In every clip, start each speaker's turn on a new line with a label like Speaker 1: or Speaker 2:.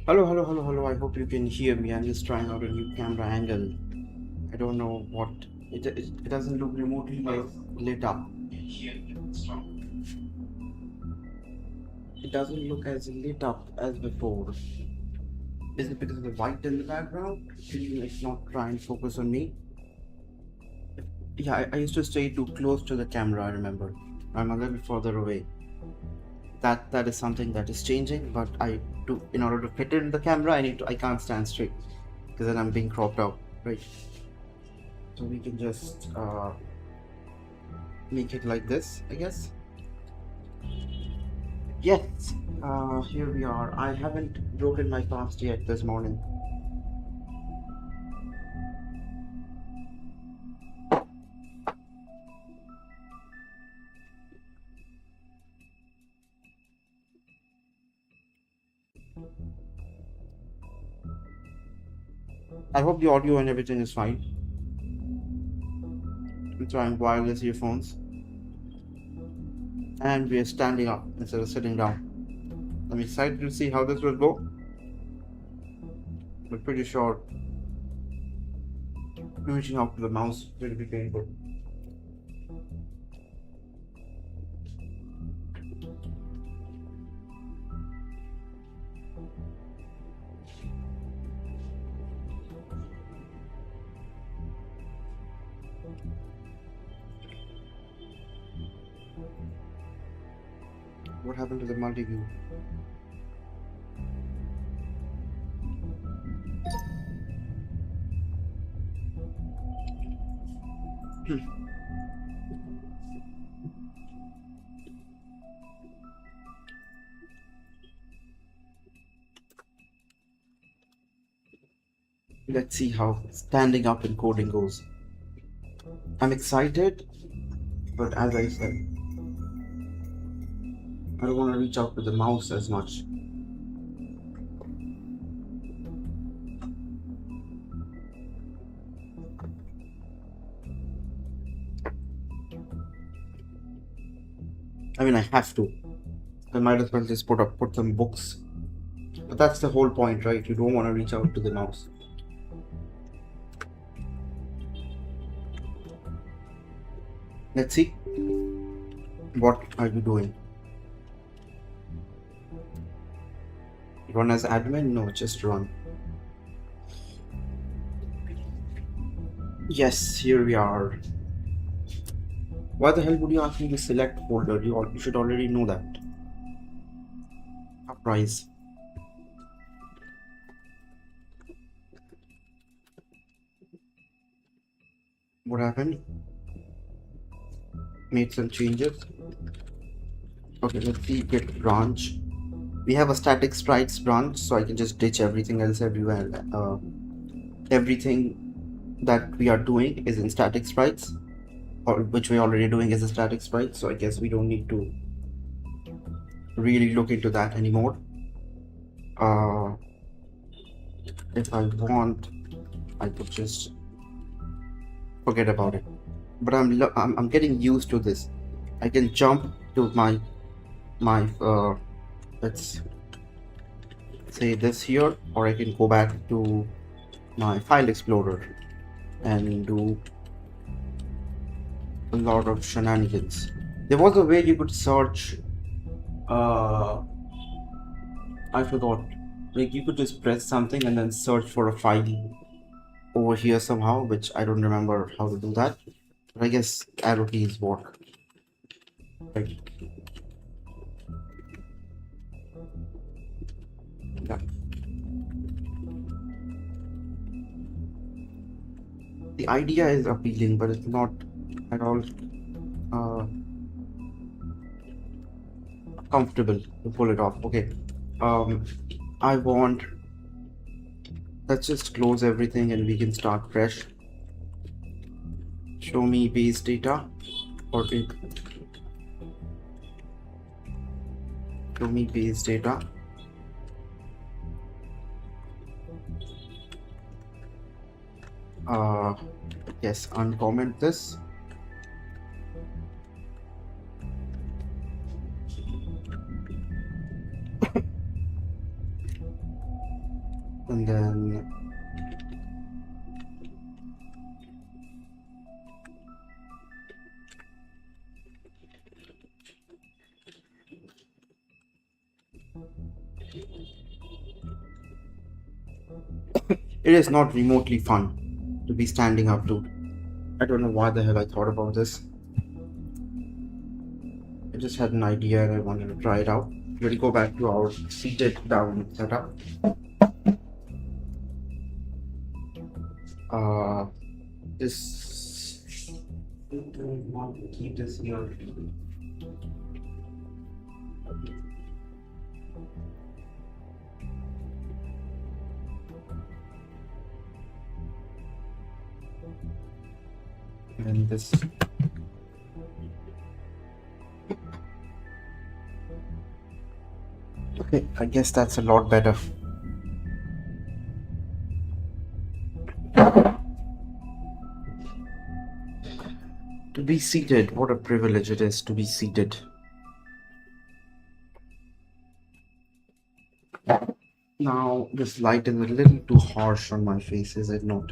Speaker 1: Hello, hello, hello, hello. I hope you can hear me. I'm just trying out a new camera angle. I don't know what it doesn't look remotely as lit up. It doesn't look as lit up as before. Is it because of the white in the background? Can you like not try and focus on me? Yeah, I used to stay too close to the camera. I remember. I'm a little further away. That is something that is changing. But in order to fit in the camera, I can't stand straight because then I'm being cropped out, right? So we can just make it like this, I guess. Yes, here we are. I haven't broken my fast yet this morning. I hope the audio and everything is fine. I'm trying wireless earphones, and we are standing up instead of sitting down. I'm excited to see how this will go. I'm pretty sure reaching out to the mouse will be painful. What happened to the multi-view? Let's see how standing up in coding goes. I'm excited, but as I said, I don't want to reach out to the mouse as much. I mean, I have to. I might as well just put some books. But that's the whole point, right? You don't want to reach out to the mouse. Let's see. What are you doing? Run as admin? No, just run. Yes, here we are. Why the hell would you ask me to select folder? You should already know that. Surprise. What happened? Made some changes. Okay, let's see. Get branch. We have a static sprites branch, so I can just ditch everything else everywhere. Everything that we are doing is in static sprites, or which we're already doing is a static sprite. So I guess we don't need to really look into that anymore. If I want, I could just forget about it. But I'm getting used to this. I can jump to my let's say this here, or I can go back to my file explorer and do a lot of shenanigans. There was a way you could search. I forgot. Like you could just press something and then search for a file over here somehow, which I don't remember how to do that. But I guess arrow keys work. Right. Yeah. The idea is appealing, but it's not at all uh, comfortable to pull it off. Okay. I want. Let's just close everything and we can start fresh. Show me base data or show me base data. Yes, uncomment this. It is not remotely fun to be standing up to. I don't know why the hell I thought about this. I just had an idea and I wanted to try it out. We'll go back to our seated down setup. Uh, this. I don't want to keep this here. And this. Okay, I guess that's a lot better. To be seated, what a privilege it is to be seated. Now, this light is a little too harsh on my face, is it not?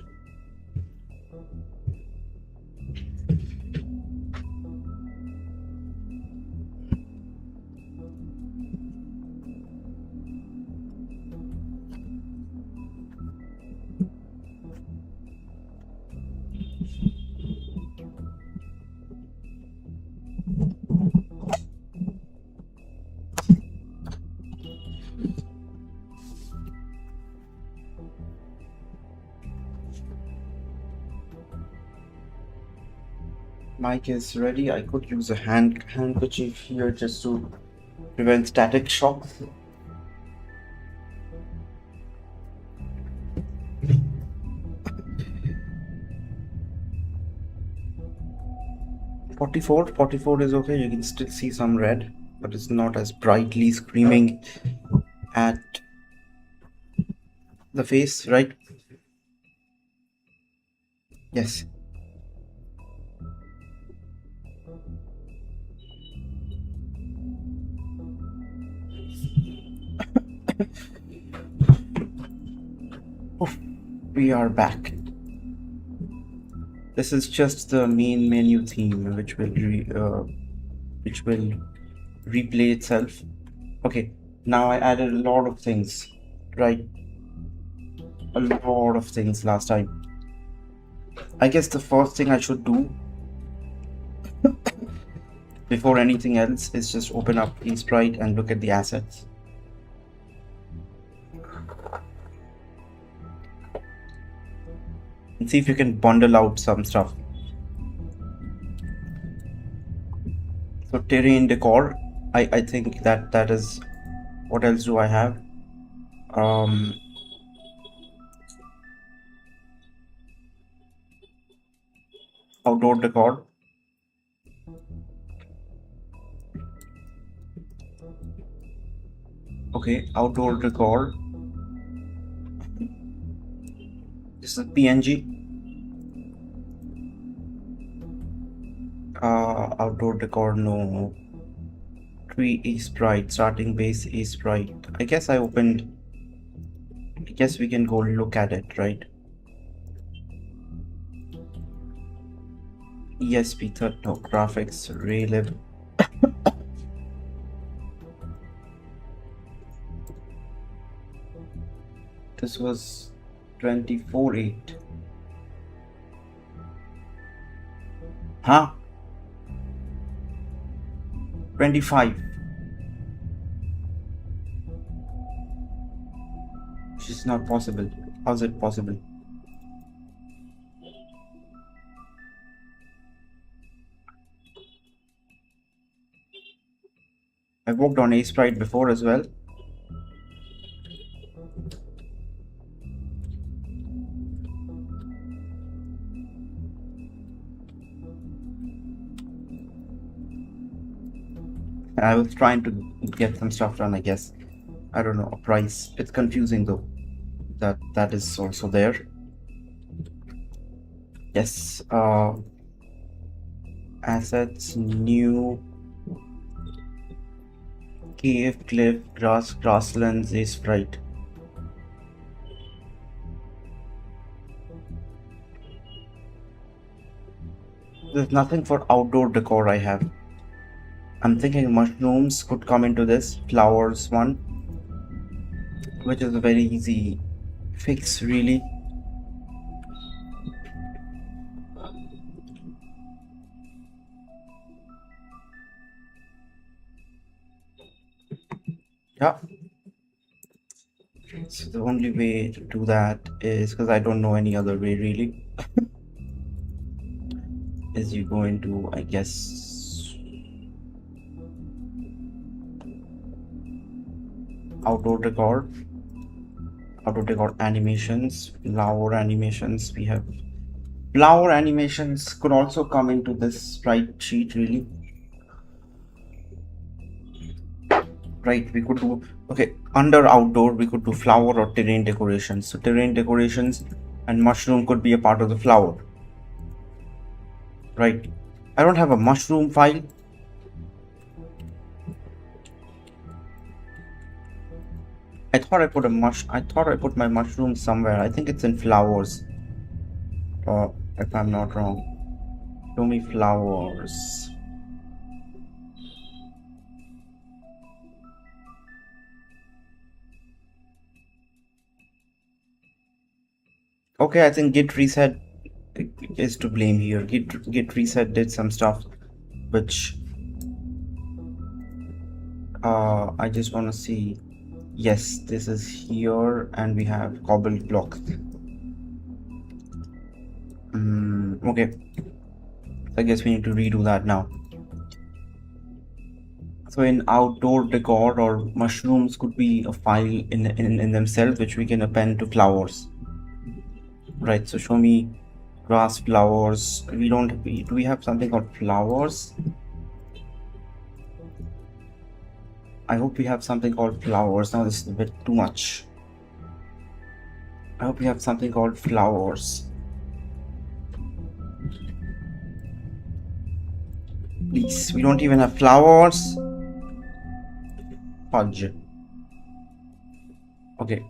Speaker 1: Mic is ready. I could use a handkerchief here just to prevent static shock. Forty-four is okay. You can still see some red, but it's not as brightly screaming at the face, right? Yes. We are back. This is just the main menu theme, which will replay itself. Okay, now I added a lot of things, right? A lot of things last time. I guess the first thing I should do before anything else is just open up eSprite and look at the assets. And see if you can bundle out some stuff. So terrain decor, I think that is, what else do I have? Outdoor decor. Okay, outdoor decor. This is PNG. Outdoor decor, no. Tree eSprite, starting base eSprite. I guess I guess we can go look at it, right? ESP30, no, graphics, Raylib. This was 24.8. Huh? 25. Which is not possible. How's it possible? I've worked on eSprite before as well. I was trying to get some stuff done, I guess. I don't know, a price. It's confusing though. That is also there. Yes. Assets, new. Cave, cliff, grasslands, eSprite. There's nothing for outdoor decor I have. I'm thinking mushrooms could come into this, flowers one, which is a very easy fix really. Yeah. So the only way to do that is, because I don't know any other way really, is you go into, I guess, outdoor decor animations, flower animations. We have flower animations could also come into this sprite sheet really. Right, we could do, okay, under outdoor we could do flower or terrain decorations. So terrain decorations and mushroom could be a part of the flower. Right, I don't have a mushroom file. I thought I put my mushroom somewhere. I think it's in flowers, if I'm not wrong. Show me flowers. Okay, I think git reset is to blame here. Git reset did some stuff which I just want to see. Yes, this is here, and we have cobbled blocks. Okay, I guess we need to redo that now. So in outdoor decor, or mushrooms could be a file in themselves, which we can append to flowers. Right, so show me grass, flowers. Do we have something called flowers? I hope we have something called flowers. Now this is a bit too much. I hope we have something called flowers. Please, we don't even have flowers. Fudge. Okay,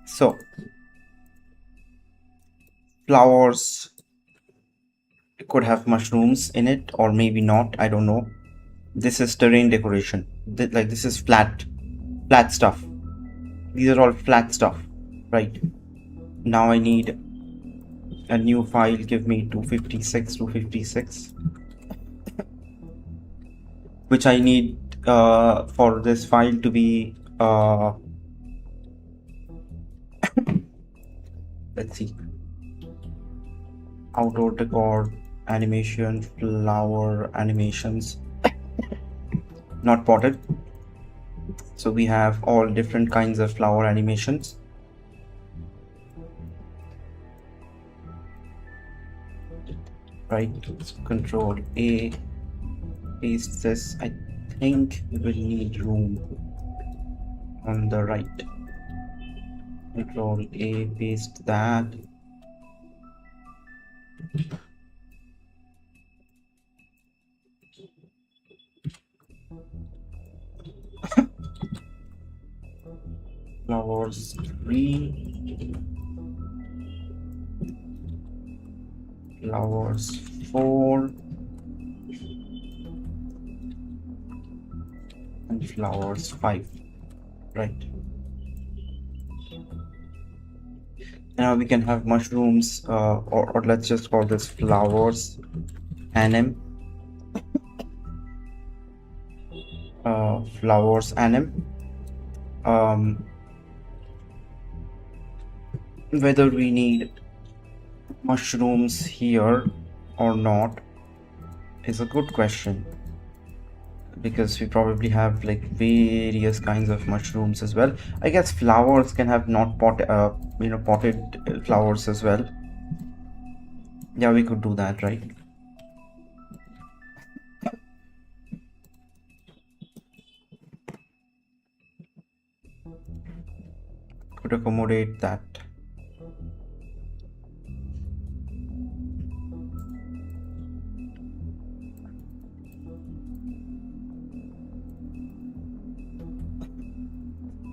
Speaker 1: so flowers could have mushrooms in it, or maybe not. I don't know. This is terrain decoration. Like this is flat stuff. These are all flat stuff, right? Now I need a new file. Give me 256, which I need for this file to be let's see, outdoor decor animation, flower animations, not potted. So we have all different kinds of flower animations. Right, let's Control A, paste this. I think we will need room on the right. Control A, paste that. Flowers 3, flowers 4, and flowers 5. Right. Now we can have mushrooms, or let's just call this flowers anim. Flowers anim. Whether we need mushrooms here or not is a good question, because we probably have like various kinds of mushrooms as well. I guess flowers can have not potted flowers as well. Yeah, we could do that, right? Could accommodate that.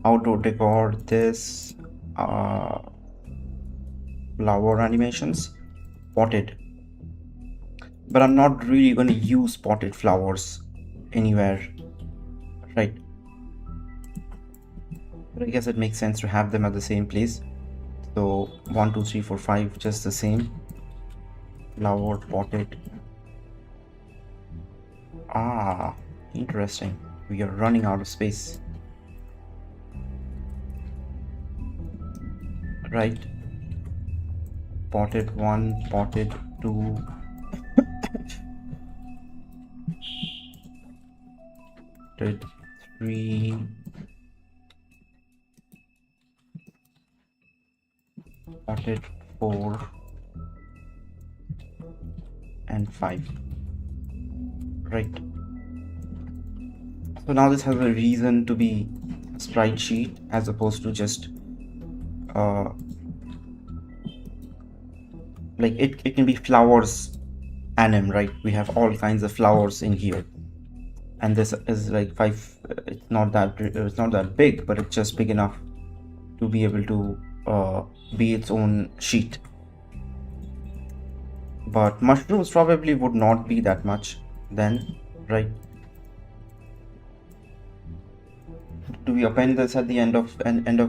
Speaker 1: Outdoor decor, this flower animations, potted, but I'm not really going to use potted flowers anywhere, right? But I guess it makes sense to have them at the same place. So 1 2 3 4 5 just the same. Flower potted. Ah, interesting. We are running out of space. Right. Potted 1, potted 2. Potted 3. Potted 4. And 5. Right. So now this has a reason to be a sprite sheet as opposed to just like it can be flowers anim, right? We have all kinds of flowers in here, and this is like 5. It's not that big, but it's just big enough to be able to be its own sheet. But mushrooms probably would not be that much then, right? Do we append this at the end of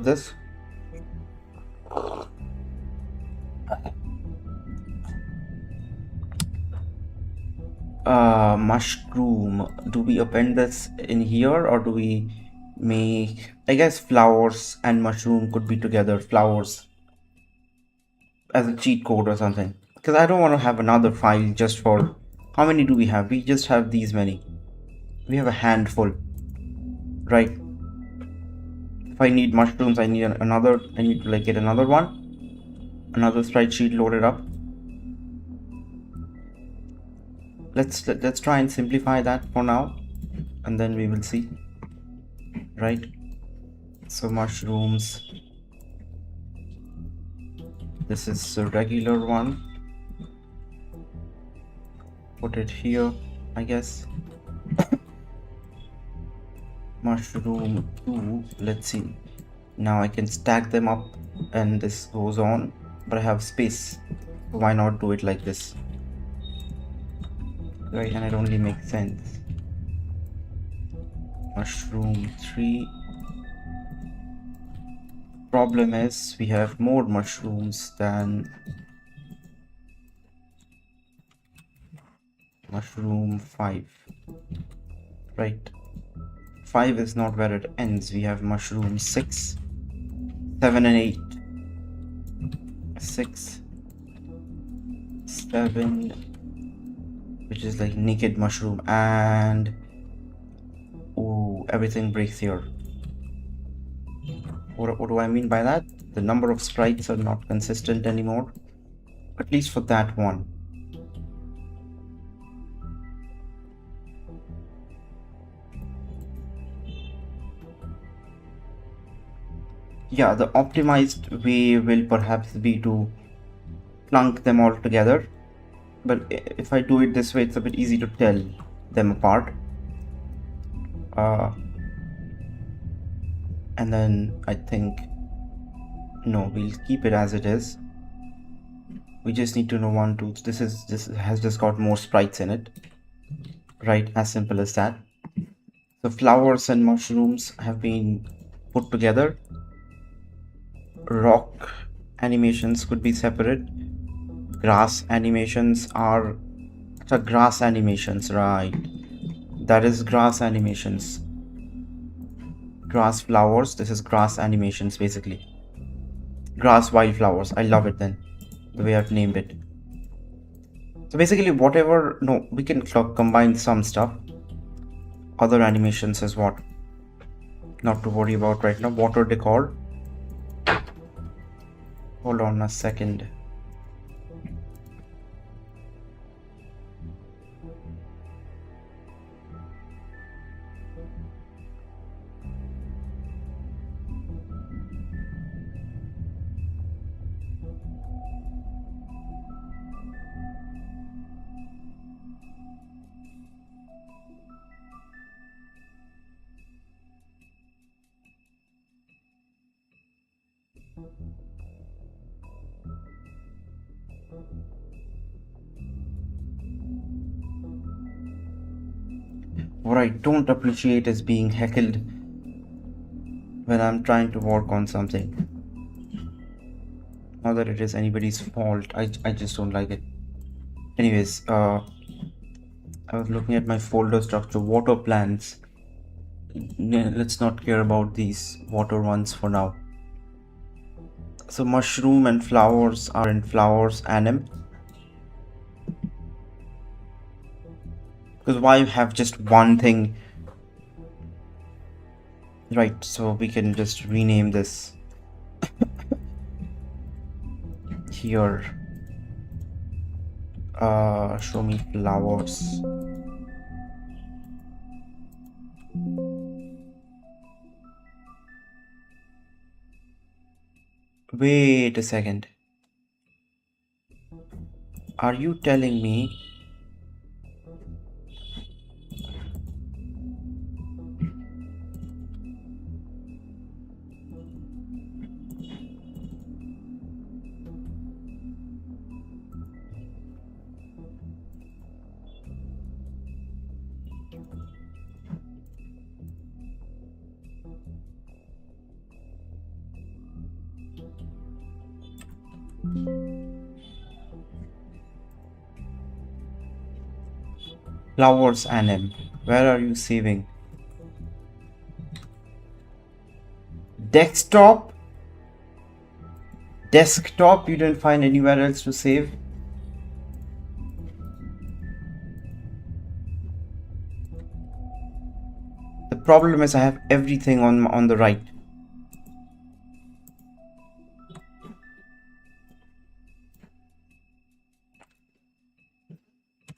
Speaker 1: this? Mushroom. Do we append this in here, or do we make, I guess flowers and mushroom could be together, flowers as a cheat code or something, because I don't want to have another file just for, how many do we have? We just have these many. We have a handful, right? If I need mushrooms, I need another, I need to like get another one, another sprite sheet loaded up. Let's try and simplify that for now, and then we will see, right? So mushrooms, this is a regular one, put it here, I guess. Mushroom 2, let's see, now I can stack them up and this goes on, but I have space, so why not do it like this, right? And it only makes sense. Mushroom 3. Problem is we have more mushrooms than mushroom 5, right? 5 is not where it ends. We have mushroom 6, 7 and 8. 6, 7, which is like naked mushroom, and ooh, everything breaks here. What do I mean by that? The number of sprites are not consistent anymore, at least for that one. Yeah, the optimized way will perhaps be to plunk them all together, but if I do it this way, it's a bit easy to tell them apart. And then I think, no, we'll keep it as it is. We just need to know 1 2. This has just got more sprites in it, right? As simple as that. So flowers and mushrooms have been put together. Rock animations could be separate. Grass animations are grass animations, right? That is grass animations. Grass flowers, this is grass animations basically. Grass wildflowers, I love it then, the way I've named it. So basically whatever, no, we can combine some stuff. Other animations is what not to worry about right now. Water decor. Hold on a second. What I don't appreciate is being heckled when I'm trying to work on something. Not that it is anybody's fault. I just don't like it. Anyways, I was looking at my folder structure, water plants. Let's not care about these water ones for now. So mushroom and flowers are in flowers anim. Because why have just one thing? Right, so we can just rename this here. Show me flowers. Wait a second. Are you telling me flowers anim? Where are you saving? Desktop? Desktop? You didn't find anywhere else to save? The problem is I have everything on the right.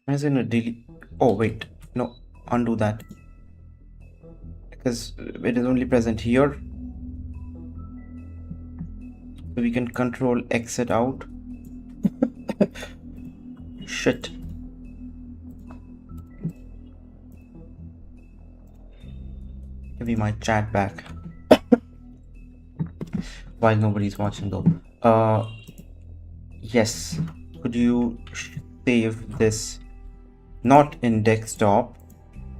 Speaker 1: I was gonna delete. Oh wait, no, undo that because it is only present here. So we can control exit out. Shit. Give me my chat back. While nobody's watching though. Yes. Could you save this? Not in desktop.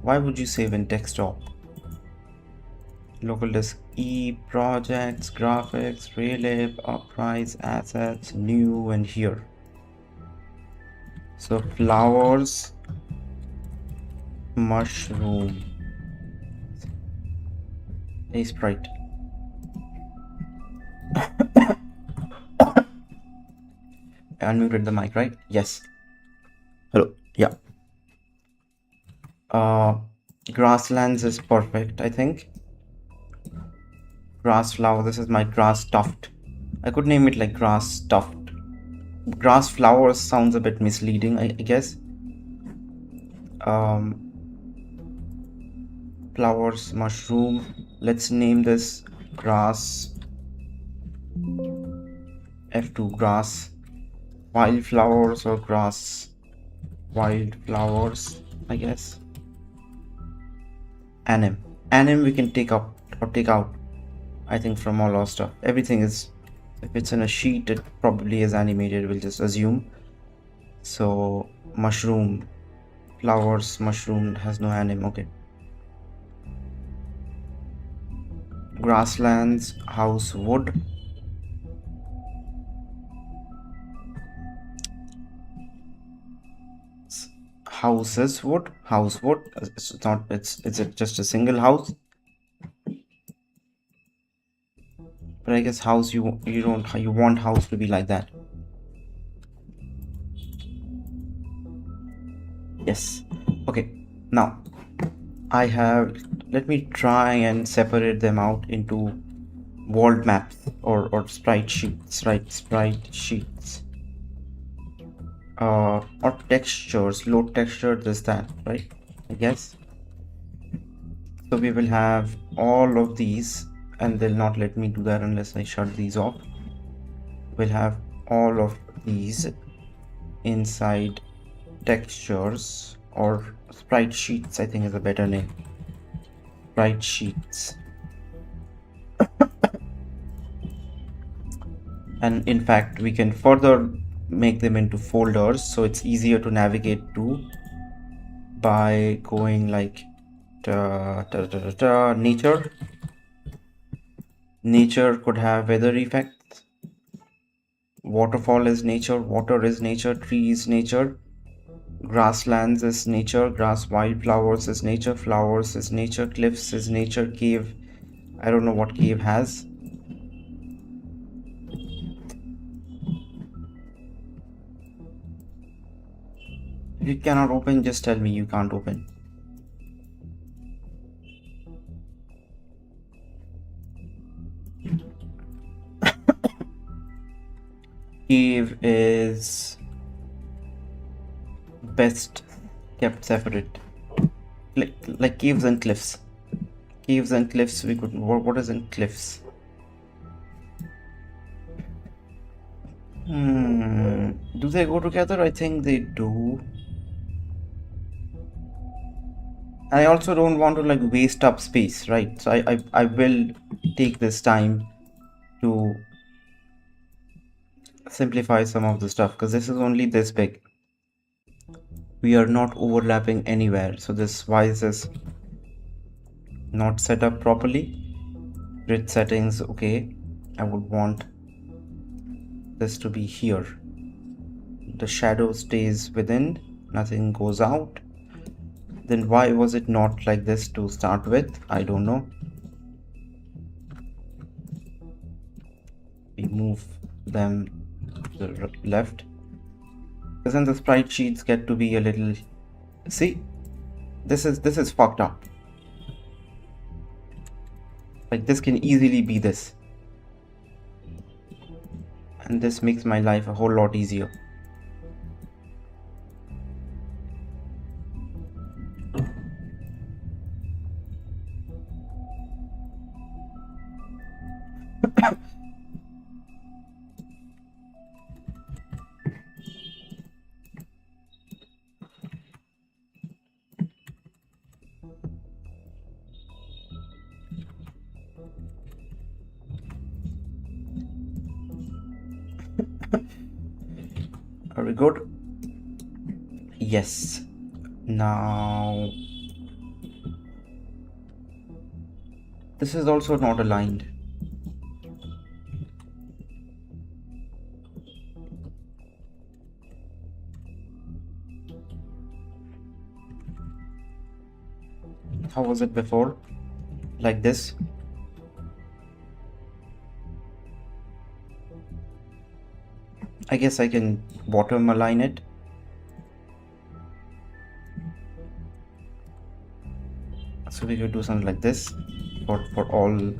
Speaker 1: Why would you save in desktop? Local disk E, projects, graphics, Raylib, uprise, assets, new, and here. So flowers, mushroom, a sprite. I unmuted the mic, right? Yes. Hello. Yeah. Grasslands is perfect, I think. Grass flower. This is my grass tuft. I could name it like grass tuft. Grass flowers sounds a bit misleading, I guess. Flowers, mushroom. Let's name this grass. F2 grass. Wildflowers or grass. Wildflowers, I guess. Anim. Anim we can take up or take out. I think from all our stuff. Everything is, if it's in a sheet, it probably is animated, we'll just assume. So mushroom, flowers, mushroom has no anim, okay. Grasslands, house, wood. Houses, wood, house, wood. It's not, it's just a single house. But I guess house, you want house to be like that. Yes. Okay. Now I have, let me try and separate them out into world maps or sprite sheets, right? Sprite sheets. Or textures, load texture, this, that, right? I guess. So we will have all of these, and they'll not let me do that unless I shut these off. We'll have all of these inside textures or sprite sheets, I think is a better name. Sprite sheets. And in fact, we can further make them into folders so it's easier to navigate to by going like nature. Nature could have weather effects. Waterfall is nature, water is nature, tree is nature, grasslands is nature, grass wildflowers is nature, flowers is nature, cliffs is nature, cave, I don't know what cave has. If you cannot open, just tell me you can't open. Cave is best kept separate. Like caves and cliffs. Caves and cliffs, we could. What is in cliffs? Do they go together? I think they do. I also don't want to like waste up space, right? So I will take this time to simplify some of the stuff because this is only this big. We are not overlapping anywhere, so why is this not set up properly? Grid settings, okay. I would want this to be here. The shadow stays within, nothing goes out. Then why was it not like this to start with? I don't know. We move them to the left. Because then the sprite sheets get to be a little... See? This is fucked up. Like this can easily be this. And this makes my life a whole lot easier. Are we good? Yes. Now this is also not aligned. How was it before? Like this? I guess I can bottom align it. So we could do something like this for all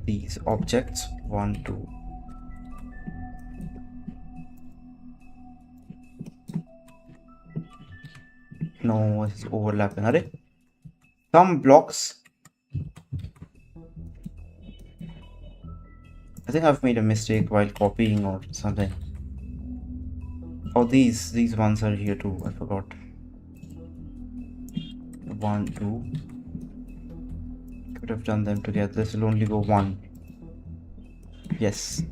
Speaker 1: these objects. 1, 2. No, it's overlapping. Are some blocks. I think I've made a mistake while copying or something. Oh, these ones are here too. I forgot. 1, 2. Could have done them together. This will only go 1. Yes.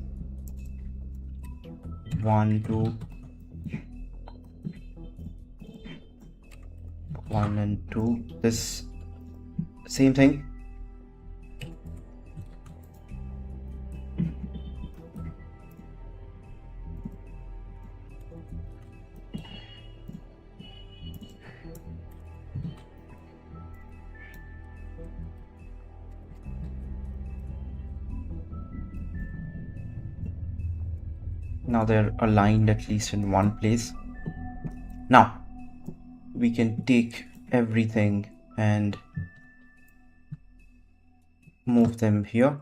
Speaker 1: 1, 2. 1 and 2. This same thing. Now they're aligned at least in one place. Now we can take everything and move them here.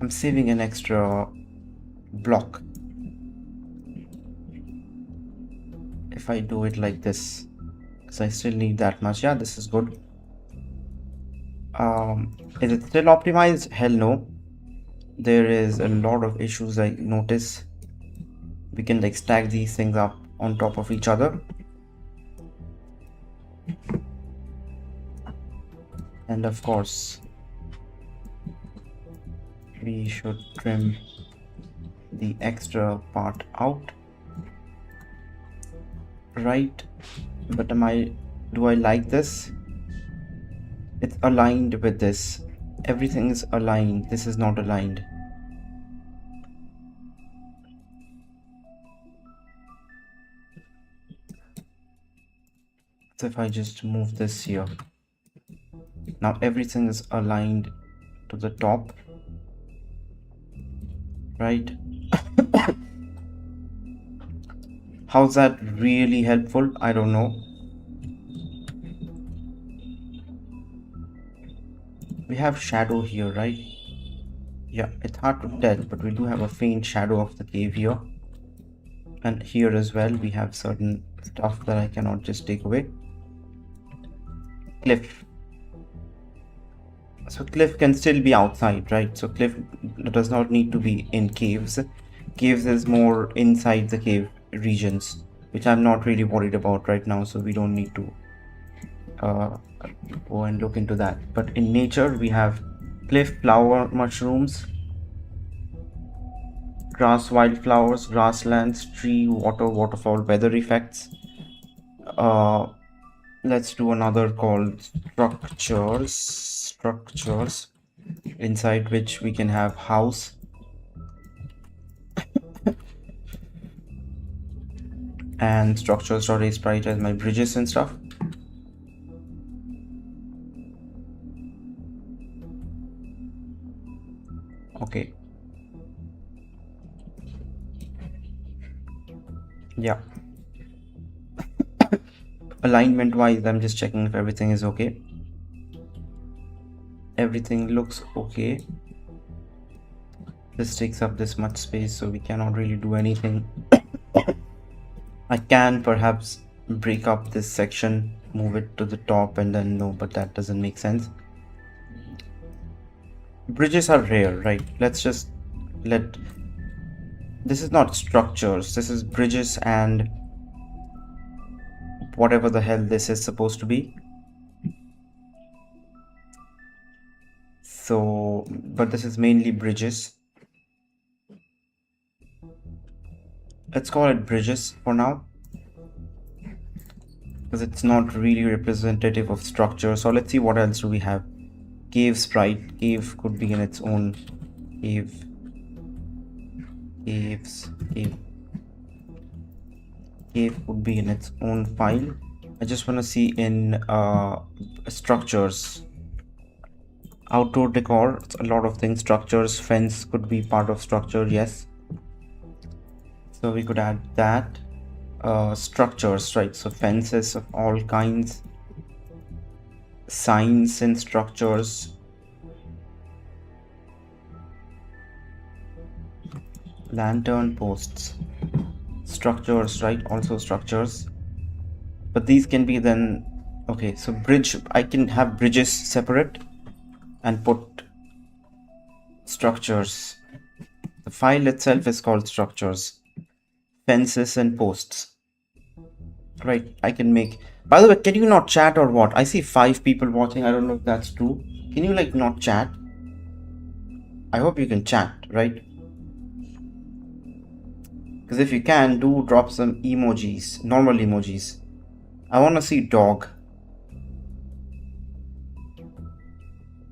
Speaker 1: I'm saving an extra block if I do it like this, because I still need that much. Yeah, this is good. Is it still optimized? Hell no. There is a lot of issues I notice. We can like stack these things up on top of each other. And of course, we should trim the extra part out. Right, but am I Do I like this? It's aligned with this. Everything is aligned. This is not aligned. So if I just move this here, now everything is aligned to the top, right? How's that really helpful? I don't know. We have shadow here, right? Yeah, it's hard to tell, but we do have a faint shadow of the cave here. And here as well, we have certain stuff that I cannot just take away. Cliff. So cliff can still be outside, right? So cliff does not need to be in caves. Caves is more inside the cave regions, which I'm not really worried about right now, so we don't need to go and look into that. But in nature, we have cliff, flower mushrooms, grass, wildflowers, grasslands, tree, water, waterfall, weather effects. Let's do another called structures, inside which we can have house, and structures.a sprite as my bridges and stuff. Okay. Yeah. Alignment wise, I'm just checking if everything is okay. Everything looks okay. This takes up this much space, so we cannot really do anything. I can perhaps break up this section, move it to the top, and then no, but that doesn't make sense. Bridges are rare, right? Let's just let... This is not structures, this is bridges and whatever the hell this is supposed to be. So, but this is mainly bridges. Let's call it bridges for now, because it's not really representative of structure. So let's see what else do we have. Cave sprite. Cave could be in its own cave. Cave would be in its own file. I just want to see in structures. Outdoor decor, it's a lot of things. Structures, fence could be part of structure, yes. So we could add that. Structures, right? So fences of all kinds. Signs and structures. Lantern posts. Structures, right? Also structures. But these can be then... Okay, so bridge, I can have bridges separate and put structures. The file itself is called structures. Fences and posts. Right, I can make... By the way, can you not chat or what? I see 5 people watching. I don't know if that's true. Can you like not chat? I hope you can chat, right? Because if you can, do drop some emojis, normal emojis. I want to see dog.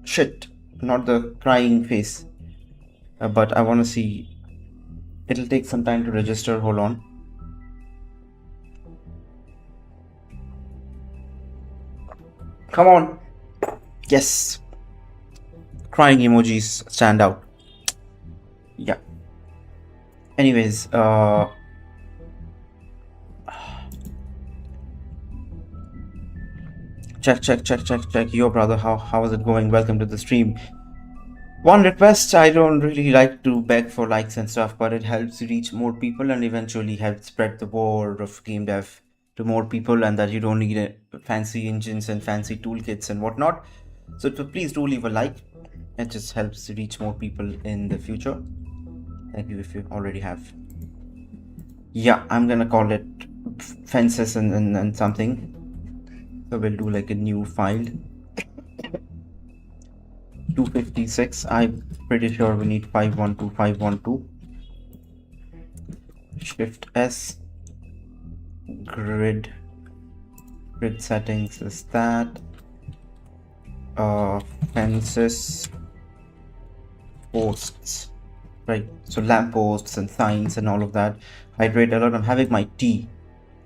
Speaker 1: Shit, not the crying face. But I want to see... It'll take some time to register. Hold on. Come on. Yes. Crying emojis stand out. Yeah. Anyways, check. Yo, brother, how is it going? Welcome to the stream. One request, I don't really like to beg for likes and stuff, but it helps reach more people and eventually help spread the word of game dev to more people, and that you don't need fancy engines and fancy toolkits and whatnot. So please do leave a like. It just helps reach more people in the future. Thank you if you already have. Yeah, I'm gonna call it fences and something. So we'll do like a new file. 256. I'm pretty sure we need 512. Shift S, grid Grid settings is that. Fences, posts, right? So lampposts and signs and all of that. Hydrate alert. I'm having my tea.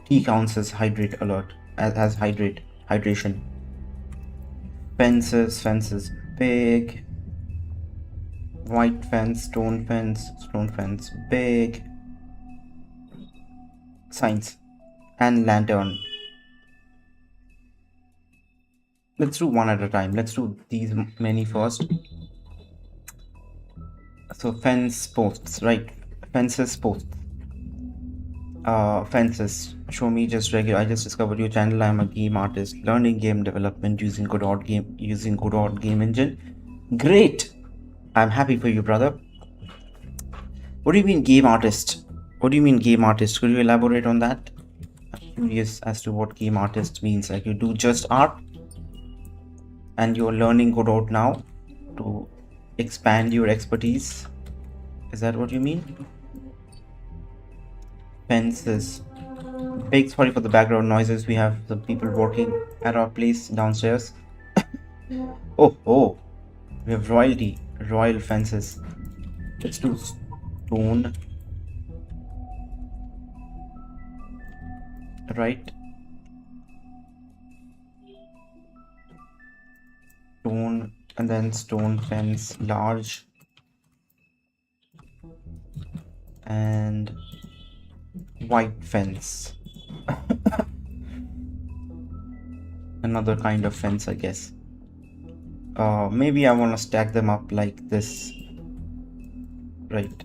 Speaker 1: Tea counts as hydrate alert, as hydration. Fences, big. White fence, stone fence, big. Signs and lantern. Let's do one at a time. Let's do these many first. So fence posts, right? Fences posts. Fences. Show me just regular. I just discovered your channel. I'm a game artist, learning game development using Godot game engine. Great. I'm happy for you, brother. What do you mean game artist? What do you mean game artist? Could you elaborate on that? I'm curious as to what game artist means. Like you do just art and you're learning Godot now to expand your expertise. Is that what you mean? Fences. Big sorry for the background noises. We have some people working at our place downstairs. Oh, we have royal fences. Let's do stone. Right. Stone and then stone fence, large. And white fence. Another kind of fence, I guess. Maybe I want to stack them up like this. Right.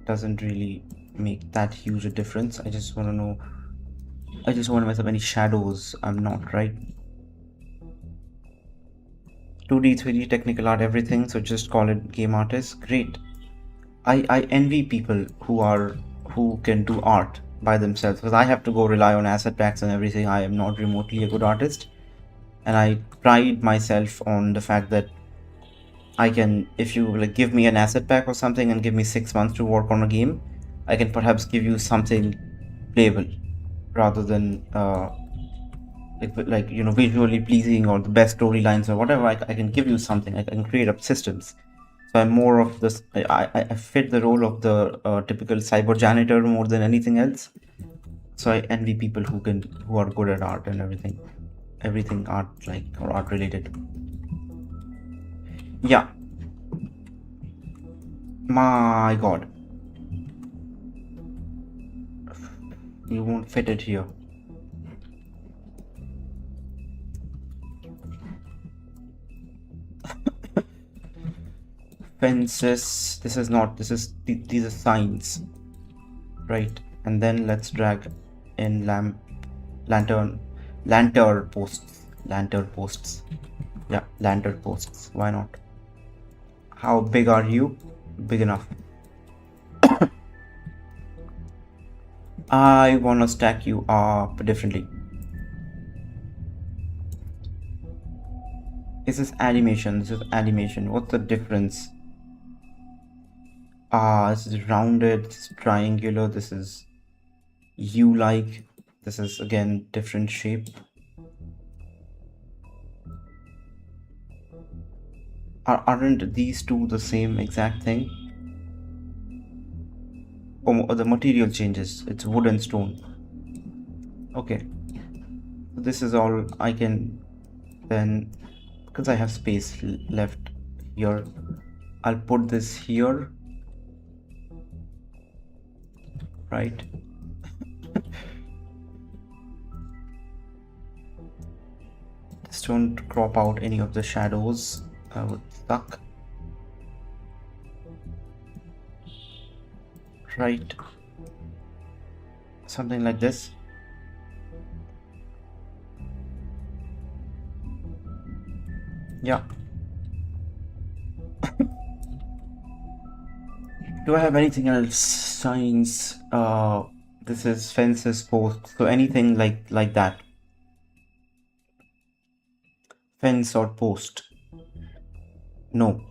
Speaker 1: Doesn't really make that huge a difference. I just want to know. I just want to mess up any shadows. I'm not, right? 2D, 3D, technical art, everything. So just call it game artist. Great. I envy people who can do art by themselves, because I have to go rely on asset packs and everything. I am not remotely a good artist, and I pride myself on the fact that I can, if you like give me an asset pack or something and give me 6 months to work on a game, I can perhaps give you something playable rather than like you know, visually pleasing or the best storylines or whatever. I can give you something. I can create up systems. So I'm more of this. I fit the role of the typical cyber janitor more than anything else. So I envy people who are good at art and everything art like or art related. Yeah. My God, you won't fit it here. Fences. This is not. These are signs, right? And then let's drag in lantern posts. Yeah, lantern posts. Why not? How big are you? Big enough. I wanna stack you up differently. This is animation. What's the difference? This is rounded, this is triangular, this is U-like, this is again different shape. Aren't these two the same exact thing? Oh, the material changes. It's wood and stone. Okay. This is all I can then, because I have space left here, I'll put this here. Right. Just don't crop out any of the shadows. I would suck. Right. Something like this. Yeah. Do I have anything else? Signs. This is fences, posts. So anything like that. Fence or post. No.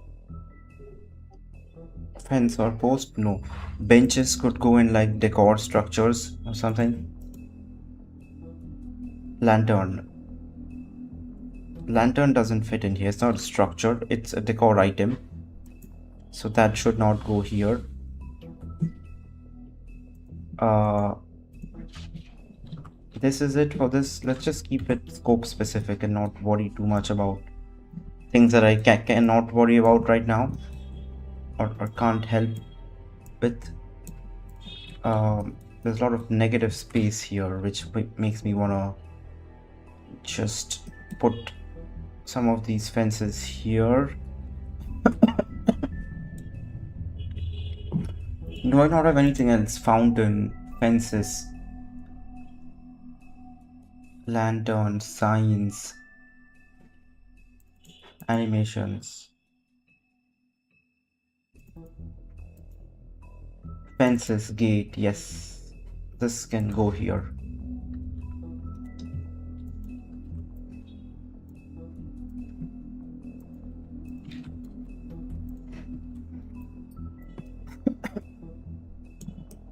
Speaker 1: Fence or post. No. Benches could go in like decor structures or something. Lantern. Lantern doesn't fit in here. It's not structured. It's a decor item. So that should not go here. This is it for this. Let's just keep it scope specific and not worry too much about things that I cannot worry about right now, or can't help with. There's a lot of negative space here, which makes me want to just put some of these fences here. Do I not have anything else? Fountain, fences, lantern, signs, animations, fences, gate. Yes, this can go here.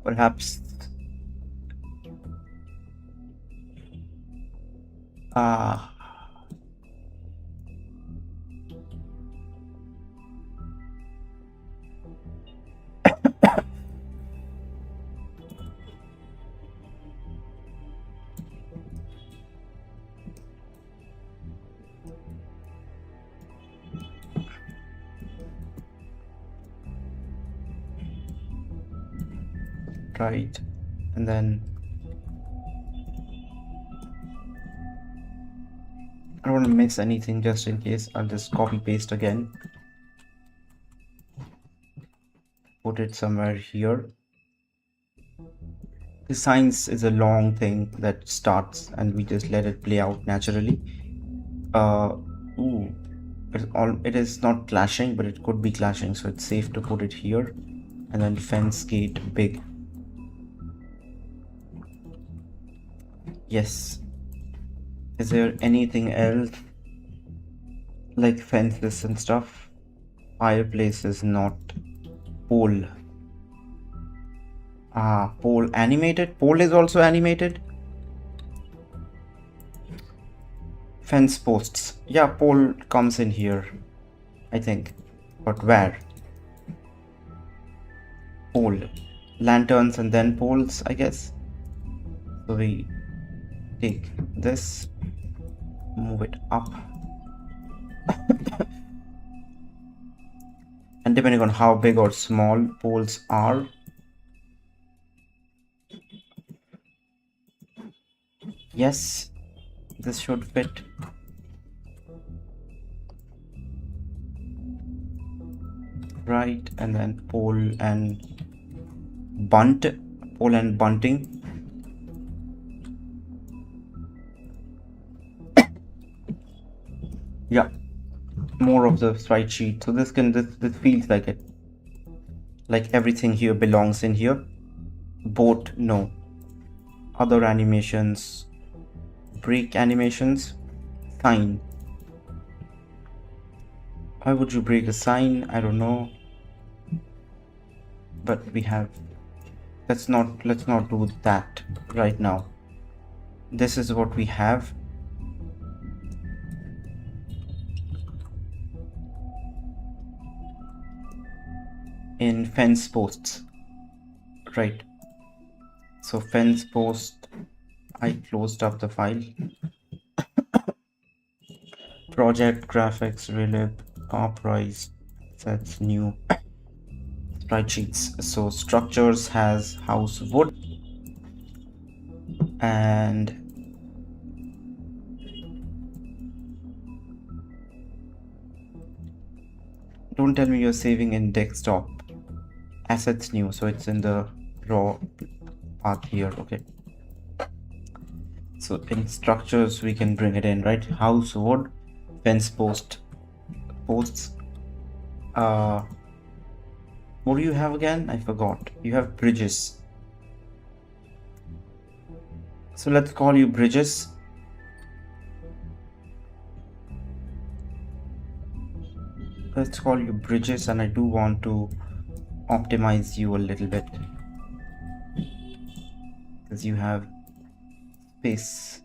Speaker 1: Perhaps right, and then I don't want to miss anything just in case. I'll just copy paste again, put it somewhere here. The science is a long thing that starts and we just let it play out naturally. Ooh, it is not clashing, but it could be clashing, so it's safe to put it here. And then fence gate big. Yes. Is there anything else like fences and stuff? Fireplace is not. Pole. Pole animated. Pole is also animated. Fence posts. Yeah, pole comes in here, I think. But where? Pole. Lanterns and then poles, I guess. So we take this, move it up. And depending on how big or small poles are, yes, this should fit. Right, and then pole and bunting. Yeah, more of the sprite sheet. So this feels like it. Like everything here belongs in here. Boat, no. Other animations, break animations, sign. Why would you break a sign? I don't know. But we have. Let's not do that right now. This is what we have. In fence posts, right? So fence post, I closed up the file. Project graphics, Raylib, price, that's new. Sprite sheets. So structures has house wood, and don't tell me you're saving in desktop. Assets new, so it's in the raw path here. Okay, so in structures we can bring it in, right? House wood, fence posts. What do you have again? I forgot. You have bridges, so let's call you bridges. Let's call you bridges, and I do want to optimize you a little bit because you have space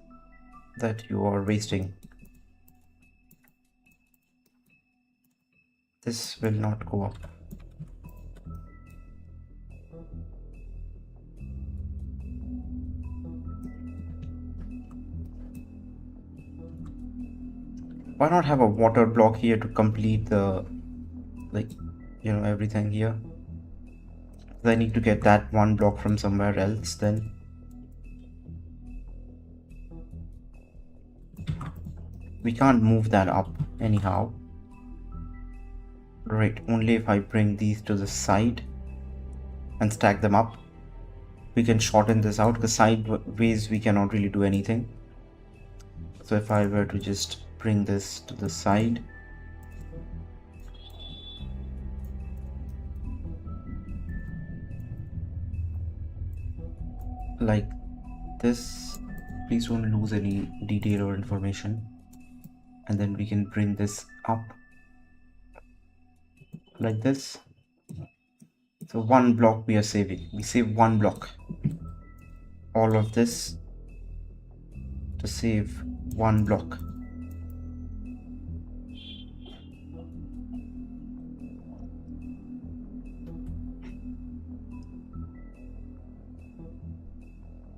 Speaker 1: that you are wasting. This will not go up. Why not have a water block here to complete the, like, everything here? I need to get that one block from somewhere else then. We can't move that up anyhow. Right, only if I bring these to the side and stack them up, we can shorten this out, because sideways we cannot really do anything. So if I were to just bring this to the side, like this, please don't lose any detail or information, and then we can bring this up like this. So one block we are saving. We save one block. All of this to save one block.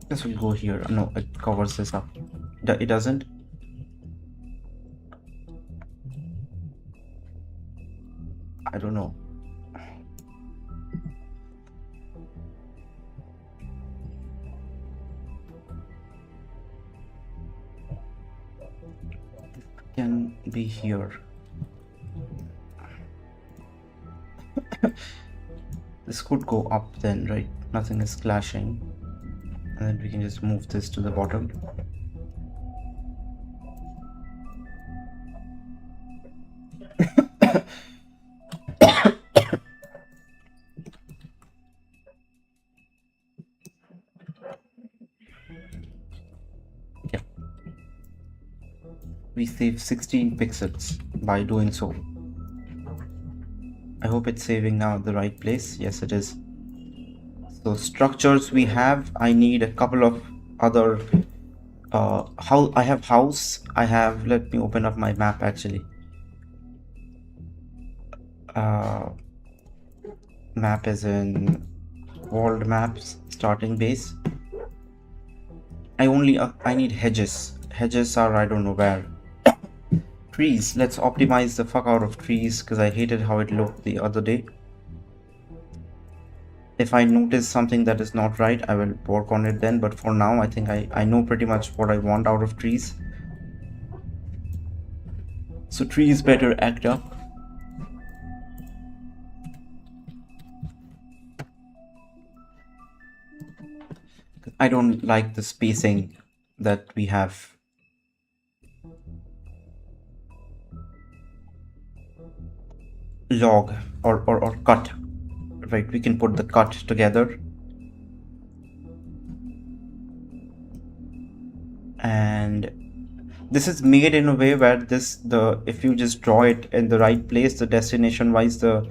Speaker 1: This will go here. No, it covers this up. It doesn't. I don't know. Can be here. This could go up then, right? Nothing is clashing. And then we can just move this to the bottom. Yeah. We save 16 pixels by doing so. I hope it's saving now at the right place. Yes, it is. So structures we have. I need a couple of other how I have house. I have, let me open up my map actually. Map is in world maps, starting base. I need hedges. Hedges are, I don't know where. Trees. Let's optimize the fuck out of trees, because I hated how it looked the other day. If I notice something that is not right, I will work on it then, but for now I think I know pretty much what I want out of trees. So trees better act up. I don't like the spacing that we have. Log or cut. Right, we can put the cut together. And this is made in a way where if you just draw it in the right place, the destination wise, the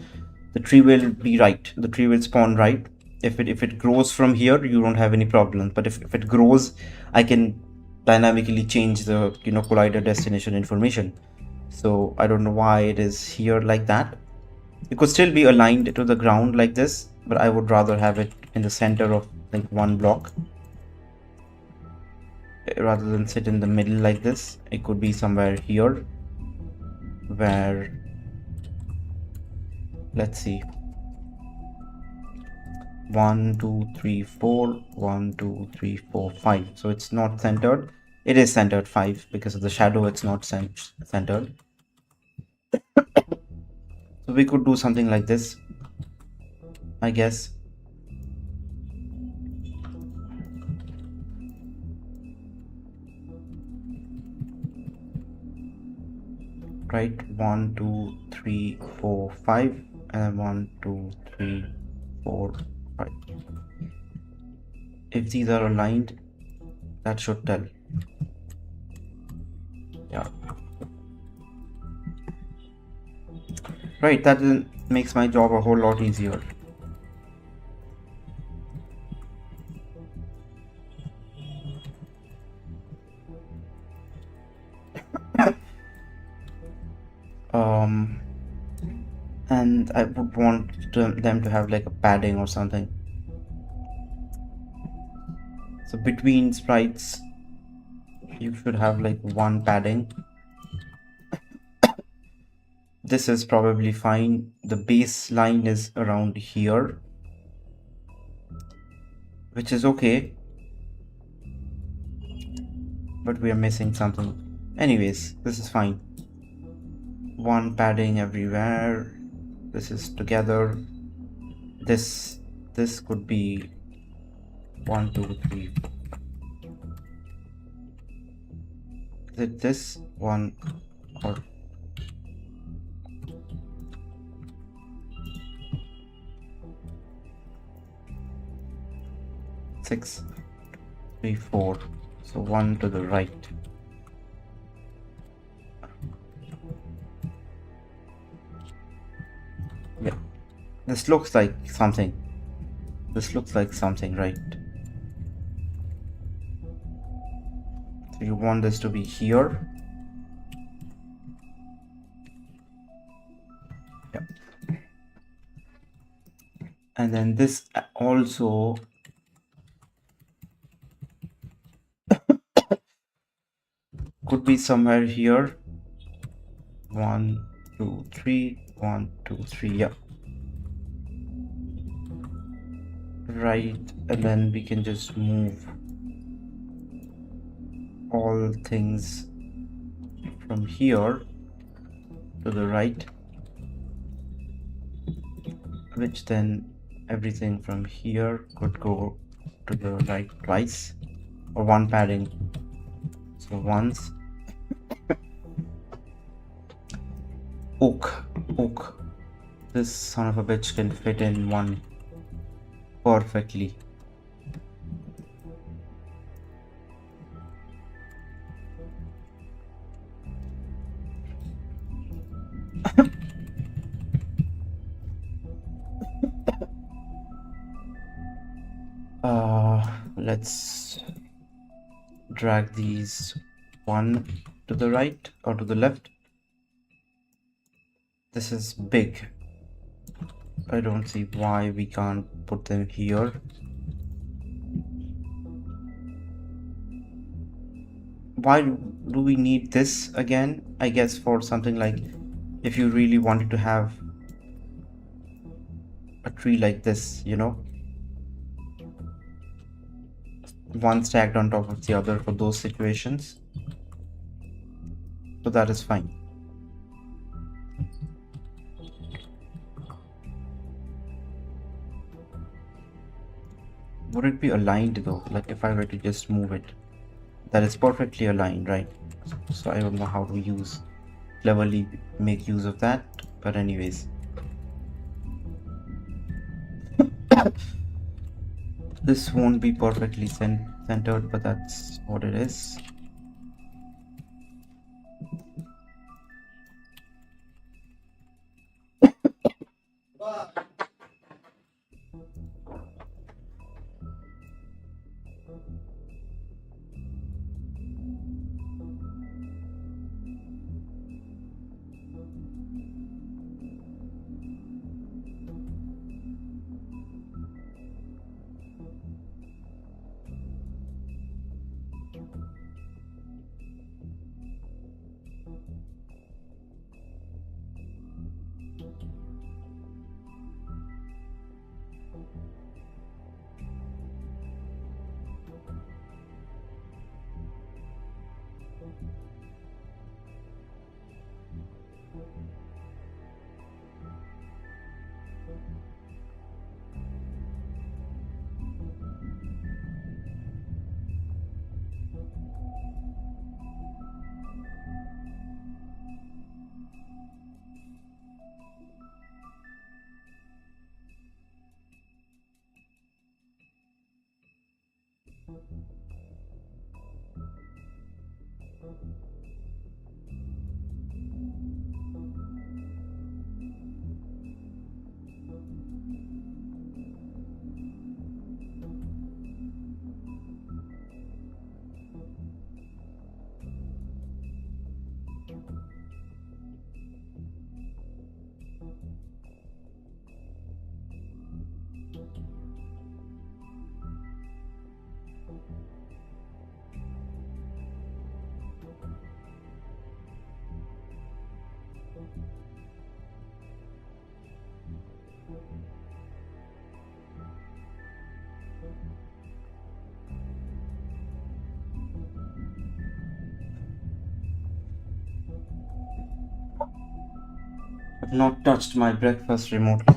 Speaker 1: tree will be right. The tree will spawn right. If it grows from here, you don't have any problem. But if it grows, I can dynamically change the collider destination information. So I don't know why it is here like that. It could still be aligned to the ground like this, but I would rather have it in the center of like one block rather than sit in the middle like this. It could be somewhere here where, let's see, 1 2 3 4 1 2 3 4 5. So it's not centered. It is centered 5 because of the shadow. It's not centered. So we could do something like this, I guess. Right, 1 2 3 4 5 and 1 2 3 4 5. If these are aligned, that should tell. Yeah. Right, that makes my job a whole lot easier. and I would want them to have like a padding or something. So between sprites, you should have like one padding. This is probably fine. The baseline is around here, which is okay, but we are missing something. Anyways, this is fine. One padding everywhere. This is together. This could be 1, 2, 3. Is it this one or 6, 3, 4? So one to the right. Yeah, this looks like something. This looks like something, right? So you want this to be here. Yeah. And then this also could be somewhere here. 1, 2, 3, 1, 2, 3. Yeah. Right, and then we can just move all things from here to the right, which then everything from here could go to the right twice, or one padding. So once. Oak. This son of a bitch can fit in one perfectly. Let's drag these one to the right or to the left. This is big. I don't see why we can't put them here. Why do we need this again? I guess for something like if you really wanted to have a tree like this, you know, one stacked on top of the other for those situations. So that is fine. Would it be aligned though? Like if I were to just move it, that is perfectly aligned, right? So I don't know how to cleverly make use of that, but anyways. This won't be perfectly centered, but that's what it is. I've not touched my breakfast remotely.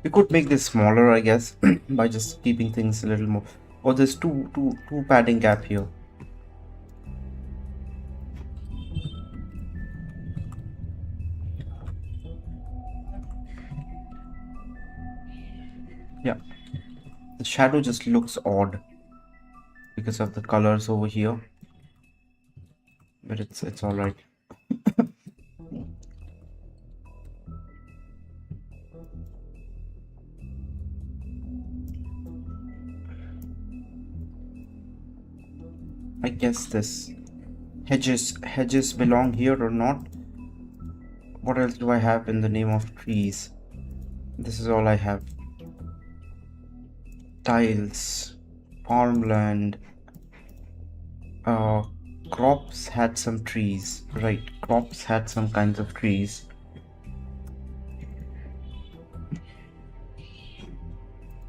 Speaker 1: We could make this smaller, I guess, by just keeping things a little more. Oh, there's two padding gap here. Yeah, the shadow just looks odd because of the colors over here, but it's all right. I guess this hedges belong here or not. What else do I have in the name of trees? This is all I have. Tiles, farmland, crops had some trees, right? Crops had some kinds of trees.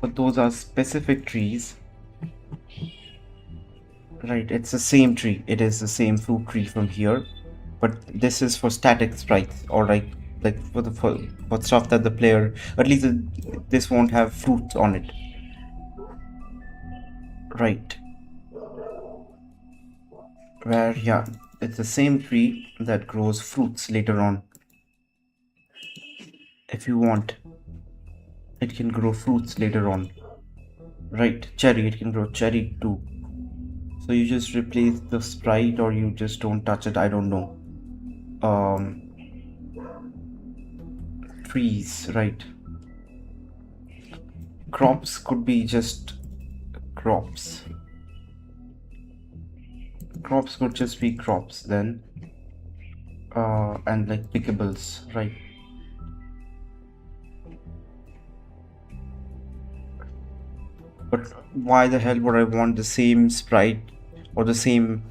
Speaker 1: But those are specific trees. Right, it's the same tree. It is the same fruit tree from here. But this is for static sprites, or like for stuff that the player, at least this won't have fruits on it. Right. Where, yeah, it's the same tree that grows fruits later on. If you want, it can grow fruits later on. Right, cherry, it can grow cherry too. So you just replace the sprite or you just don't touch it, I don't know. Trees, right. Crops could be just crops. Crops could just be crops then. And like pickables, right. But why the hell would I want the same sprite or the same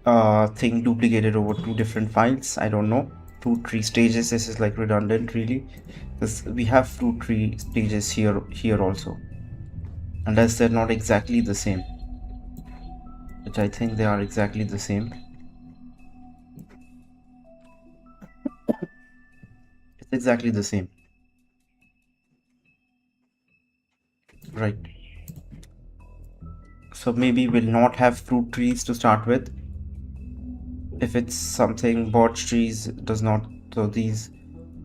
Speaker 1: thing duplicated over two different files? I don't know. Fruit tree stages, this is like redundant really. Because we have fruit tree stages here also. Unless they're not exactly the same. Which I think they are exactly the same. It's exactly the same. Right. So maybe we'll not have fruit trees to start with. If it's something birch trees does not, so these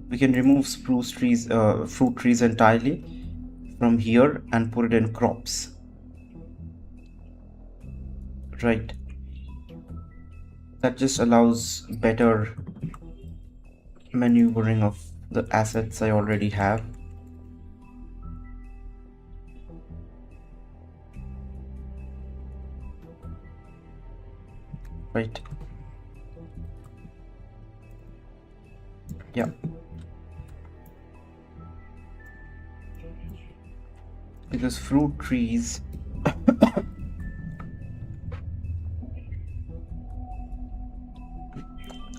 Speaker 1: we can remove spruce trees, fruit trees entirely from here and put it in crops. Right. That just allows better maneuvering of the assets I already have. Right. Yeah. Because fruit trees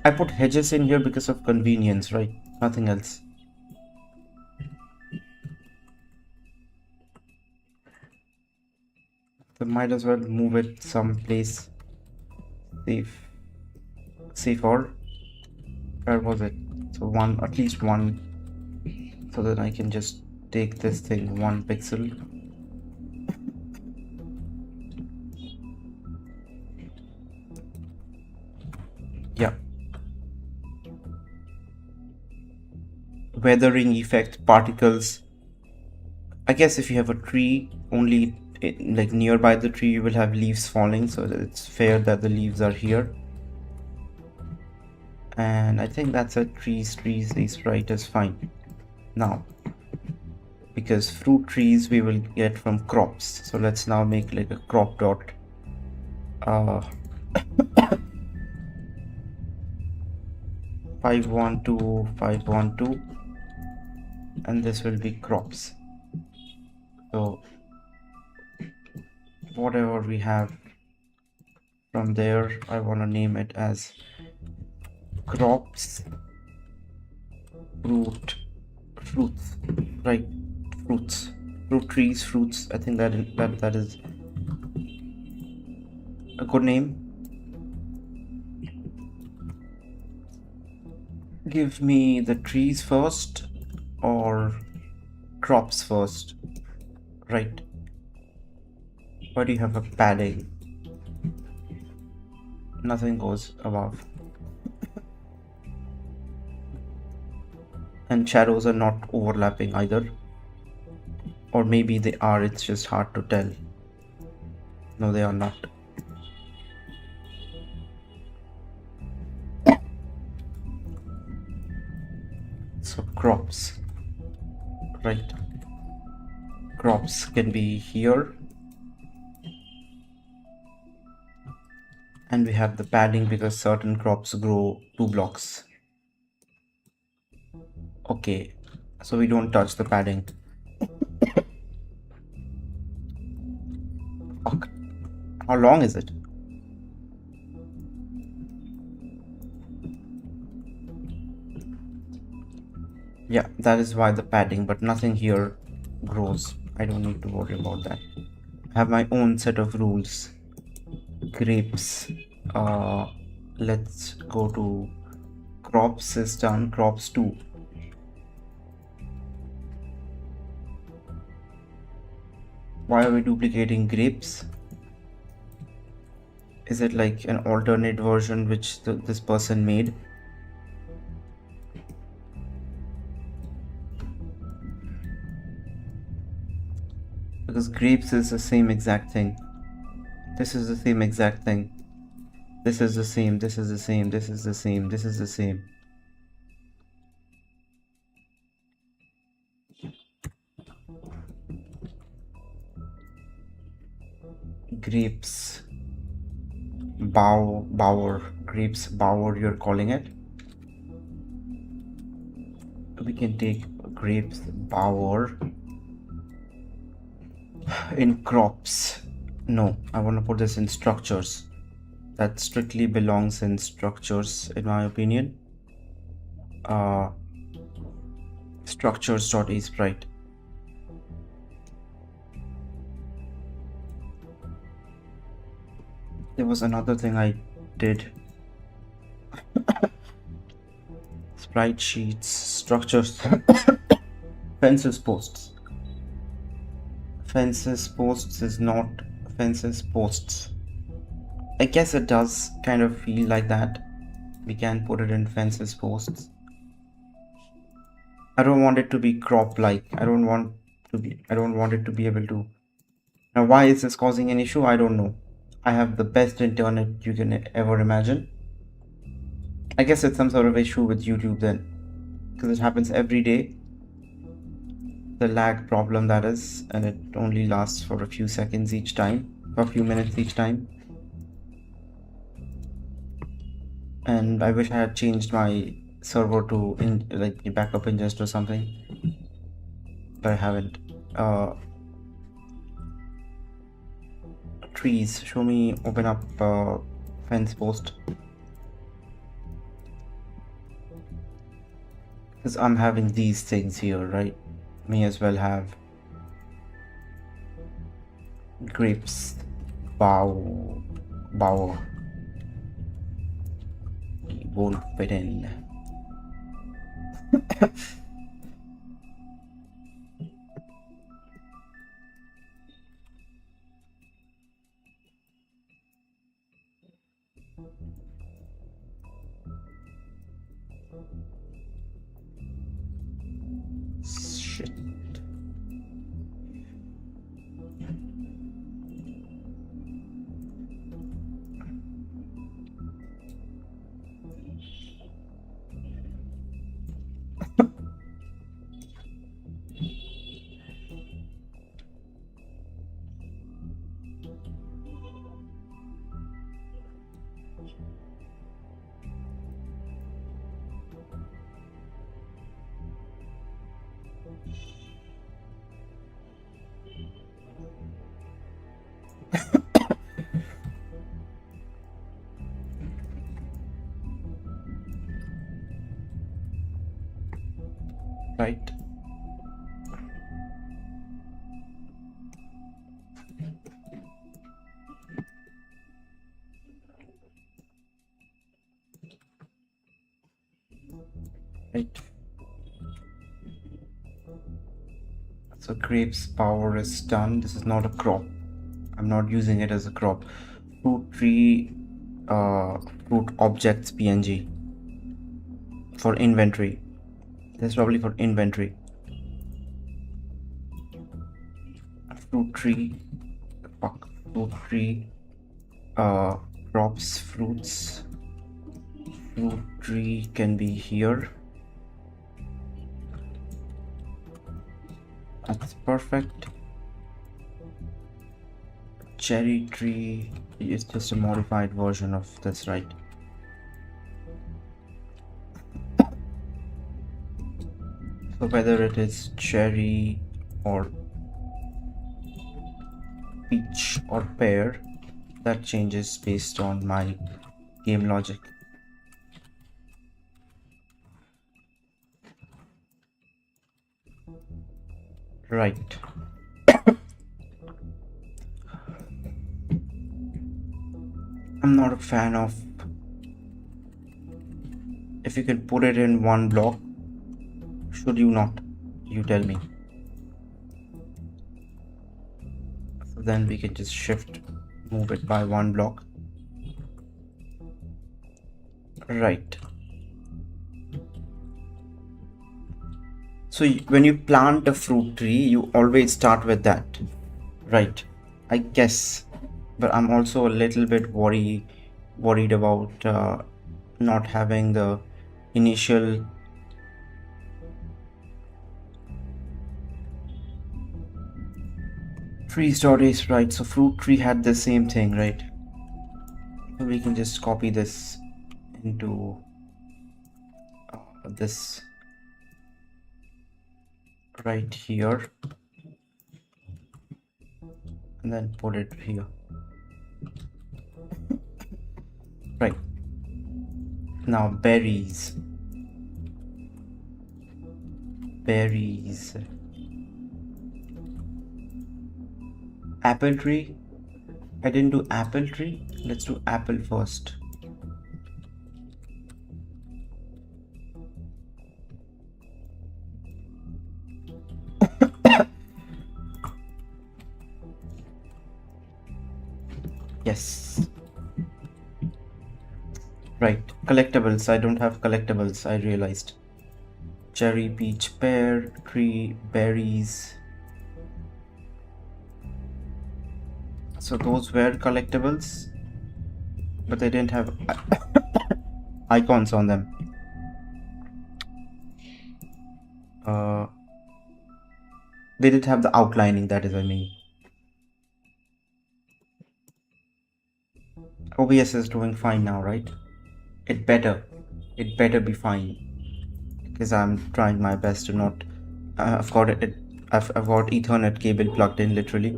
Speaker 1: I put hedges in here because of convenience, right? Nothing else. So might as well move it someplace safe. Safer. Where was it? So one, at least one, so that I can just take this thing 1 pixel. Yeah. Weathering effect, particles. I guess if you have a tree, only like nearby the tree you will have leaves falling, so it's fair that the leaves are here. And I think that's a trees is right is fine. Now, because fruit trees we will get from crops, so let's now make like a crop dot 512 512, and this will be crops. So whatever we have from there, I want to name it as crops fruits, right? Fruit trees, fruits. I think that is a good name. Give me the trees first or crops first, right? Why do you have a padding? Nothing goes above. And shadows are not overlapping either. Or maybe they are, it's just hard to tell. No, they are not. So crops, right? Crops can be here. And we have the padding because certain crops grow 2 blocks. Okay, so we don't touch the padding. Fuck. How long is it? Yeah, that is why the padding, but nothing here grows. I don't need to worry about that. I have my own set of rules. Grapes. Let's go to crops is done, crops 2. Why are we duplicating grapes? Is it like an alternate version which this person made? Because grapes is the same exact thing. This is the same exact thing. This is the same, this is the same, this is the same, this is the same. Grapes. Bower. Grapes bower, you're calling it? We can take grapes bower in crops. No, I want to put this in structures. That strictly belongs in structures, in my opinion. Structures.asprite. There was another thing I did. Sprite sheets, structures, fences posts. Fences posts is not fences posts. I guess it does kind of feel like that. We can put it in fences posts. I don't want it to be crop like. I don't want it to be able to. Now why is this causing an issue? I don't know. I have the best internet you can ever imagine. I guess it's some sort of issue with YouTube then, because it happens every day. The lag problem, that is, and it only lasts for a few seconds each time, for a few minutes each time. And I wish I had changed my server to like backup ingest or something, but I haven't. Trees, show me, open up fence post, because I'm having these things here, right? May as well have grapes, bow won't fit in. Shit. Right. Right. So grapes power is done. This is not a crop. I'm not using it as a crop. Fruit tree, fruit objects PNG for inventory. That's probably for inventory. Fruit tree, fuck, fruit tree, crops, fruits. Fruit tree can be here. That's perfect. Cherry tree is just a modified version of this, right? So whether it is cherry or peach or pear, that changes based on my game logic. Right. I'm not a fan of, if you can put it in one block, should you not? You tell me. So then we can just move it by one block. Right. So when you plant a fruit tree, you always start with that, right? I guess, but I'm also a little bit worried about not having the initial tree stories, right? So fruit tree had the same thing, right? So we can just copy this into this right here and then put it here. Right. Now berries. Apple tree. I didn't do apple tree. Let's do apple first. Yes. Right. Collectibles. I don't have collectibles, I realized. Cherry, peach, pear, tree, berries. So those were collectibles, but they didn't have icons on them. They did have the outlining, that is, I mean. OBS is doing fine now, right? It better be fine, because I'm trying my best to not. I've got I've got Ethernet cable plugged in, literally.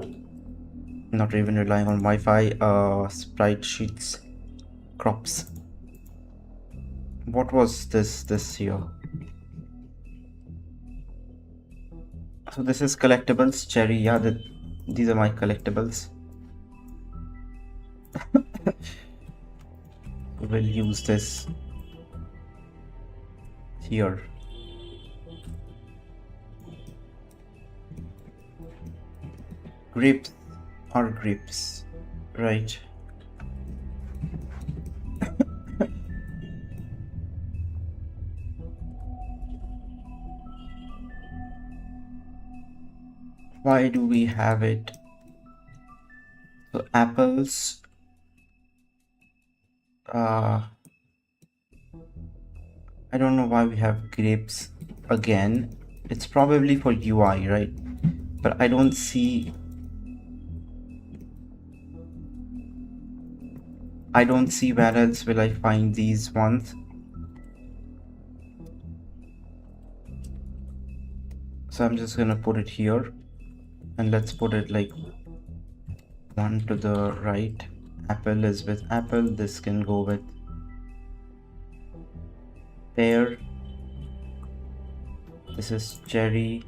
Speaker 1: Not even relying on Wi-Fi. Sprite sheets, crops. What was this here? So this is collectibles, cherry. Yeah, these are my collectibles. We'll use this here. Grapes are grapes, right? Why do we have it? So apples. I don't know why we have grapes again. It's probably for UI, right? But I don't see where else will I find these ones. So I'm just gonna put it here, and let's put it like one to the right. Apple is with apple. This can go with pear. This is cherry.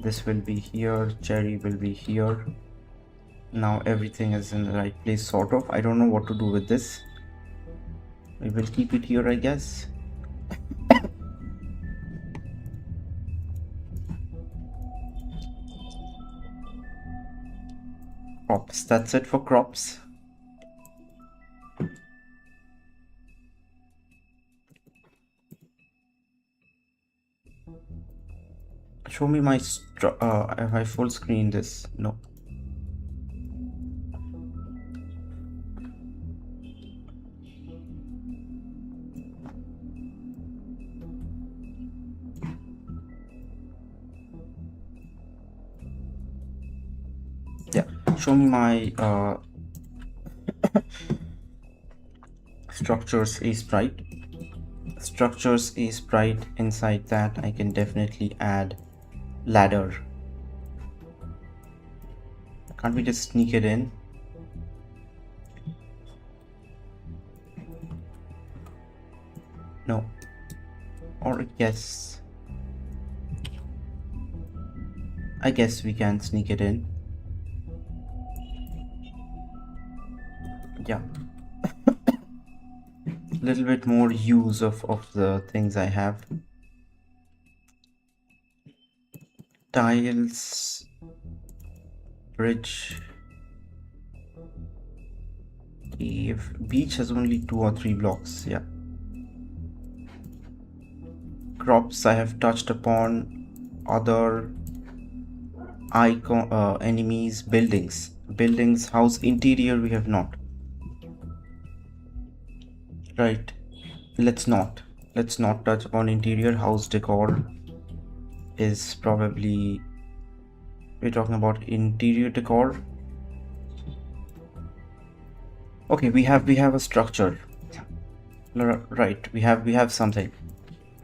Speaker 1: This will be here. Cherry will be here. Now everything is in the right place, sort of. I don't know what to do with this. We will keep it here, I guess. Crops. That's it for crops. Show me my if I full screen this. No. Yeah, show me my structures a sprite. Structures a sprite. Inside that I can definitely add ladder. Can't we just sneak it in? No. Or yes, I guess we can sneak it in. Yeah. A little bit more use of the things I have. Tiles, bridge, cave. Beach has only 2 or 3 blocks. Yeah. Crops I have touched upon. Other icon, enemies, buildings, house interior we have not. Right. Let's not touch upon interior. House decor is probably, we're talking about interior decor. Okay, we have a structure. Right, we have something.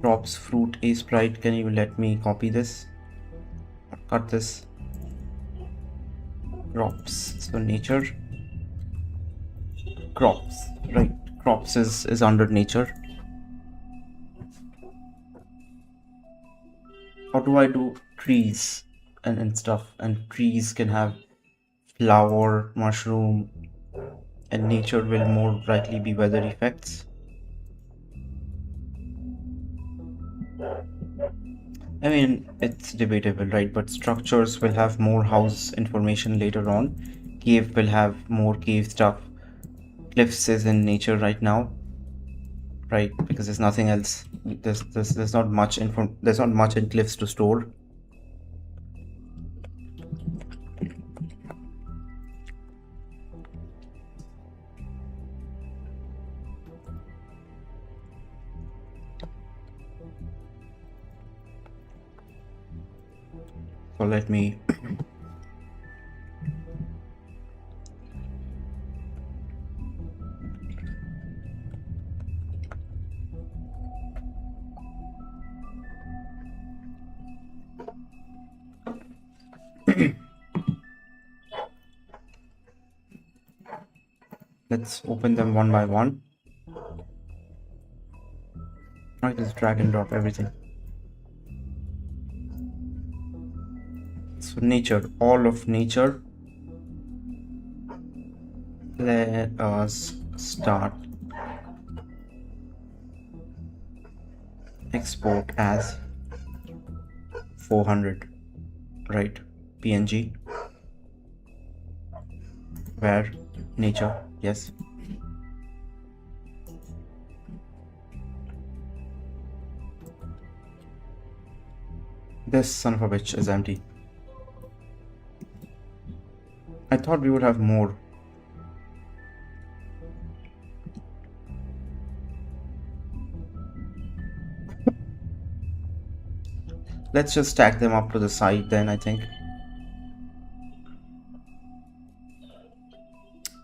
Speaker 1: Crops, fruit, a sprite. Can you let me copy this? Cut this. Crops. So nature. Crops. Right. Crops is under nature. How do I do trees and stuff? And trees can have flower, mushroom, and nature will more likely be weather effects. I mean, it's debatable, right? But structures will have more house information later on. Cave will have more cave stuff. Cliffs is in nature right now, right? Because there's nothing else. There's not much there's not much in cliffs to store. let me let's open them one by one. I just drag and drop everything. So nature, all of nature. Let us start export as 400, right? PNG, where nature, yes. This son of a bitch is empty. I thought we would have more. Let's just stack them up to the side then, I think.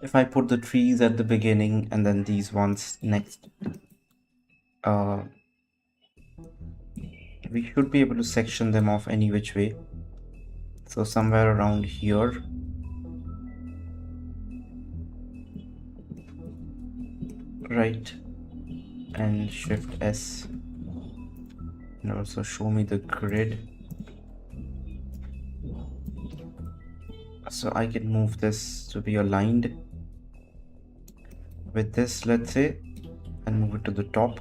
Speaker 1: If I put the trees at the beginning and then these ones next, we should be able to section them off any which way. So somewhere around here. Right. And Shift S. And also show me the grid. So I can move this to be aligned with this, let's say, and move it to the top.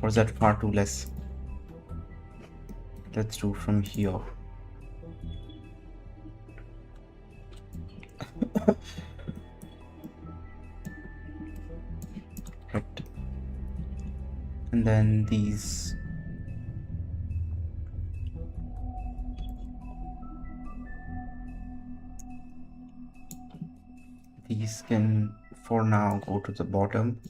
Speaker 1: Or is that far too less? Let's do from here. Right. And then these can for now go to the bottom.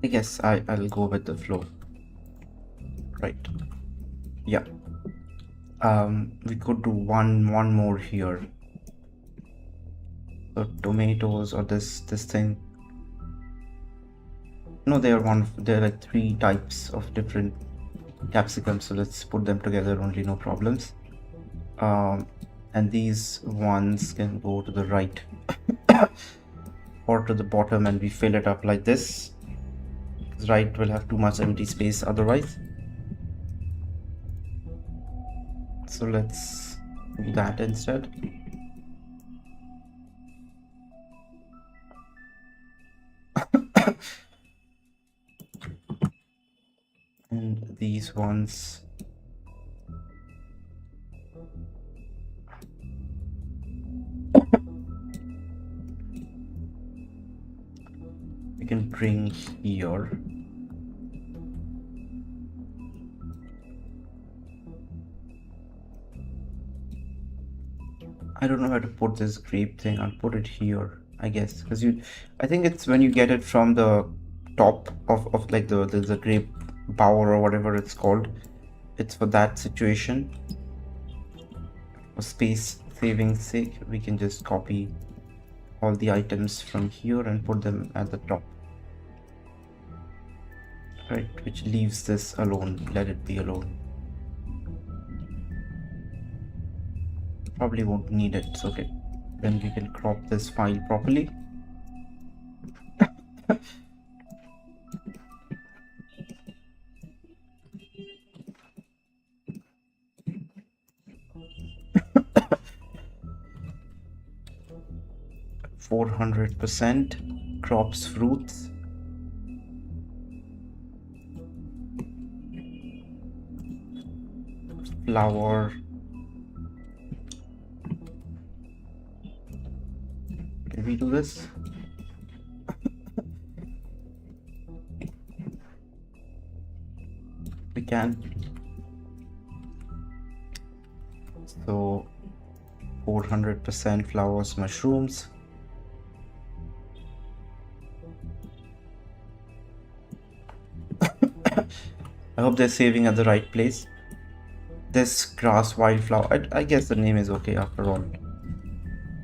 Speaker 1: I guess I'll go with the flow. Right. Yeah. We could do one more here. So tomatoes or this thing. No, they're like 3 types of different capsicums. So let's put them together only, no problems. And these ones can go to the right or to the bottom, and we fill it up like this. Right will have too much empty space otherwise. So let's do that instead. And these ones we can bring here. I don't know where to put this grape thing. I'll put it here, I guess, because I think it's when you get it from the top of like the grape bower or whatever it's called. It's for that situation. For space saving's sake, we can just copy all the items from here and put them at the top. Right, which leaves this alone. Let it be alone. Probably won't need it. It's okay. Then we can crop this file properly. %400 crops fruits. Flour. Can we do this? can. So 400% flowers, mushrooms. I hope they're saving at the right place. This grass wildflower, I guess the name is okay after all.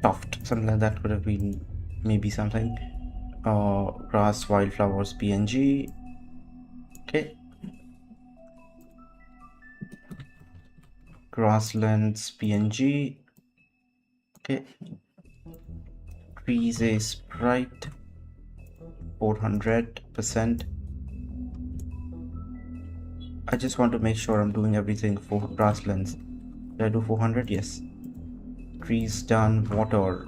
Speaker 1: Tuft, something like that could have been maybe something. Grass wildflowers PNG. Okay. Grasslands PNG. Okay. Trees a sprite. 400%. I just want to make sure I'm doing everything for grasslands. Did I do 400? Yes. Trees done. Water.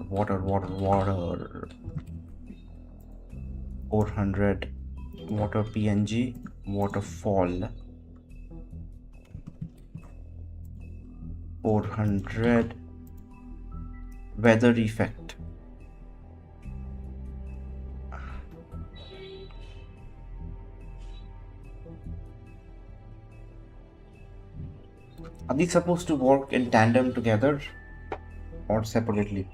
Speaker 1: 400. Water PNG. Waterfall. 400. Weather effect. Are these supposed to work in tandem together or separately?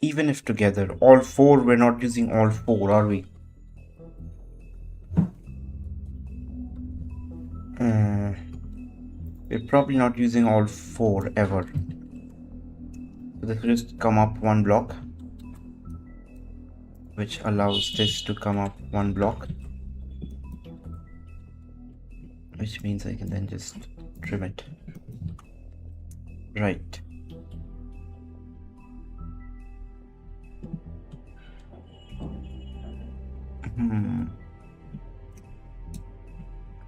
Speaker 1: Even if together, all four, we're not using all four, are we? We're probably not using all four ever. So this will just come up one block, which allows this to come up one block, which means I can then just trim it. Right.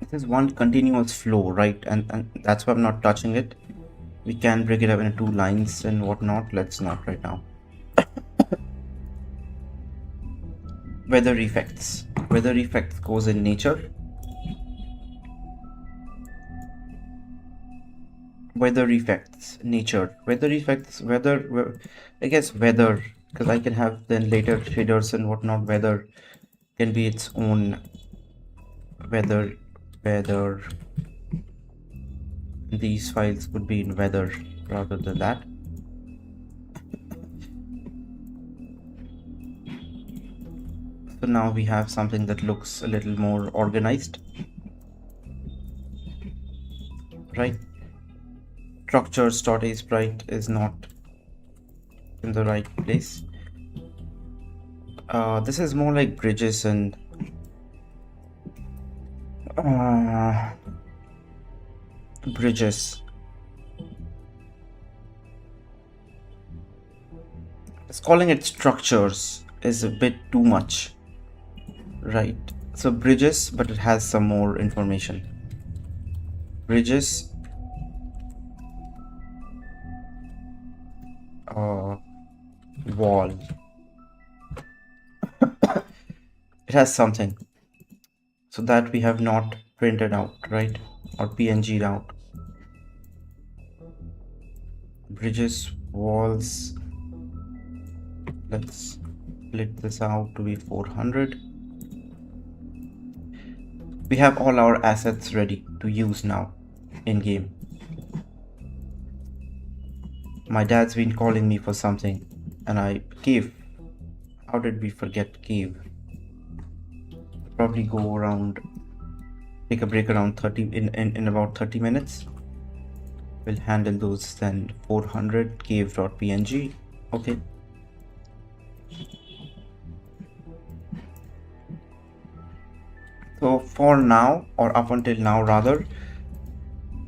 Speaker 1: This is one continuous flow, right? And that's why I'm not touching it. We can break it up into 2 lines and whatnot. Let's not right now. Weather effects. Weather effects goes in nature. Weather effects, nature. Weather effects, weather, I guess weather, because I can have then later shaders and whatnot. Weather can be its own weather. These files could be in weather rather than that. So now we have something that looks a little more organized, right? Structures.a sprite is not in the right place. This is more like bridges and bridges. Just calling it structures is a bit too much, right? So bridges, but it has some more information. Bridges. Wall. It has something. So that we have not printed out, right? Or PNG'd out. Bridges, walls. Let's split this out to be 400. We have all our assets ready to use now in game. My dad's been calling me for something and cave. How did we forget cave? Probably go around, take a break around 30 in about 30 minutes. We'll handle those then. 400 cave.png. Okay. So for now, or up until now rather,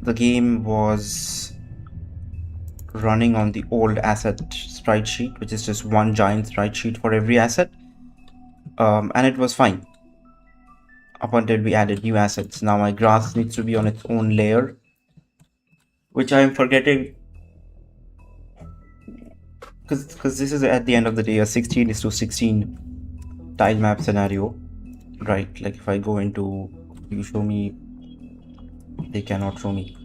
Speaker 1: the game was running on the old asset sprite sheet, which is just one giant sprite sheet for every asset, and it was fine up until we added new assets. Now my grass needs to be on its own layer, which I am forgetting because this is at the end of the day a 16:16 tile map scenario. right? Like if I go into, you show me, they cannot show me.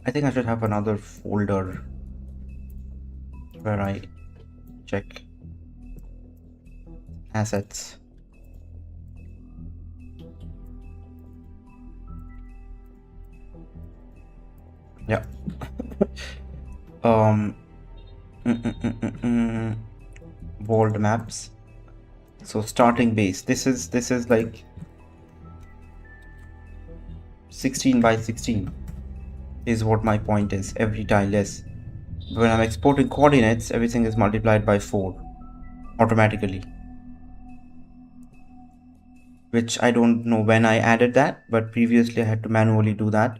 Speaker 1: I think I should have another folder where I check assets. Yeah. um World maps. So starting base, this is like 16 by 16 is what my point is. Every tile is, when I'm exporting coordinates, everything is multiplied by 4 automatically, which I don't know when I added that, but previously I had to manually do that.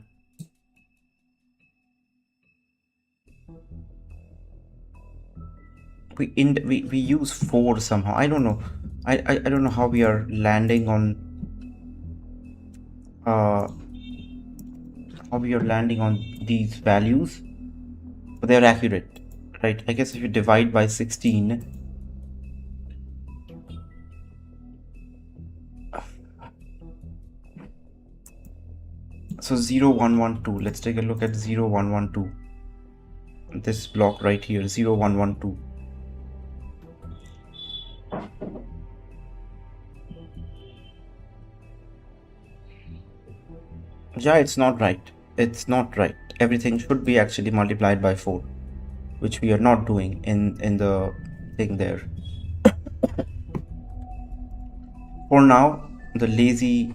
Speaker 1: We use 4 somehow. I don't know. I don't know how we are landing on these values, but they're accurate, right? I guess if you divide by 16, so 0 1 1 2, let's take a look at 0 1 1 2, this block right here, 0 1 1 2. Yeah, it's not right. It's not right. Everything should be actually multiplied by 4, which we are not doing in the thing there. For now, the lazy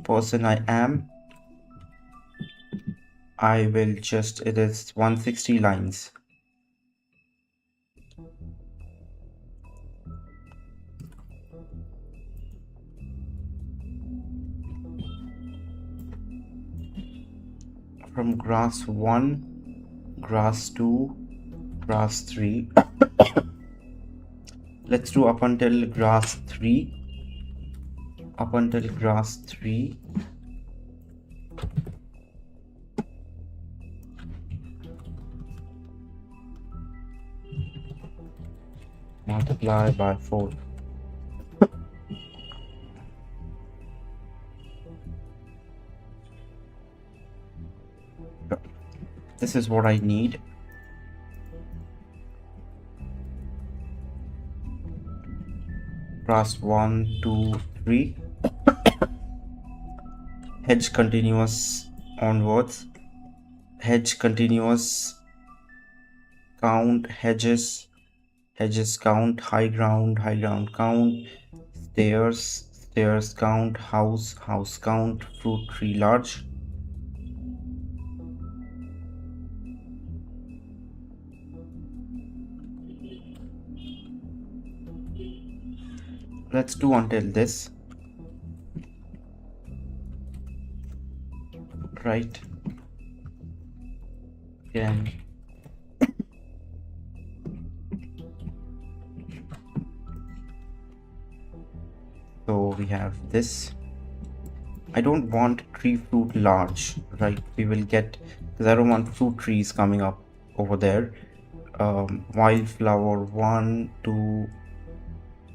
Speaker 1: person I am, I will just, it is 160 lines. From grass 1, grass 2, grass 3. Let's do up until grass 3. Up until grass 3. Multiply by 4. This is what I need. Grass 1, 2, 3. Hedge continuous onwards. Hedge continuous. Count hedges. Hedges count. High ground count. Stairs count. House count. Fruit tree large. Let's do until this, right? Again, so we have this. I don't want tree fruit large, right? We will get, because I don't want fruit trees coming up over there. Wildflower 1, 2,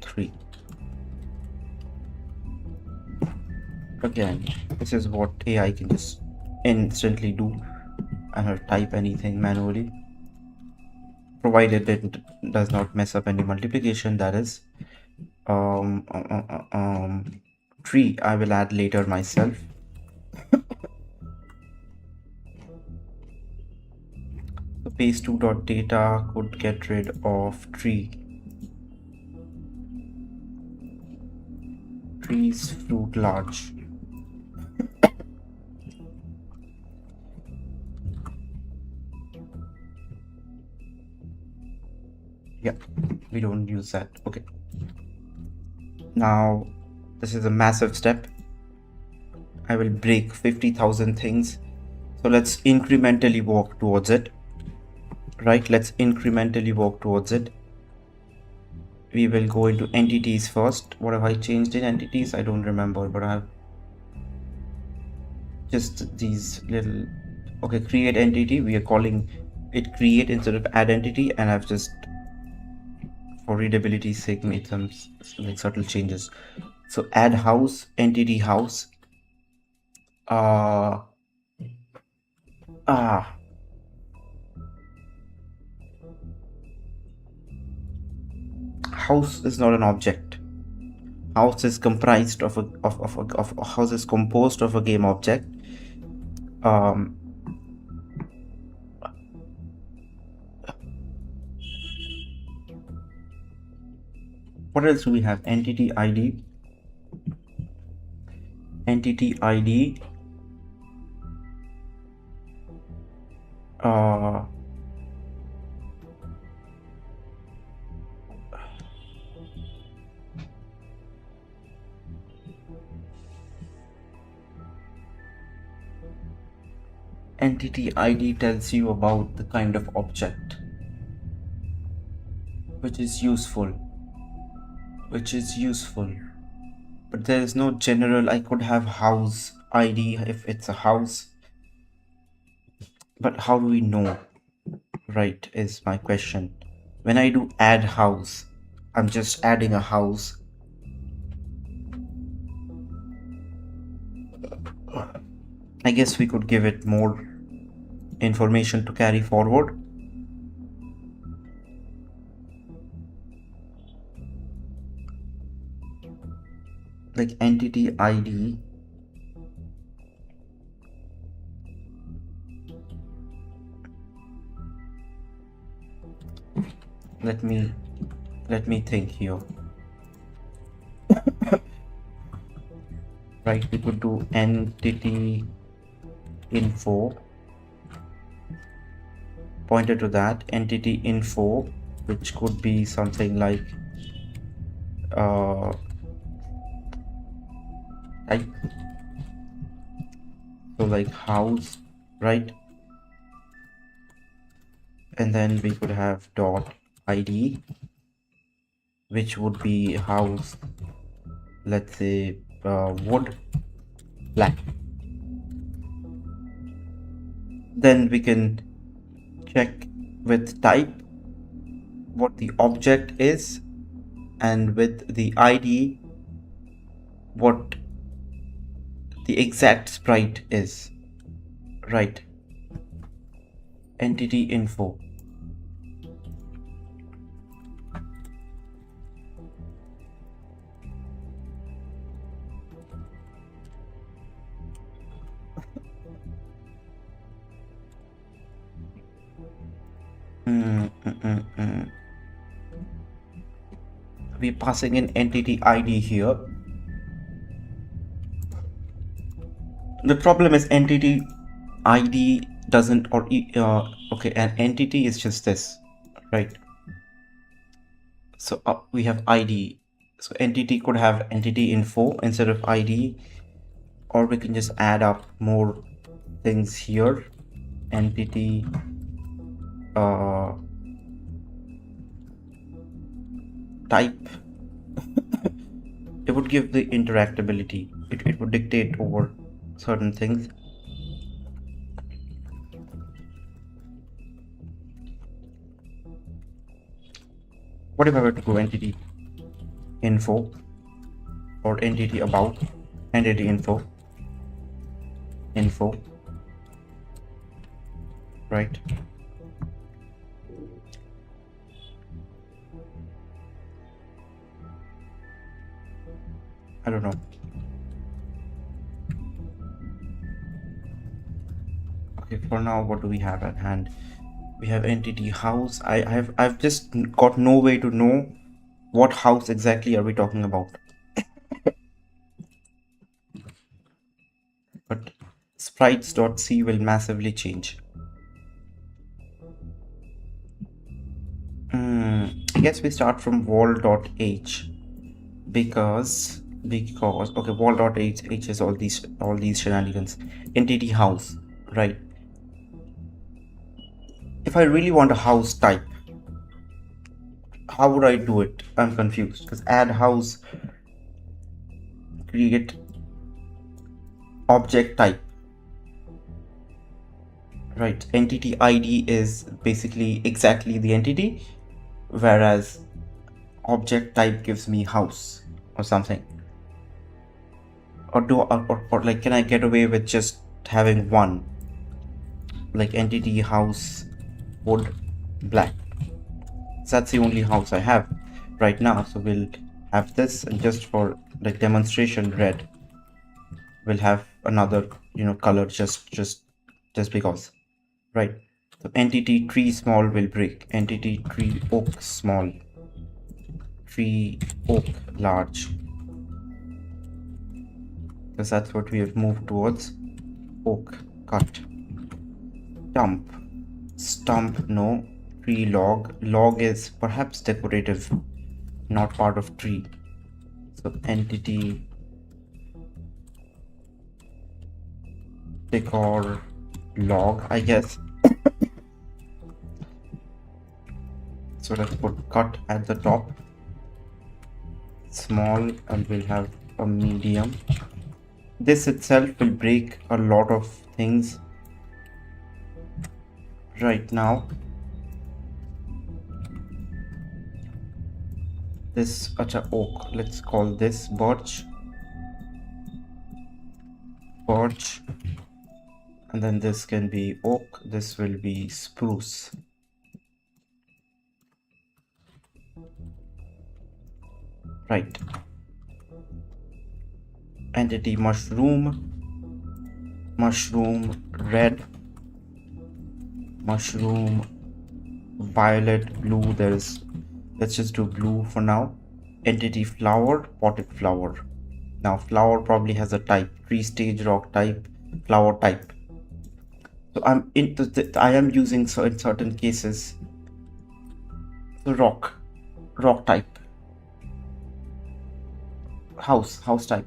Speaker 1: 3. Again, this is what AI can just instantly do. I don't type anything manually, provided it does not mess up any multiplication. That is, tree I will add later myself. So base2.data could get rid of tree. Trees fruit large. Yeah, we don't use that. Okay. Now, this is a massive step. I will break 50,000 things. So let's incrementally walk towards it. Right? Let's incrementally walk towards it. We will go into entities first. What have I changed in entities? I don't remember, but I have just these little. Okay, create entity. We are calling it create instead of add entity, and I've just for readability's sake, made some like subtle changes. So add house, entity house. Uh, ah, house is not an object. House is comprised of a house is composed of a game object. What else do we have? Entity ID. Entity ID. Entity ID tells you about the kind of object, which is useful. But there is no general. I could have house ID if it's a house, but how do we know? Right, is my question. When I do add house, I'm just adding a house. I guess we could give it more information to carry forward. Like entity ID. Let me think here. Right, we could do entity info, pointer to that entity info, which could be something like type. So like house, right? And then we could have dot ID, which would be house, let's say wood black. Then we can check with type what the object is, and with the ID what the exact sprite is. Right, entity info. We're passing in entity ID here. The problem is entity ID doesn't, or okay, an entity is just this, right? So we have ID. So entity could have entity info instead of ID, or we can just add up more things here. Entity type. It would give the interactability. It would dictate over certain things. What if I were to go entity info or entity about, entity info, right? I don't know. Okay, for now, what do we have at hand? We have entity house. I've just got no way to know what house exactly are we talking about. But sprites.c will massively change. I guess we start from wall.h because okay, wall.h is all these shenanigans. Entity house, right? If I really want a house type, how would I do it? I'm confused because add house, create object type, right? Entity ID is basically exactly the entity, whereas object type gives me house or something? Or like, can I get away with just having one, like entity house wood black? So that's the only house I have right now. So we'll have this, and just for like demonstration, red. We'll have another, color just because, right? So entity tree small will break. Entity tree oak small. Tree oak large. Because that's what we have moved towards. Oak cut. Stump no. Tree log. Log is perhaps decorative, not part of tree. So entity decor log, I guess. So let's put cut at the top, small, and we'll have a medium. This itself will break a lot of things right now. This oak, let's call this birch, and then this can be oak, this will be spruce. Right. Entity mushroom red, mushroom violet, blue. Let's just do blue for now. Entity flower, potted flower. Now flower probably has a type, tree stage, rock type, flower type. So I am using in certain cases the rock type. House type.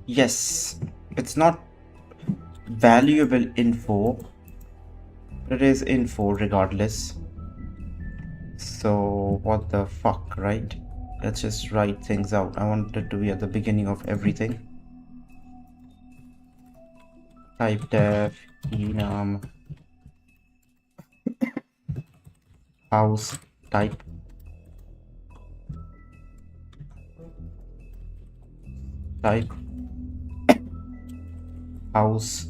Speaker 1: Yes, it's not valuable info, but it is info regardless. So what the fuck, right? Let's just write things out. I want it to be at the beginning of everything. Type def enum house type. House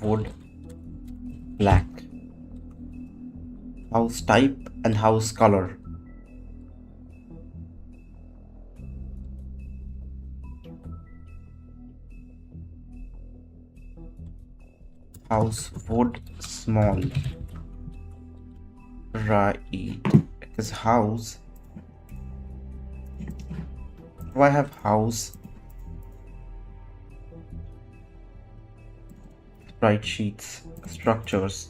Speaker 1: wood black. House type and house color. House wood small. Right, because house. Do I have house? Sprite sheets, structures.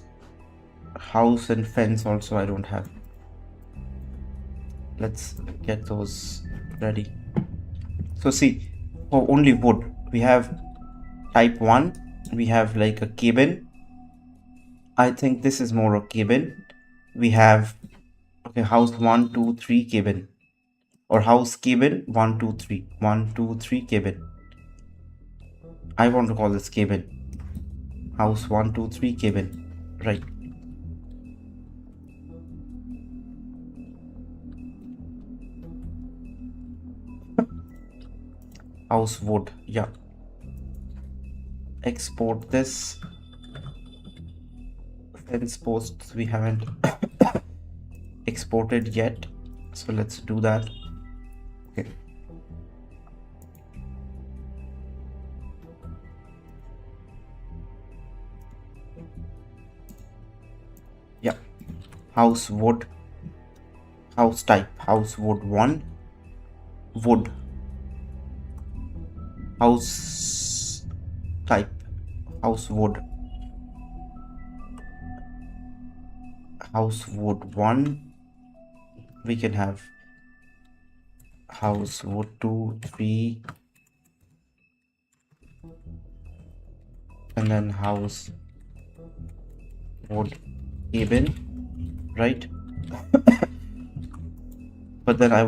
Speaker 1: House and fence also I don't have. Let's get those ready. So see, for only wood, we have type 1, we have like a cabin. I think this is more a cabin. We have, okay, house 1, 2, 3 cabin, or house cabin 1, 2, 3, 1, 2, 3 cabin. I want to call this cabin. House 1, 2, 3 cabin, right? House wood, yeah. Export this. Fence posts we haven't exported yet, so let's do that. Okay. Yeah. House wood. House type. House wood 1. Wood. House type. House wood. House wood 1. We can have house wood 2, 3, and then house wood cabin, right? But then I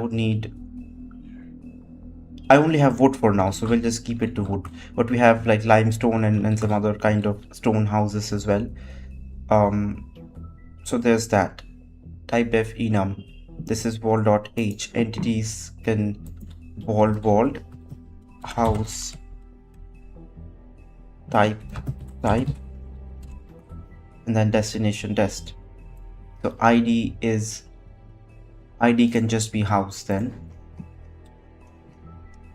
Speaker 1: only have wood for now, so we'll just keep it to wood. But we have like limestone and some other kind of stone houses as well. So there's that. Type def enum. This is wall.h. Entities can walled, house, type, and then destination test. So ID can just be house then.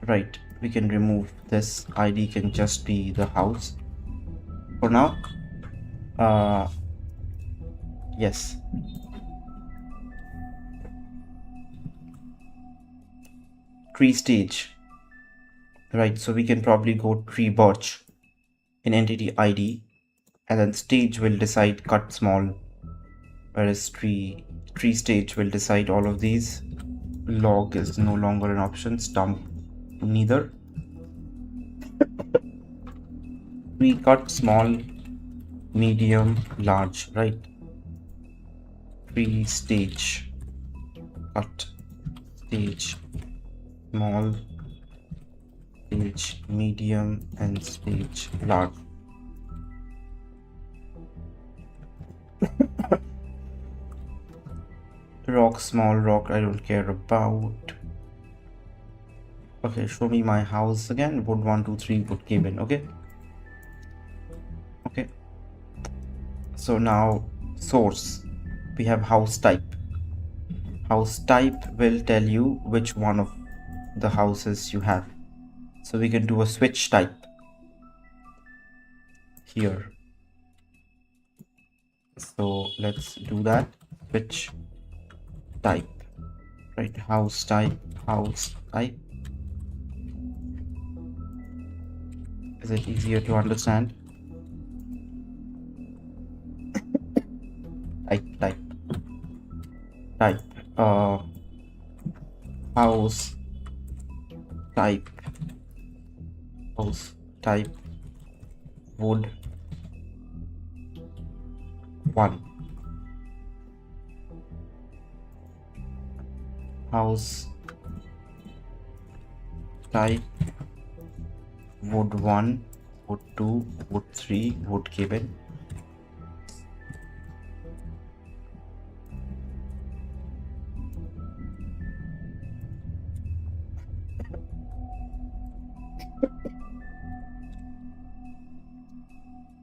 Speaker 1: Right, we can remove this. ID can just be the house for now. Yes. Tree stage. Right, so we can probably go tree birch in entity ID, and then stage will decide cut small, whereas tree stage will decide all of these. Log is no longer an option, stump neither. Tree cut small, medium, large, right? Tree stage, cut, stage, small, stage, medium, and stage large. Rock, small rock, I don't care about. Okay, show me my house again. Wood 1, 2, 3, wood cabin. Okay. So now source. We have house type. House type will tell you which one of the houses you have. So we can do a switch type here. So let's do that. Switch type. Right, house type. Is it easier to understand? Type. House type. Wood 1. House type wood 1, wood 2, wood 3, wood cabin.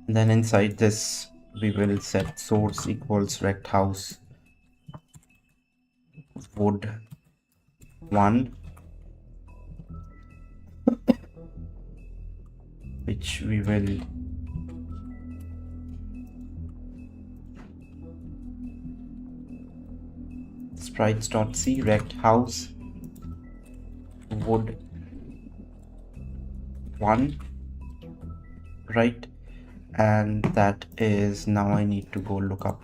Speaker 1: And then inside this we will set source equals rect house wood 1, which we will sprites.c rect house wood 1, right? And that is, now I need to go look up.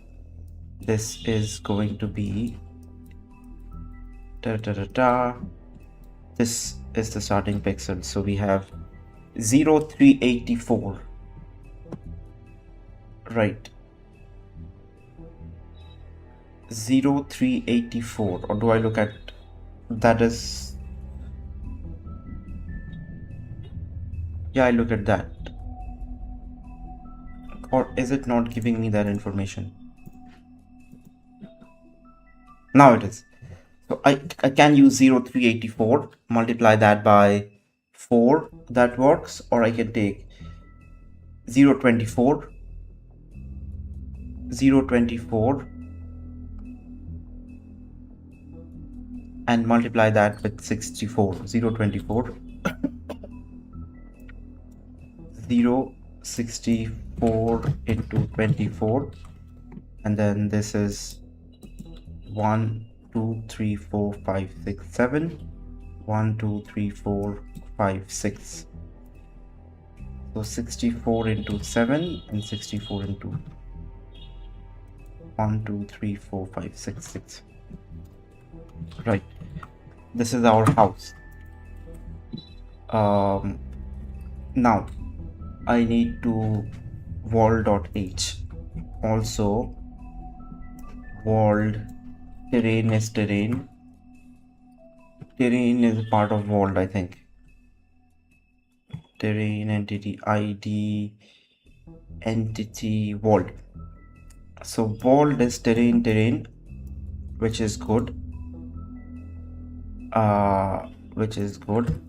Speaker 1: This is going to be this is the starting pixel. So we have 0384, right? 0384, or do I look at that? Is, yeah, I look at that. Or is it not giving me that information? Now it is. So I can use 0384, multiply that by 4, that works, or I can take 024 and multiply that with 64. 024 064 into 24, and then this is 1 2 3 4 5 6 7 1 2 3 4 5 6. So 64 into 7 and 64 into 1 2 3 4 5 6 6. Right, this is our house. Now I need to wall.h. Also walled terrain is terrain. Terrain is part of walled, I think. Terrain entity ID entity walled. So world is terrain, which is good. Which is good.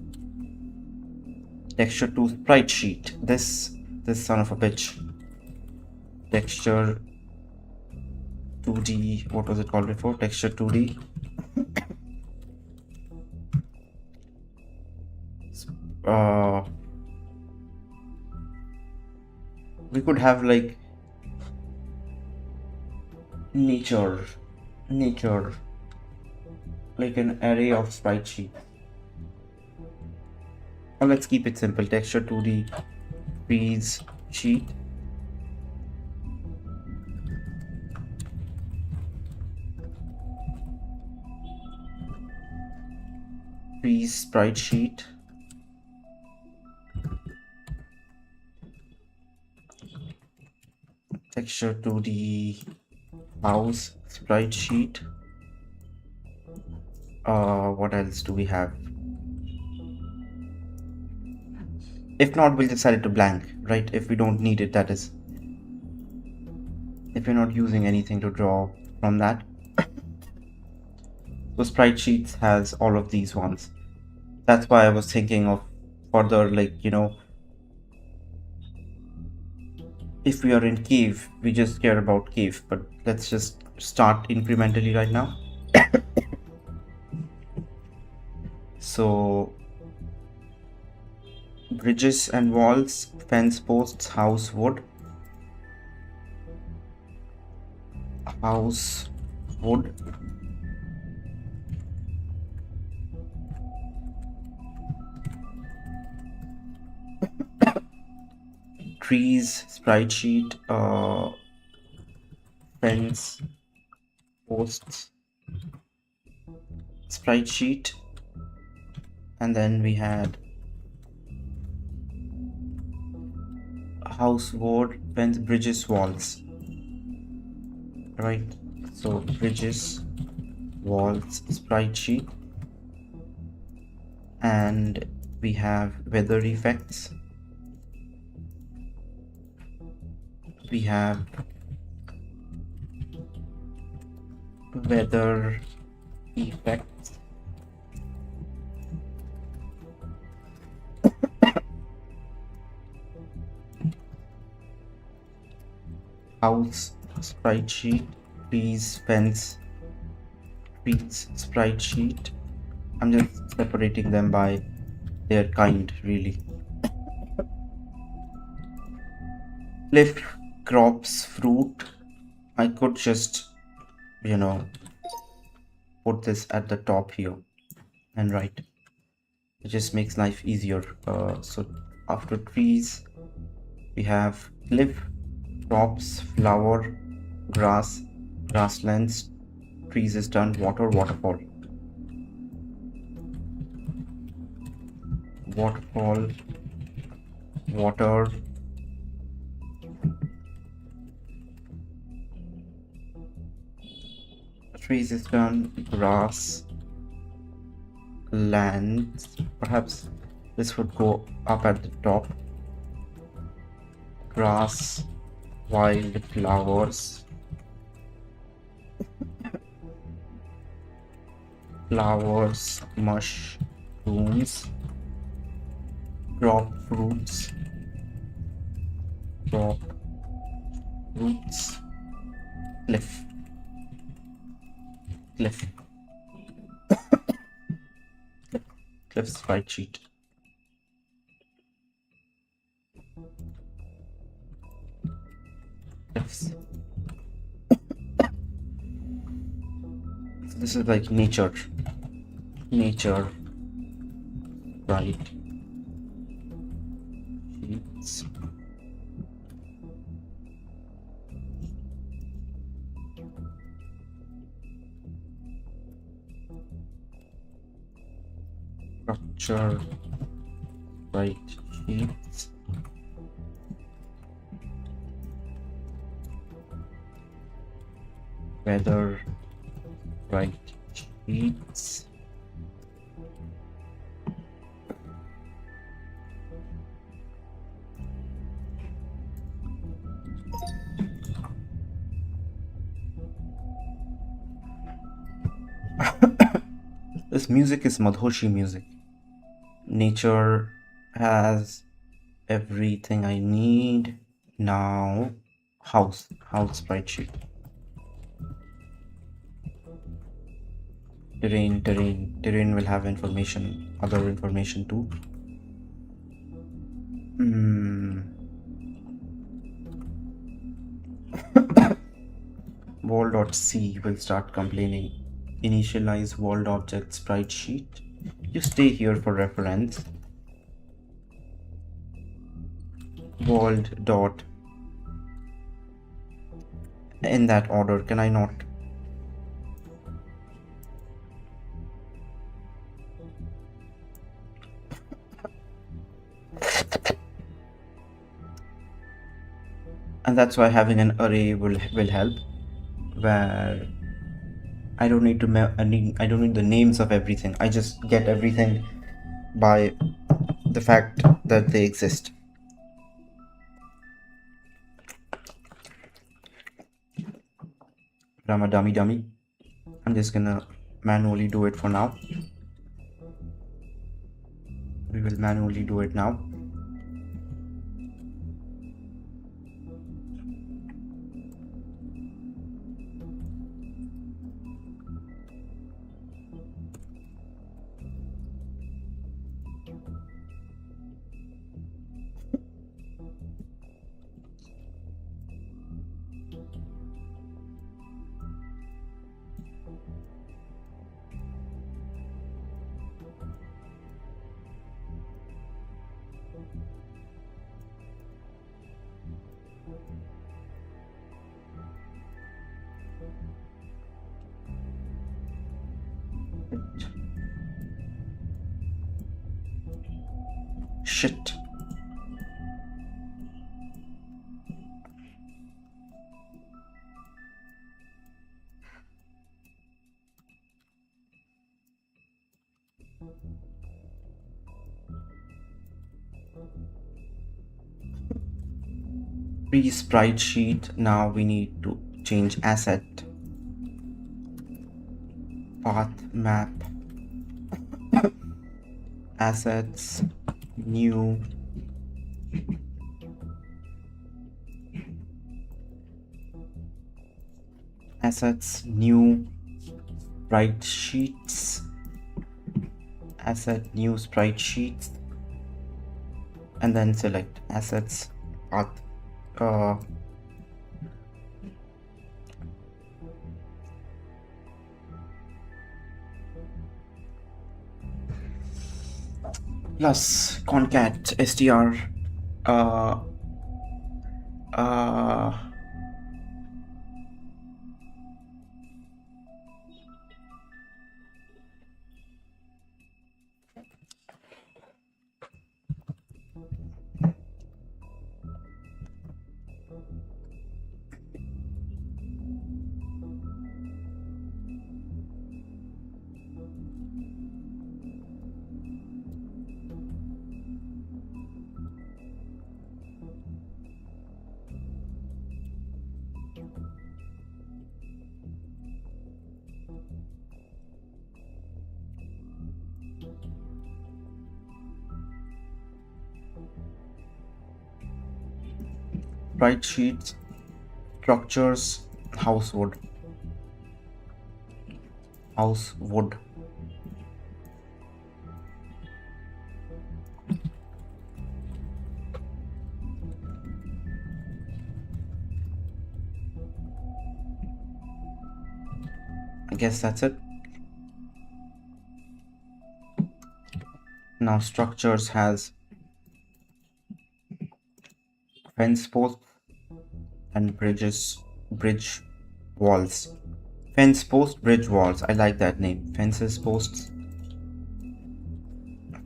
Speaker 1: Texture to sprite sheet. This son of a bitch. Texture 2D. What was it called before? Texture 2D. We could have like nature, like an array of sprite sheets. Or let's keep it simple. Texture 2D trees sheet. Trees sprite sheet. Texture 2D house sprite sheet. What else do we have? If not, we'll just set it to blank, right? If we don't need it, that is. If you're not using anything to draw from that. So sprite sheets has all of these ones. That's why I was thinking of further, like, you know, if we are in cave, we just care about cave, but let's just start incrementally right now. So bridges and walls, fence posts, house wood. House wood. Trees sprite sheet, fence posts sprite sheet, and then we had house wood, fence, bridges, walls, right? So bridges, walls sprite sheet, and we have weather effects. We have weather effects. House sprite sheet, trees, fence, trees sprite sheet. I'm just separating them by their kind, really. Cliff, crops, fruit. I could just, you know, put this at the top here and write. It just makes life easier. So after trees, we have cliff, crops, flower, grass, grasslands. Trees is done. Water, waterfall. Waterfall, water. Trees is done. Grass, land. Perhaps this would go up at the top. Grass, wild flowers. Flowers, mushrooms. Crop fruits. Crop fruits. Cliff. Cliff. Cliff's sprite sheet. Cliffs. So this is like nature. Nature. Right. Sheets. Structure. Right. Sheets. Weather. Right. Sheets. This music is Madhoshi music. Nature has everything I need. Now, house sprite sheet. Terrain will have information, other information too. Wall.c will start complaining. Initialize walled object sprite sheet. You stay here for reference. Walled dot. In that order, can I not? And that's why having an array will help, where I don't need to I don't need the names of everything. I just get everything by the fact that they exist. But I'm a dummy. I'm just gonna manually do it for now. We will manually do it now. Shit. Pre-sprite sheet. Now we need to change asset. Path map. Assets. New. Assets. New. Sprite sheets. Asset. New sprite sheets. And then select assets. Path. Plus concat str sprite sheets, structures, house wood. I guess that's it. Now structures has fence posts and bridge walls. Fence post, bridge walls. I like that name. Fence posts,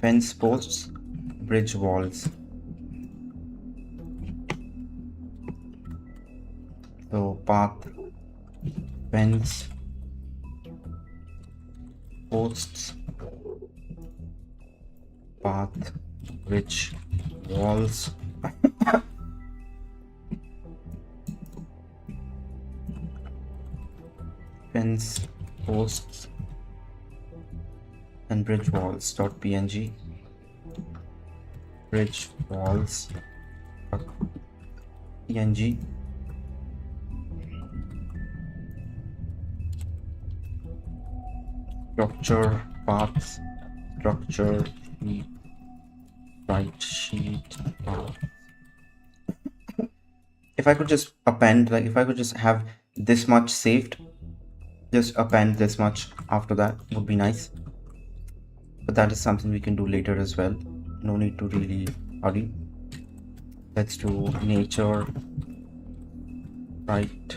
Speaker 1: bridge walls. So path, fence, posts, path, bridge walls. Fence, posts, and bridge walls.png. Bridge walls.png. Structure paths, structure sheet, right sheet path. If I could just append, like if I could just have this much saved, just append this much after that would be nice. But that is something we can do later as well. No need to really hurry. Let's do nature right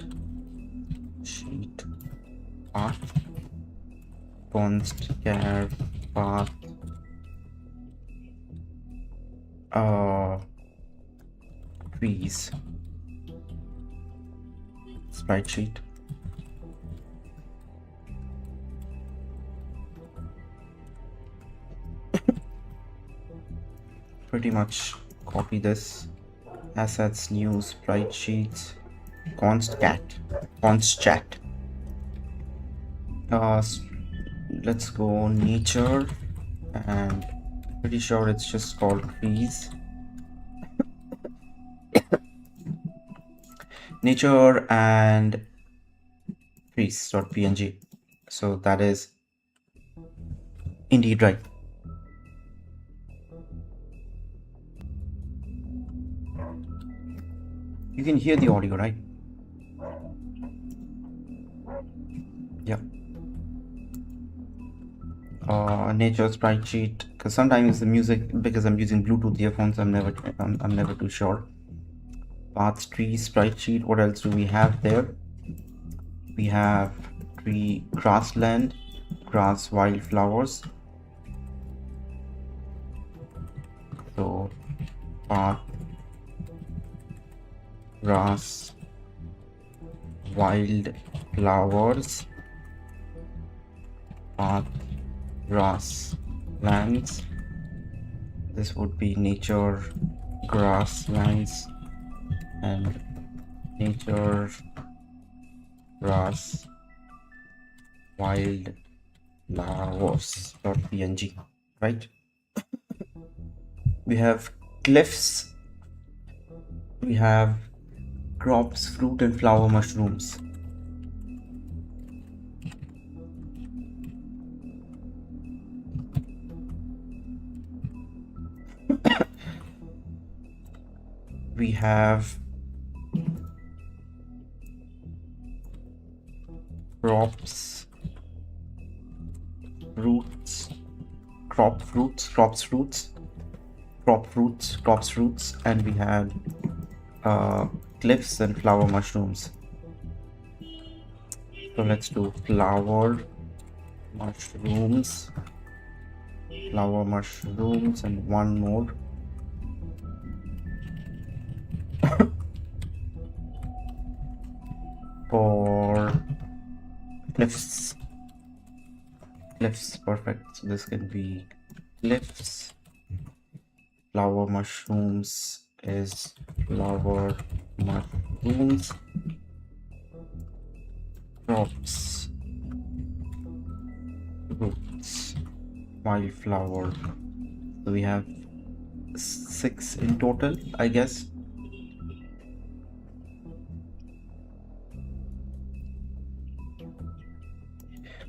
Speaker 1: sheet path const char path trees sprite sheet. Pretty much copy this. Assets, new sprite sheets, const chat. Let's go nature, and pretty sure it's just called trees. Nature and trees.png. So that is indeed right. You can hear the audio, right? Yeah. Nature sprite sheet, because sometimes the music, because I'm using Bluetooth earphones, I'm never too sure. Paths, tree sprite sheet. What else do we have there? We have tree, grassland, grass, wildflowers. So path, grass, wildflowers, path, grasslands. This would be nature, grasslands, and nature, grass, wildflowers.png, right? We have cliffs, we have crops, fruit and flower mushrooms. We have crops, fruits, crops, fruits, and we have cliffs and flower mushrooms. So let's do flower mushrooms, and one more. For cliffs, perfect. So this can be cliffs. Flower mushrooms is flower mushrooms. Crops, fruits, wildflower. So we have 6 in total, I guess.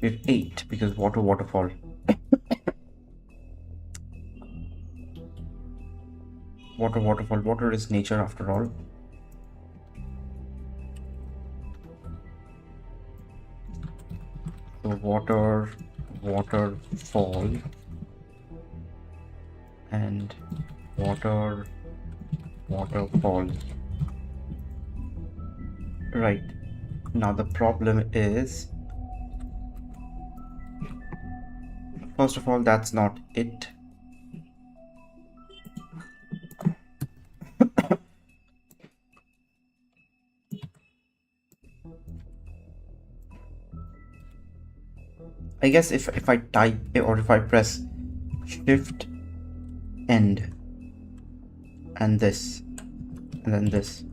Speaker 1: We have 8 because waterfall. Waterfall. Water is nature after all. So waterfall and waterfall. Right. Now the problem is, first of all, that's not it. I guess if I type or if I press shift end and this and then this,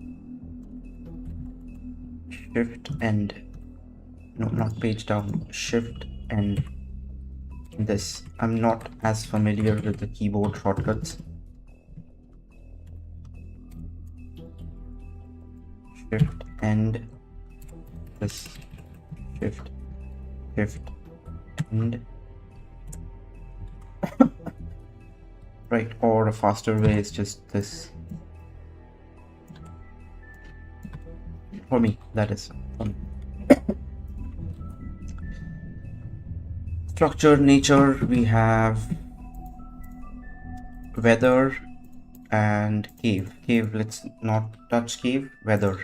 Speaker 1: shift end, no, not page down, shift end this. I'm not as familiar with the keyboard shortcuts. Shift and this. Shift, shift, and right, or a faster way is just this. For me, that is. For me. Structure, nature, we have weather and cave. Cave, let's not touch cave. Weather.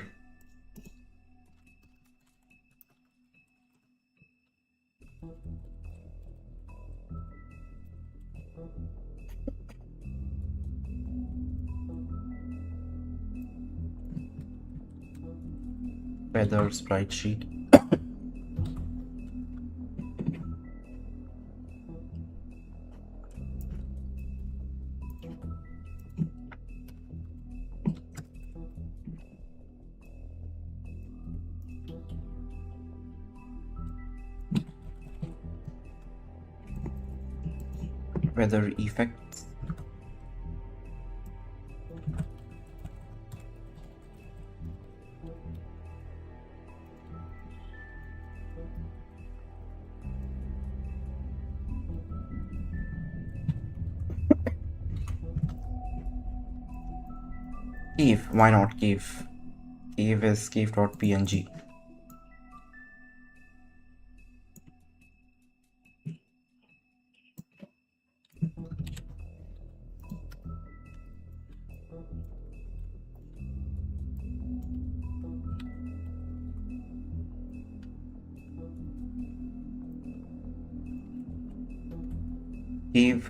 Speaker 1: Weather sprite sheet. Weather effects. Cave, why not cave? Cave is cave.png.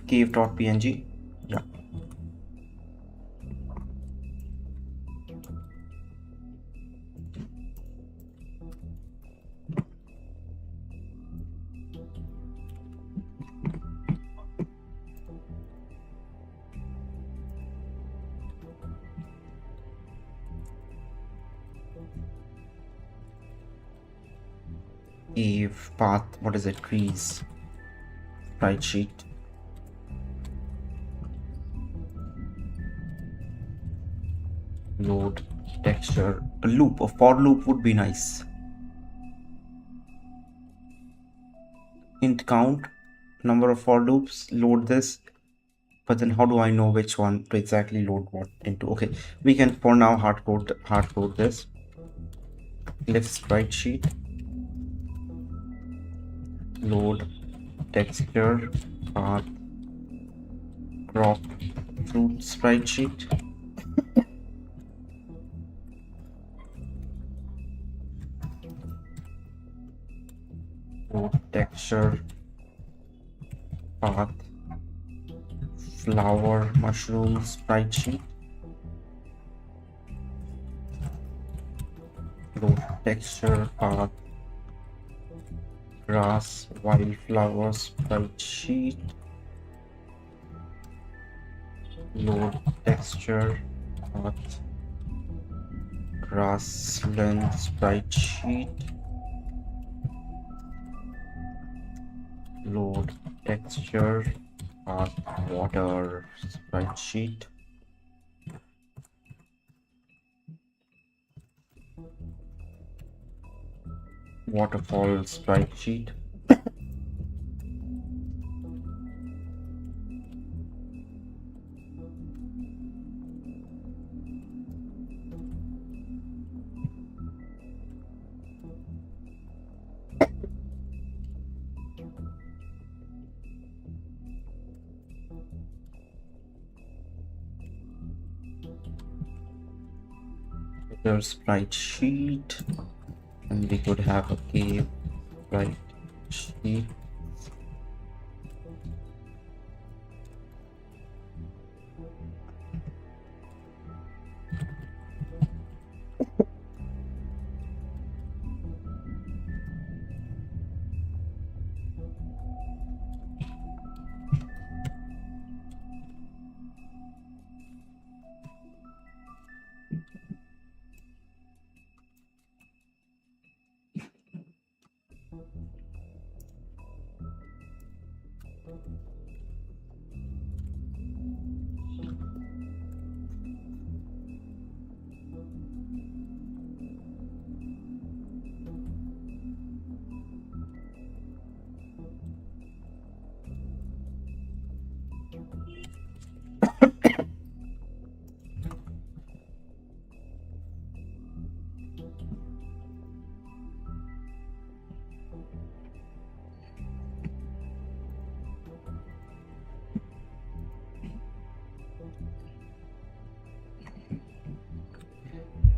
Speaker 1: Cave.png. Yeah. Cave path, what is it? Trees. Sprite sheet. Load texture. A loop, a for loop would be nice. Int count, number of for loops, load this. But then how do I know which one to exactly load what into? Okay, we can for now hard code this. Lift sprite sheet. Load texture path crop fruit sprite sheet. Load texture path flower mushroom sprite sheet. Load texture path grass wildflower sprite sheet. Load texture path grassland sprite sheet. Load texture path water sprite sheet. Waterfall sprite sheet. There's sprite sheet, and we could have a cave sprite sheet.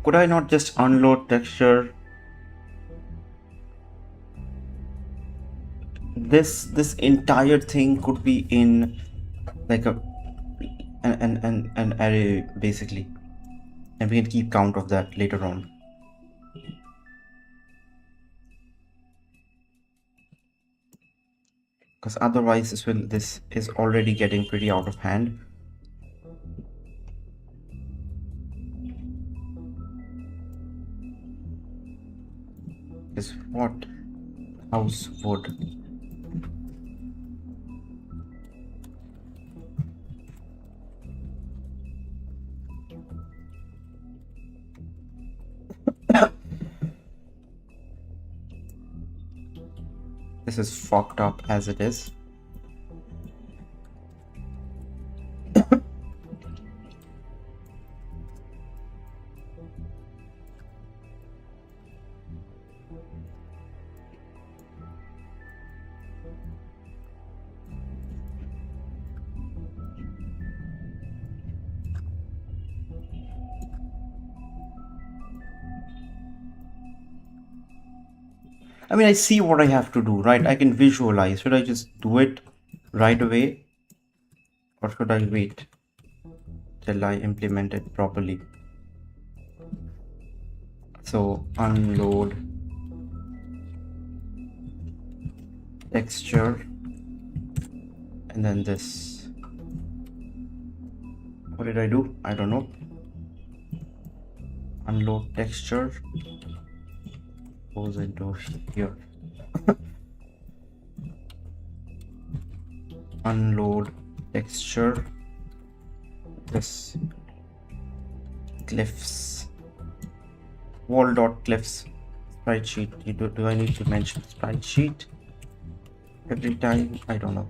Speaker 1: Could I not just unload texture? This entire thing could be in like an array basically, and we can keep count of that later on. Because otherwise this is already getting pretty out of hand. Is what house would this is fucked up as it is. I mean, I see what I have to do, right? I can visualize. Should I just do it right away? Or should I wait till I implement it properly? So unload texture and then this. What did I do? I don't know. Unload texture goes into here. Unload texture, this cliffs, wall dot cliffs sprite sheet. Do I need to mention sprite sheet every time? I don't know.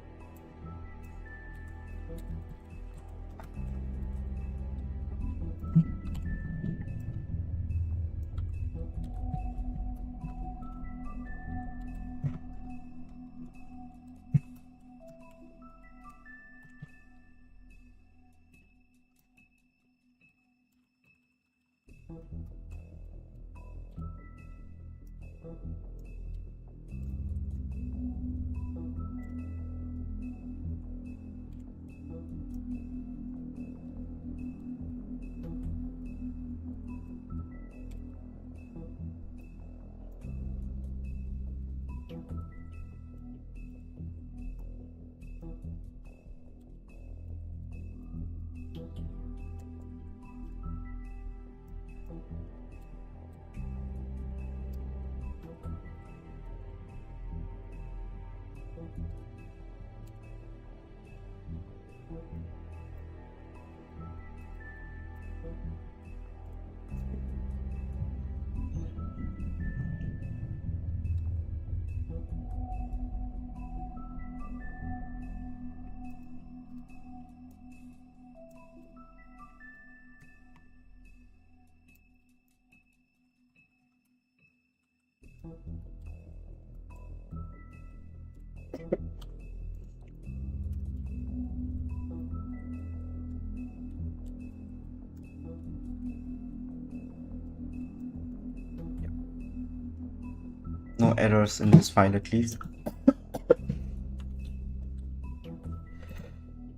Speaker 1: No errors in this file at least.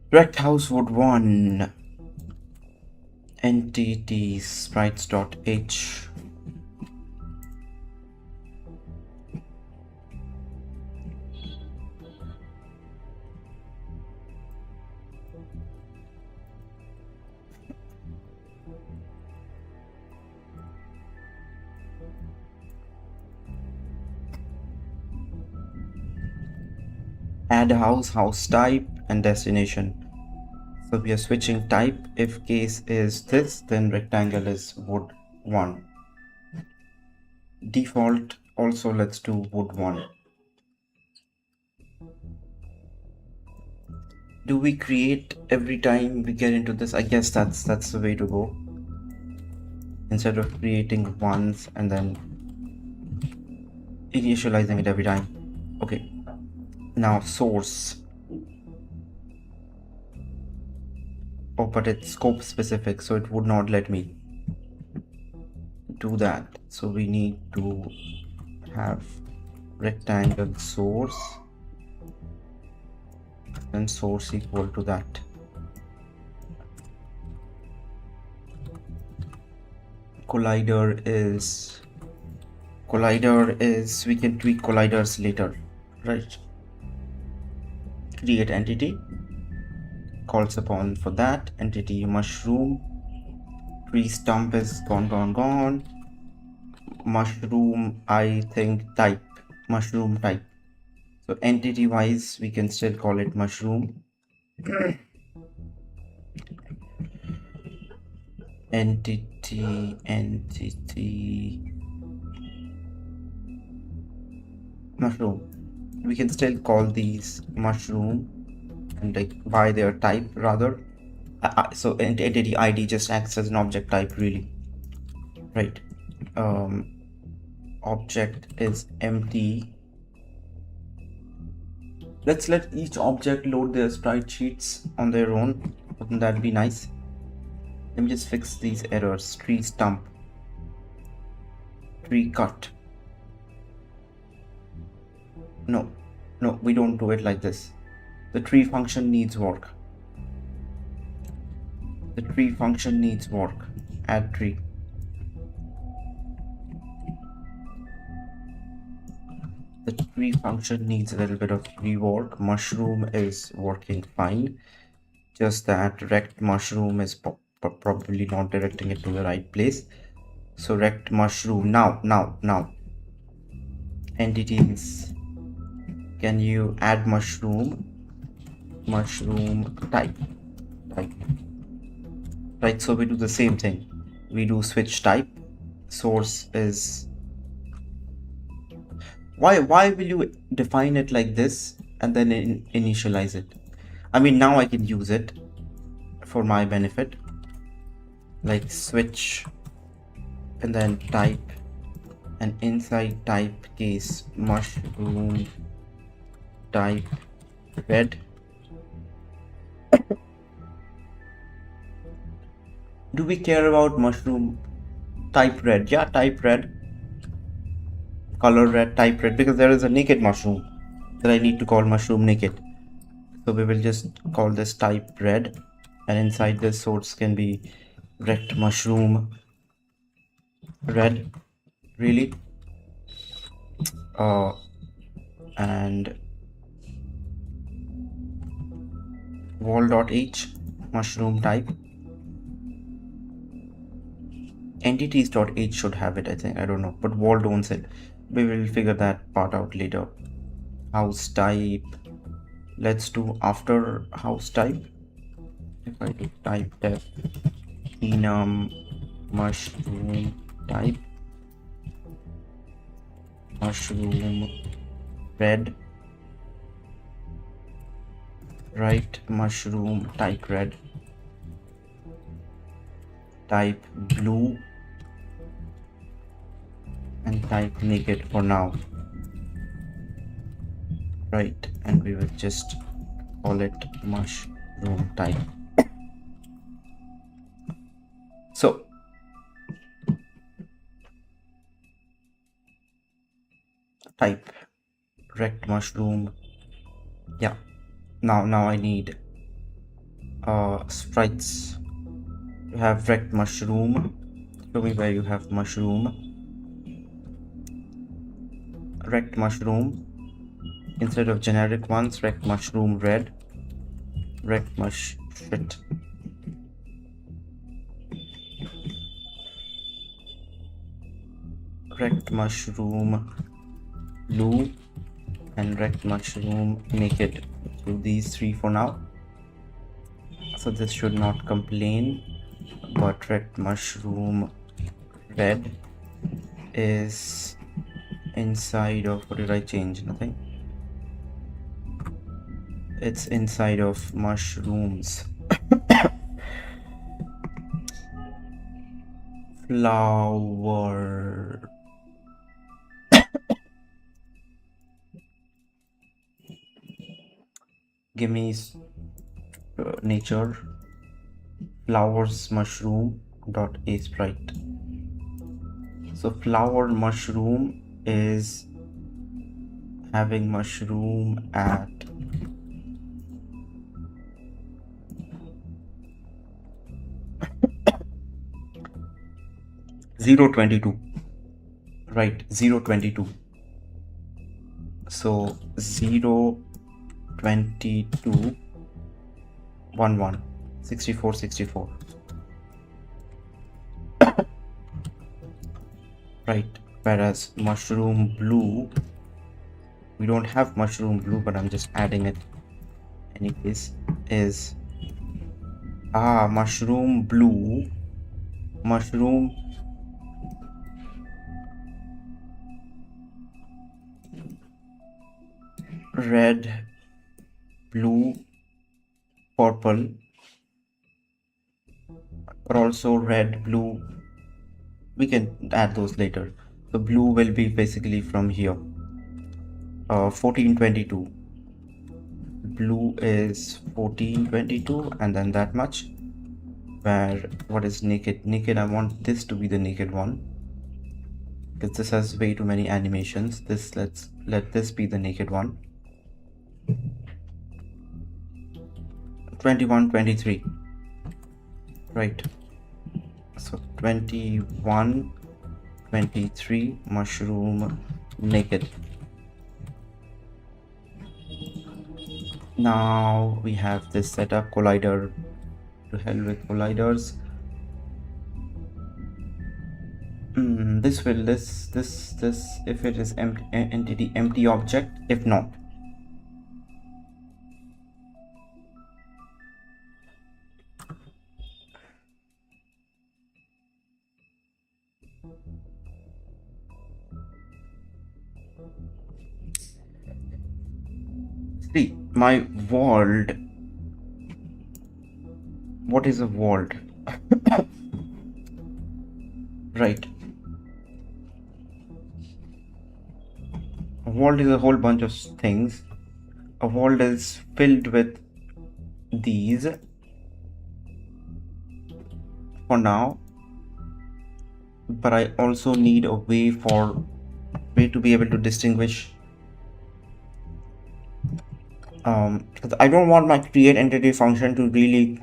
Speaker 1: Direct house would 1 entities sprites.h. Add house type and destination. So we are switching type. If case is this, then rectangle is wood 1. Default also let's do wood 1. Do we create every time we get into this? I guess that's the way to go. Instead of creating once and then initializing it every time. Okay. Now source. Oh, but it's scope specific, so it would not let me. do that, so we need to have rectangle source and source equal to that. Collider is we can tweak colliders later, right? Create entity, calls upon for that entity mushroom. Tree stump is gone. Mushroom, I think type, mushroom type. So entity wise we can still call it mushroom. entity mushroom, we can still call these mushroom and like by their type rather. So entity ID just acts as an object type, really, right? Object is empty. Let's let each object load their sprite sheets on their own. Wouldn't that be nice? Let me just fix these errors. Tree stump, tree cut. No, we don't do it like this. The tree function needs work. Add tree. The tree function needs a little bit of rework. Mushroom is working fine, just that rect mushroom is probably not directing it to the right place. So rect mushroom now. Entities, can you add mushroom type, right? So we do the same thing. We do switch type. Source is, why will you define it like this and then initialize it? I mean, now I can use it for my benefit, like switch and then type, and inside type case mushroom type red. Do we care about mushroom type red? Yeah, type red, color red, type red, because there is a naked mushroom that I need to call mushroom naked. So we will just call this type red, and inside this source can be rect mushroom red, really. And wall.h mushroom type. Entities.h should have it, I think. I don't know, but wall owns it. We will figure that part out later. House type, let's do after house type. If I do type def enum mushroom type mushroom red, right? Mushroom type red, type blue, and type naked for now, right? And we will just call it mushroom type. So type rect mushroom. Yeah, now I need sprites. You have rect mushroom. Show me where you have mushroom. Rect mushroom, instead of generic ones, rect mushroom red, rect mush shit. Rect mushroom blue and rect mushroom naked. So these three for now. So this should not complain, but rect mushroom red is inside of, what did I change? Nothing. It's inside of mushrooms. Flower. Give me nature flowers mushroom dot a sprite. So flower mushroom is having mushroom at 0.22, right? 0.22. So 0.22 11 64 64, right? Whereas mushroom blue, we don't have mushroom blue, but I'm just adding it anyways, is mushroom blue, mushroom red, blue, purple, or also red, blue. We can add those later. So blue will be basically from here. 1422. Blue is 1422, and then that much. Where what is naked? Naked, I want this to be the naked one, because this has way too many animations. Let this be the naked one. 21 23, right? So 21 23 mushroom naked. Now we have this setup collider. To hell with colliders. This if it is empty object, if not. See, my world. What is a world? Right. A world is a whole bunch of things. A world is filled with these for now, but I also need a way to be able to distinguish. I don't want my create entity function to really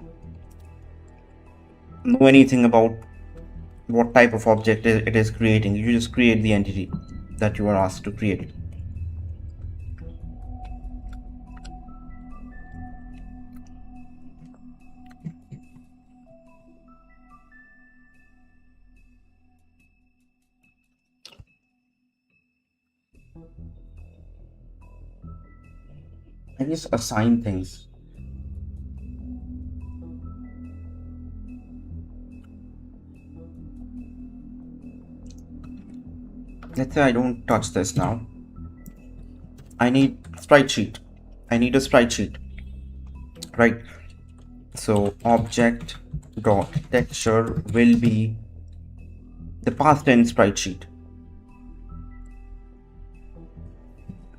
Speaker 1: know anything about what type of object it is creating. You just create the entity that you are asked to create. I just assign things. Let's say I don't touch this now. I need sprite sheet. I need a sprite sheet, right? So object dot texture will be the past tense sprite sheet,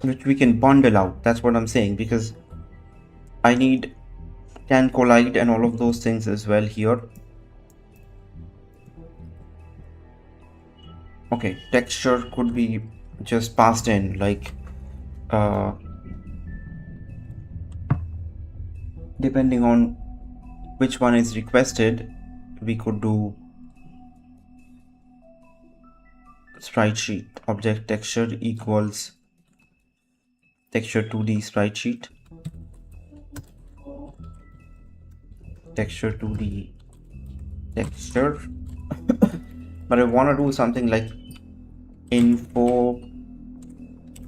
Speaker 1: which we can bundle out. That's what I'm saying, because I need can collide and all of those things as well here. Okay, texture could be just passed in, like depending on which one is requested, we could do sprite sheet object texture equals texture 2D sprite sheet, texture 2D texture. But I want to do something like info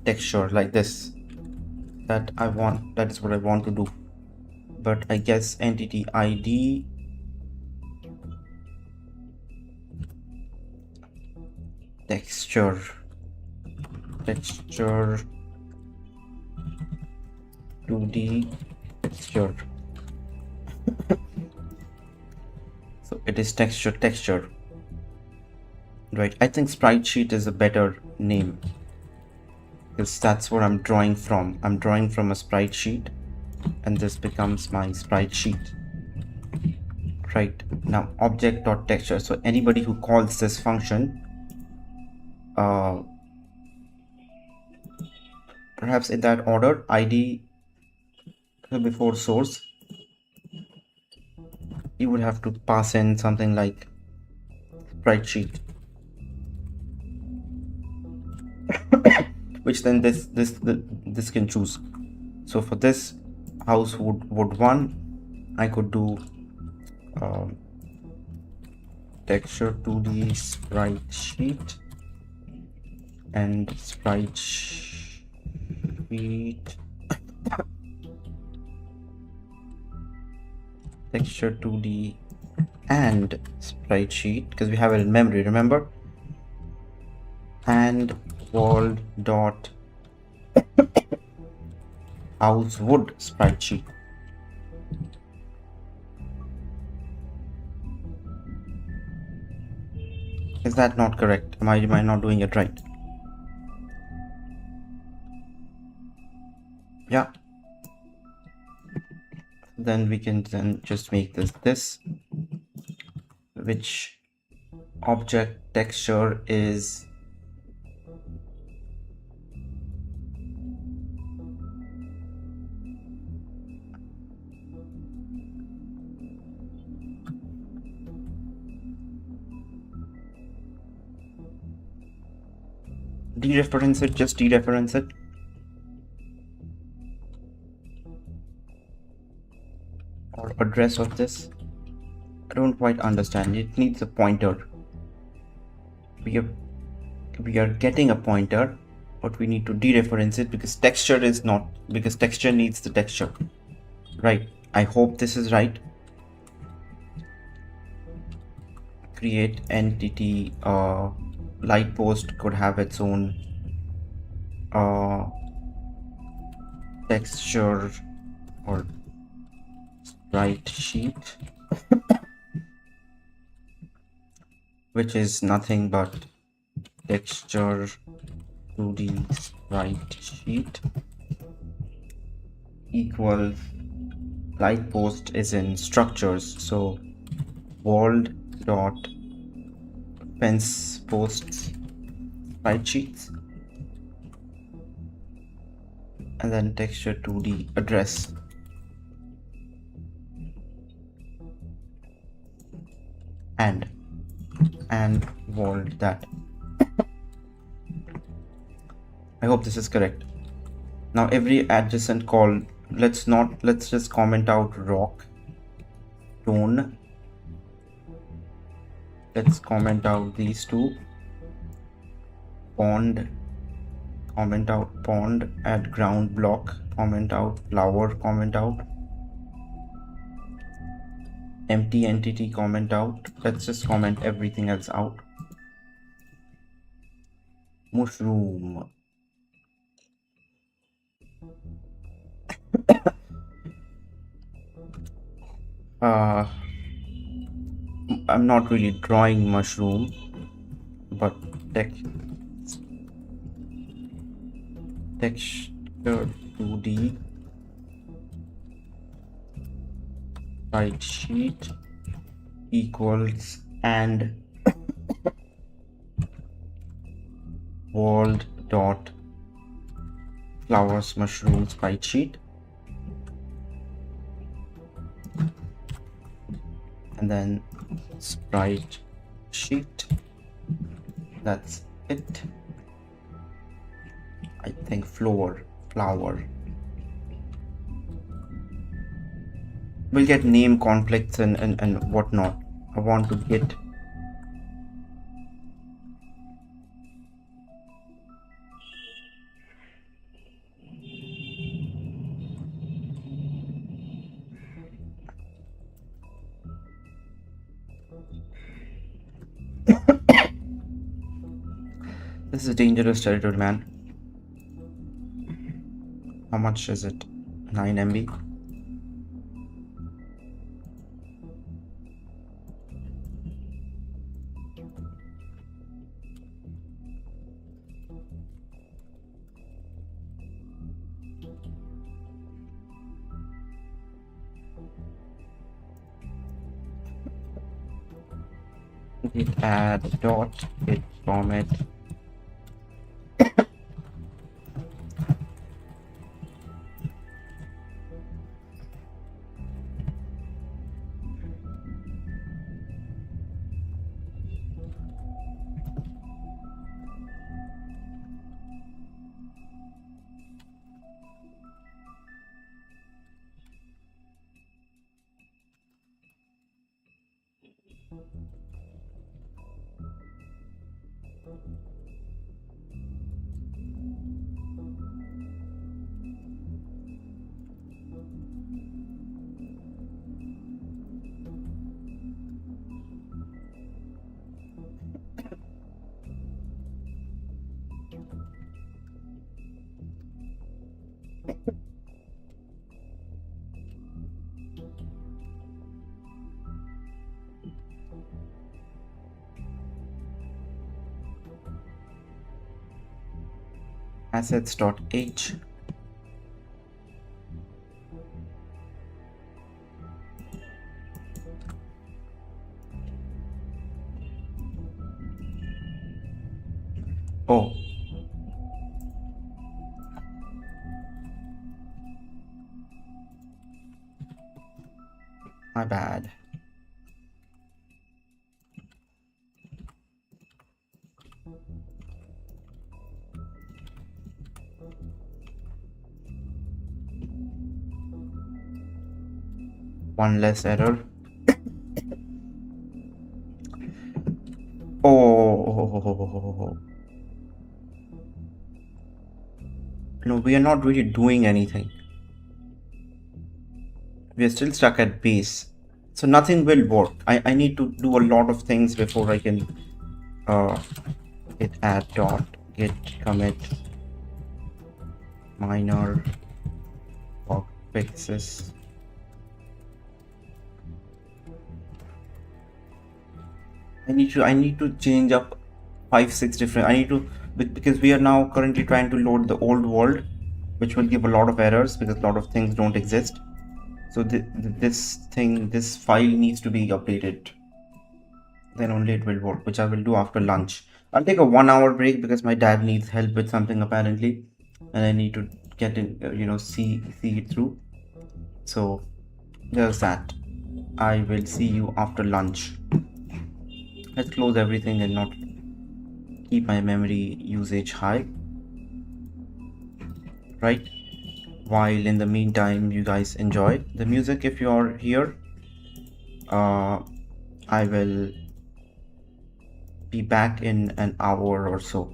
Speaker 1: texture, like this. That is what I want to do. But I guess entity ID texture 2D texture. So it is texture, right? I think sprite sheet is a better name, because that's what I'm drawing from. I'm drawing from a sprite sheet, and this becomes my sprite sheet. Right now, object.texture. So anybody who calls this function perhaps in that order, ID before source. You would have to pass in something like spreadsheet, which then this can choose. So for this house would 1, I could do texture 2D sprite sheet and sprite sheet texture 2D and sprite sheet, because we have it in memory, remember, and world dot house wood sprite sheet. Is that not correct? Am I not doing it right? Yeah. Then we can then just make this which object texture is dereference it, just dereference it. Or address of this. I don't quite understand. It needs a pointer. We are getting a pointer, but we need to dereference it because texture is not, because texture needs the texture. Right. I hope this is right. Create entity light post could have its own texture or sprite sheet, which is nothing but texture 2D sprite sheet equals light post is in structures, so world dot fence posts sprite sheets, and then texture 2D address. And world that. I hope this is correct. Now every adjacent call, let's just comment out rock, stone. Let's comment out these two. Pond, comment out pond, add ground block, comment out flower, comment out empty entity, comment out. Let's just comment everything else out. Mushroom. I'm not really drawing mushroom, but texture 2D sprite sheet equals and world dot flowers mushroom sprite sheet, and then sprite sheet. That's it. I think flower. We'll get name conflicts and whatnot. I want to get this is a dangerous territory, man. How much is it? 9 MB. Git add dot git format assets.h. Oh, my bad. One less error. Oh, no, we are not really doing anything. We are still stuck at base. So nothing will work. I need to do a lot of things before I can git add dot git commit minor bug fixes. I need to change up 5-6 different. I need to, because we are now currently trying to load the old world, which will give a lot of errors because a lot of things don't exist. So this file needs to be updated. Then only it will work, which I will do after lunch. I'll take a 1 hour break because my dad needs help with something apparently, and I need to get in, see it through. So there's that. I will see you after lunch. Let's close everything and not keep my memory usage high, right? While in the meantime you guys enjoy the music if you're here. I will be back in an hour or so.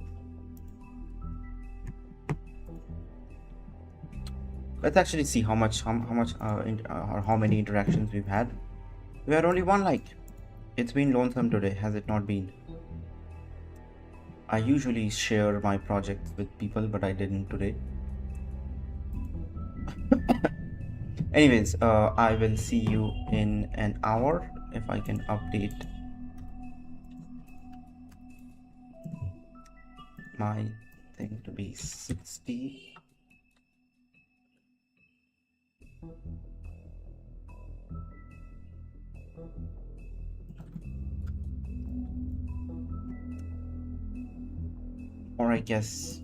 Speaker 1: Let's actually see how many interactions we've had. We had only one like. It's been lonesome today, has it not been? I usually share my projects with people, but I didn't today. Anyways, I will see you in an hour if I can update my thing to be 60. Or I guess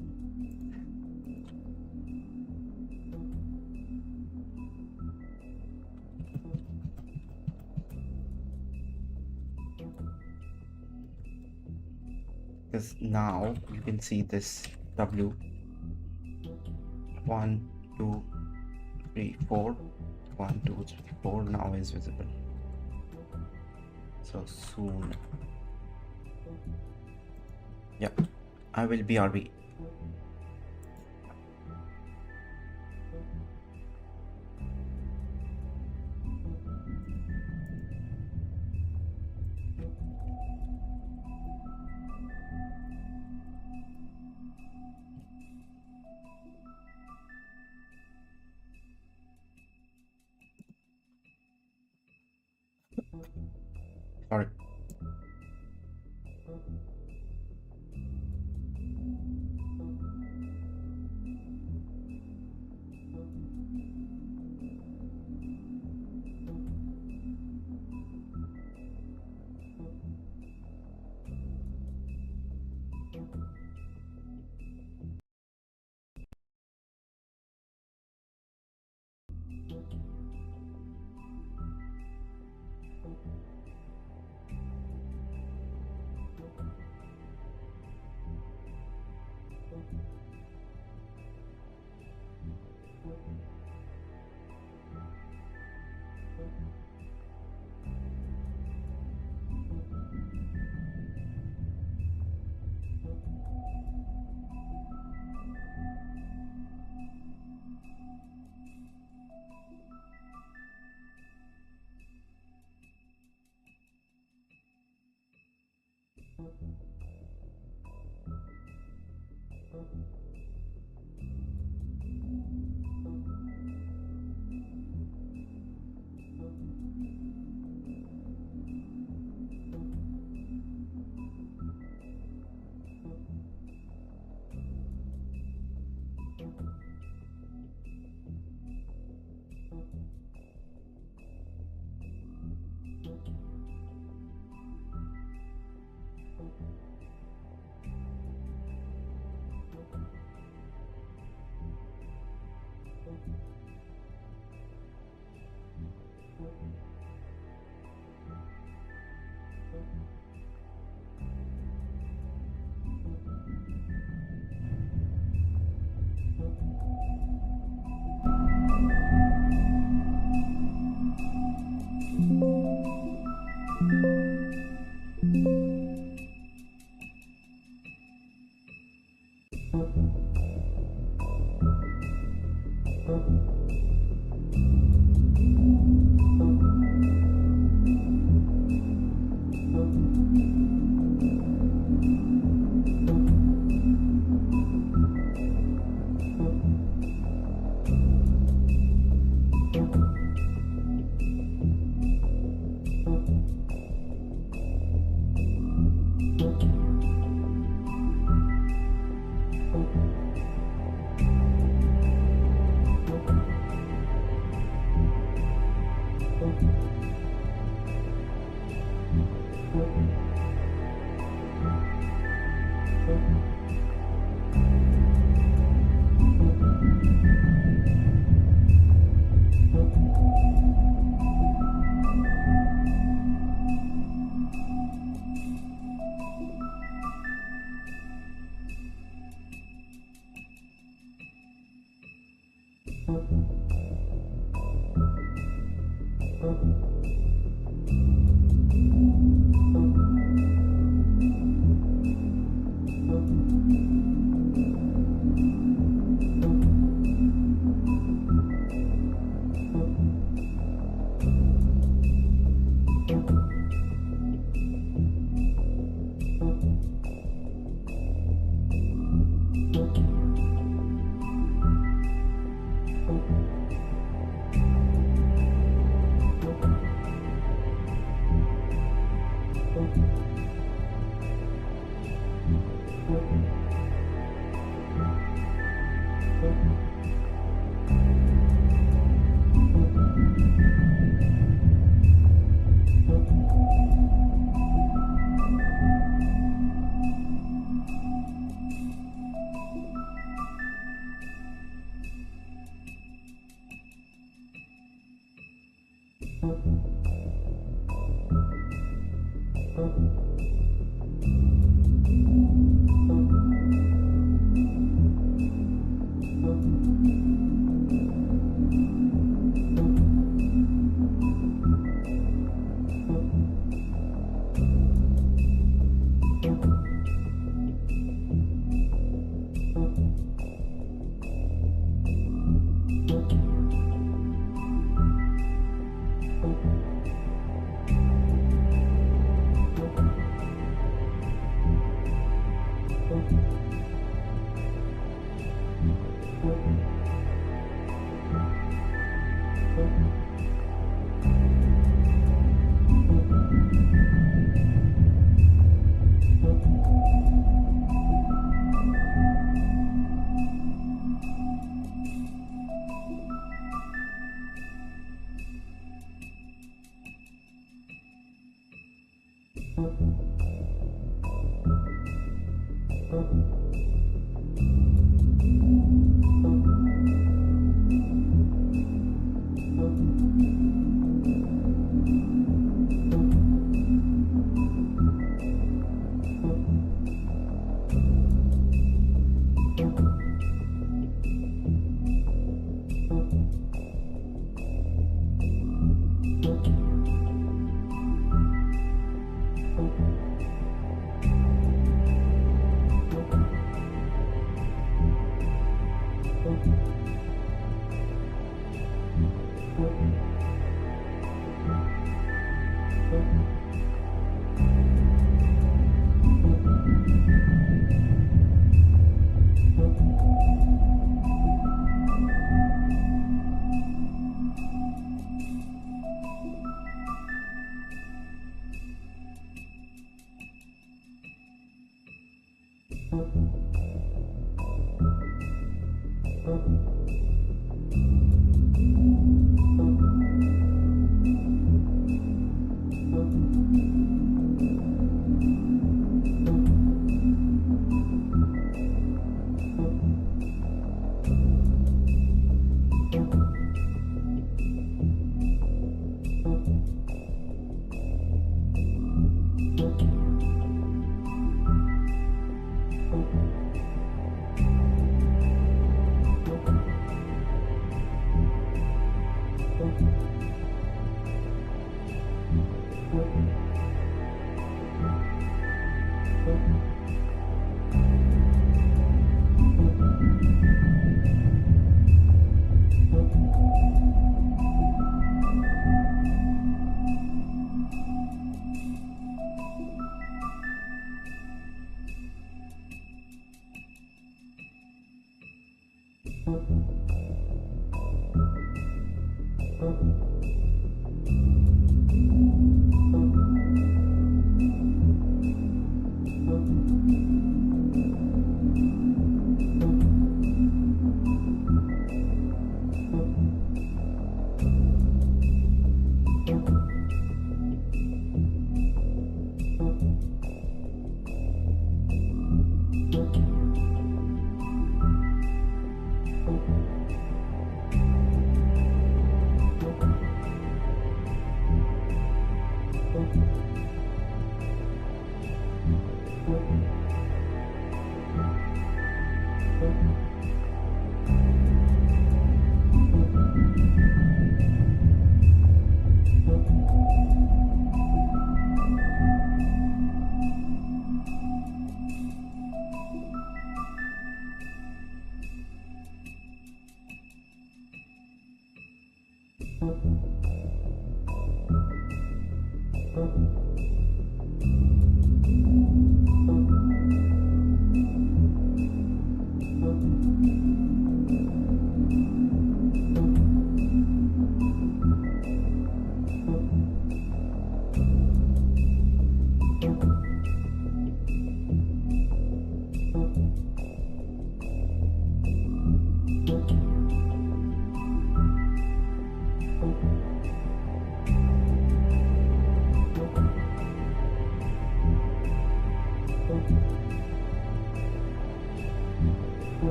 Speaker 1: because now you can see this W 1 2 3 4 1 2 3 4 now is visible. So soon, yeah, I will BRB. Sorry.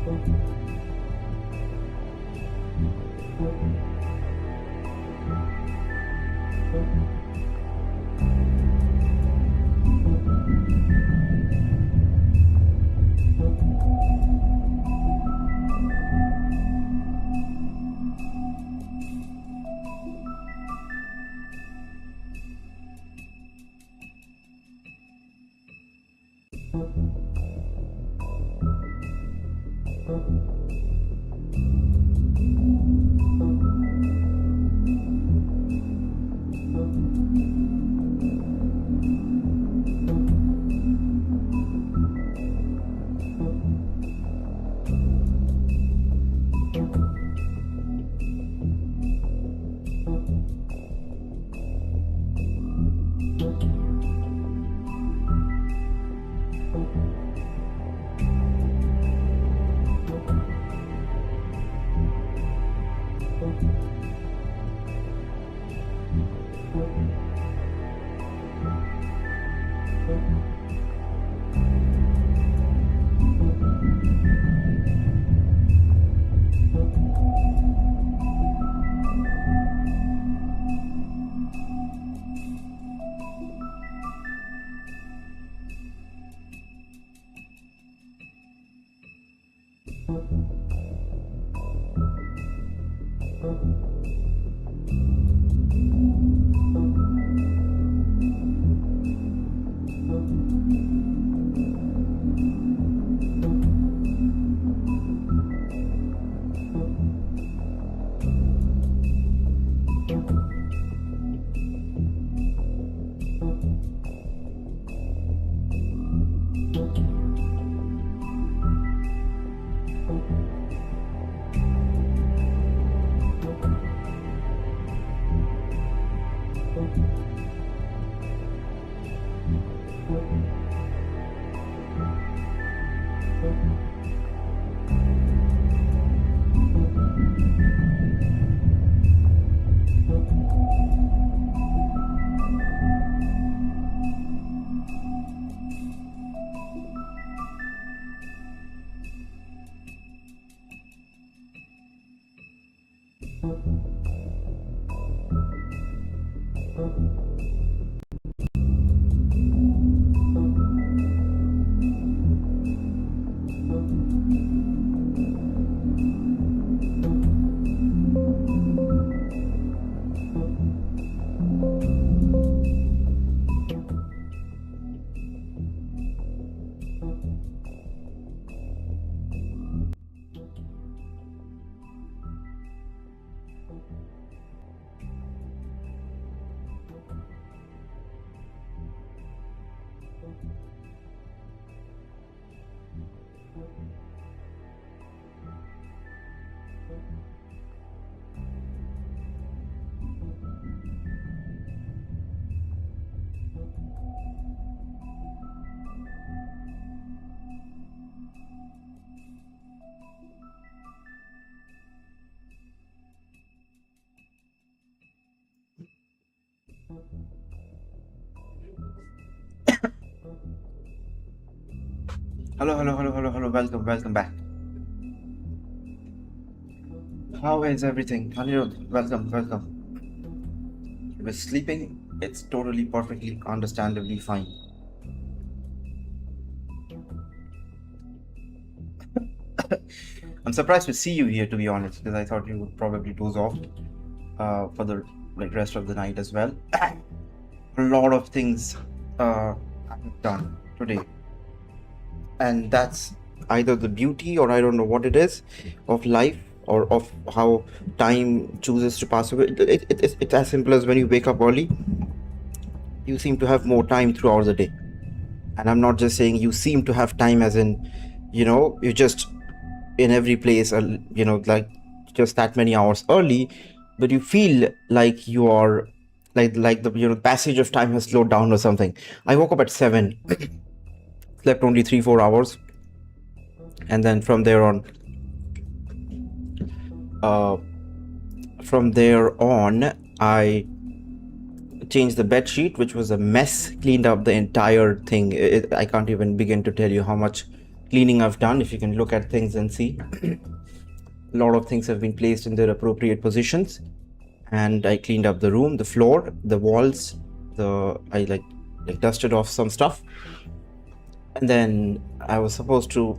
Speaker 1: Hello. Welcome back. How is everything? Anirudh, welcome. You were sleeping? It's totally, perfectly, understandably fine. I'm surprised to see you here, to be honest, because I thought you would probably doze off for the rest of the night as well. A lot of things I've done today, and that's either the beauty, or I don't know what it is, of life, or of how time chooses to pass away. It's as simple as when you wake up early, you seem to have more time throughout the day. And I'm not just saying you seem to have time as in, you're just in every place, like just that many hours early, but you feel like you are like the passage of time has slowed down or something. I woke up at 7, slept only 3-4 hours, and then from there on I changed the bed sheet, which was a mess, cleaned up the entire thing. I can't even begin to tell you how much cleaning I've done. If you can look at things and see, a lot of things have been placed in their appropriate positions, and I cleaned up the room, the floor, the walls. I like dusted off some stuff, and then I was supposed to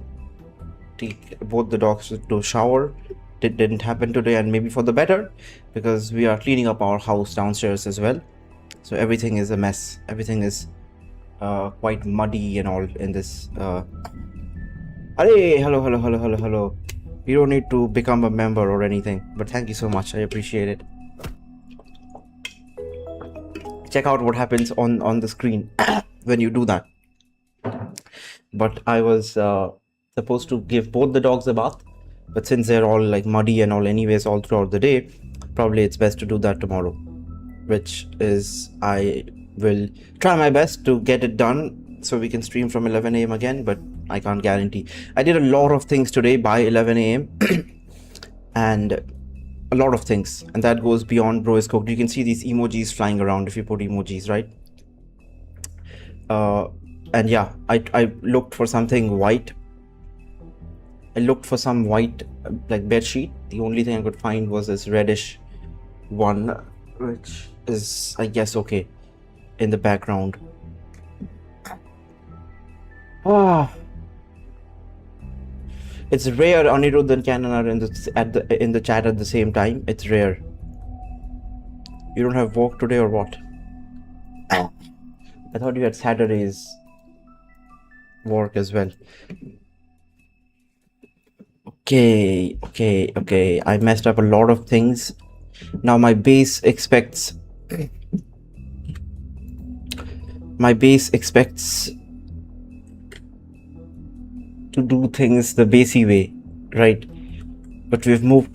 Speaker 1: take both the dogs to shower. It didn't happen today, and maybe for the better, because we are cleaning up our house downstairs as well. So everything is a mess. Everything is quite muddy and all in this. Hey, hello. You don't need to become a member or anything, but thank you so much. I appreciate it. Check out what happens on the screen when you do that. But I was supposed to give both the dogs a bath, but since they're all like muddy and all anyways all throughout the day, probably it's best to do that tomorrow, which is I will try my best to get it done so we can stream from 11 a.m. again, but I can't guarantee. I did a lot of things today by 11 a.m. and a lot of things, and that goes beyond bro is cooked. You can see these emojis flying around if you put emojis, right? And yeah, I looked for something white. I looked for some white like bed sheet. The only thing I could find was this reddish one, which is, I guess, okay in the background. It's rare Anirudh and Canon are in the chat at the same time. It's rare. You don't have work today or what? I thought you had Saturday's work as well. Okay. I messed up a lot of things. Now my base expects to do things the basey way, right? But we have moved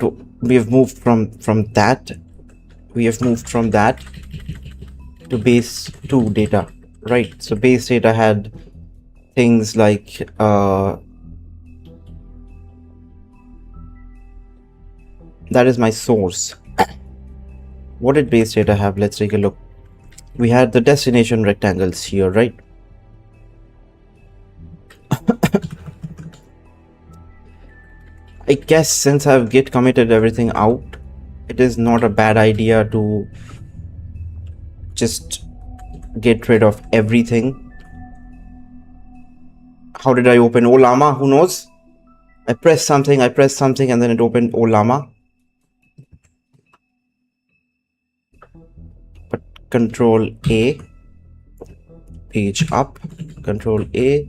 Speaker 1: from that to base 2 data, right? So base data had things like that is my source. What did base data have? Let's take a look. We had the destination rectangles here, right? I guess since I've git committed everything out, it is not a bad idea to just get rid of everything. How did I open Olama? Who knows? I pressed something and then it opened Olama. But Control A, page up, Control A,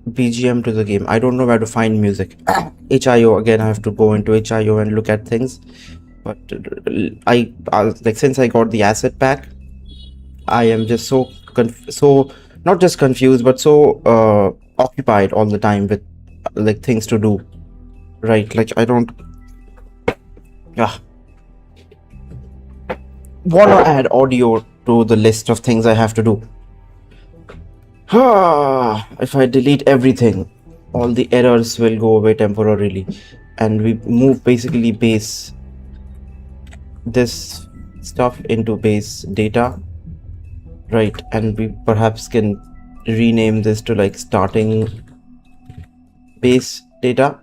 Speaker 1: BGM to the game. I don't know where to find music. HIO, again, I have to go into HIO and look at things. But I like, since I got the asset pack, I am just so not just confused, but so occupied all the time with like things to do, right? Like I don't want to add audio to the list of things I have to do. If I delete everything, all the errors will go away temporarily, and we move basically base this stuff into base data, right? And we perhaps can rename this to like starting base data.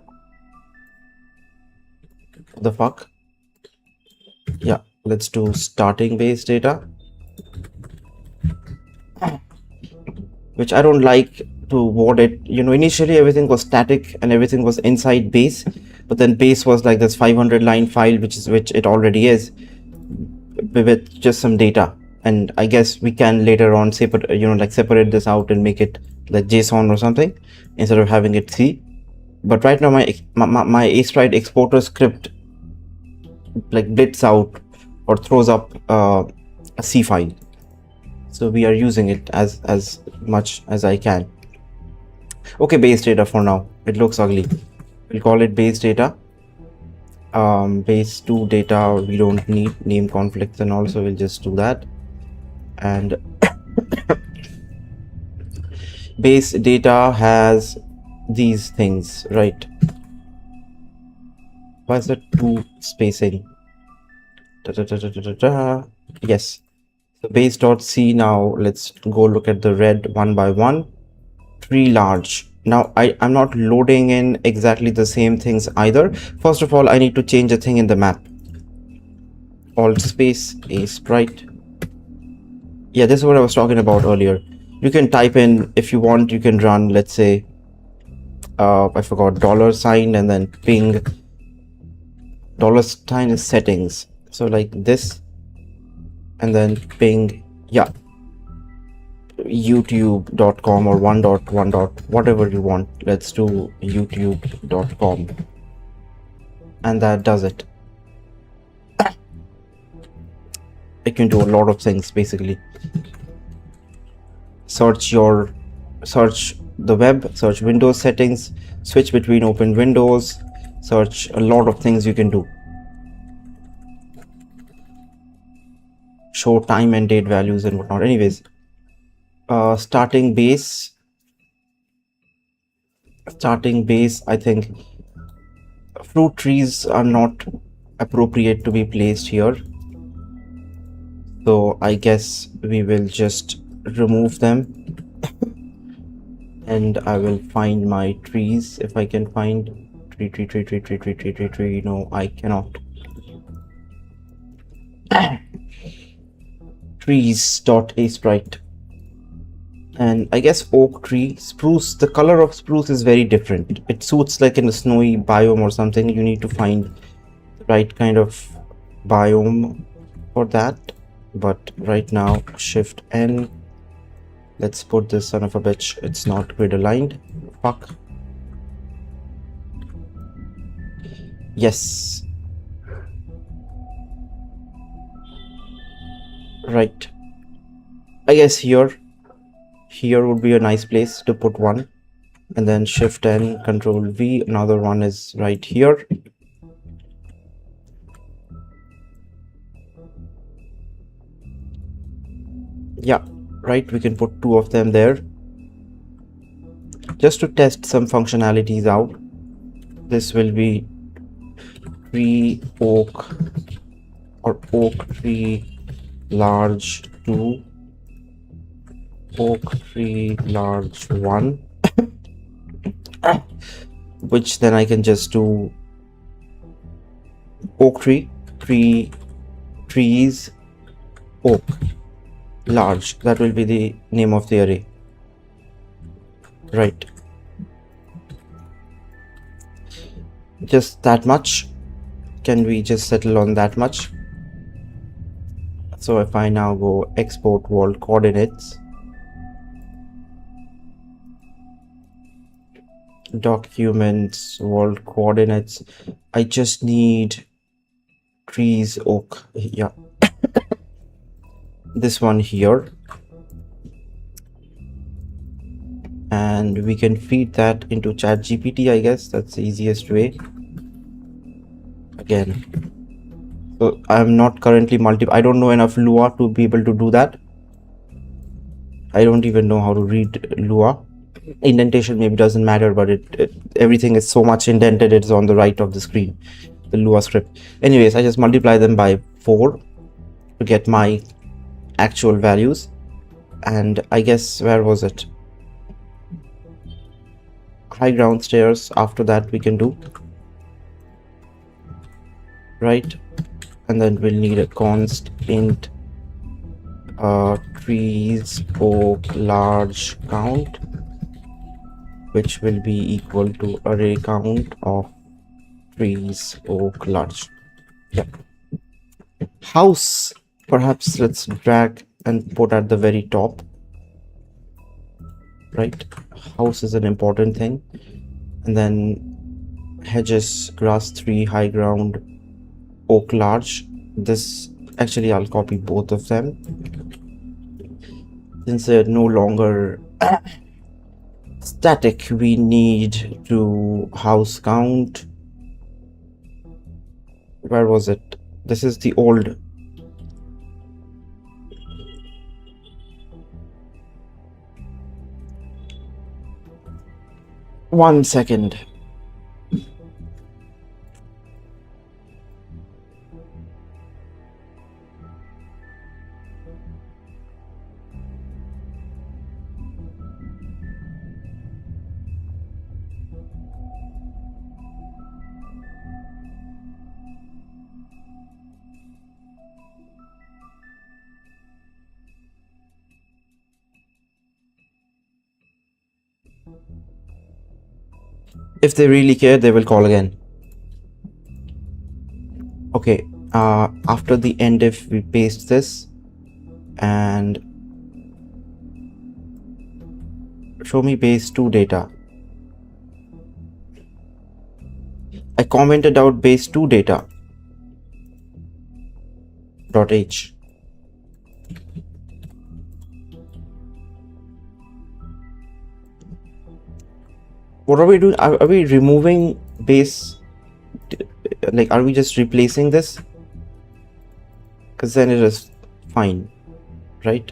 Speaker 1: The fuck? Yeah, let's do starting base data, which I don't like to word it. You know, initially everything was static and everything was inside base, but then base was like this 500 line file, which it already is, with just some data. And I guess we can later on separate this out and make it like JSON or something instead of having it C. But right now my Astride exporter script like blits out or throws up a C file. So we are using it as much as I can. Okay, base data for now. It looks ugly. We'll call it base data. Base 2 data, we don't need name conflicts and also we'll just do that. And base data has these things, right? Why is that 2 spacing? Yes. So base.c, now let's go look at the red one by one. Tree large. Now I'm not loading in exactly the same things either. First of all, I need to change a thing in the map. Alt space a sprite. Yeah, this is what I was talking about earlier. You can type in, if you want, you can run, let's say, I forgot, $sign and then ping. $sign is settings. So like this, and then ping, yeah, youtube.com or 1.1. Whatever you want. Let's do youtube.com. And that does it. It can do a lot of things basically. Search the web, search Windows settings, switch between open windows, search a lot of things you can do. Show time and date values and whatnot. Anyways, starting base, I think fruit trees are not appropriate to be placed here. So I guess we will just remove them. And I will find my trees if I can find tree. No, I cannot. Trees.asprite. And I guess oak tree, spruce. The color of spruce is very different. It suits like in a snowy biome or something. You need to find the right kind of biome for that. But right now, Shift N. Let's put this son of a bitch. It's not grid aligned. Fuck. Yes. Right. I guess here would be a nice place to put one. And then Shift N, Control V. Another one is right here. Yeah, right. We can put two of them there. Just to test some functionalities out. This will be tree oak or oak tree large 2, oak tree large 1, which then I can just do oak tree, trees, oak, large. That will be the name of the array. Right. Just that much. Can we just settle on that much? So if I now go export world coordinates, documents, world coordinates, I just need trees, oak, yeah. This one here. And we can feed that into ChatGPT, I guess. That's the easiest way. Again. So I'm not currently I don't know enough Lua to be able to do that. I don't even know how to read Lua. Indentation maybe doesn't matter, but everything is so much indented, it's on the right of the screen, the Lua script. Anyways, I just multiply them by 4 to get my actual values. And I guess, where was it? High ground stairs, after that we can do. Right? And then we'll need a const int trees oak large count, which will be equal to array count of trees oak large. Yeah. House, perhaps let's drag and put at the very top. Right, house is an important thing. And then hedges, grass 3, high ground, oak large. This actually I'll copy both of them since they're no longer static. We need to house count. Where was it? This is the old. One second. If they really care, they will call again. Okay, after the end if we paste this and show me base 2 data. I commented out base 2 data dot h. What are we doing? Are we removing base? Like, are we just replacing this? Because then it is fine, right?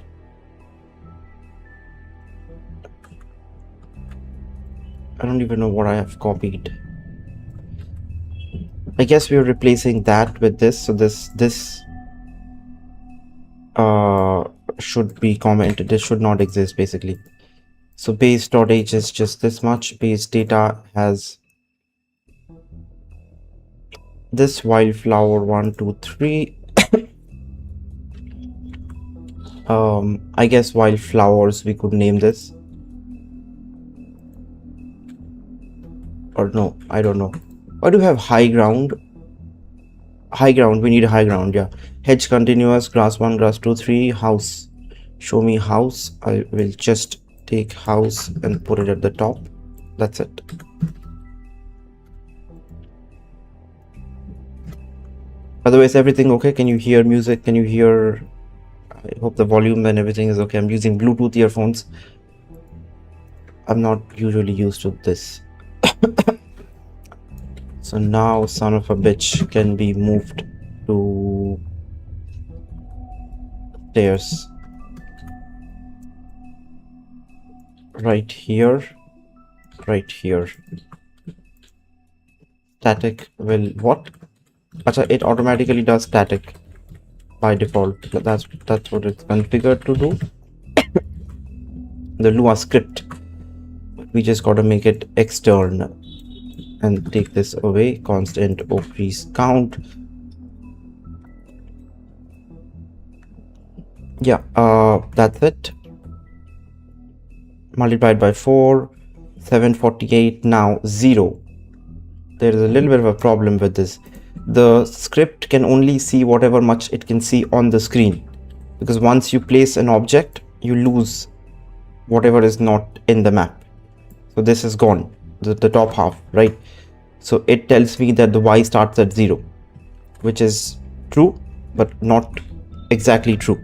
Speaker 1: I don't even know what I have copied. I guess we are replacing that with this. So this should be commented. This should not exist basically. So base.h is just this much. Base data has this wildflower 1, 2, 3. I guess wildflowers we could name this. Or no, I don't know. Why do we have high ground? High ground, we need a high ground, yeah. Hedge continuous, grass 1, grass 2, 3, house. Show me house. I will just take house and put it at the top. That's it. Otherwise, everything okay? Can you hear music? Can you hear? I hope the volume and everything is okay. I'm using Bluetooth earphones. I'm not usually used to this. So now son of a bitch can be moved to stairs. Right here. Right here. Static will what? Achha, it automatically does static by default. That's what it's configured to do. The Lua script. We just gotta make it external and take this away. Constant increase count. Yeah, that's it. Multiplied by 4, 748, now 0. There is a little bit of a problem with this. The script can only see whatever much it can see on the screen, because once you place an object, you lose whatever is not in the map. So this is gone, the top half, right? So it tells me that the y starts at 0, which is true, but not exactly true.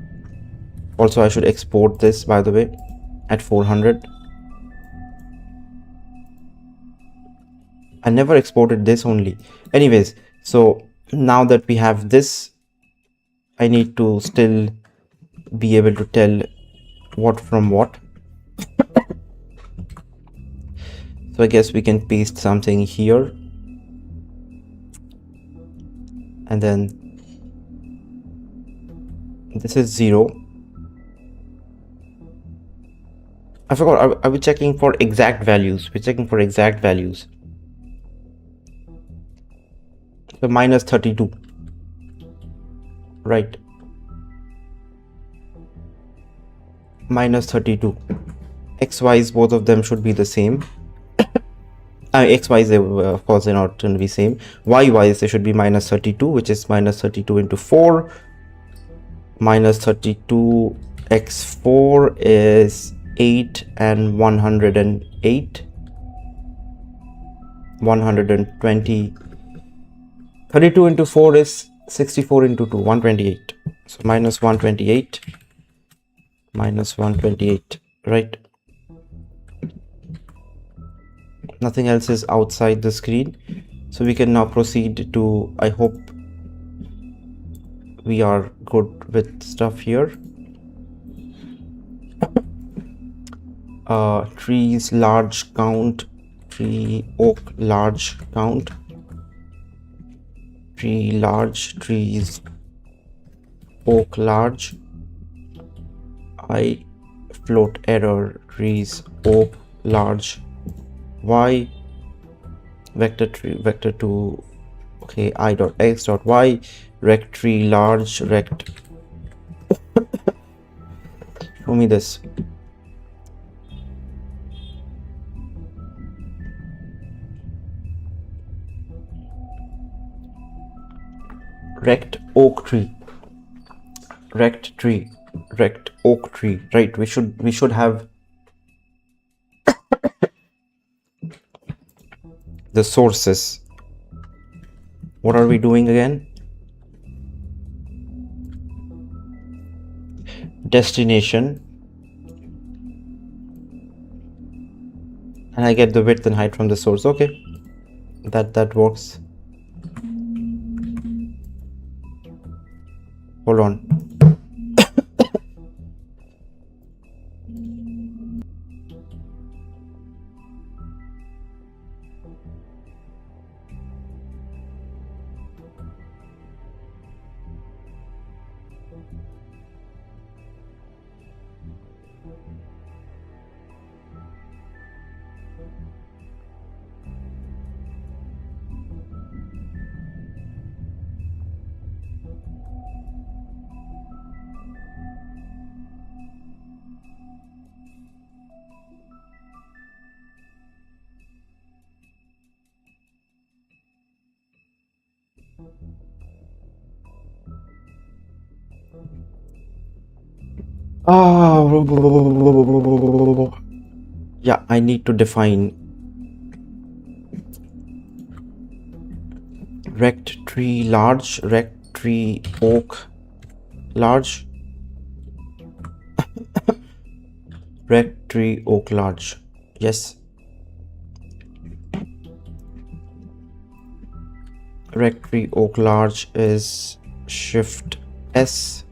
Speaker 1: Also, I should export this, by the way, at 400. I never exported this only. Anyways, so now that we have this, I need to still be able to tell what from what. So I guess we can paste something here. And then this is 0. I forgot, I was checking for exact values. We're checking for exact values. So minus 32. Right. Minus 32. XY's, both of them should be the same. XY's, of course, they're not going to be same. YY's, they should be minus 32, which is minus 32 into 4. Minus 32 x4 is 8 and 108. 120. 32 into 4 is 64 into 2, 128. So minus 128. Minus 128, right? Nothing else is outside the screen. So we can now proceed to, I hope we are good with stuff here. Trees large count, tree oak large count, tree large, trees oak large, I float error, trees oak large, y vector tree vector 2, okay, I dot x dot y rect tree large rect. Show me this. Rect oak tree. Rect tree. Rect oak tree. Right, we should have the sources. What are we doing again? Destination. And I get the width and height from the source. Okay, that works. Hold on. Yeah, I need to define rect tree large, rect tree oak large, rect tree oak large. Yes. Rect tree oak large is shift S,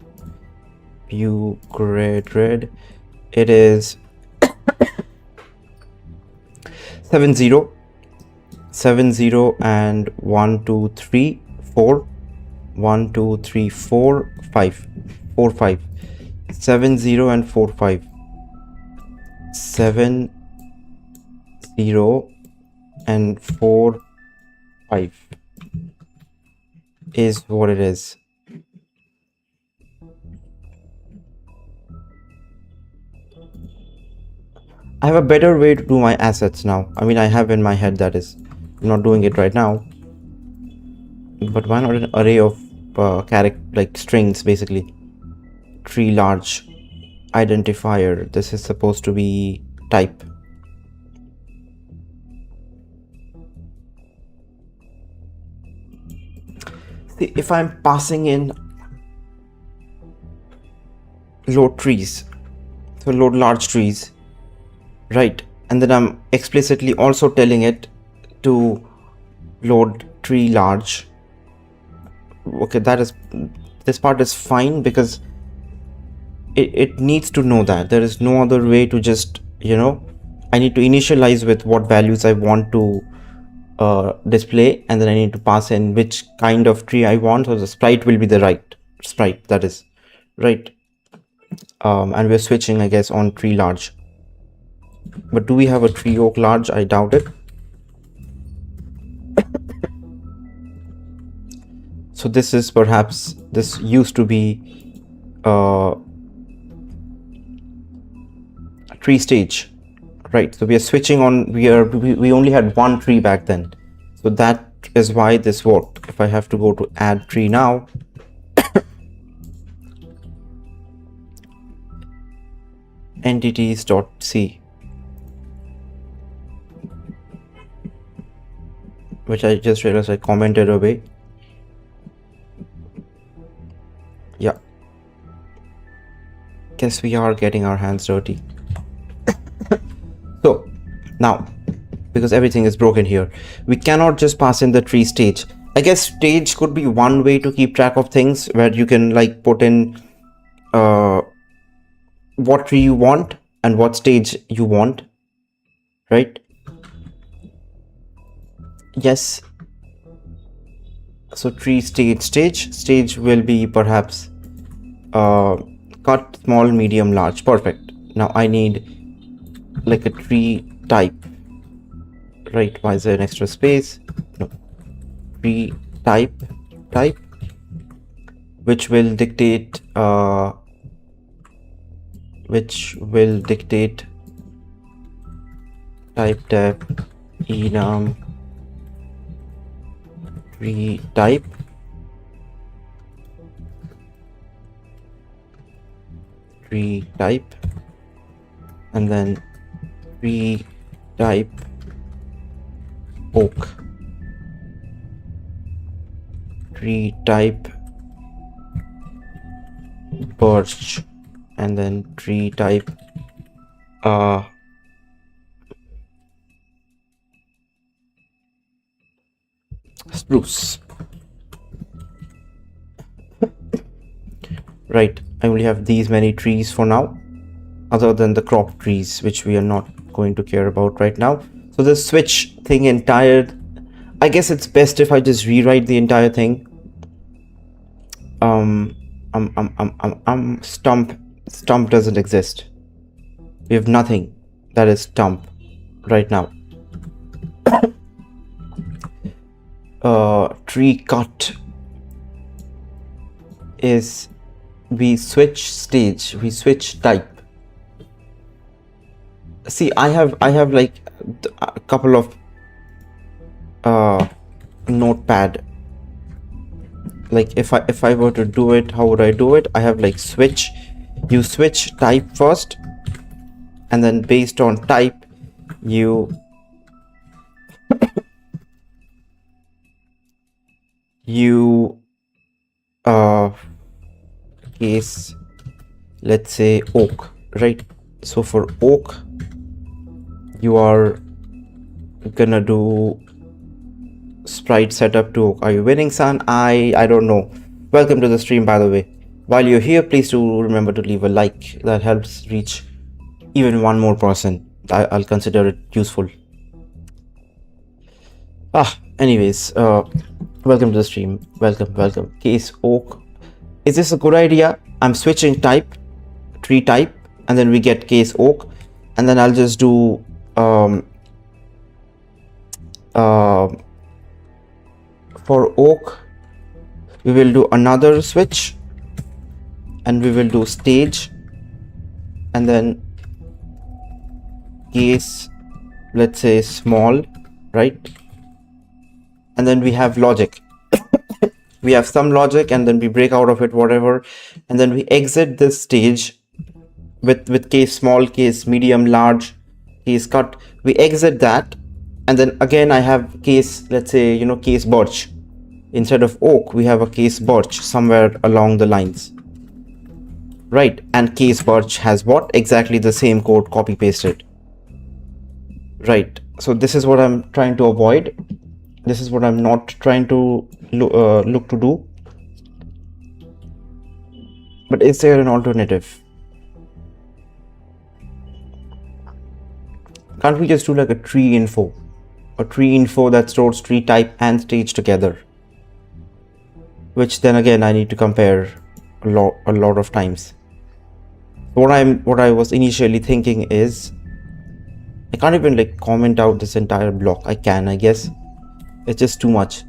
Speaker 1: view grid. It is 70 and 1 2 3 4 1 2 3 4 5 4 5 70 and 4 5 70 and 4 5 is what it is. I have a better way to do my assets now. I mean, I have in my head, that is. I'm not doing it right now. But why not an array of character, like strings, basically? Tree large identifier. This is supposed to be type. See, if I'm passing in load trees, so load large trees, right, and then I'm explicitly also telling it to load tree large. Okay, this part is fine, because it needs to know that there is no other way to just, I need to initialize with what values I want to display, and then I need to pass in which kind of tree I want, so the sprite will be the right sprite, that is right. And we're switching, I guess, on tree large. But do we have a tree oak large? I doubt it. So this is perhaps, this used to be a tree stage, right? So we are switching on, we only had one tree back then, so that is why this worked. If I have to go to add tree now, entities.c, which I just realized I commented away. Yeah, guess we are getting our hands dirty. So now, because everything is broken here, we cannot just pass in the tree stage. I guess stage could be one way to keep track of things, where you can like put in what tree you want and what stage you want, right? Yes. So tree stage will be perhaps cut, small, medium, large. Perfect. Now I need like a tree type, right? Why is there an extra space? No. Tree type, which will dictate type def enum tree type, tree type, and then tree type oak, tree type birch, and then tree type spruce. Right, I only have these many trees for now, other than the crop trees, which we are not going to care about right now. So the switch thing entire, I guess it's best if I just rewrite the entire thing. Stump doesn't exist. We have nothing that is stump right now. Tree cut is, we switch stage, we switch type. See, I have like a couple of notepad. Like if I were to do it, how would I do it? I have like switch, you switch type first, and then based on type you case, let's say oak, right? So for oak you are gonna do sprite setup to oak. Are you winning, son? I don't know. Welcome to the stream, by the way. While you're here, please do remember to leave a like. That helps reach even one more person. I'll consider it useful. Anyways, welcome to the stream. Welcome. Case oak. Is this a good idea? I'm switching type, tree type, and then we get case oak, and then I'll just do for oak we will do another switch, and we will do stage, and then case, let's say small, right? And then we have logic. We have some logic, and then we break out of it, whatever, and then we exit this stage with case small, case medium, large, case cut. We exit that, and then again I have case, let's say, case birch. Instead of oak, we have a case birch somewhere along the lines, right? And case birch has what? Exactly the same code copy pasted, right? So this is what I'm trying to avoid. This is what I'm not trying to look to do. But is there an alternative? Can't we just do like a tree info? A tree info that stores tree type and stage together, which then again I need to compare a lot of times. What I was initially thinking is, I can't even like comment out this entire block. I can, I guess. It's just too much.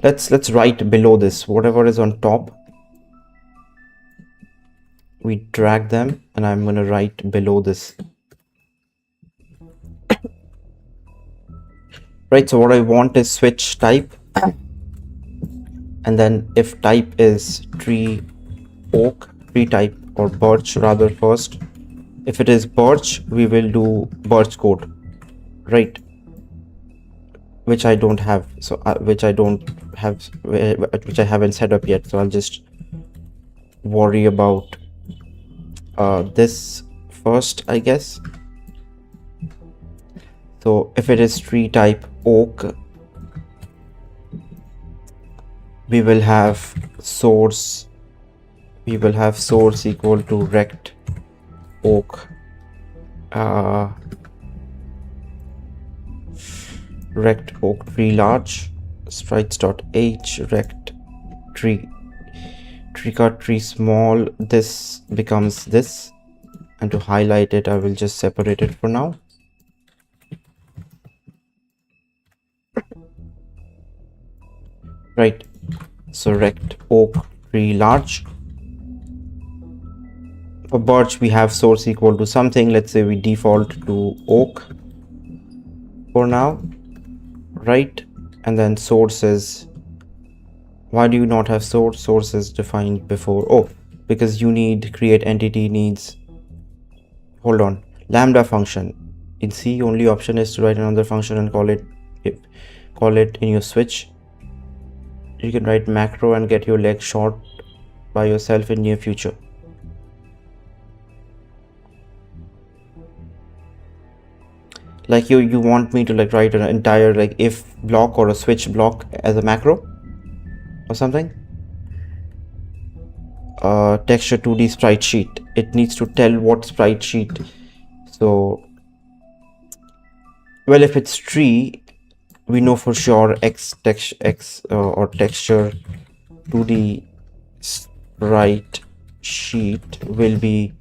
Speaker 1: Let's write below this, whatever is on top, we drag them, and I'm gonna write below this. Right, so what I want is switch type, and then if type is tree oak, tree type, or birch rather first. If it is birch, we will do birch code, right? Which I don't have, so which I haven't set up yet. So I'll just worry about this first, I guess. So if it is tree type oak, we will have source equal to rect oak rect oak tree large, sprites.h rect tree cut tree small. This becomes this, and to highlight it I will just separate it for now. Right, so rect oak tree large. For birch we have source equal to something. Let's say we default to oak for now, right? And then sources, why do you not have source? Source is defined before. Oh, because you need create entity needs, hold on, lambda function. In C, only option is to write another function and call it in your switch. You can write macro and get your leg short by yourself in near future. Like you want me to like write an entire like if block or a switch block as a macro or something? Texture 2D sprite sheet. It needs to tell what sprite sheet. So, well, if it's tree, we know for sure or texture 2D sprite sheet will be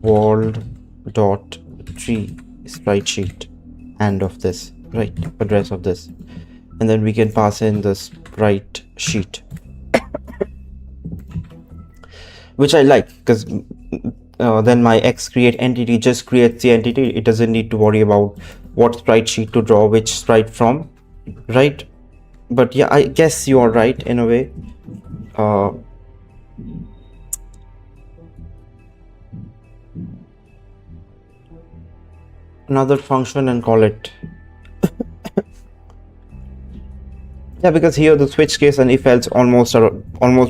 Speaker 1: world dot tree sprite sheet and of this, right, address of this, and then we can pass in the sprite sheet, which I like because then my X create entity just creates the entity. It doesn't need to worry about what sprite sheet to draw which sprite from, right? But yeah, I guess you are right in a way. Another function and call it yeah, because here the switch case and if else almost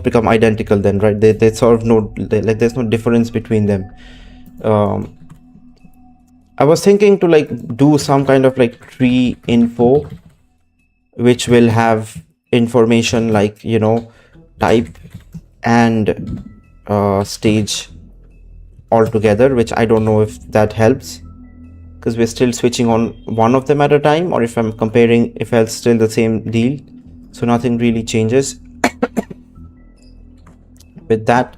Speaker 1: become identical then, right? They serve like there's no difference between them. I was thinking to like do some kind of like tree info which will have information like, you know, type and stage all together, which I don't know if that helps because we're still switching on one of them at a time, or if I'm comparing if else still the same deal, so nothing really changes. With that,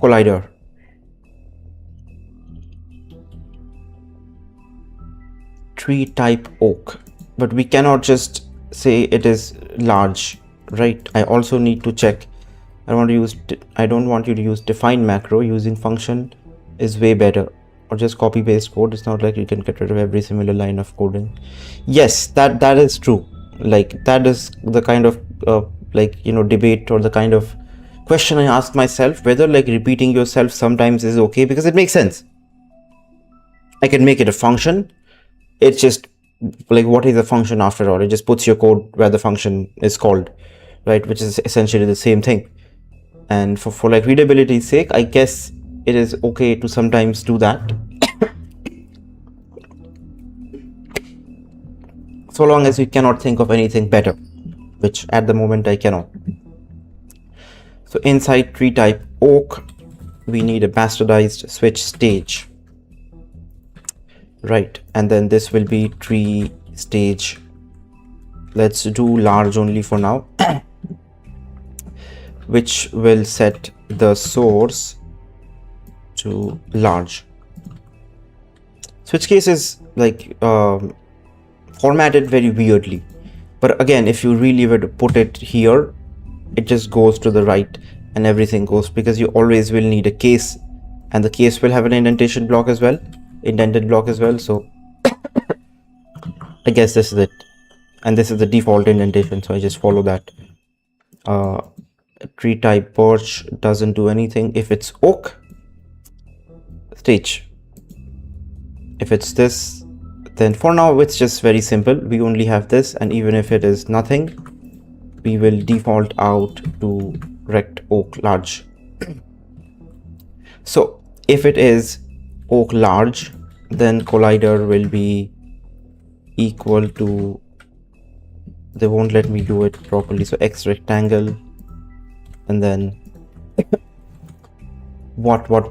Speaker 1: collider, tree type oak, but we cannot just say it is large, right? I also need to check. I don't want you to use define macro. Using function is way better, or just copy paste code. It's not like you can get rid of every similar line of coding. Yes, that is true. Like that is the kind of like, you know, debate or the kind of question I ask myself, whether like repeating yourself sometimes is okay, because it makes sense. I can make it a function. It's just like, what is a function after all? It just puts your code where the function is called, right? Which is essentially the same thing. And for like readability's sake, I guess it is okay to sometimes do that. So long as we cannot think of anything better, which at the moment I cannot. So inside tree type oak, we need a bastardized switch stage, right? And then this will be tree stage. Let's do large only for now. Which will set the source to large. Switch case is like formatted very weirdly, but again, if you really were to put it here, it just goes to the right and everything goes, because you always will need a case, and the case will have an indented block as well. So I guess this is it, and this is the default indentation, so I just follow that. Tree type birch doesn't do anything. If it's oak, stage. If it's this, then for now it's just very simple. We only have this, and even if it is nothing, we will default out to rect oak large. So if it is oak large, then collider will be equal to, they won't let me do it properly, so x rectangle, and then what was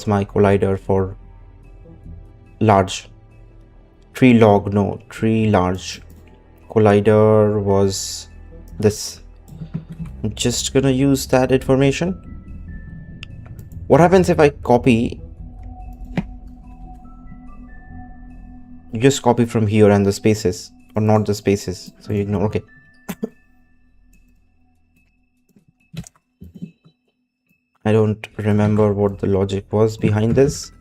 Speaker 1: my collider for large? Tree log, no, tree large. Collider was this. I'm just gonna use that information. What happens if I copy? You just copy from here and the spaces, or not the spaces, so you ignore. Okay. I don't remember what the logic was behind this,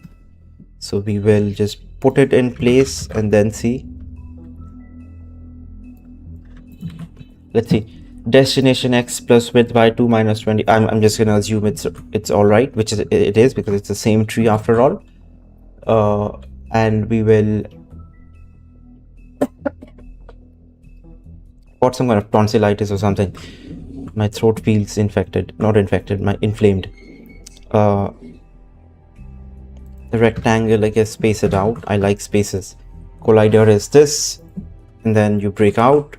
Speaker 1: so we will just put it in place and then see. Let's see. Destination x plus width by 2 minus 20. I'm just gonna assume it's all right, which is it is, because it's the same tree after all. And we will got some kind of tonsillitis or something. My throat feels infected, not infected, my inflamed. The rectangle, I guess, space it out. I like spaces. Collider is this, and then you break out.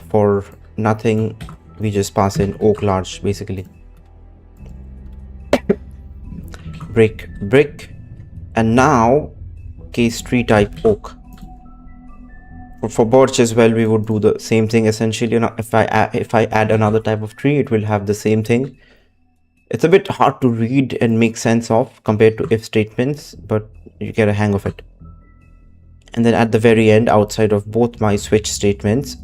Speaker 1: For nothing, we just pass in oak large, basically. Break brick, and now case tree type oak. For birch as well, we would do the same thing essentially. You know, if I add another type of tree, it will have the same thing. It's a bit hard to read and make sense of compared to if statements, but you get a hang of it. And then at the very end, outside of both my switch statements,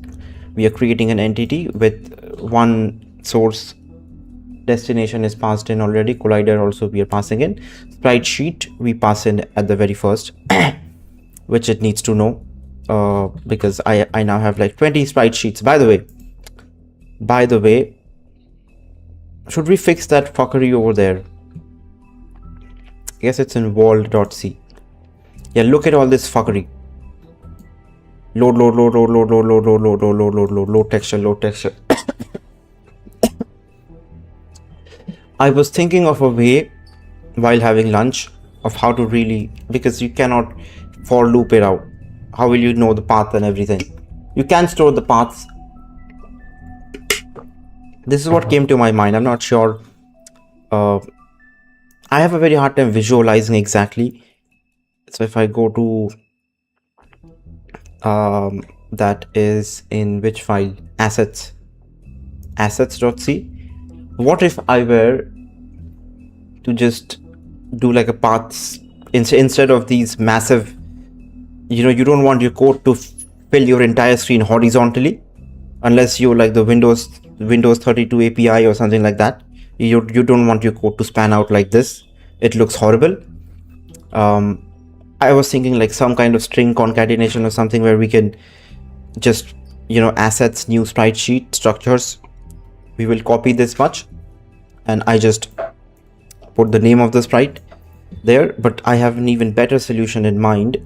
Speaker 1: we are creating an entity with one source. Destination is passed in already. Collider also we are passing in. Sprite sheet we pass in at the very first, which it needs to know, because I now have like 20 sprite sheets. By the way, should we fix that fuckery over there? I guess it's in world.c. Yeah, look at all this fuckery. Load texture. I was thinking of a way while having lunch of how to really, because you cannot for loop it out. How will you know the path and everything? You can store the paths. This is what came to my mind. I'm not sure. I have a very hard time visualizing exactly. So if I go to that is in which file? assets.c. What if I were to just do like a paths instead of these massive, you know, you don't want your code to fill your entire screen horizontally unless you like the Windows 32 API or something like that. You don't want your code to span out like this. It looks horrible. I was thinking like some kind of string concatenation or something where we can just, you know, assets, new sprite sheet, structures. We will copy this much and I just put the name of the sprite there, but I have an even better solution in mind,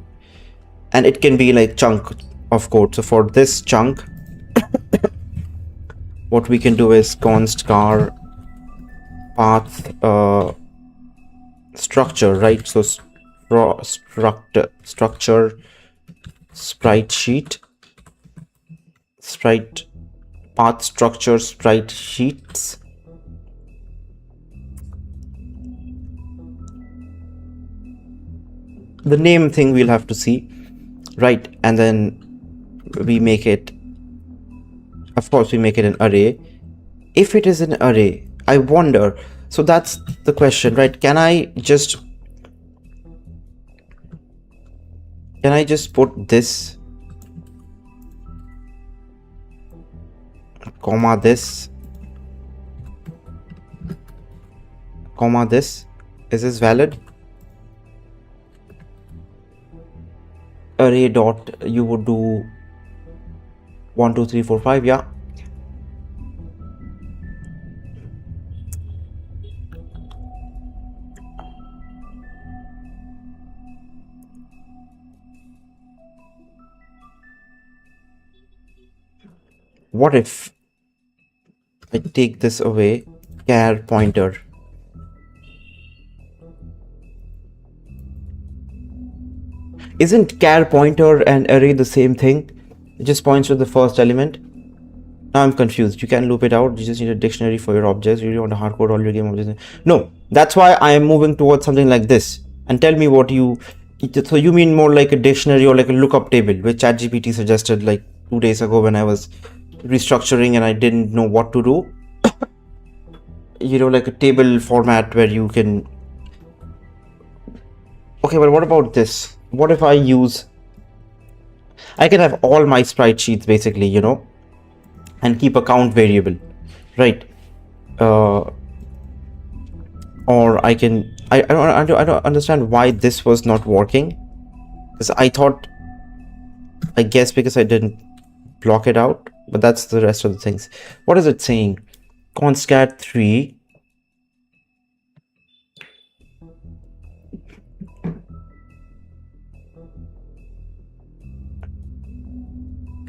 Speaker 1: and it can be like chunk of code. So for this chunk, what we can do is const car path structure, right? So structure sprite sheet, sprite path structure sprite sheets. The name thing we'll have to see, right? And then we make it, of course we make it an array. If it is an array, I wonder, so that's the question, right? Can I just put this comma this comma this? Is this valid? Array dot, you would do 1 2 3 4 5. Yeah, what if I take this away? Char pointer. Isn't char pointer and array the same thing? It just points to the first element. Now I'm confused. You can loop it out. You just need a dictionary for your objects. You don't want to hardcode all your game objects. No, that's why I am moving towards something like this. And tell me what you. So you mean more like a dictionary or like a lookup table, which ChatGPT suggested like 2 days ago when I was restructuring and I didn't know what to do. You know, like a table format where you can. Okay, but what about this? What if I can have all my sprite sheets basically, you know, and keep a count variable, right? Or I can I don't understand why this was not working. Because I guess because I didn't block it out, but that's the rest of the things. What is it saying? Constcat 3.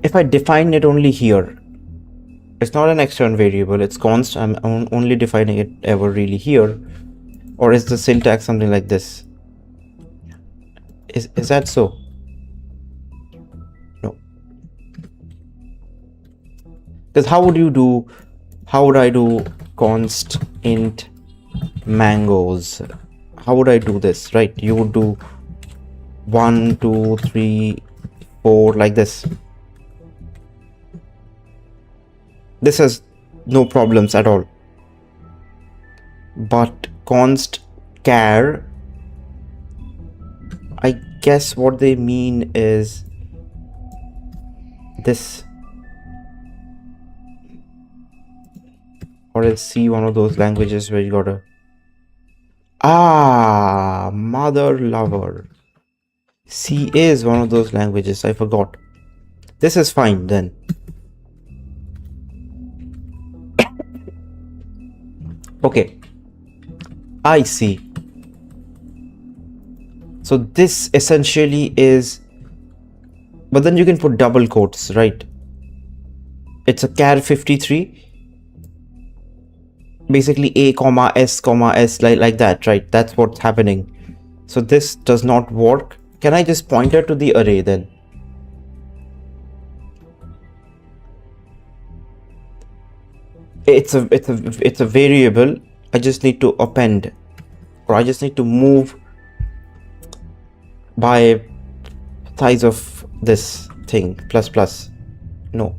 Speaker 1: If I define it only here, it's not an external variable, it's const. I'm only defining it ever really here. Or is the syntax something like this? Is that so? No. Because how would I do const int mangoes? How would I do this, right? You would do 1, 2, 3, 4 like this. This has no problems at all. But const char, I guess what they mean is this. Or is C one of those languages where you gotta... Ah, mother lover. C is one of those languages, I forgot. This is fine then. Okay, I see. So this essentially is, but then you can put double quotes, right? It's a char 53, basically A comma S like that, right? That's what's happening. So this does not work. Can I just pointer to the array then? It's a variable. I just need to append, or I just need to move by size of this thing plus. No,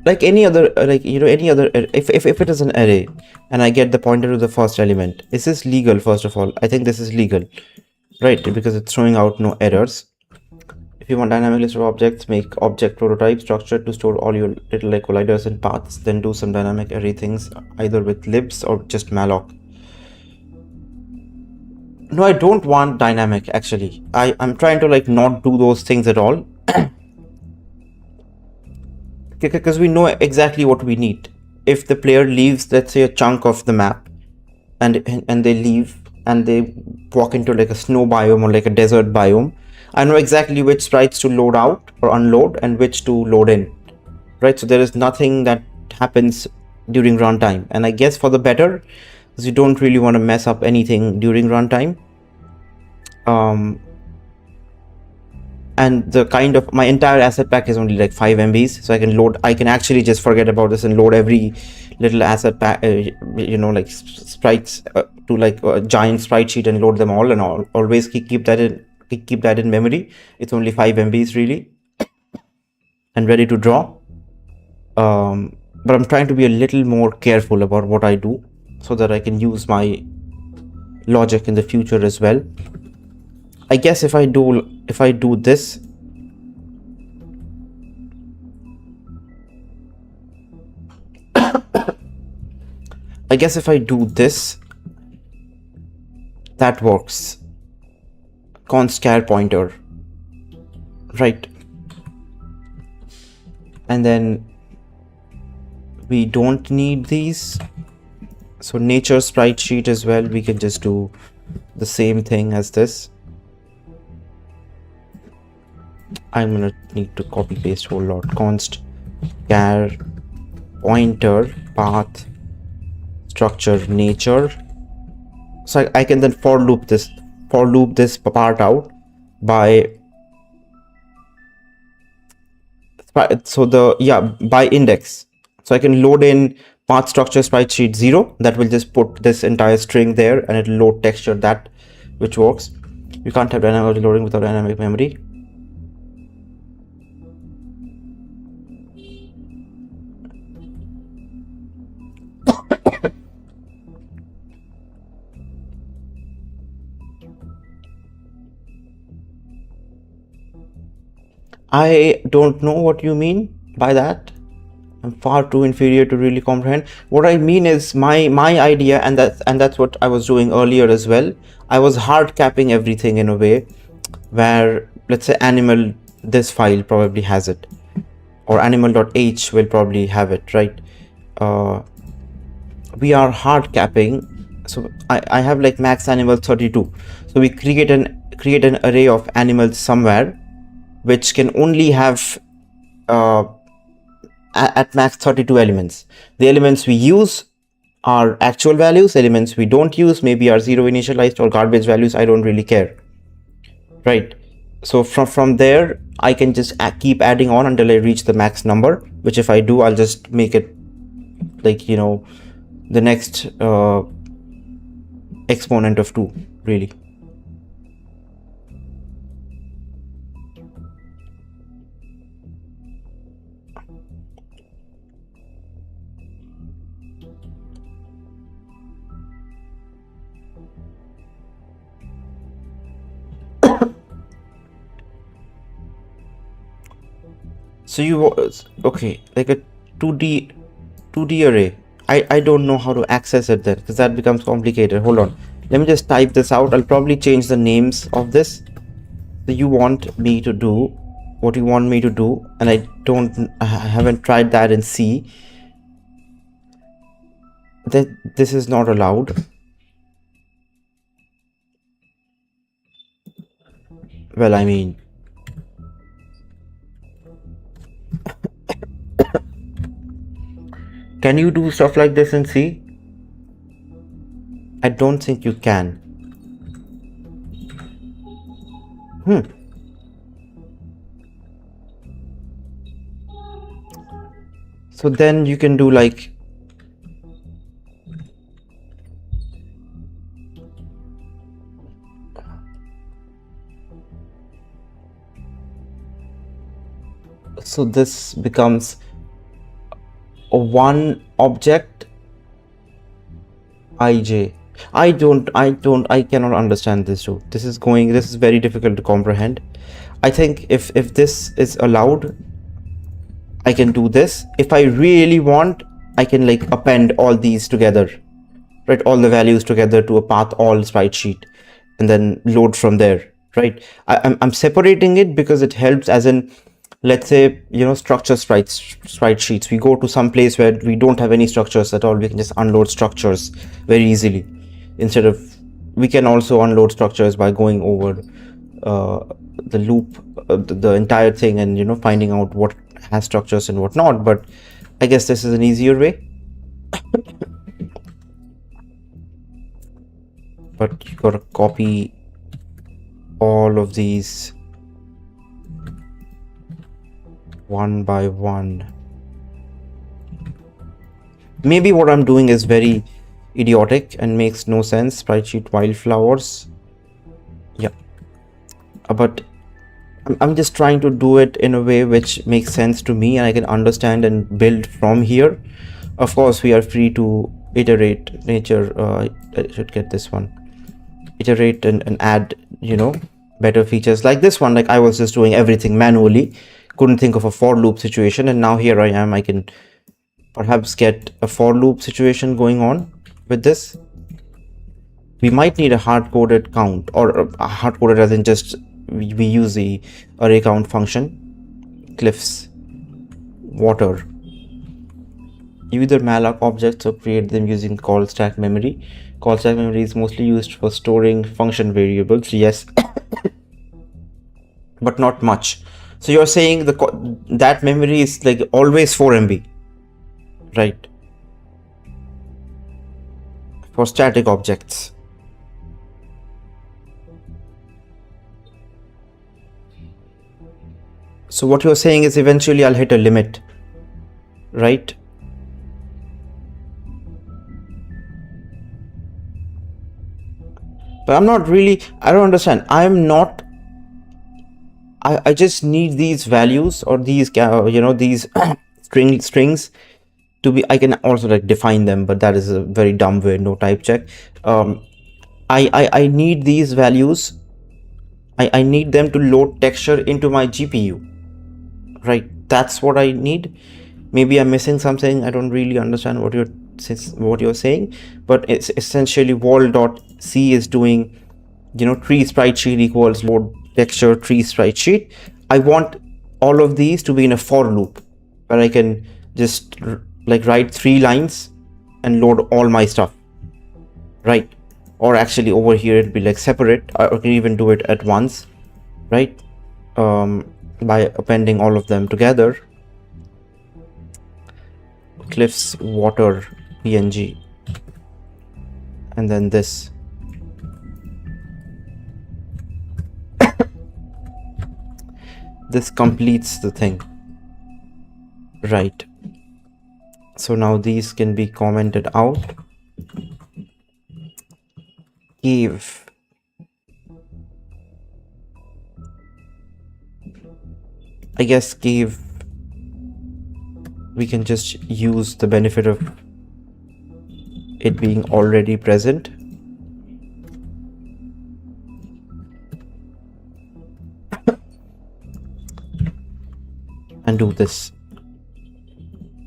Speaker 1: like any other, like any other. If it is an array and I get the pointer to the first element, is this legal? First of all, I think this is legal, right? Because it's throwing out no errors. If you want dynamic list of objects, make object prototype structure to store all your little like colliders and paths, then do some dynamic array things either with libs or just malloc. No, I don't want dynamic actually. I'm trying to like not do those things at all. Because we know exactly what we need. If the player leaves, let's say, a chunk of the map and they leave and they walk into like a snow biome or like a desert biome, I know exactly which sprites to load out or unload and which to load in, right? So there is nothing that happens during runtime, and I guess for the better, because you don't really want to mess up anything during runtime. And the kind of my entire asset pack is only like 5 MBs, so I can actually just forget about this and load every little asset pack, like sprites to like a giant sprite sheet and load them all, and always keep that in memory. It's only 5 MBs really, and ready to draw. But I'm trying to be a little more careful about what I do so that I can use my logic in the future as well. I guess if I do this, that works. Const char pointer, right? And then we don't need these. So nature sprite sheet as well, we can just do the same thing as this. I'm gonna need to copy paste a whole lot. Const char pointer path structure nature. So I can then for loop this part out by by index. So I can load in path structure sprite sheet 0. That will just put this entire string there and it'll load texture that, which works. You can't have dynamic loading without dynamic memory. I don't know what you mean by that. I'm far too inferior to really comprehend. What I mean is my idea, and that's what I was doing earlier as well. I was hard capping everything in a way where, let's say, animal, this file probably has it, or animal.h will probably have it, right? We are hard capping. So I have like max animal 32. So we create an array of animals somewhere, which can only have at max 32 elements. The elements we use are actual values. Elements we don't use maybe are zero initialized or garbage values. I don't really care, right? So from there I can just keep adding on until I reach the max number, which if I do, I'll just make it like, you know, the next exponent of 2, really. So you, okay, like a 2D array. I don't know how to access it then, because that becomes complicated. Hold on, let me just type this out. I'll probably change the names of this. So you want me to do what you want me to do, and I haven't tried that in C. That this is not allowed. Well, I mean, can you do stuff like this in C? I don't think you can. So then you can do like, so this becomes a one object ij. I cannot understand this too. This is very difficult to comprehend. I think if this is allowed, I can do this. If I really want, I can like append all these together, right? All the values together to a path all sprite sheet, and then load from there, right? I'm separating it because it helps, as in, let's say, you know, structure sprite sheets. We go to some place where we don't have any structures at all. We can just unload structures very easily. Instead of, we can also unload structures by going over the loop, the entire thing, and, you know, finding out what has structures and what not. But I guess this is an easier way. But you gotta copy all of these one by one. Maybe what I'm doing is very idiotic and makes no sense. Sprite sheet wildflowers. Yeah. But I'm just trying to do it in a way which makes sense to me and I can understand and build from here. Of course, we are free to iterate. Nature, I should get this one. Iterate and add, you know, better features like this one. Like I was just doing everything manually, couldn't think of a for loop situation, and now here I am. I can perhaps get a for loop situation going on with this. We might need a hard-coded count, or a hard-coded as in just we use the array count function. Cliffs, water. You either malloc objects or create them using call stack memory. Call stack memory is mostly used for storing function variables, yes, but not much. So you're saying that memory is like always 4 MB, right? For static objects. So what you're saying is eventually I'll hit a limit, right? But I'm not really, I don't understand. I'm not, I just need these values or these, you know, these strings to be, I can also like define them, but that is a very dumb way, no type check. I need these values. I need them to load texture into my GPU, right? That's what I need. Maybe I'm missing something. I don't really understand what you're saying, but it's essentially wall.c is doing, tree sprite sheet equals load texture tree sprite sheet. I want all of these to be in a for loop where I can just like write 3 lines and load all my stuff, right? Or actually over here it'd be like separate. I can even do it at once, right? By appending all of them together. Cliffs water png, and then this. This completes the thing, right? So now these can be commented out. Give I guess give we can just use the benefit of it being already present. And do this,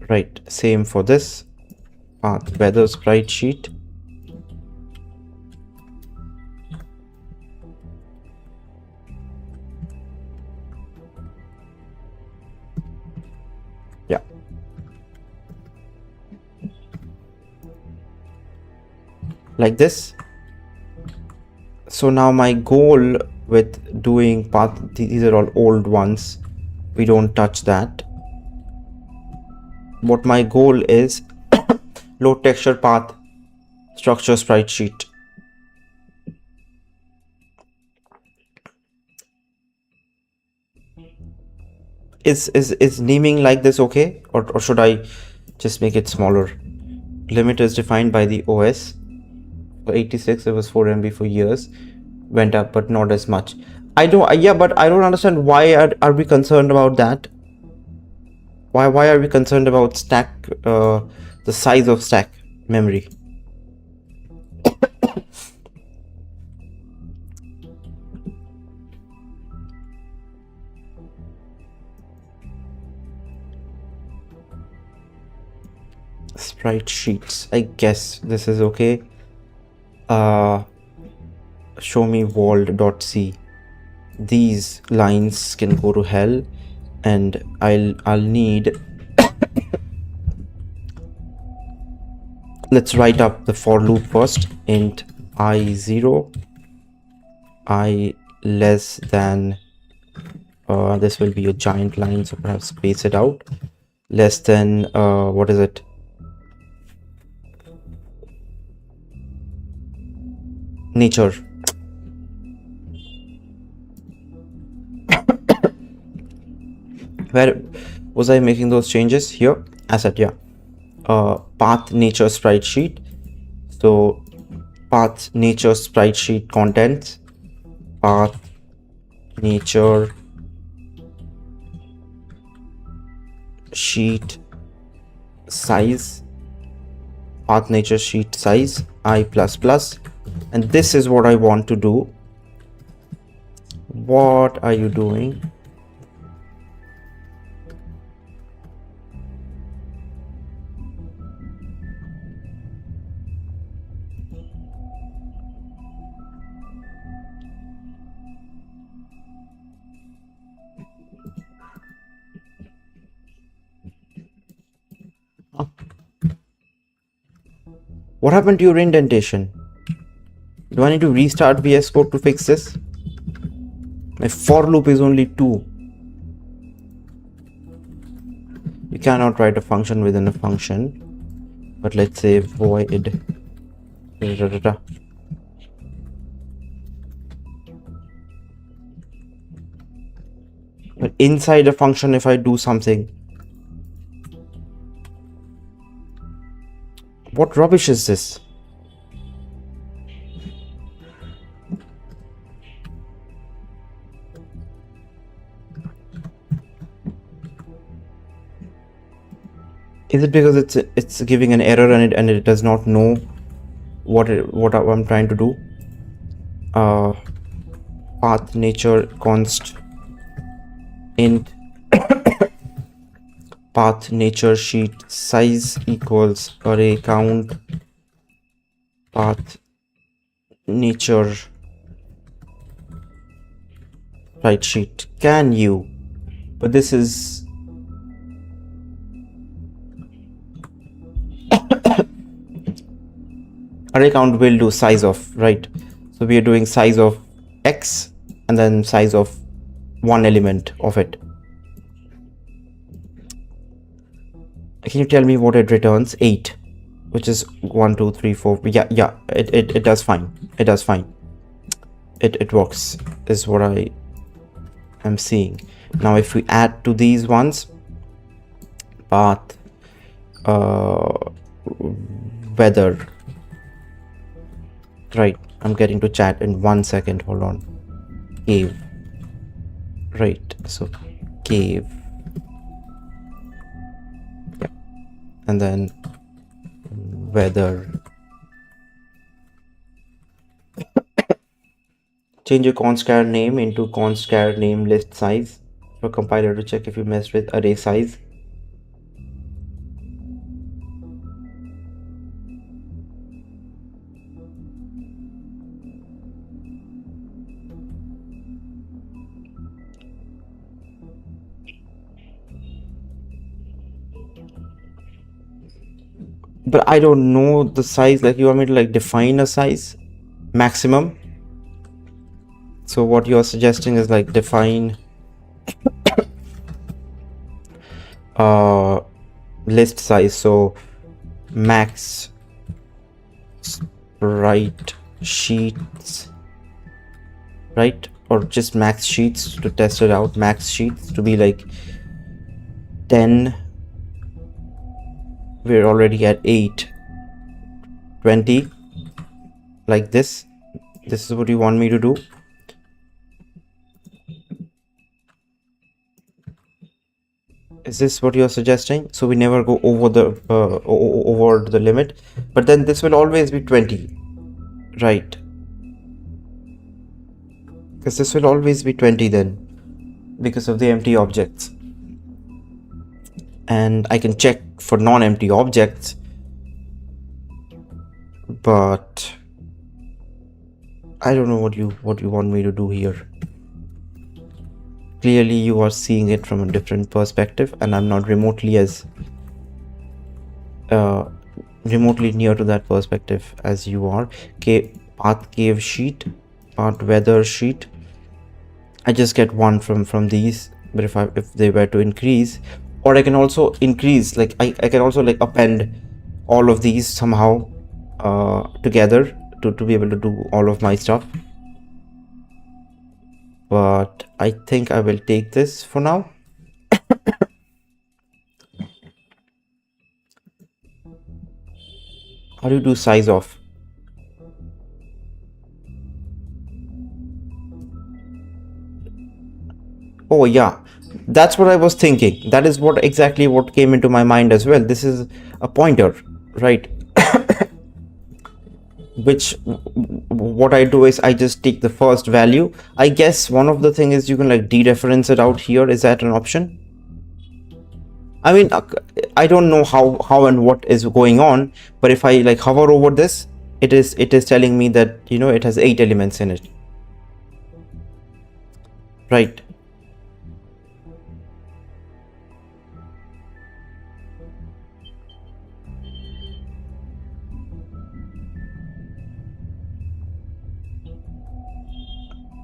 Speaker 1: right? Same for this path weather sprite sheet. Yeah. Like this. So now my goal with doing path, these are all old ones. We don't touch that. What my goal is load texture path structure sprite sheet. Is naming like this okay, or should I just make it smaller? Limit is defined by the OS. For 86 it was 4 MB for years, went up but not as much. I don't understand why are we concerned about that. Why are we concerned about stack, the size of stack memory? Sprite sheets, I guess this is okay. Show me wall.c. These lines can go to hell, and I'll need let's write up the for loop first. Int I0 I less than this will be a giant line, so perhaps space it out. Less than what is it? Nature. Where was I making those changes? Here, asset, yeah. Path nature sprite sheet. So path nature sprite sheet contents, path nature sheet size, path nature sheet size I++, and this is what I want to do. What are you doing? What happened to your indentation? Do I need to restart VS Code to fix this? My for loop is only 2. You cannot write a function within a function, but let's say void but inside a function, if I do something, what rubbish is this? Is it because it's giving an error and it does not know what I'm trying to do? Path nature const int path nature sheet size equals array count path nature right sheet. Can you? But this is array count will do size of, right? So we are doing size of x and then size of one element of it. Can you tell me what it returns? 8, which is 1 2 3 4. Yeah, it does fine. It does fine. It works is what I am seeing. Now if we add to these ones, path weather, right? I'm getting to chat in 1 second. Hold on. Cave, right? So cave, yeah, and then weather. Change your const-char name into const-char name list size for compiler to check if you messed with array size. But I don't know the size. Like, you want me to like define a size maximum? So what you're suggesting is like define list size. So max sprite sheets, right? Or just max sheets to test it out. Max sheets to be like 10. We're already at 8. 20. Like this. This is what you want me to do. Is this what you're suggesting? So we never go over the limit, but then this will always be 20, right? Because this will always be 20 then, because of the empty objects. And I can check for non-empty objects, but I don't know what you want me to do here. Clearly you are seeing it from a different perspective, and I'm not remotely as remotely near to that perspective as you are. Path cave sheet, path weather sheet. I just get one from these, but if they were to increase, or I can also increase, like I can also like append all of these somehow together to be able to do all of my stuff. But I think I will take this for now. How do you do size of? Oh yeah, that's what I was thinking. That is what exactly what came into my mind as well. This is a pointer, right? Which what I do is I just take the first value. I guess one of the thing is you can like dereference it out here. Is that an option? I mean, I don't know how and what is going on, but if I like hover over this, it is telling me that, you know, it has 8 elements in it, right?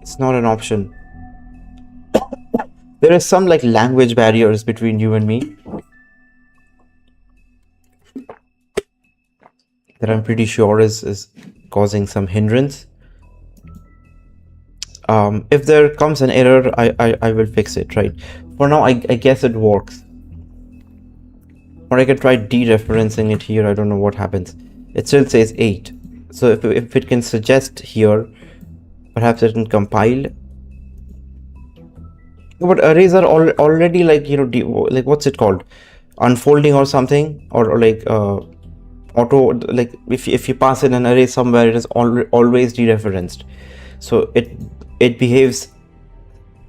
Speaker 1: It's not an option. There is some like language barriers between you and me that I'm pretty sure is causing some hindrance. If there comes an error, I will fix it, right? For now, I guess it works. Or I can try dereferencing it here. I don't know what happens. It still says 8. So if it can suggest here, perhaps it can compile. But arrays are already like, you know, like what's it called? Unfolding or something, or like auto, like if you pass in an array somewhere, it is always dereferenced. So it behaves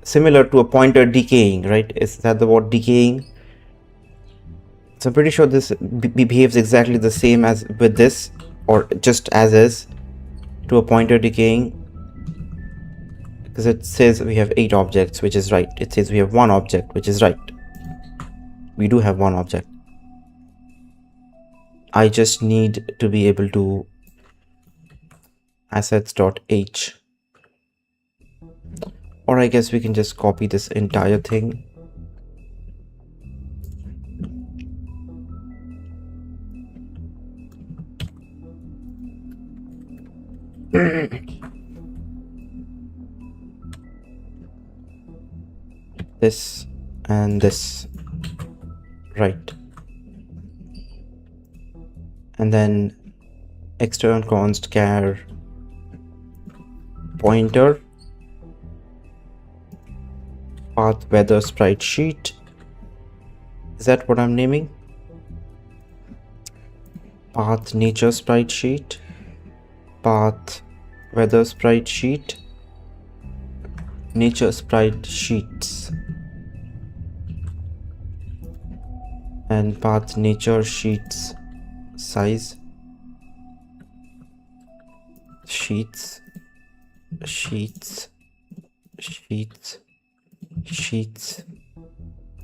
Speaker 1: similar to a pointer decaying, right? Is that the word decaying? So I'm pretty sure this behaves exactly the same as with this, or just as is, to a pointer decaying, because it says we have 8 objects, which is right. It says we have 1 object, which is right. We do have 1 object. I just need to be able to assets.h, or I guess we can just copy this entire thing. This and this, right? And then external const char pointer path weather sprite sheet. Is that what I'm naming? Path nature sprite sheet, path weather sprite sheet, nature sprite sheets, and path nature sheets size, sheets, sheets, sheets, sheets,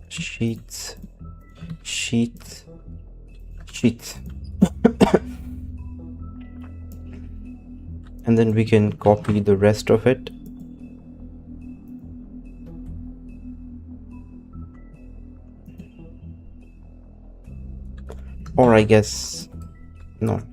Speaker 1: sheets, sheets, sheets. And then we can copy the rest of it. Or I guess not.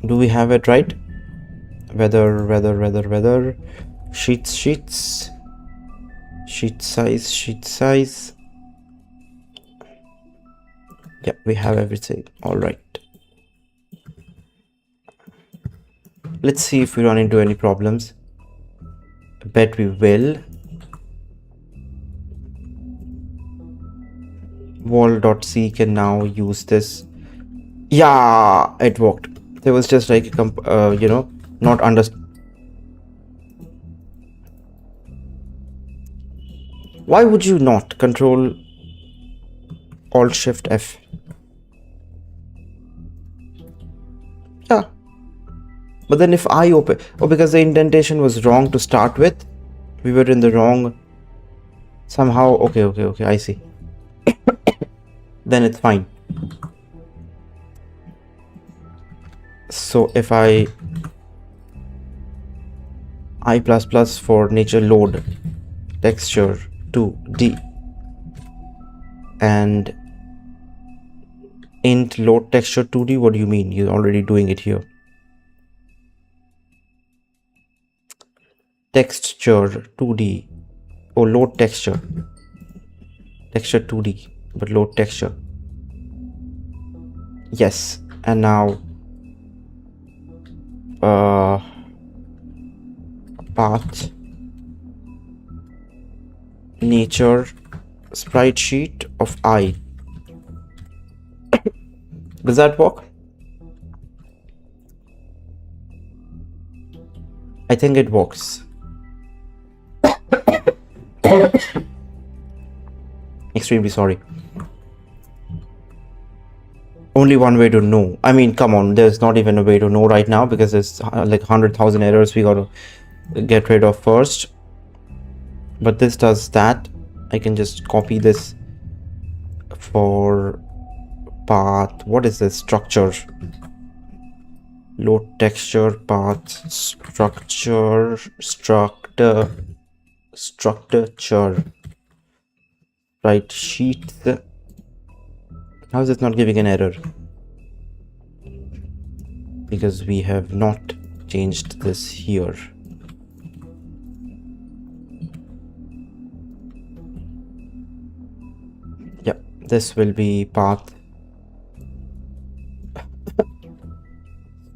Speaker 1: Do we have it right? Weather, sheets, sheet size. Yeah, we have everything. All right. Let's see if we run into any problems. I bet we will. Wall.c can now use this. Yeah, it worked. There was just like not Why would you not control Alt Shift F? Yeah, but then if I open, because the indentation was wrong to start with, we were in the wrong somehow. Okay, I see. Then it's fine. So if I for nature load texture 2D and int load texture 2D, what do you mean? You're already doing it here. Texture 2D or load texture 2D, but load texture. Yes, and now path nature sprite sheet of I. Does that work? I think it works. Extremely sorry. Only one way to know. I mean, come on, there's not even a way to know right now because there's like 100,000 errors we gotta get rid of first. But this does that. I can just copy this for path. What is this? Structure. Load texture path structure right sheet. How is it not giving an error? Because we have not changed this here. Yeah, this will be path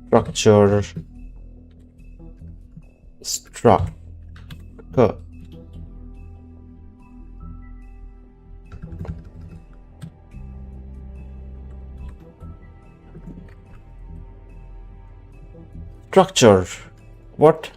Speaker 1: structure structure. Structure. What?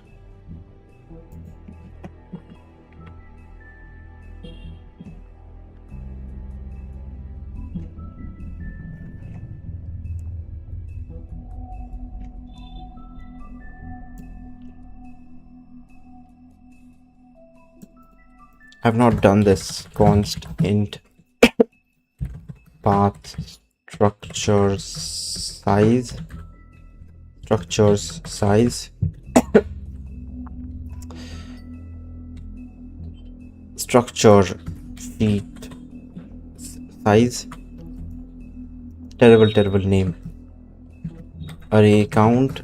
Speaker 1: I've not done this. Const int path structure size. Structures size. Structure sheet size. Terrible name. Array count.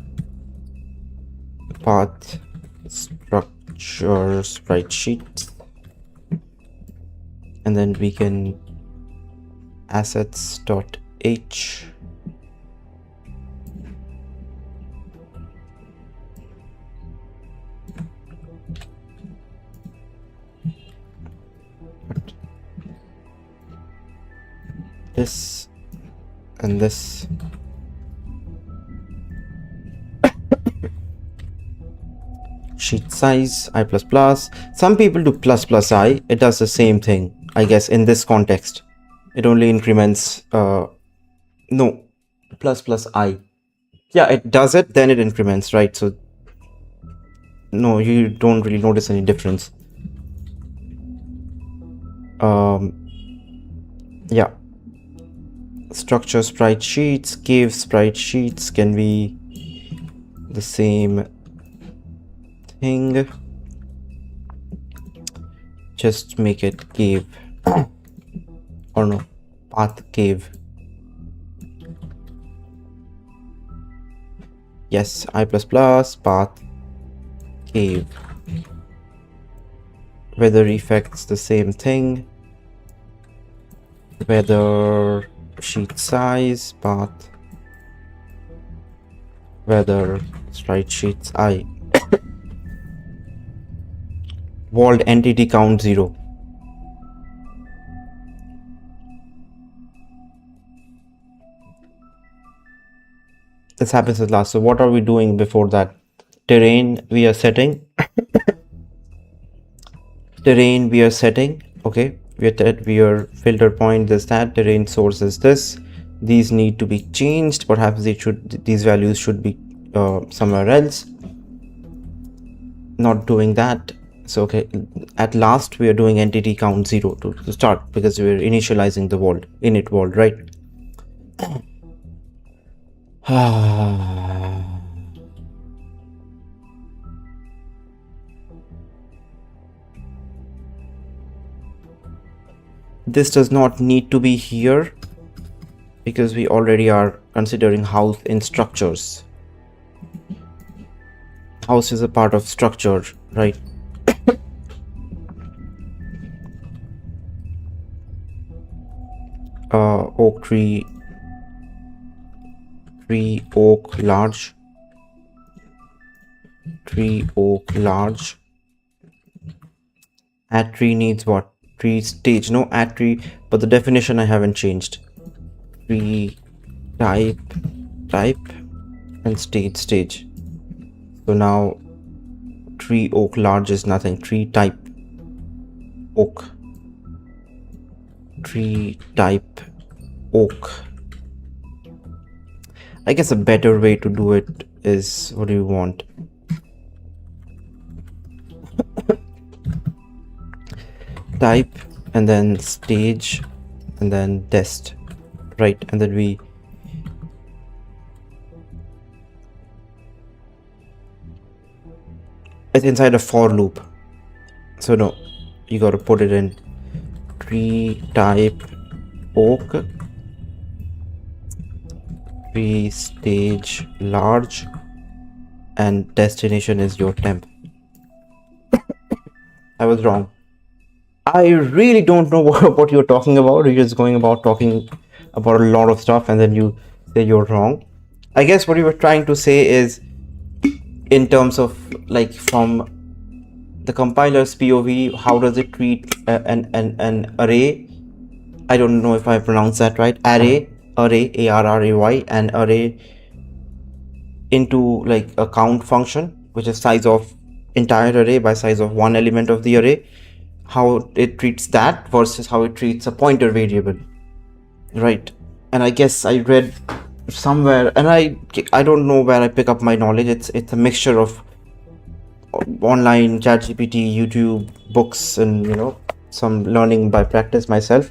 Speaker 1: Path structure sprite sheet. And then we can assets.h. This and this. Sheet size I++. Some people do ++i. It does the same thing, I guess. In this context, it only increments no ++i. Yeah, it does it, then it increments, right? So no, you don't really notice any difference. Yeah, structure sprite sheets, give sprite sheets can be the same thing. Just make it give or no, path give. Yes, I++ path give. Weather effects the same thing. Weather sheet size path weather sprite sheets I. Walled entity count 0. This happens at last. So what are we doing before that? Terrain we are setting. Terrain we are setting. Okay, we are filter point this, that, terrain source is this. These need to be changed. Perhaps these values should be somewhere else. Not doing that. So okay, at last we are doing entity count 0 to start, because we are initializing the world, init world, right? This does not need to be here because we already are considering house in structures. House is a part of structure, right? Oak tree oak large, tree oak large. Add tree needs what? Tree stage. No, add tree, but the definition I haven't changed. Tree type and stage. So now tree oak large is nothing. Tree type oak. Tree type oak. I guess a better way to do it is, what do you want? Type and then stage and then test, right? And then it's inside a for loop. So no, you got to put it in tree type oak, tree stage large, and destination is your temp. I was wrong. I really don't know what you're talking about. You're just going about talking about a lot of stuff and then you say you're wrong. I guess what you were trying to say is in terms of like from the compiler's POV, how does it treat an array? I don't know if I pronounced that right. Array, ARRAY, and array into like a count function, which is size of entire array by size of one element of the array. How it treats that versus how it treats a pointer variable, right? And I guess I read somewhere, and I don't know where I pick up my knowledge. It's a mixture of online ChatGPT, YouTube, books, and some learning by practice myself.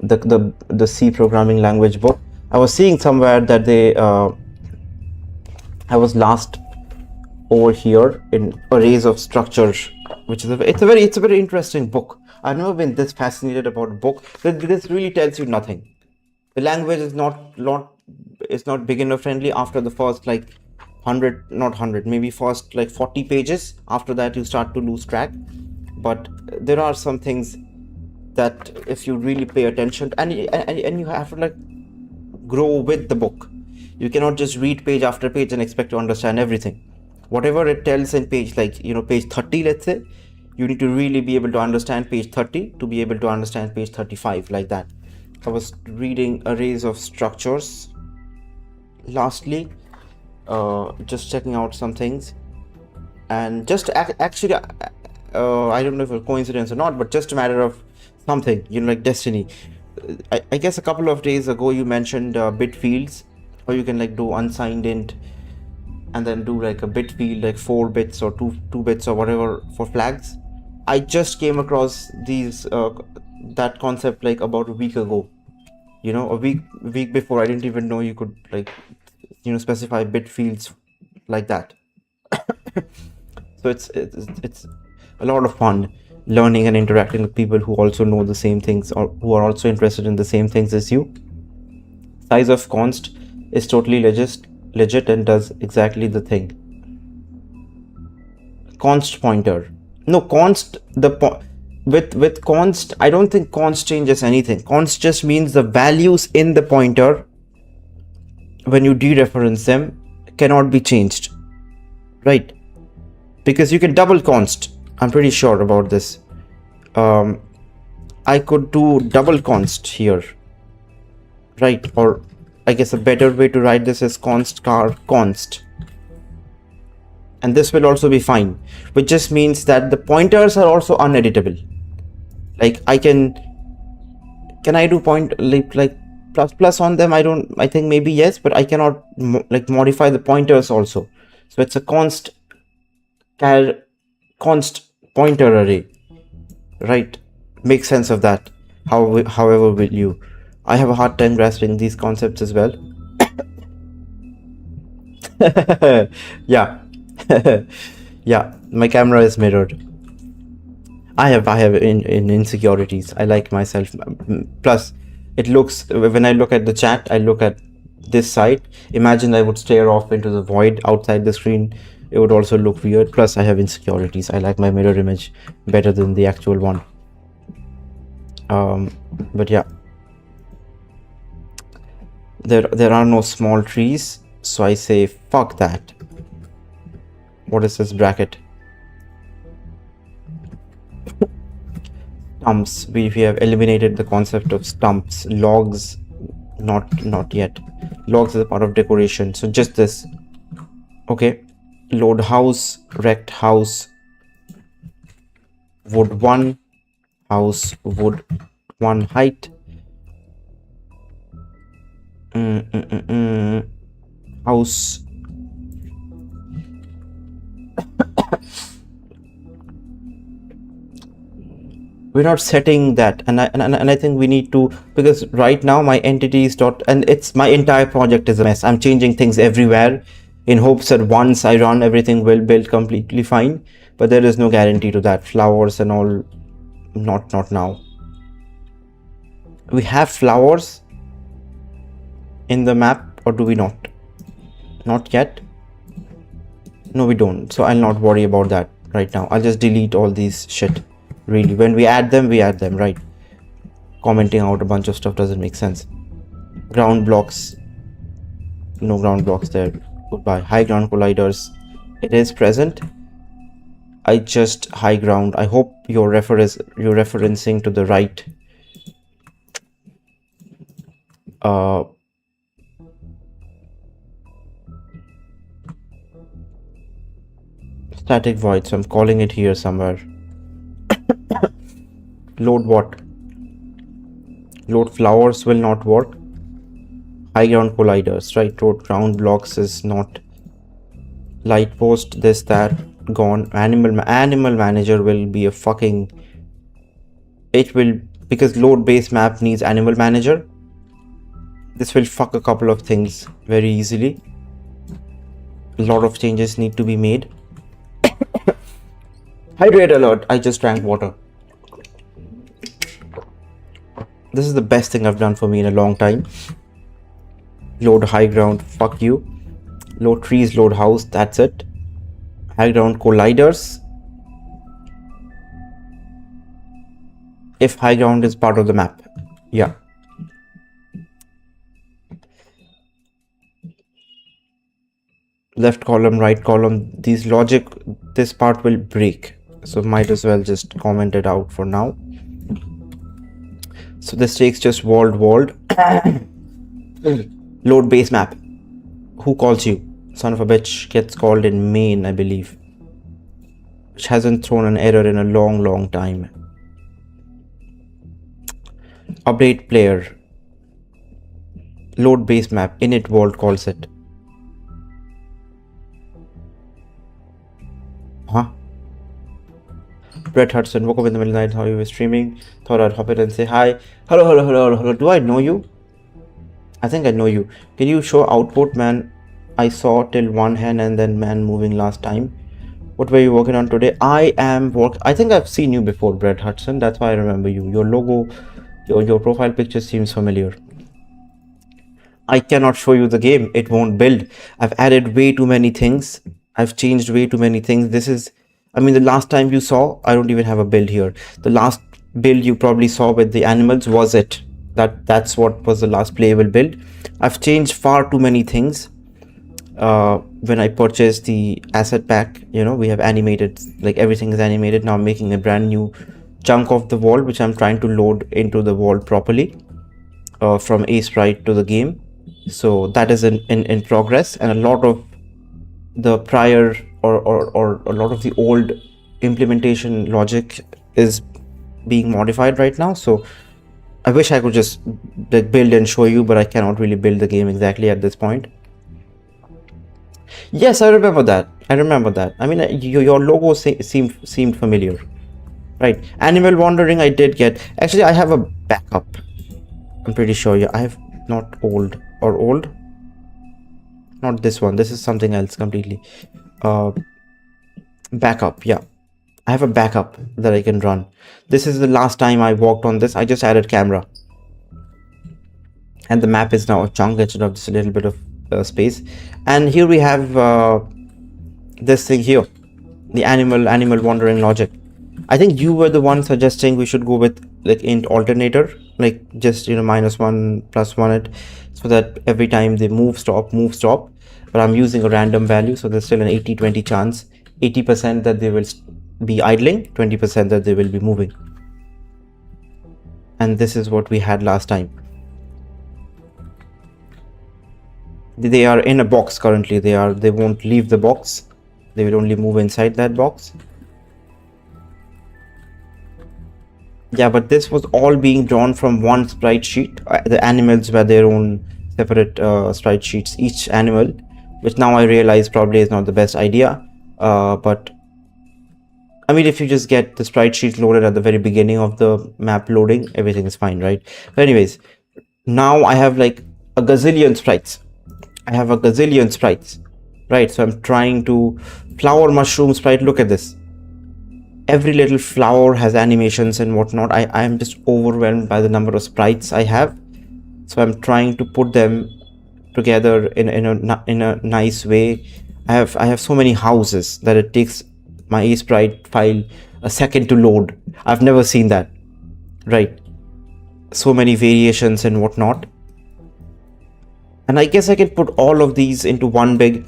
Speaker 1: The C programming language book. I was seeing somewhere that they I was last over here in arrays of structures, which is it's a very interesting book. I've never been this fascinated about a book. This really tells you nothing. The language is not beginner friendly after the first like 100, maybe first like 40 pages. After that you start to lose track, but there are some things that if you really pay attention, and you have to like grow with the book. You cannot just read page after page and expect to understand everything. Whatever it tells in page, like page 30, let's say, you need to really be able to understand page 30 to be able to understand page 35, like that. I was reading arrays of structures lastly, just checking out some things, and just actually I don't know if it's a coincidence or not, but just a matter of something, like destiny. I guess a couple of days ago you mentioned bit fields, or you can like do unsigned int and then do like a bit field, like 4 bits or 2 bits or whatever for flags. I just came across these that concept like about a week ago. A week before, I didn't even know you could like specify bit fields like that. So it's a lot of fun learning and interacting with people who also know the same things, or who are also interested in the same things as you. Size of const is totally legit and does exactly the thing. Const pointer. No, const, with const, I don't think const changes anything. Const just means the values in the pointer, when you dereference them, cannot be changed, right? Because you can double const. I'm pretty sure about this. I could do double const here, right? Or I guess a better way to write this is const char const, and this will also be fine, which just means that the pointers are also uneditable. Like I can I do point like plus on them? I think maybe yes, but I cannot like modify the pointers also. So it's a const pointer array, right? Make sense of that. However will you. I have a hard time grasping these concepts as well. Yeah. Yeah, my camera is mirrored. I have in insecurities. I like myself. Plus, it looks, when I look at the chat, I look at this side. Imagine I would stare off into the void outside the screen. It would also look weird. Plus, I have insecurities. I like my mirror image better than the actual one. But yeah, there are no small trees, so I say fuck that. What is this bracket? Stumps. We have eliminated the concept of stumps. Logs, not yet. Logs is a part of decoration, so just this. Okay. Load house, rect house, wood 1, house wood 1 height. House. We're not setting that, and I think we need to, because right now my entities and it's my entire project is a mess. I'm changing things everywhere in hopes that once I run, everything will build completely fine, but there is no guarantee to that. Flowers and all, not now. We have flowers in the map, or do we not? Not yet. No, we don't. So I'll not worry about that right now. I'll just delete all these shit. Really, when we add them, right? Commenting out a bunch of stuff doesn't make sense. Ground blocks. No ground blocks there. Goodbye. High ground colliders. It is present. I just high ground. I hope you're referencing to the right static void, so I'm calling it here somewhere. Load what? Load flowers will not work. High ground colliders, right? Load ground blocks is not. Light post, this, that, gone. Animal manager will be a fucking. It will, because load base map needs animal manager. This will fuck a couple of things very easily. A lot of changes need to be made. Hydrate alert. I just drank water. This is the best thing I've done for me in a long time. Load high ground, fuck you. Load trees, load house, that's it. High ground colliders. If high ground is part of the map. Yeah. Left column, right column, these logic, this part will break. So might as well just comment it out for now. So this takes just walled. Load base map. Who calls you? Son of a bitch gets called in main, I believe. Which hasn't thrown an error in a long time. Update player. Load base map. Init vault calls it. Huh? Brett Hudson woke up in the middle of the night, how you were streaming. Thought I'd hop in and say hi. Hello. Do I know you? I think I know you. Can you show output, man? I saw till one hand and then man moving last time. What were you working on today? I think I've seen you before, Brett Hudson. That's why I remember you. Your logo, your profile picture seems familiar. I cannot show you the game. It won't build. I've added way too many things. I've changed way too many things. This is, I mean, the last time you saw, I don't even have a build here. The last build you probably saw with the animals was it. That's what was the last playable build. I've changed far too many things. When I purchased the asset pack, you know, we have animated, like everything is animated. Now I'm making a brand new chunk of the world, which I'm trying to load into the world properly from a sprite to the game. So that is in progress, and a lot of the prior or a lot of the old implementation logic is being modified right now. So I wish I could just build and show you, but I cannot really build the game exactly at this point. Yes, I remember that. I mean, your logo seemed familiar, right? Animal wandering, I did get. Actually, I have a backup. I'm pretty sure. Yeah, I have not old. Not this one. This is something else completely. Backup. Yeah, I have a backup that I can run. This is the last time I worked on this. I just added camera, and the map is now a chunk instead of just a little bit of space. And here we have this thing here, the animal wandering logic. I think you were the one suggesting we should go with like int alternator, like just, you know, -1 +1 it, so that every time they move stop. But I'm using a random value, so there's still an 80-20 chance. 80% that they will be idling, 20% that they will be moving. And this is what we had last time. They are in a box currently. They won't leave the box. They will only move inside that box. Yeah, but this was all being drawn from one sprite sheet. The animals were their own separate sprite sheets, each animal, which now I realize probably is not the best idea. But I mean, if you just get the sprite sheets loaded at the very beginning of the map loading, everything is fine, right? But anyways, now I have like a gazillion sprites. Right? So I'm trying to flower mushroom sprite. Look at this. Every little flower has animations and whatnot. I am just overwhelmed by the number of sprites I have. So I'm trying to put them together in a nice way. I have so many houses that it takes my sprite file a second to load. I've never seen that, right? So many variations and whatnot. And I guess I can put all of these into one big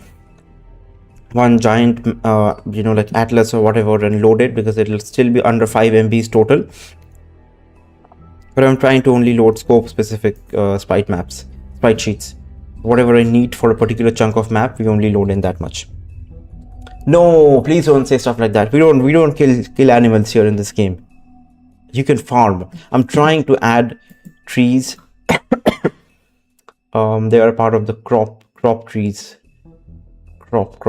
Speaker 1: one giant like atlas or whatever and load it, because it'll still be under 5 MBs total. But I'm trying to only load scope specific sprite sheets. Whatever I need for a particular chunk of map, we only load in that much. No, please don't say stuff like that. We don't kill animals here in this game. You can farm. I'm trying to add trees. They are part of the crop trees. Crop.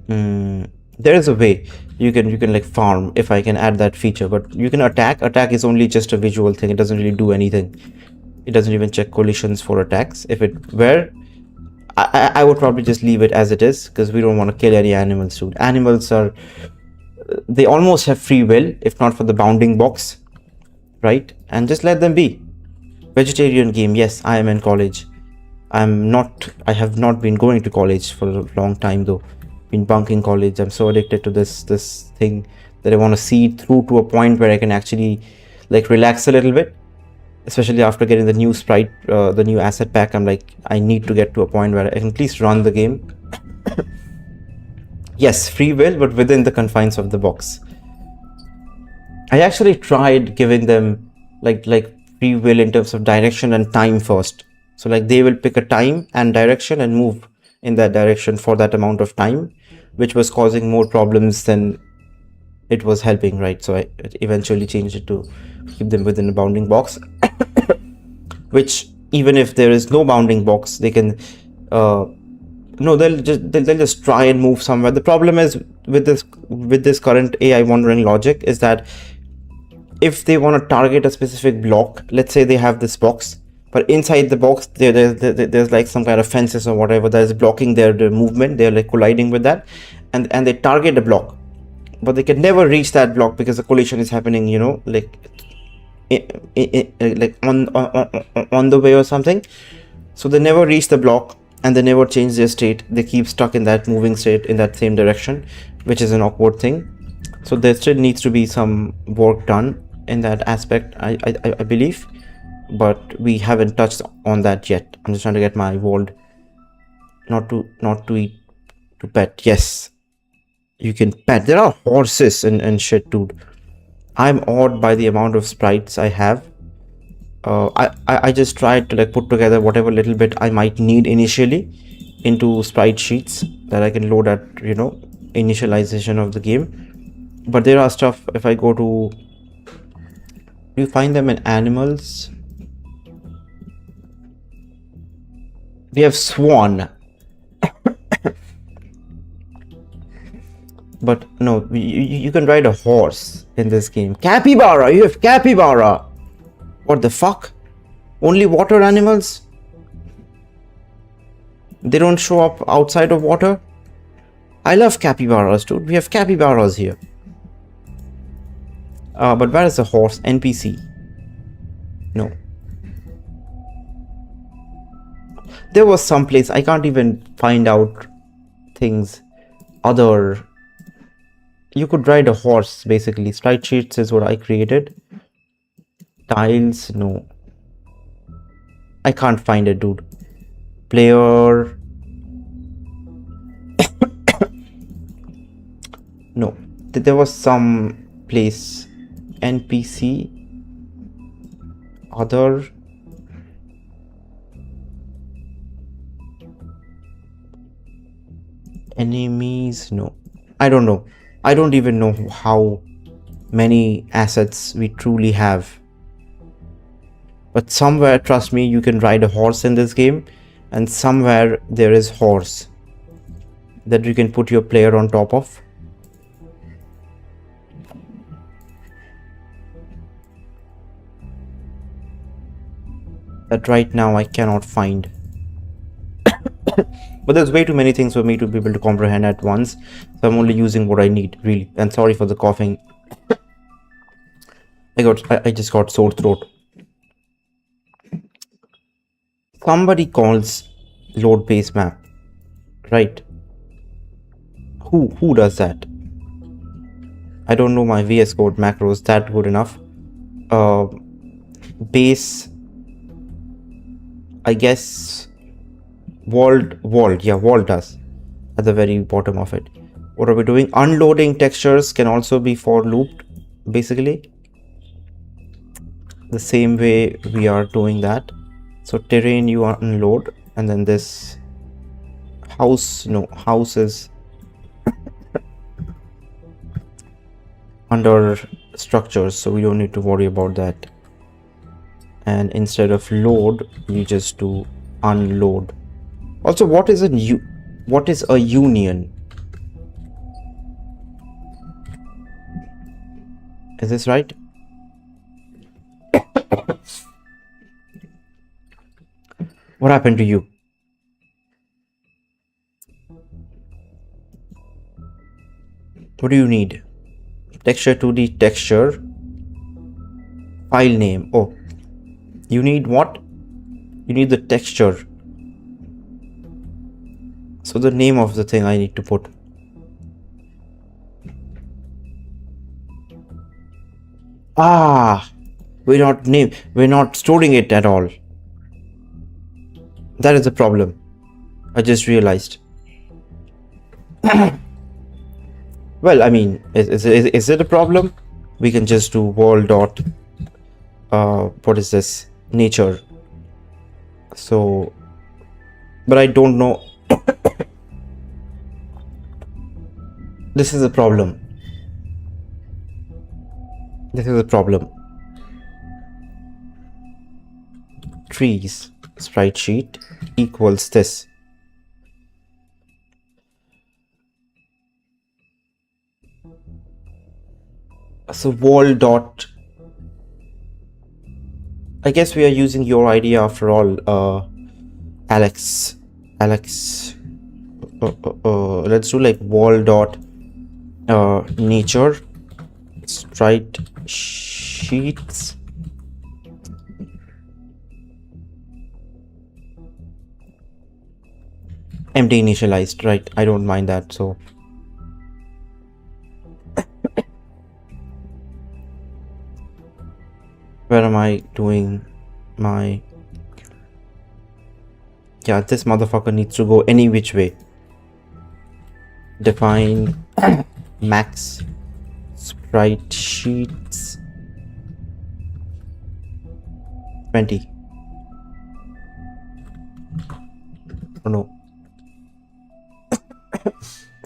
Speaker 1: There is a way you can like farm, if I can add that feature. But you can attack. Attack is only just a visual thing. It doesn't really do anything. It doesn't even check collisions for attacks. If it were, I would probably just leave it as it is, because we don't want to kill any animals, dude. Animals they almost have free will, if not for the bounding box, right? And just let them be. Vegetarian game. Yes, I am in college. I have not been going to college for a long time though. Been bunking college. I'm so addicted to this thing that I want to see it through to a point where I can actually like relax a little bit. Especially after getting the new sprite, the new asset pack, I'm like, I need to get to a point where I can at least run the game. Yes, free will, but within the confines of the box. I actually tried giving them like free will in terms of direction and time first. So like they will pick a time and direction and move in that direction for that amount of time, which was causing more problems than it was helping, right? So I eventually changed it to keep them within a bounding box. Which, even if there is no bounding box, they can no, they'll just try and move somewhere. The problem is with this current AI wandering logic is that if they want to target a specific block, let's say they have this box, but inside the box there's like some kind of fences or whatever that is blocking their movement. They're like colliding with that, and they target a block, but they can never reach that block because the collision is happening, like like on the way or something. So they never reach the block and they never change their state. They keep stuck in that moving state in that same direction, which is an awkward thing. So there still needs to be some work done in that aspect, I believe, but we haven't touched on that yet. I'm just trying to get my world not to eat, to pet. Yes, you can pet. There are horses and shit, dude. I'm awed by the amount of sprites I have. I just tried to like put together whatever little bit I might need initially into sprite sheets that I can load at initialization of the game. But there are stuff, if I go to, you find them in animals. We have swan. But no, you can ride a horse in this game. Capybara! You have capybara! What the fuck? Only water animals? They don't show up outside of water? I love capybaras, dude. We have capybaras here. But where is the horse? NPC. No. There was some place. I can't even find out things. You could ride a horse, basically. Sprite sheets is what I created. Tiles, no. I can't find it, dude. Player. No. There was some place. NPC. Other. Enemies, no. I don't know. I don't even know how many assets we truly have. But somewhere, trust me, you can ride a horse in this game, and somewhere there is horse that you can put your player on top of. That right now I cannot find. But there's way too many things for me to be able to comprehend at once. So I'm only using what I need, really. And sorry for the coughing. I just got sore throat. Somebody calls load base map, right? Who does that? I don't know my VS Code macros that good enough. Base, I guess Yeah, wall does at the very bottom of it. What are we doing? Unloading textures can also be for looped, basically the same way we are doing that. So terrain you unload, and then this house, no, house is under structures, so we don't need to worry about that. And instead of load, we just do unload. Also, what is a union? Is this right? What happened to you? What do you need? Texture 2D texture. File name. Oh, you need what? You need the texture. So the name of the thing I need to put. Ah, we're not storing it at all. That is the problem. I just realized. Well, I mean, is it a problem? We can just do world dot what is this? Nature. So, but I don't know. This is a problem. This is a problem. Trees sprite sheet equals this. So wall dot. I guess we are using your idea after all, Alex. Let's do like wall dot nature sprite sheets. Empty initialized, right? I don't mind that. So where am I doing my... Yeah, this motherfucker needs to go any which way. Define max sprite sheets 20. Oh no.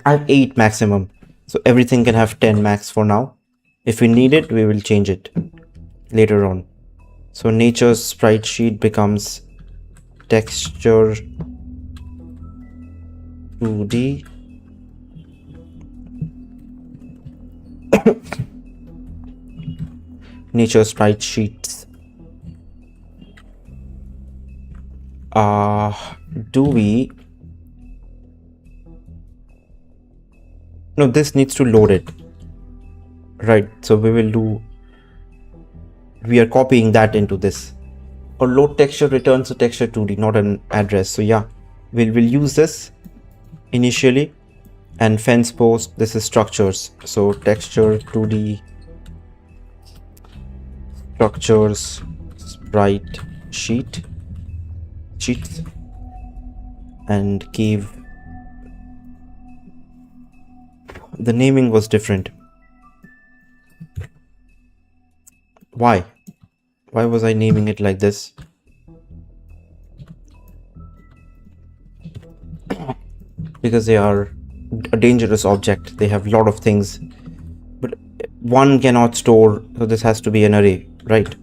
Speaker 1: I have 8 maximum, so everything can have 10 max for now. If we need it, we will change it later on. So nature's sprite sheet becomes texture 2D. Nature sprite sheets. Do we... No, this needs to load it. Right, so we will do... We are copying that into this. Or load texture returns a texture 2D, not an address. So yeah, we'll use this initially. And fence post, this is structures. So texture 2D structures sprite sheets, and give... The naming was different. Why was I naming it like this? Because they are a dangerous object. They have a lot of things, but one cannot store, so this has to be an array, right?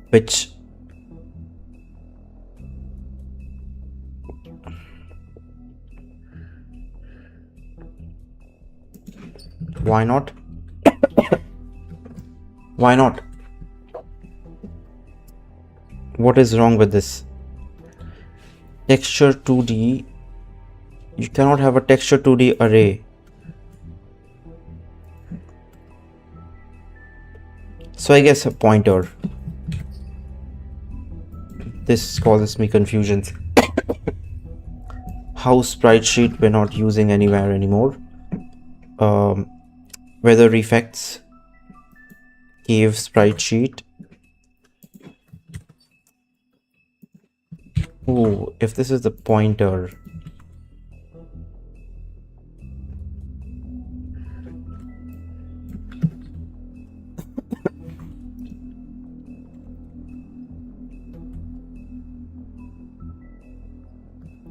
Speaker 1: Which... Why not? Why not? What is wrong with this? Texture 2D. You cannot have a texture 2D array. So I guess a pointer. This causes me confusion. House sprite sheet we're not using anywhere anymore. Weather effects. Cave sprite sheet. Oh, if this is the pointer.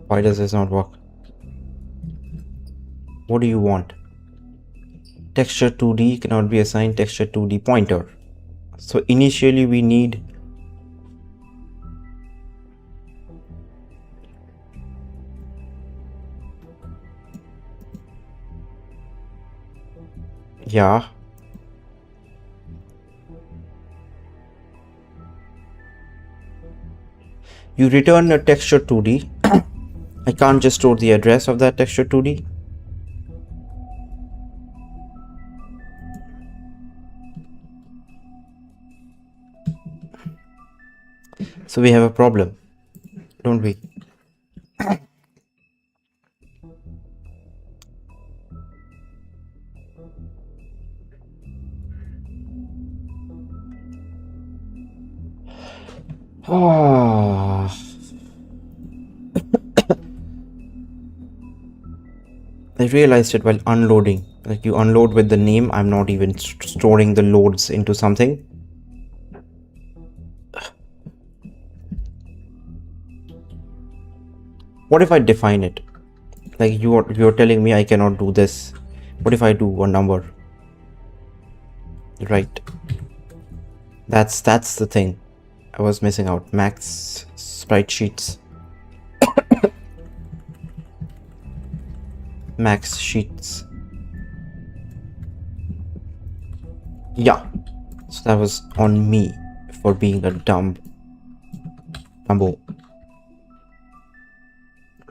Speaker 1: Why does this not work? What do you want? Texture 2D cannot be assigned texture 2D pointer. So initially we need yeah. You return a texture 2D. I can't just store the address of that texture 2D. So we have a problem, don't we? Ah. I realized it while unloading. Like you unload with the name, I'm not even storing the loads into something. What if I define it? Like you're telling me I cannot do this. What if I do a number? Right. That's the thing I was missing out. Max sprite sheets. Max sheets. Yeah. So that was on me for being a dumbo.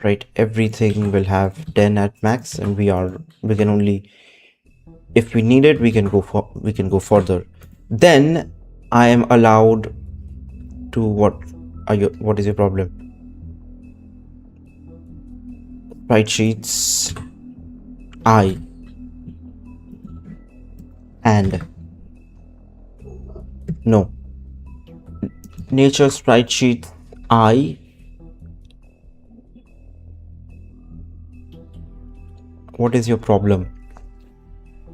Speaker 1: Right, everything will have 10 at max, and we can only, if we need it, we can go further. Then I am allowed to what is your problem? Sprite sheets I and no nature sprite sheet I. What is your problem?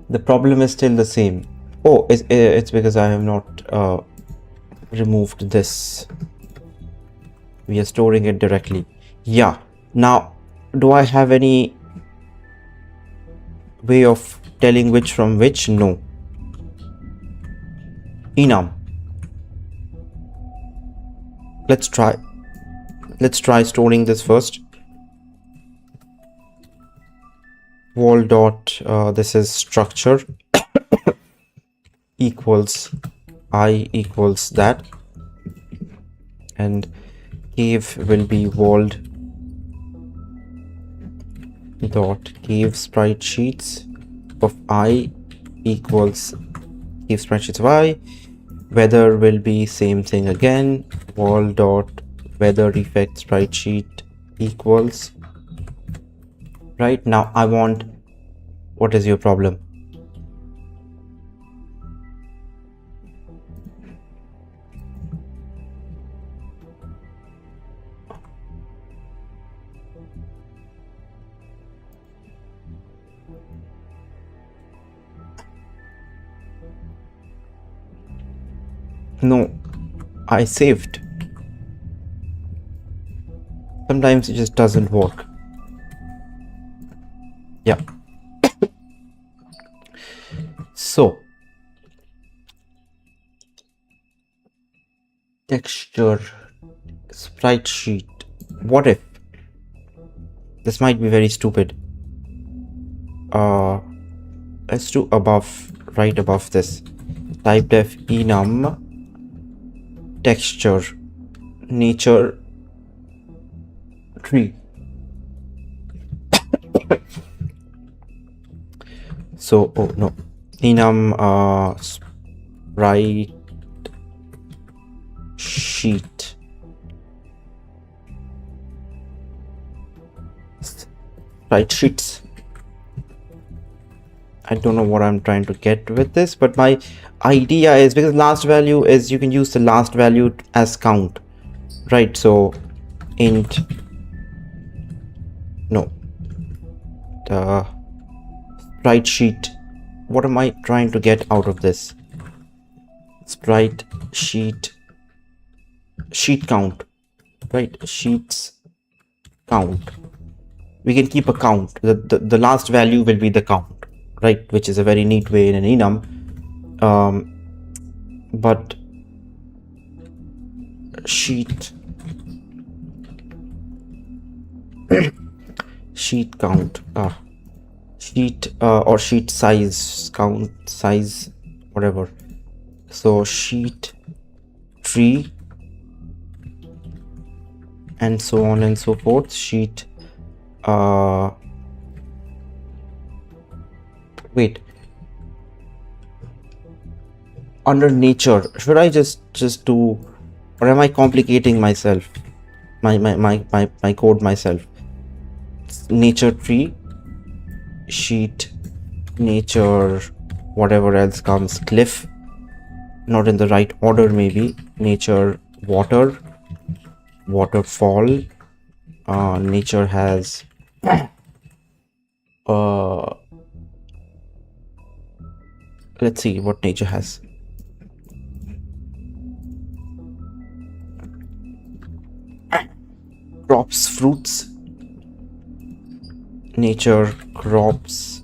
Speaker 1: The problem is still the same. Oh, it's because I have not removed this. We are storing it directly. Yeah. Now, do I have any way of telling which from which? No. Enum. Let's try storing this first. Wall dot this is structure equals I equals that, and cave will be walled dot cave sprite sheets of I equals cave sprite sheets of I. Weather will be same thing again, wall dot weather effect sprite sheet equals. Right now I want, what is your problem? No, I saved. Sometimes it just doesn't work. Yeah. So texture sprite sheet. What if this might be very stupid? Let's do above, right above this. Type def enum texture nature tree. So, oh no, enum sprite sheet sprite sheets. I don't know what I'm trying to get with this, but my idea is, because last value is, you can use the last value as count, right? So int, no, the sprite sheet. What am I trying to get out of this? Sprite sheet count, right? Sheets count. We can keep a count. The last value will be the count, right? Which is a very neat way in an enum. But sheet count, sheet or sheet size count, size, whatever. So sheet tree and so on and so forth. Sheet wait, under nature, should I just do, or am I complicating myself, my code myself? Nature tree, sheet, nature, whatever else comes, cliff, not in the right order, maybe. Nature, water, waterfall. Nature has let's see what nature has. Crops, fruits. Nature, crops,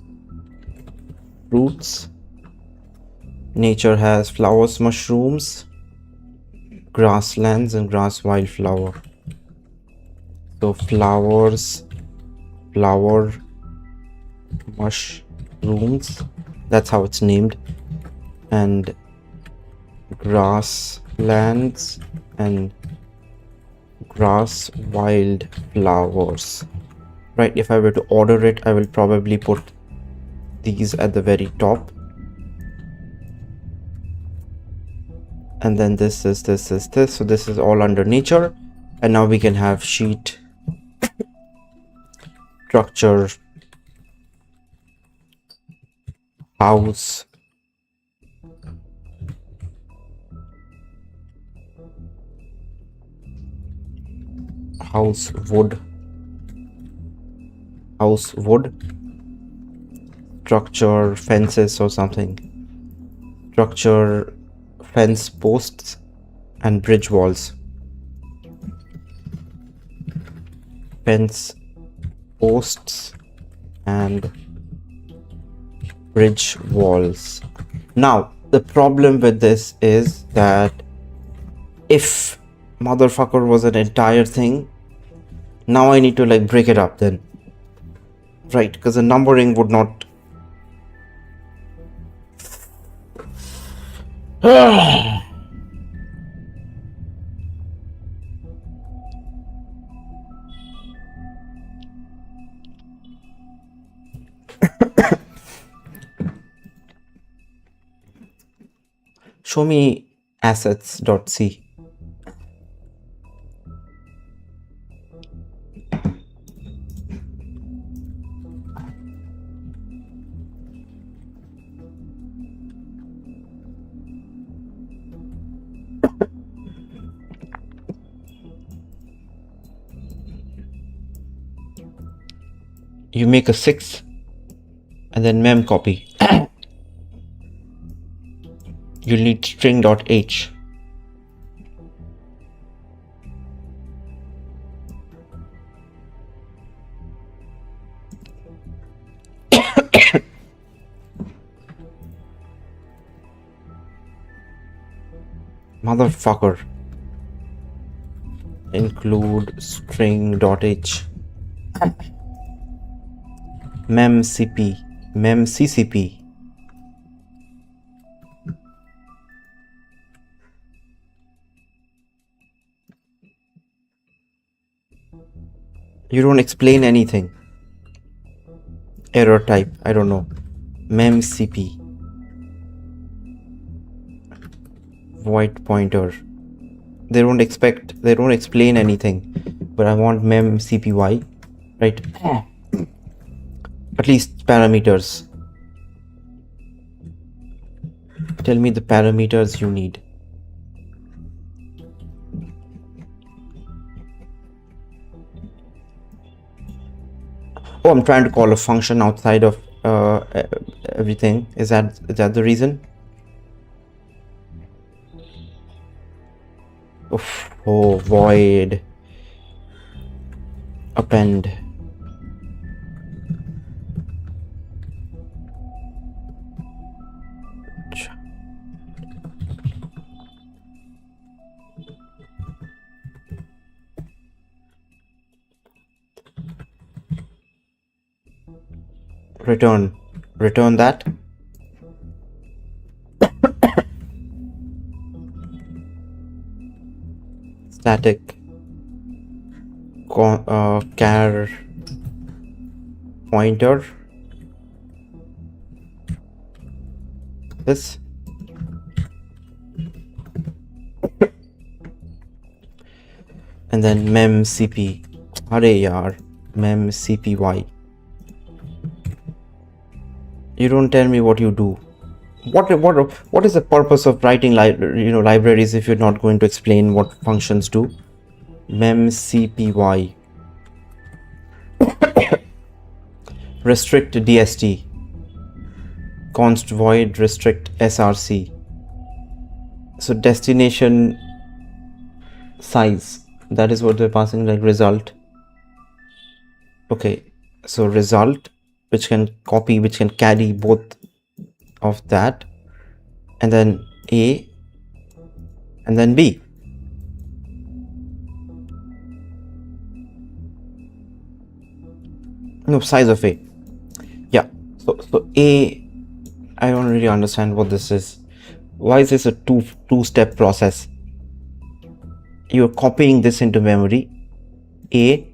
Speaker 1: fruits. Nature has flowers, mushrooms, grasslands, and grass wildflower. So flowers, flower, mushrooms, that's how it's named, and grasslands and grass wildflowers. Right, if I were to order it, I will probably put these at the very top, and then this, so this is all under nature. And now we can have sheet, structure, house, wood, structure, fences or something, structure, fence posts and bridge walls, fence posts and bridge walls. Now the problem with this is that if motherfucker was an entire thing, now I need to like break it up then, right? Because the numbering would not show me assets.c. You make a 6 and then mem copy. You'll need string.h. Motherfucker. Include string.h. memcp. memccp. You don't explain anything. Error type, I don't know. memcp. Void pointer. They don't explain anything. But I want memcpy, right? At least parameters. Tell me the parameters you need. Oh, I'm trying to call a function outside of everything. Is that the reason? Oof. Oh, void append. Return that. Static char pointer. This. And then mem cp. Arey yaar, mem cpy. You don't tell me what you do. What is the purpose of writing libraries if you're not going to explain what functions do? Mem cpy. Restrict dst. Const void restrict src. So destination size, that is what they're passing, like result. Okay, so result, which can copy, which can carry both of that, and then a, and then b. No, size of a. Yeah, so a, I don't really understand what this is. Why is this a two-step process? You're copying this into memory, a.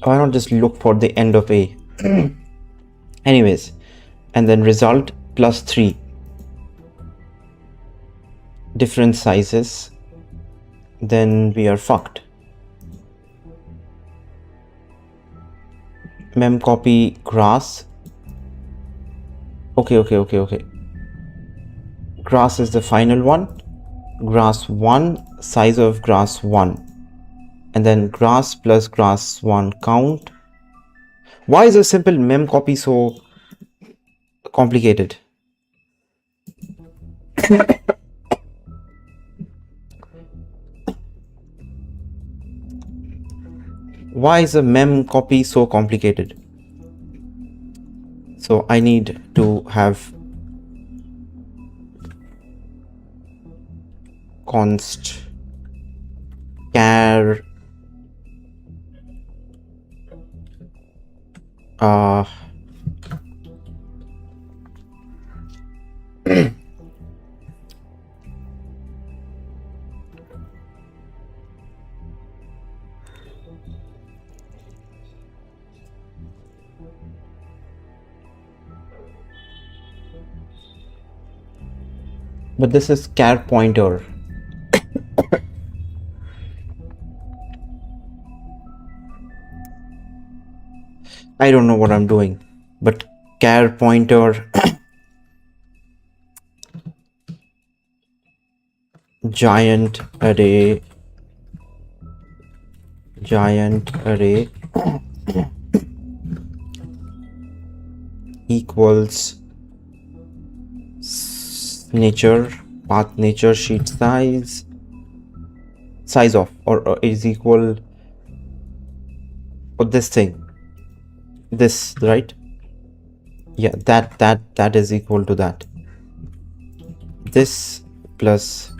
Speaker 1: Why not just look for the end of a? Anyways, and then result plus 3. Different sizes. Then we are fucked. Mem copy grass. Okay. Grass is the final one. Grass 1, size of grass 1. And then grass plus grass 1 count. Why is a simple mem copy so complicated? Why is a mem copy so complicated? So I need to have const char but this is char pointer. I don't know what I'm doing, but char pointer giant array equals nature, path nature, sheet size of, or is equal for this thing, this, right? Yeah, that is equal to that. This plus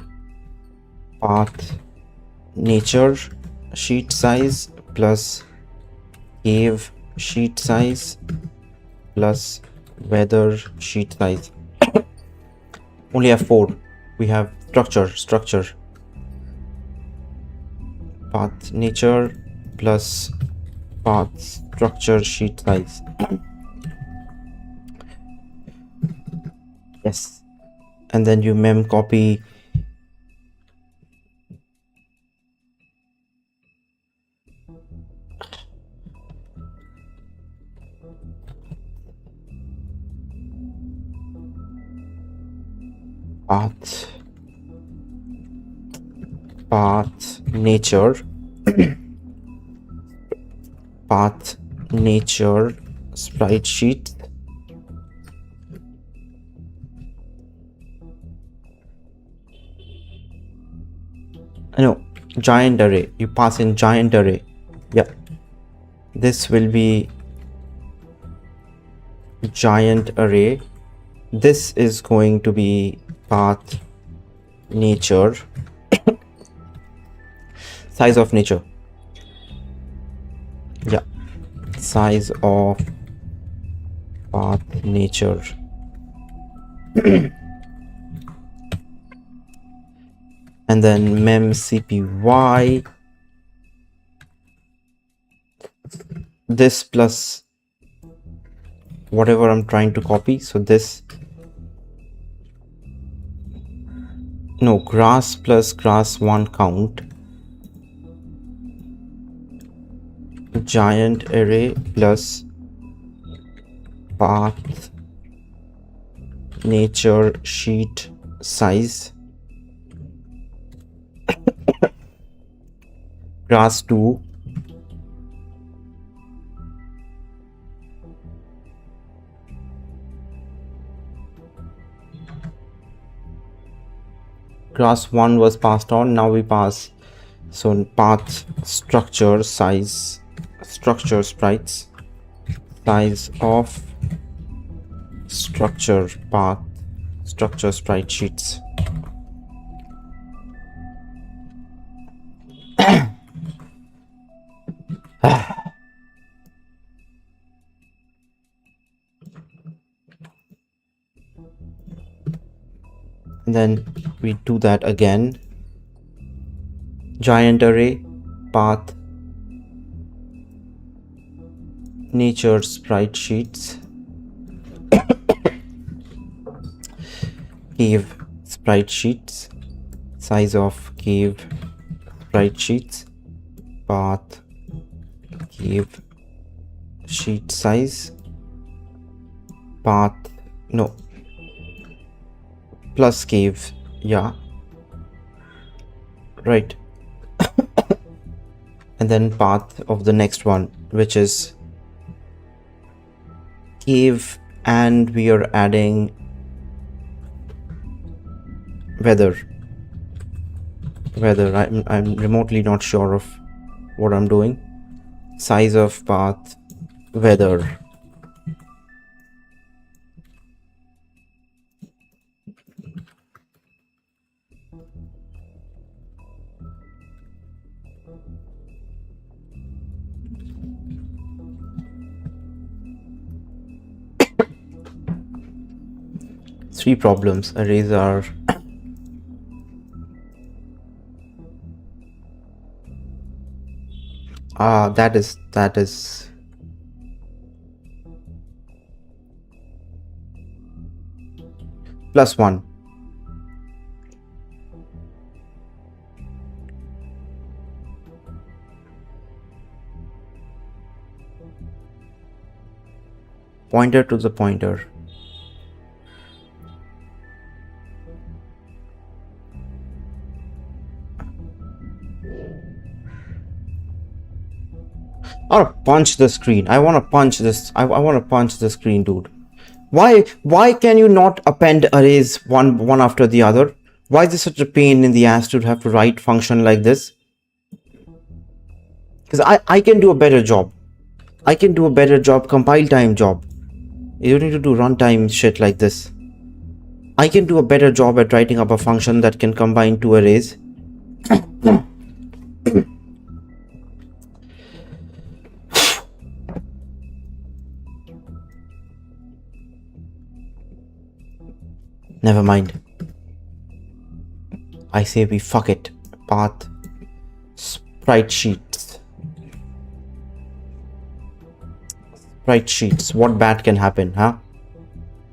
Speaker 1: path nature sheet size plus cave sheet size plus weather sheet size. Only have 4. We have structure path nature plus path structure sheet size. Yes, and then you mem copy path nature path nature sprite sheet. No, giant array. You pass in giant array. Yeah, this will be giant array. This is going to be path nature size of nature. Yeah, size of path nature. And then mem cpy, this plus whatever I'm trying to copy. So this, no, grass plus grass1 count, giant array plus path nature sheet size, grass2, grass1 was passed on, now we pass, so path structure size, structure sprites, size of structure path structure sprite sheets. And then we do that again, giant array path nature sprite sheets, cave sprite sheets, size of cave sprite sheets, path cave sheet size, path, no, plus cave, yeah, right. And then path of the next one, which is cave, and we are adding weather. I'm remotely not sure of what I'm doing. Size of path weather. Three problems. Arrays are that is +1. Pointer to the pointer. I want to punch the screen. I want to punch this. I want to punch the screen, dude. Why can you not append arrays one after the other? Why is this such a pain in the ass to have to write function like this? Because I can do a better job. I can do a better job, compile time job. You don't need to do runtime shit like this. I can do a better job at writing up a function that can combine two arrays. Never mind. I say we fuck it. Path sprite sheets. Sprite sheets. What bad can happen, huh?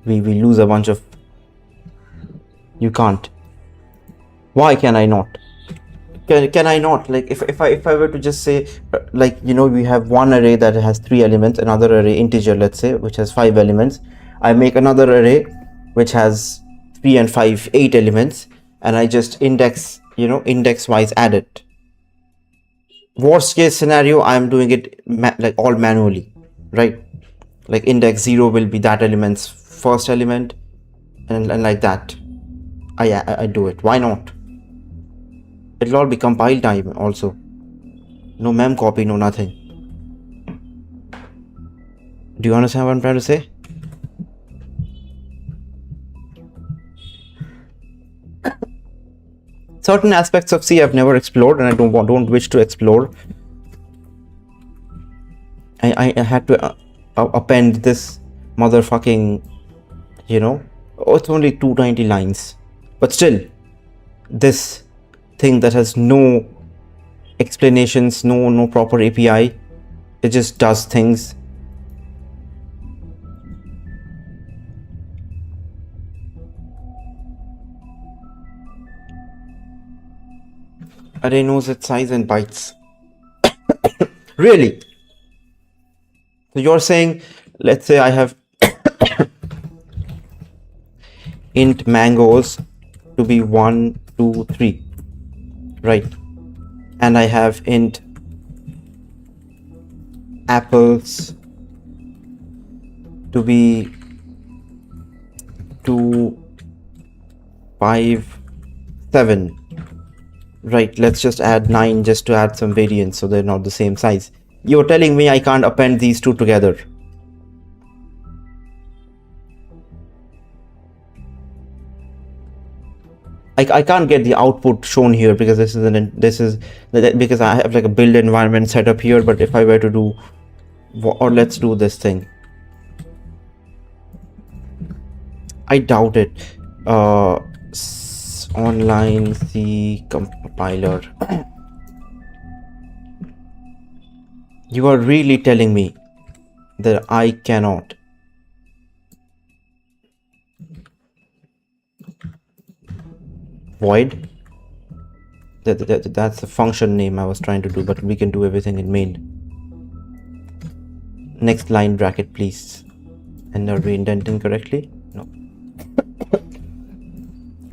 Speaker 1: We lose a bunch of. You can't. Why can I not? Can I not? Like if I were to just say, like, you know, we have one array that has 3 elements, another array integer, let's say, which has 5 elements. I make another array which has 3 and 5, 8 elements, and I just index, you know, index wise add it. Worst case scenario, I'm doing it like all manually, right? Like index 0 will be that element's first element, and like that. I do it. Why not? It'll all be compile time also. No mem copy, no nothing. Do you understand what I'm trying to say? Certain aspects of C I've never explored, and I don't wish to explore. I had to append this motherfucking, oh, it's only 290 lines, but still, this thing that has no explanations, no proper API, it just does things. Array knows its size in bytes. Really? So you're saying, let's say I have int mangoes to be 1, 2, 3, right? And I have int apples to be 2, 5, 7. Right, let's just add 9 just to add some variance so they're not the same size. You're telling me I can't append these two together. I can't get the output shown here because because I have like a build environment set up here. But if I were to do, or let's do this thing, I doubt it. Online C compiler. You are really telling me that I cannot void? That's the function name I was trying to do, but we can do everything in main. Next line bracket, please. And are we indenting correctly? No.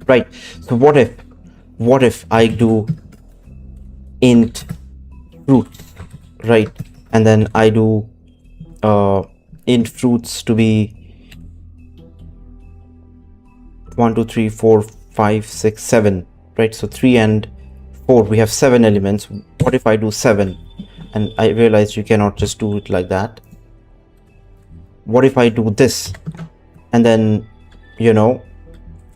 Speaker 1: Right. So what if I do int fruits, right? And then I do int fruits to be 1, 2, 3, 4, 5, 6, 7, right? So 3 and 4, we have 7 elements. What if I do 7? And I realized you cannot just do it like that. What if I do this? And then,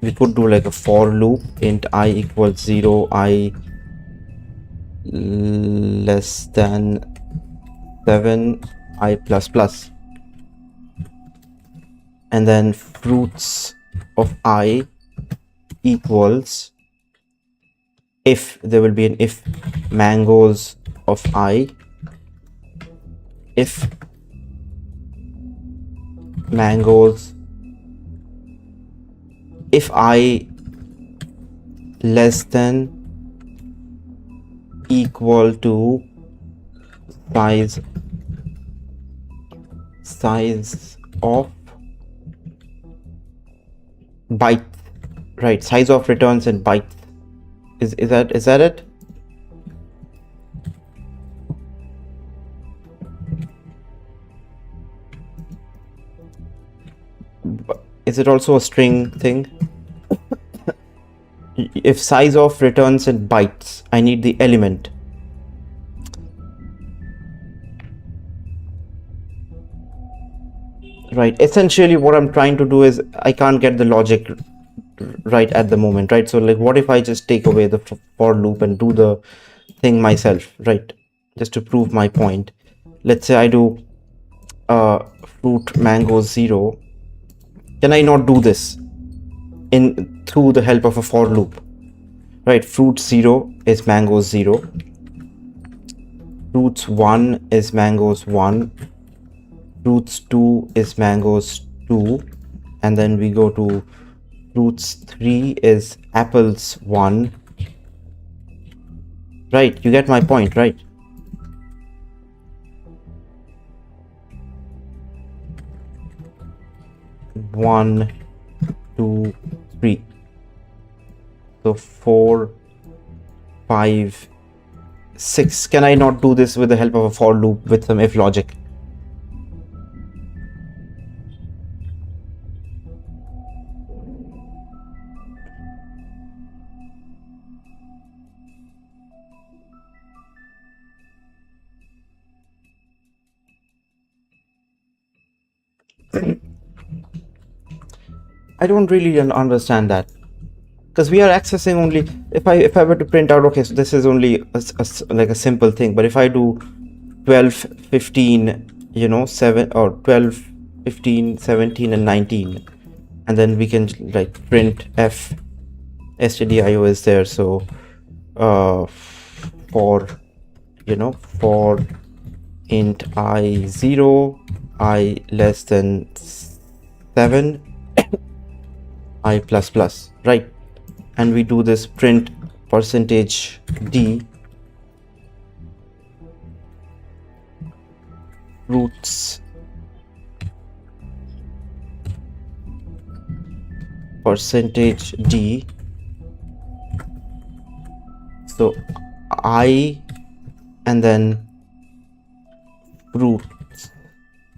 Speaker 1: we could do like a for loop, int I equals 0, I less than 7, I plus plus. And then fruits of I equals, if there will be an if mangoes of I, if mangoes, if I less than equal to size of byte, right? Size of returns in bytes. Is that it? Is it also a string thing? If size of returns in bytes, I need the element. Right. Essentially, what I'm trying to do is I can't get the logic right at the moment, right? So like, what if I just take away the for loop and do the thing myself, right? Just to prove my point. Let's say I do fruit mango 0. Can I not do this through the help of a for loop? Right, fruit 0 is mangoes 0. Fruits 1 is mangoes 1. Fruits 2 is mangoes 2. And then we go to fruits 3 is apples 1. Right, you get my point, right? One, 2, 3. So 4, 5, 6. Can I not do this with the help of a for loop with some if logic? I don't really understand that, because we are accessing only, if I were to print out, okay, so this is only like a simple thing, but if I do 12, 15, 7 or 12, 15, 17 and 19, and then we can like print f stdio is there, so for for int I 0, I less than 7, I plus plus, right? And we do this print percentage d roots percentage d, so I and then roots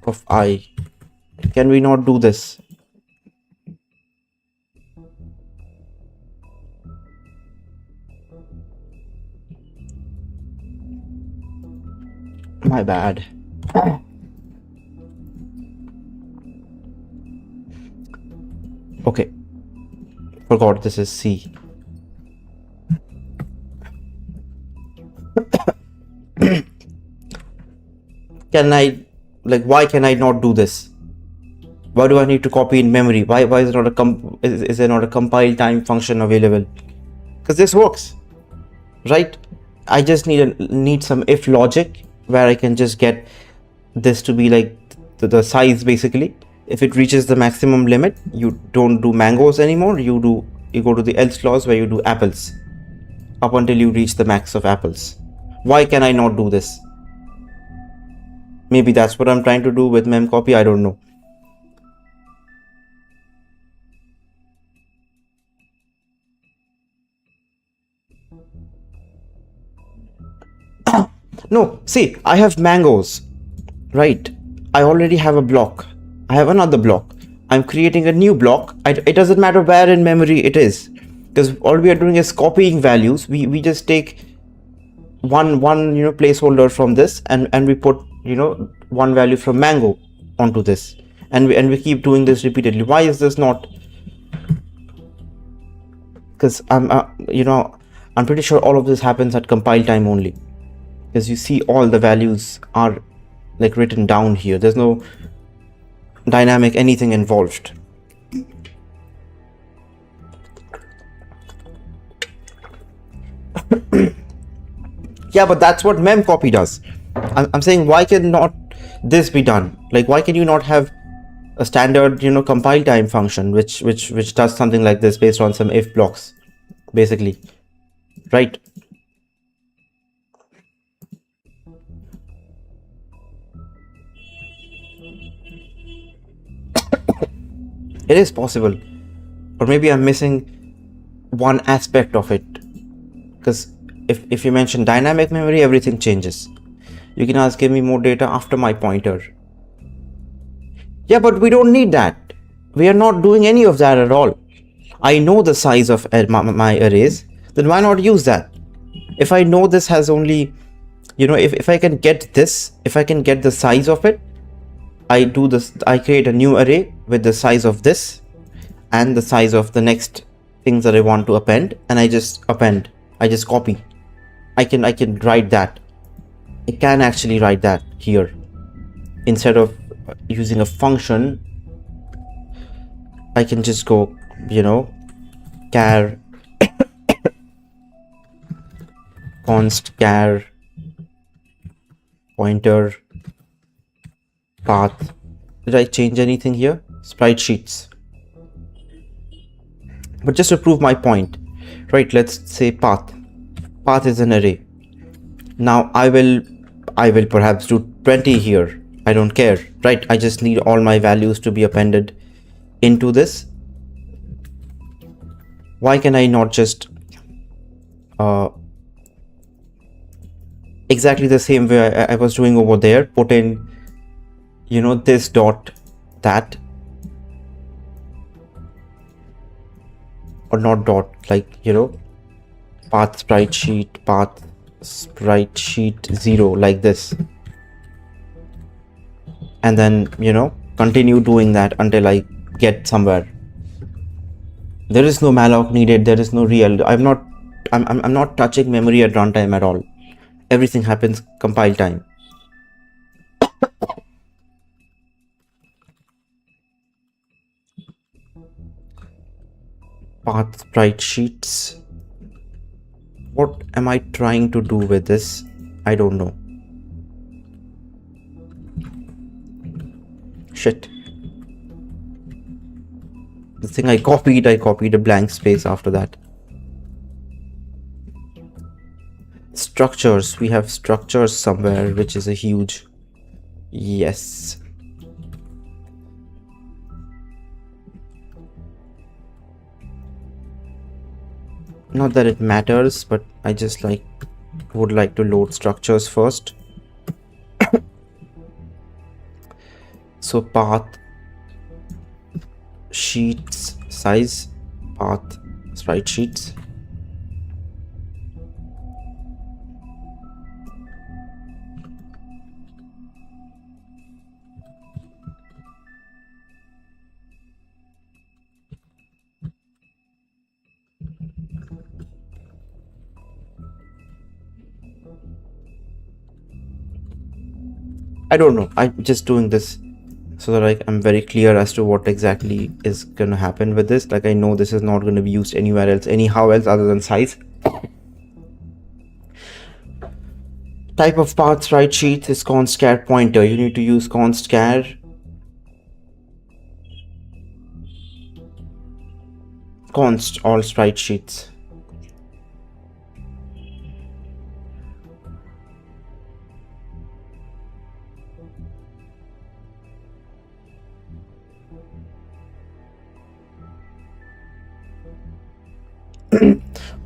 Speaker 1: of I. Can we not do this? My bad. Okay, forgot this is C. Can I, like, why can I not do this? Why do I need to copy in memory? Why is it not is there not a compile time function available? Because this works, right? I just need some if logic where I can just get this to be like the size basically. If it reaches the maximum limit, you don't do mangoes anymore. You go to the else clause where you do apples up until you reach the max of apples. Why can I not do this? Maybe that's what I'm trying to do with memcopy. I don't know. No, see, I have mangoes, right? I already have a block. I have another block. I'm creating a new block. It doesn't matter where in memory it is, because all we are doing is copying values. We just take one placeholder from this and we put one value from mango onto this, and we keep doing this repeatedly. Why is this not? Because I'm pretty sure all of this happens at compile time only, because you see all the values are like written down here. There's no dynamic anything involved. Yeah, but that's what memcopy does. I'm saying, why can not this be done? Like, why can you not have a standard compile time function which does something like this based on some if blocks basically, right? It is possible, or maybe I'm missing one aspect of it, because if you mention dynamic memory, everything changes. You can ask, give me more data after my pointer. Yeah, but we don't need that. We are not doing any of that at all. I know the size of my arrays, then why not use that? If I know this has only, if I can get this, if I can get the size of it, I do this, I create a new array with the size of this and the size of the next things that I want to append, and I just append, I just copy. I can write that. I can actually write that here. Instead of using a function, I can just go, char const char pointer path. Did I change anything here? Sprite sheets. But just to prove my point, right, let's say path. Path is an array. Now I will perhaps do 20 here. I don't care, right? I just need all my values to be appended into this. Why can I not just exactly the same way I was doing over there. Put in, this dot that, or not dot, like, path sprite sheet, path sprite sheet 0, like this. And then, continue doing that until I get somewhere. There is no malloc needed. There is no real. I'm not touching memory at runtime at all. Everything happens compile time. Path sprite sheets. What am I trying to do with this? I don't know. Shit. The thing I copied a blank space after that. Structures. We have structures somewhere, which is a huge... Yes. Not that it matters, but I just would like to load structures first. So path sheets size, path sprite sheets. I don't know. I'm just doing this so that I'm very clear as to what exactly is gonna happen with this. I know this is not gonna be used anywhere else, anyhow else other than size. Type of path sprite sheet is const char pointer. You need to use const char. Const all sprite sheets.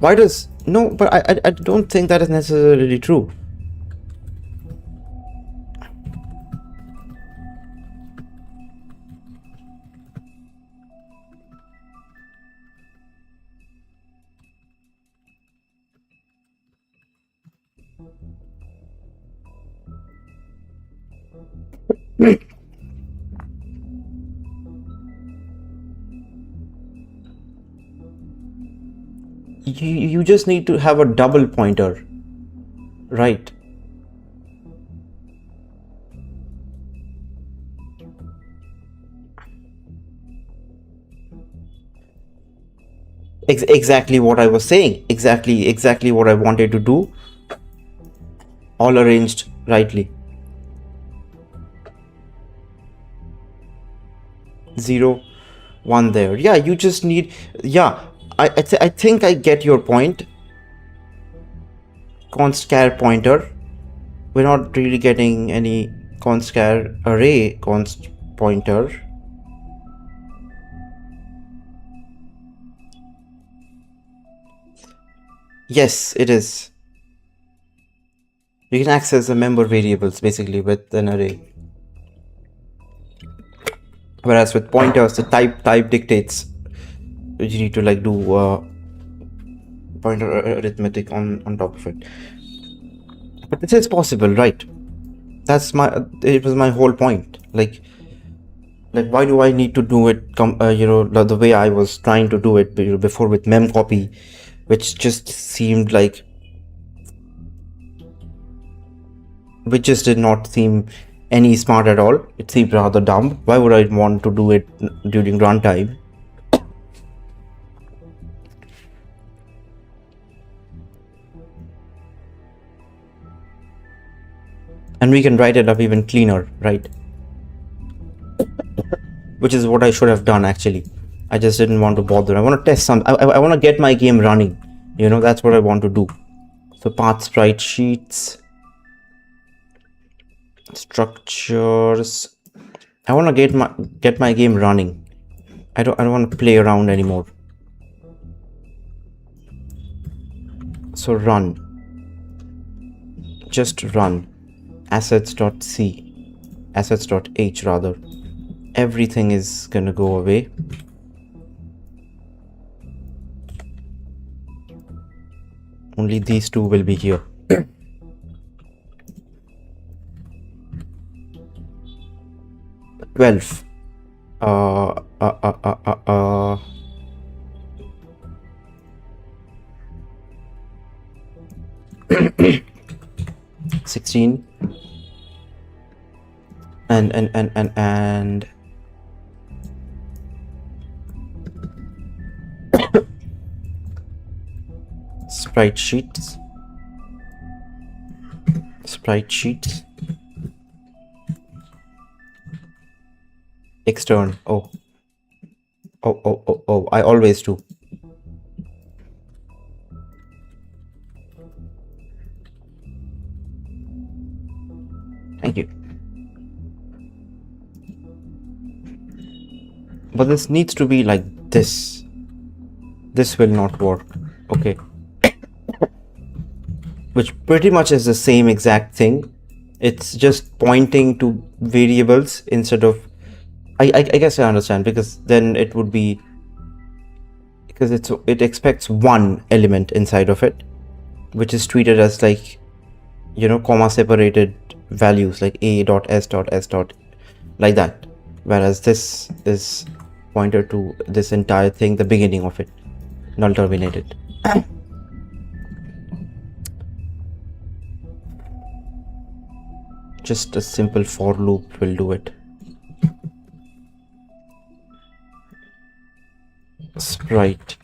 Speaker 1: Why does... No, but I don't think that is necessarily true. You just need to have a double pointer, right? Exactly what I was saying. Exactly what I wanted to do. All arranged rightly. 0, 1 there. Yeah, you just need... Yeah, I think I get your point. Const char pointer. We're not really getting any const char array const pointer. Yes, it is. You can access the member variables basically with an array. Whereas with pointers, the type dictates. You need to do pointer arithmetic on top of it. But this is possible, right? It was my whole point. Like why do I need to do it the way I was trying to do it before with memcopy, which just seemed which just did not seem any smart at all. It seemed rather dumb. Why would I want to do it during runtime? And we can write it up even cleaner, right? Which is what I should have done actually. I just didn't want to bother. I want to test some. I want to get my game running. That's what I want to do. So path sprite sheets, structures. I want to get my game running. I don't want to play around anymore. So run. just run assets.h rather, everything is gonna go away. Only these two will be here. 12. 16 and sprite sheets extern. Oh, I always do. Thank you. But this needs to be like this. This will not work. Okay. Which pretty much is the same exact thing. It's just pointing to variables instead of... I guess I understand, because then it would be... Because it expects one element inside of it, which is treated as like, you know, comma separated values like a.s.s. like that. Whereas this is pointer to this entire thing, the beginning of it, null terminated. Just a simple for loop will do it. Sprite.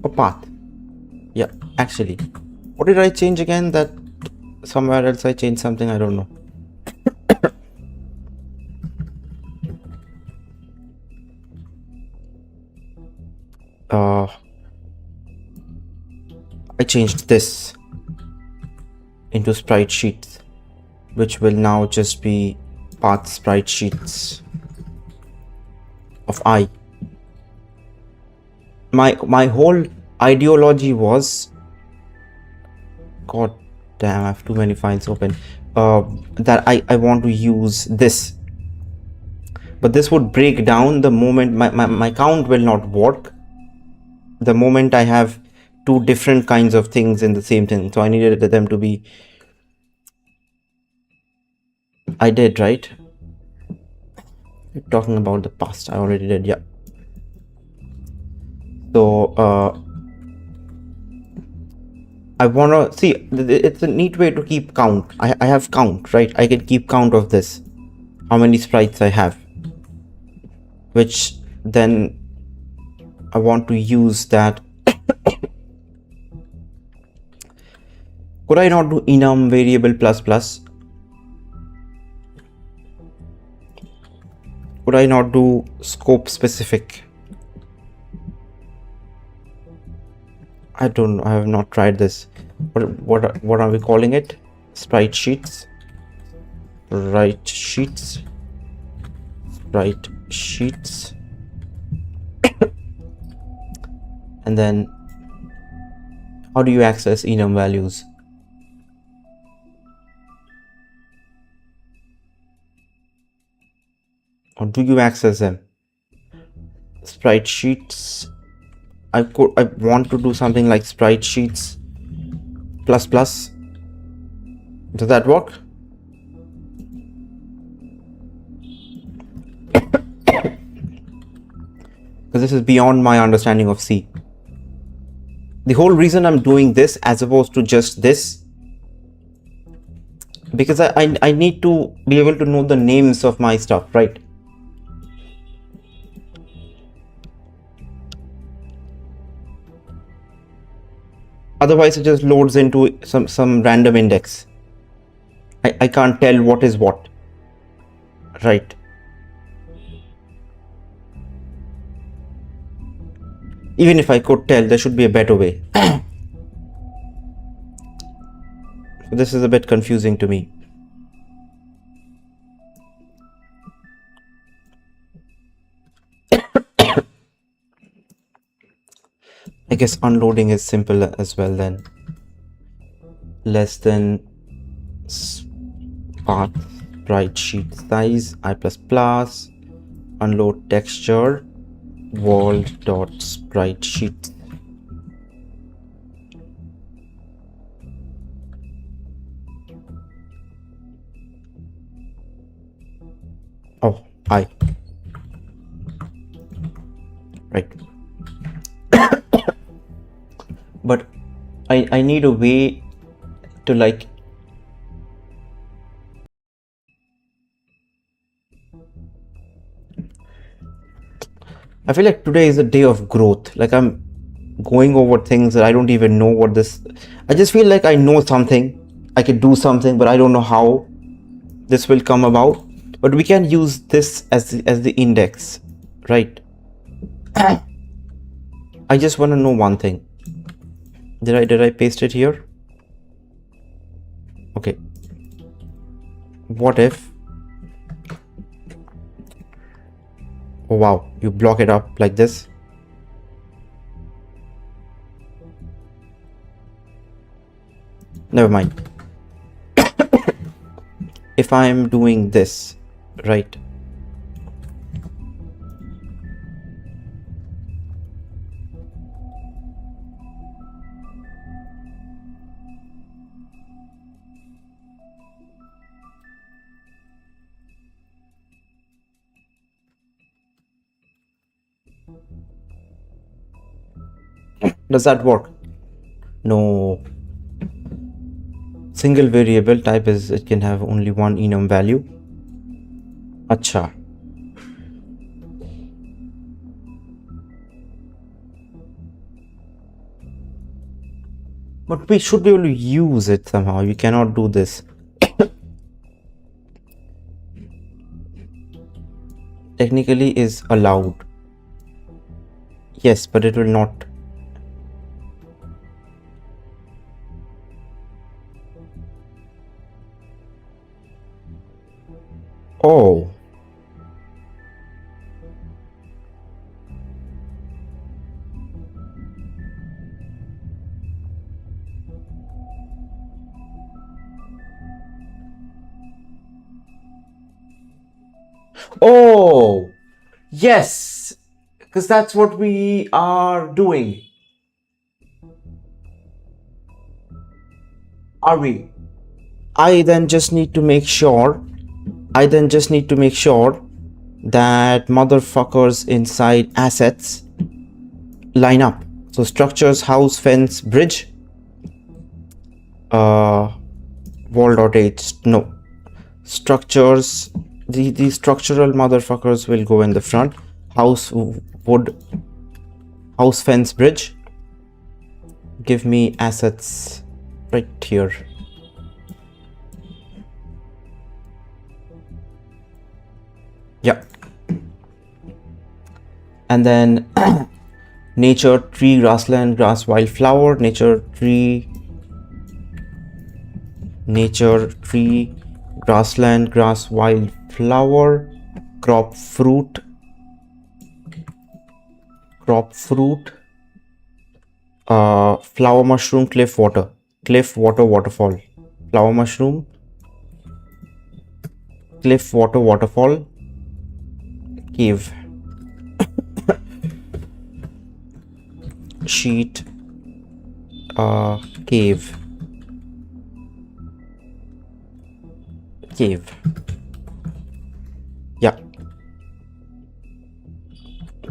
Speaker 1: Oh, path. Yeah, actually. What did I change again? That somewhere else I changed something, I don't know. I changed this into sprite sheets, which will now just be path sprite sheets of I. My whole ideology was, god damn, I have too many files open, that I want to use this, but this would break down the moment my count will not work the moment I have two different kinds of things in the same thing. So I needed them to be... I did, right? Talking about the past, I already did, yeah. So I wanna see, it's a neat way to keep count. I have count, right? I can keep count of this, how many sprites I have, which then I want to use that. Could I not do enum variable plus plus? Could I not do scope specific? I don't know. I have not tried this. What are we calling it? Sprite sheets. Sprite sheets. Sprite sheets. And then how do you access enum values? Or do you access them? Sprite sheets. I want to do something like sprite sheets plus plus. Does that work? Because this is beyond my understanding of C. The whole reason I'm doing this as opposed to just this, because I need to be able to know the names of my stuff, right? Otherwise it just loads into some random index. I can't tell what is what, right? Even if I could tell, there should be a better way. This is a bit confusing to me. guess unloading is simple as well then. Less than path sprite sheet size I++, unload texture world dot sprite sheet. Oh, hi. Right. But I need a way to like I feel like today is a day of growth. Like I'm going over things that I don't even know what this. I just feel like I know something. I could do something, but I don't know how this will come about. But we can use this as the index, right? I just want to know one thing. Did I paste it here? Okay. What if? Oh wow, you block it up like this. Never mind. If I'm doing this, right? Does that work? No. Single variable type is it can have only one enum value. Acha. But we should be able to use it somehow. You cannot do this. Technically is allowed. Yes, but it will not. Oh. Oh. Yes. Because that's what we are doing. Are we? I then just need to make sure that motherfuckers inside assets line up. So structures, house, fence, bridge, wall.h, no. Structures, the structural motherfuckers will go in the front. House, wood, house, fence, bridge. Give me assets right here. Yeah. And then nature, tree, grassland, grass, wildflower, nature, tree, grassland, grass, wildflower, crop, fruit, flower, mushroom, cliff, water, waterfall, flower, mushroom, cliff, water, waterfall, cave, sheet, cave, yeah,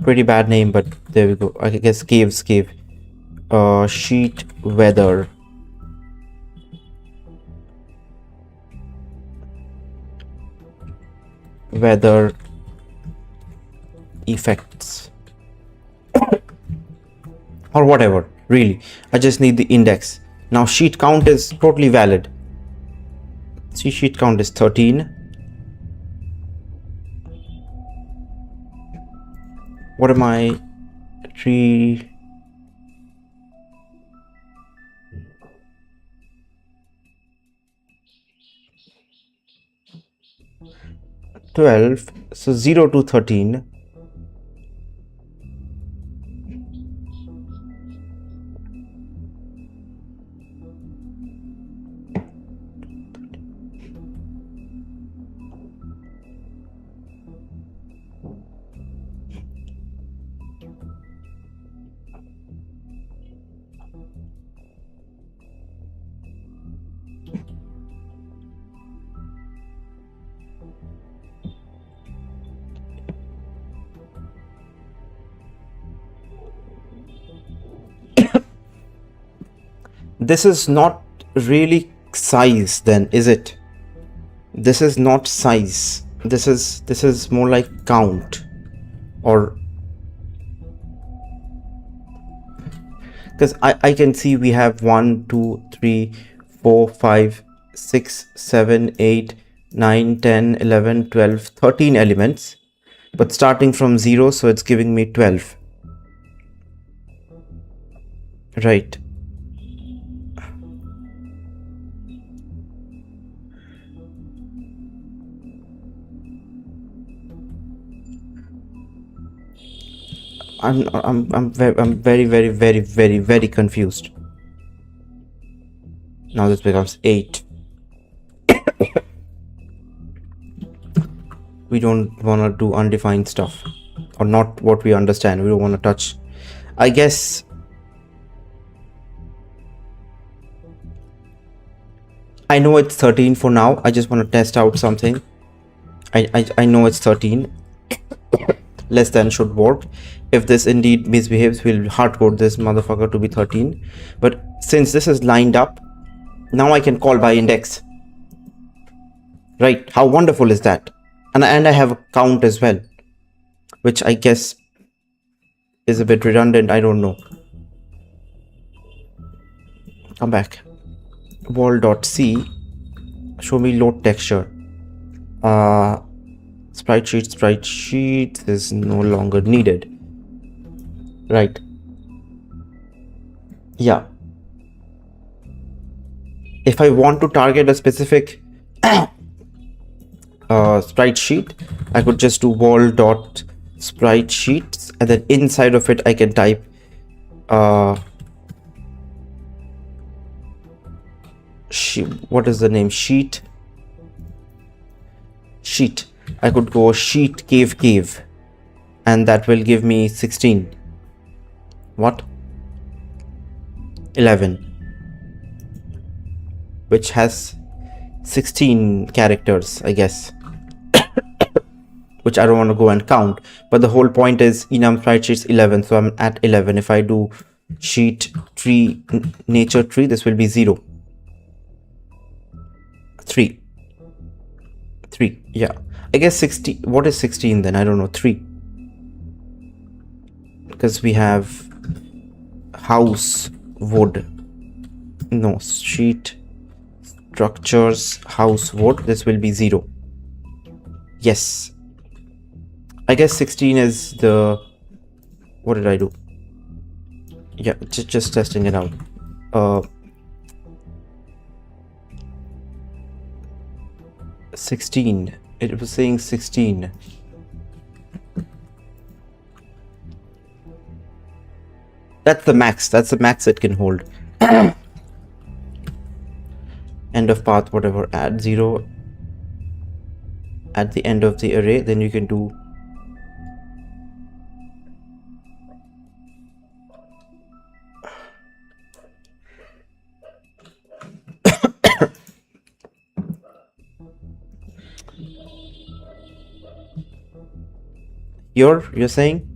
Speaker 1: pretty bad name, but there we go. I guess cave, sheet, weather, effects, or whatever. Really, I just need the index. Now sheet count is totally valid. See, sheet count is 13. What am I? Tree. So 0 to 13. This is not really size then, is it? This is not size. This is more like count, or because I can see we have 1 2 3 4 5 6 7 8 9 10 11 12 13 elements, but starting from 0, so it's giving me 12, right? I'm very confused. Now this becomes 8. We don't want to do undefined stuff, or not what we understand. We don't want to touch. I guess I know it's 13 for now. I just want to test out something. I know it's 13. Less than should work. If this indeed misbehaves, we'll hardcode this motherfucker to be 13. But since this is lined up, now I can call by index. Right? How wonderful is that? And I have a count as well, which I guess is a bit redundant. I don't know. Come back. Wall.c. Show me load texture. Sprite sheet is no longer needed. Right. Yeah. If I want to target a specific sprite sheet, I could just do wall.sprite sheets, and then inside of it I can type what is the name? Sheet. I could go sheet cave, and that will give me 16. What? 11, which has 16 characters, I guess. Which I don't want to go and count, but the whole point is enum sprite sheets 11, so I'm at 11. If I do sheet tree nature tree, this will be 0. 3. Yeah, I guess 60. What is 16 then? I don't know. 3, because we have house wood. No, sheet structures house wood. This will be 0. Yes, I guess 16 is the. What did I do? Yeah, just testing it out. 16. It was saying 16. That's the max. That's the max it can hold. End of path, whatever. Add 0 at the end of the array. Then you can do. You're saying?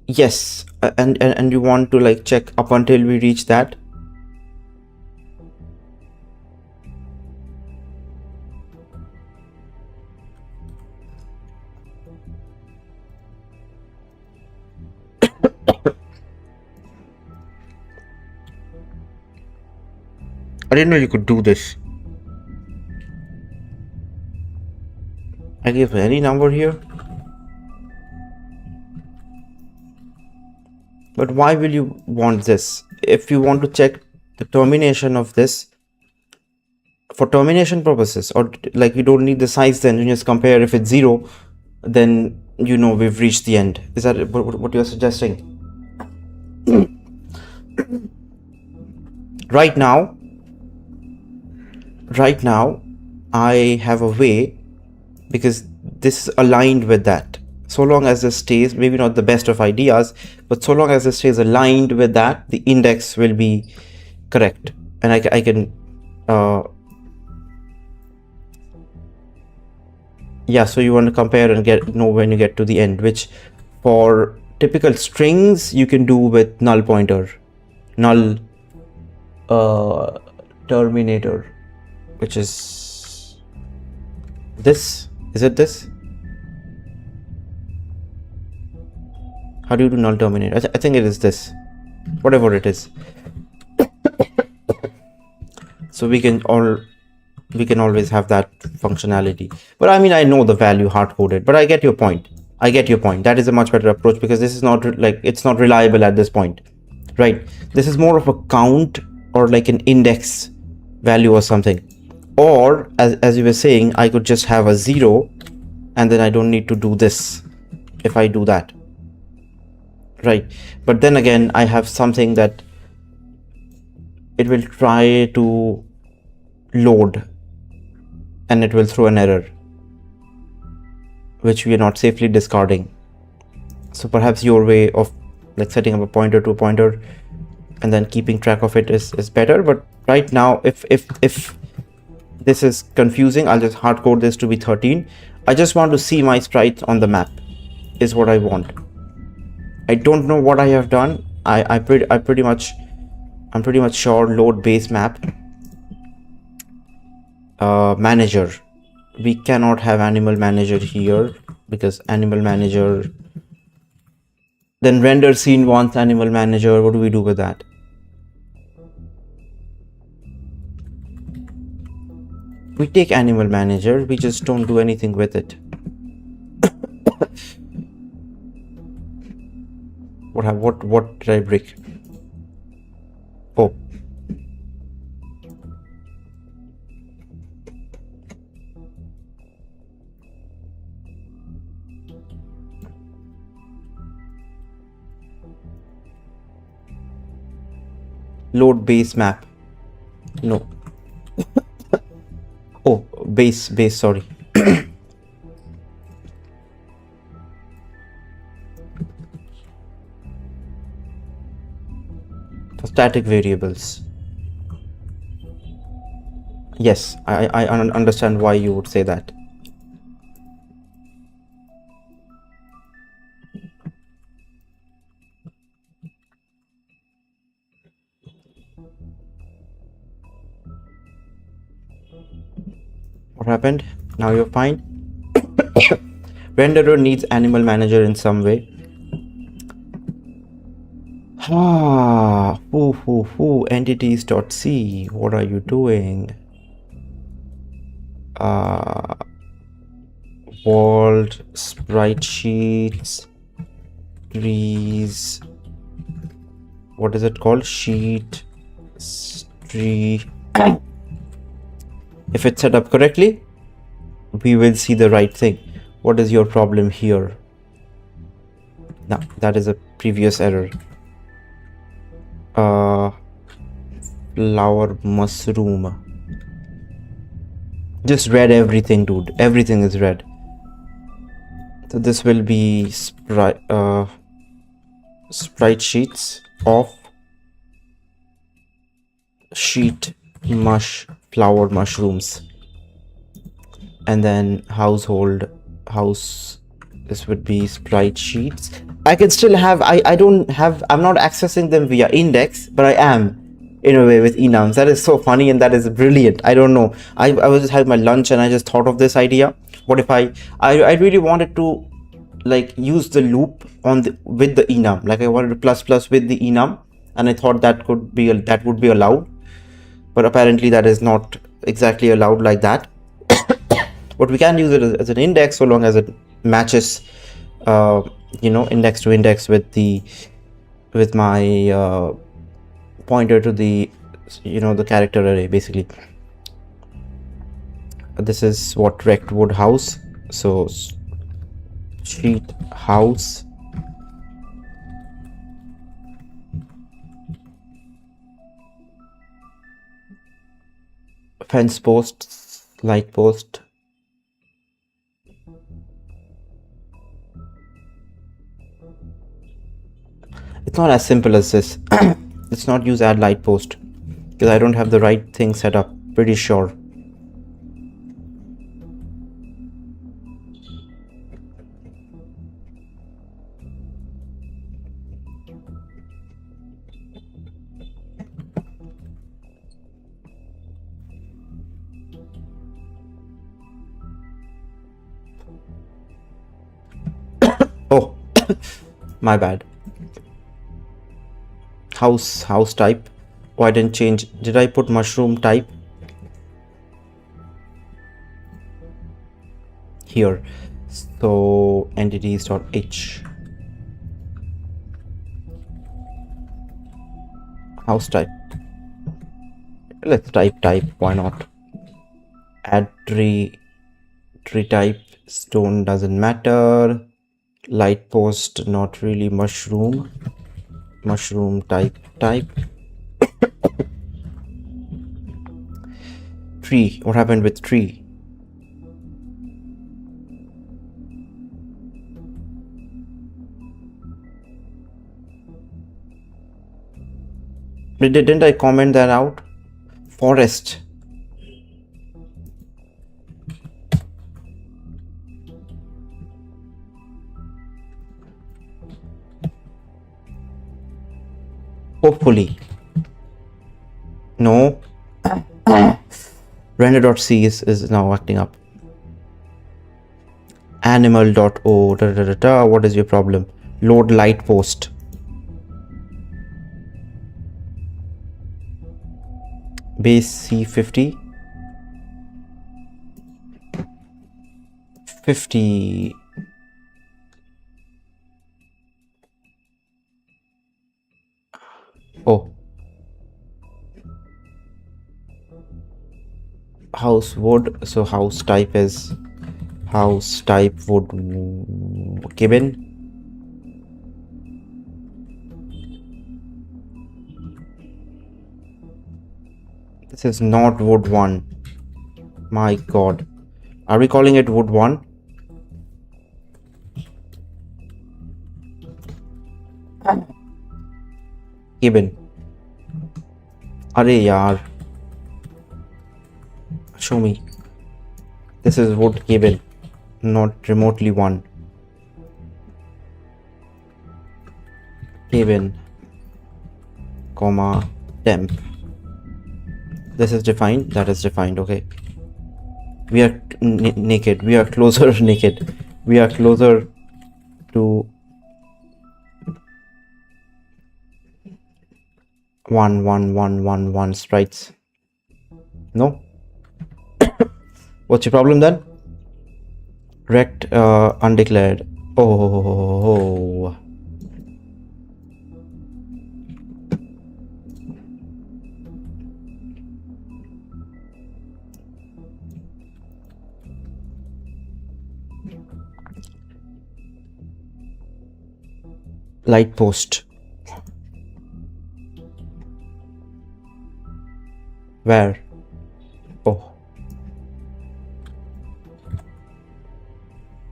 Speaker 1: Yes, and you want to like check up until we reach that. I didn't know you could do this. I give any number here. But why will you want this? If you want to check the termination of this for termination purposes, or like you don't need the size, then you just compare. If it's 0, then you know we've reached the end. Is that what you're suggesting? Right now I have a way, because this is aligned with that. So long as this stays, maybe not the best of ideas, but so long as this stays aligned with that, the index will be correct. And I can, yeah, so you want to compare and know when you get to the end, which for typical strings, you can do with null pointer, null terminator, which is this. Is it this? How do you do null terminate? I think it is this, whatever it is. So we can always have that functionality. But I mean, I know the value hard-coded, but I get your point. I get your point. That is a much better approach, because this is not like, it's not reliable at this point, right? This is more of a count or like an index value or something. Or as you were saying, I could just have a 0 and then I don't need to do this if I do that, right? But then again, I have something that it will try to load and it will throw an error, which we are not safely discarding. So perhaps your way of like setting up a pointer to a pointer and then keeping track of it is better. But right now, if this is confusing, I'll just hard code this to be 13. I just want to see my sprites on the map is what I want. I don't know what I have done. I'm pretty much sure load base map manager. We cannot have animal manager here because animal manager, then render scene wants animal manager. What do we do with that? We take animal manager, we just don't do anything with it. What did I break? Oh, load base map. No. Oh, base, sorry. For static variables. Yes, I understand why you would say that. What happened? Now you're fine. Renderer needs animal manager in some way. Ah, entities.c. What are you doing? World, sprite sheets, trees. What is it called? Sheet, tree. If it's set up correctly, we will see the right thing. What is your problem here? No, that is a previous error. Flower mushroom. Just red everything, dude. Everything is red. So this will be sprite sheets of sheet mush flower mushrooms, and then household house. This would be sprite sheets. I can still have, I don't have, I'm not accessing them via index, but I am in a way with enums. That is so funny and that is brilliant. I don't know. I was just having my lunch and I just thought of this idea. What if I really wanted to like use the loop on with the enum, like I wanted to plus with the enum, and I thought that would be allowed, but apparently that is not exactly allowed like that. But we can use it as an index so long as it matches index to index with my pointer to the the character array. Basically this is what rect wood house, so sheet house fence post, light post, It's not as simple as this. Let's not use add light post because I don't have the right thing set up. Pretty sure. Oh, my bad. House type. Oh, I didn't change. Did I put mushroom type? Here. So entities.h. House type. Let's type. Why not? Add tree type. Stone doesn't matter. Light post, not really. Mushroom type. Tree, what happened with tree? Didn't I comment that out? Forest. Hopefully. No. Render.c is now acting up. Animal.o. What is your problem? Load light post. Base C50. 50. Oh. House wood. So house type is wood cabin. This is not wood 1. My god. Are we calling it wood 1? Cabin. Arey yaar. Show me. This is wood cabin, not remotely 1. Cabin, comma, temp. This is defined, that is defined, okay. We are naked, we are closer naked. We are closer to 1 sprites. No? What's your problem then? Rect undeclared. Oh. Light post. Where? Oh.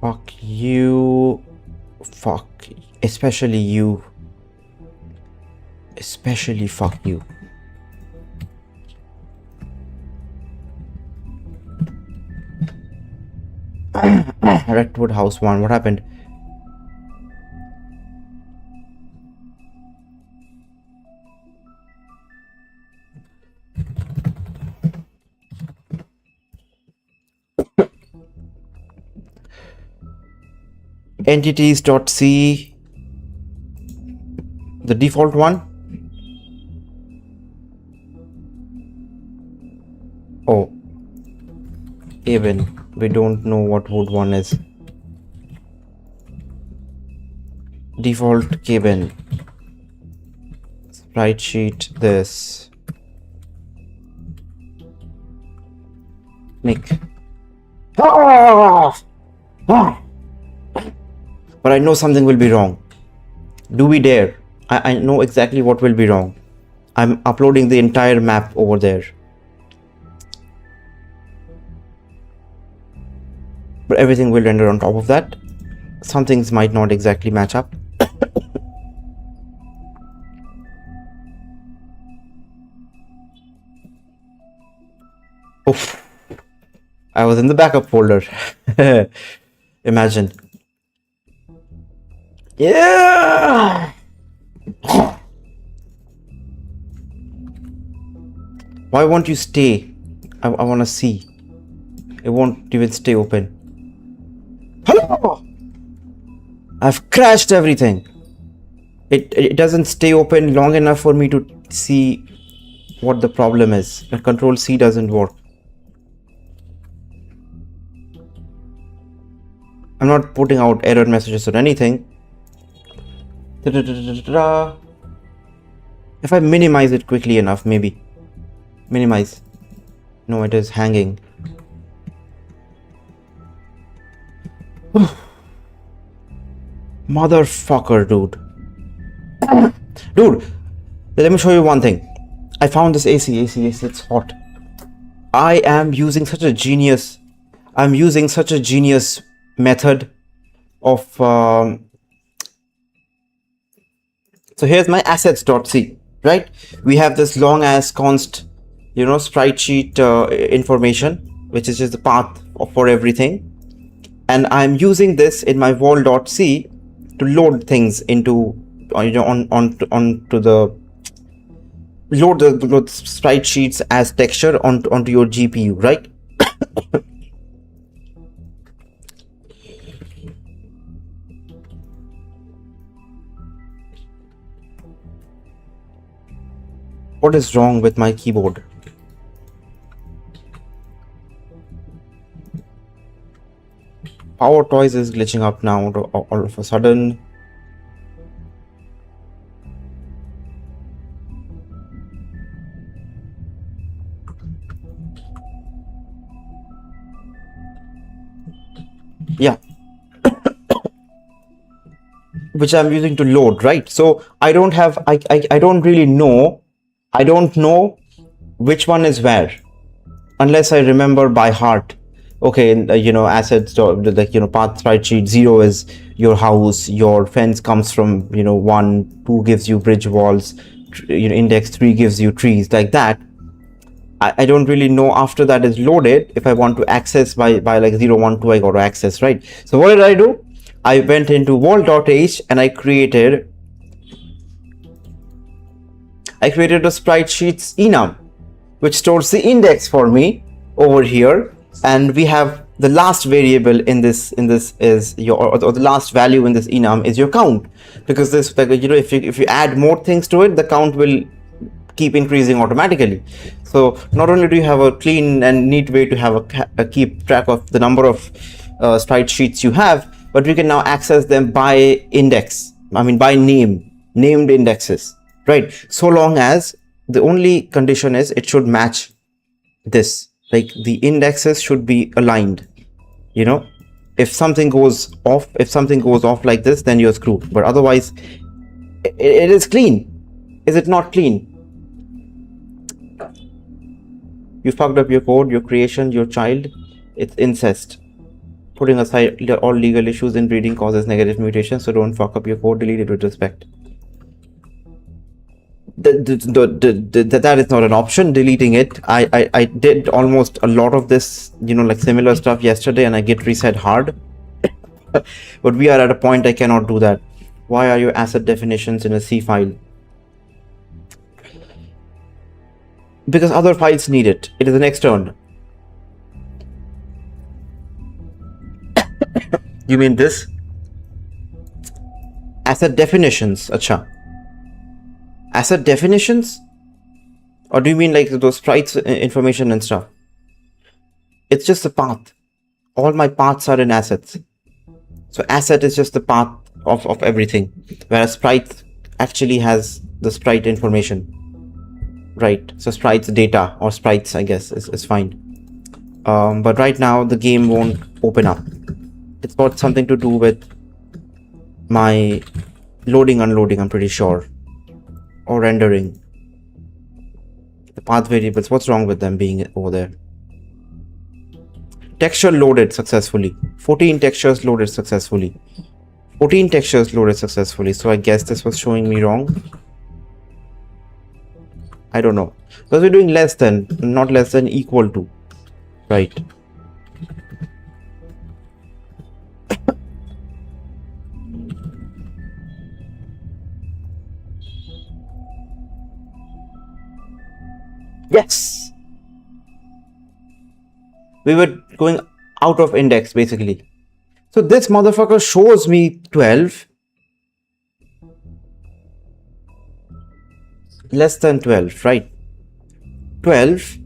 Speaker 1: Fuck you. Fuck. Especially you. Especially fuck you. Redwood House 1. What happened? Entities.c, the default one. Oh, even we don't know what wood 1 is. Default cabin. Sprite sheet this. Nick. But I know something will be wrong. Do we dare? I know exactly what will be wrong. I'm uploading the entire map over there. But everything will render on top of that. Some things might not exactly match up. Oof. I was in the backup folder. Imagine. Yeah. Why won't you stay? I want to see. It won't even stay open. Hello! I've crashed everything. It doesn't stay open long enough for me to see what the problem is. The Control C doesn't work. I'm not putting out error messages or anything. If I minimize it quickly enough, maybe. Minimize. No, it is hanging. Motherfucker, dude. Dude, let me show you one thing. I found this AC, it's hot. I am using such a genius. I'm using such a genius method of so here's my assets.c, right? We have this long ass const, sprite sheet information, which is just the path for everything, and I'm using this in my wall.c to load things into onto the load the sprite sheets as texture onto your GPU, right? What is wrong with my keyboard? Power Toys is glitching up now all of a sudden. Yeah. Which I'm using to load, right? So I don't have, I don't really know. I don't know which one is where unless I remember by heart. Okay, assets, like, path sprite sheet 0 is your house, your fence comes from, 1, 2 gives you bridge walls, index 3 gives you trees, like that. I don't really know after that is loaded. If I want to access by like 0, 1, 2, I got to access, right? So what did I do? I went into wall.h and I created a sprite sheets enum, which stores the index for me over here, and we have the last variable in this is your, or the last value in this enum is your count, because this, if you add more things to it, the count will keep increasing automatically. So not only do you have a clean and neat way to have a keep track of the number of sprite sheets you have, but we can now access them by index. By named indexes. Right, so long as the only condition is it should match this, like the indexes should be aligned. If something goes off like this, then you're screwed. But otherwise, it is clean. Is it not clean? You fucked up your code, your creation, your child. It's incest. Putting aside all legal issues, inbreeding causes negative mutations, so don't fuck up your code. Delete it with respect. That is not an option. Deleting it. I did almost a lot of this, like similar stuff yesterday, and I git reset hard. But we are at a point I cannot do that. Why are your asset definitions in a C file? Because other files need it. It is an external. You mean this? Asset definitions, acha. Asset definitions? Or do you mean like those sprites information and stuff? It's just a path. All my paths are in assets. So asset is just the path of everything. Whereas sprite actually has the sprite information. Right. So sprites data, or sprites, I guess, is fine. But right now the game won't open up. It's got something to do with my loading, unloading, I'm pretty sure. Or rendering. The path variables, what's wrong with them being over there? Texture loaded successfully. 14 textures loaded successfully. 14 textures loaded successfully. So I guess this was showing me wrong. I don't know. Because we're doing less than, not less than, equal to. Right. Yes. We were going out of index basically. So this motherfucker shows me 12. Less than 12, right? 12.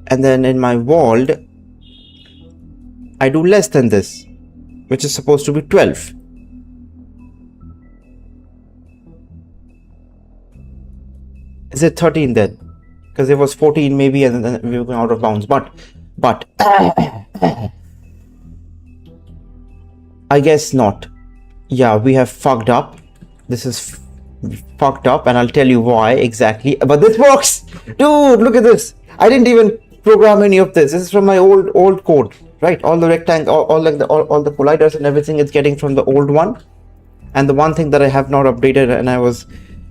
Speaker 1: And then in my world, I do less than this, which is supposed to be 12. Is it 13 then? Because it was 14 maybe, and then we were going out of bounds. But I guess not. Yeah, we have fucked up. This is fucked up, and I'll tell you why exactly. But this works, dude. Look at this. I didn't even program any of this. This is from my old code, right? All the rectangle, all the colliders and everything is getting from the old one. And the one thing that I have not updated, and I was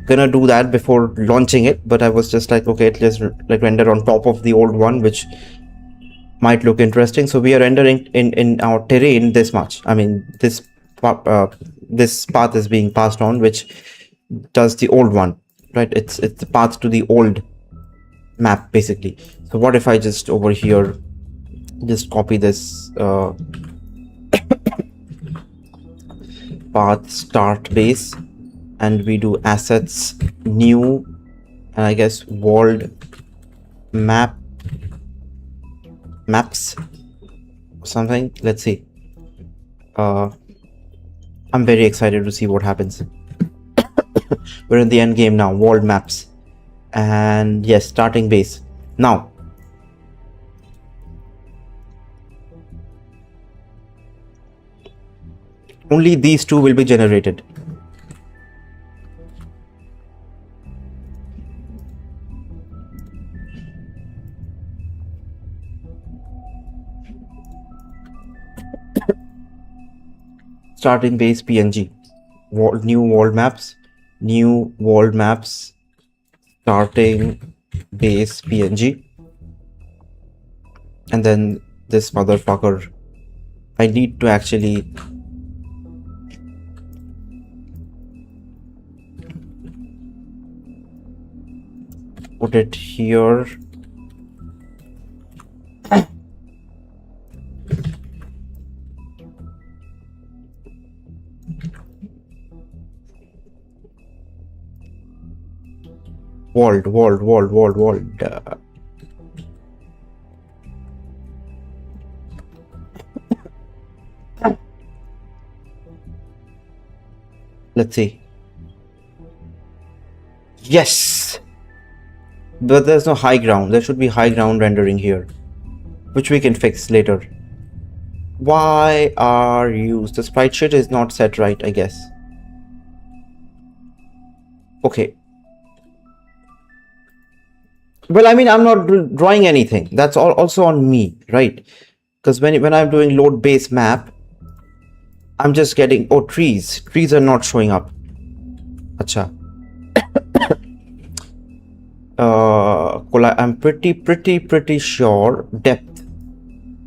Speaker 1: gonna do that before launching it, but I was just like, okay, let's like render on top of the old one, which might look interesting. So we are rendering in our terrain this much. I mean, this path is being passed on, which does the old one, right? It's the path to the old map basically. So what if I just over here just copy this path start base, and we do assets new, and I guess world maps something. Let's see. I'm very excited to see what happens. We're in the end game now. World maps, and yes, starting base. Now only these two will be generated. Starting base PNG, new world maps, starting base PNG, and then this motherfucker, I need to actually put it here. World. Let's see. Yes, but there's no high ground. There should be high ground rendering here, which we can fix later. Why are you? The sprite sheet is not set right, I guess. Okay. Well, I mean, I'm not drawing anything. That's all also on me, right? Because when I'm doing load base map, I'm just getting, oh, trees. Trees are not showing up. Acha. I'm pretty sure depth.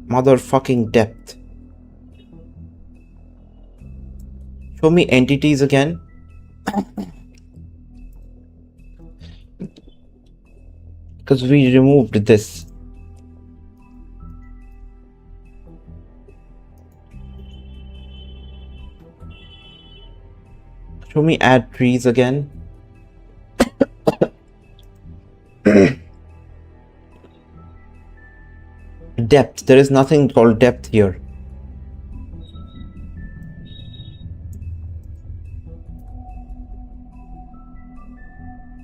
Speaker 1: Motherfucking depth. Show me entities again. Because we removed this. Show me add trees again. Depth. There is nothing called depth here.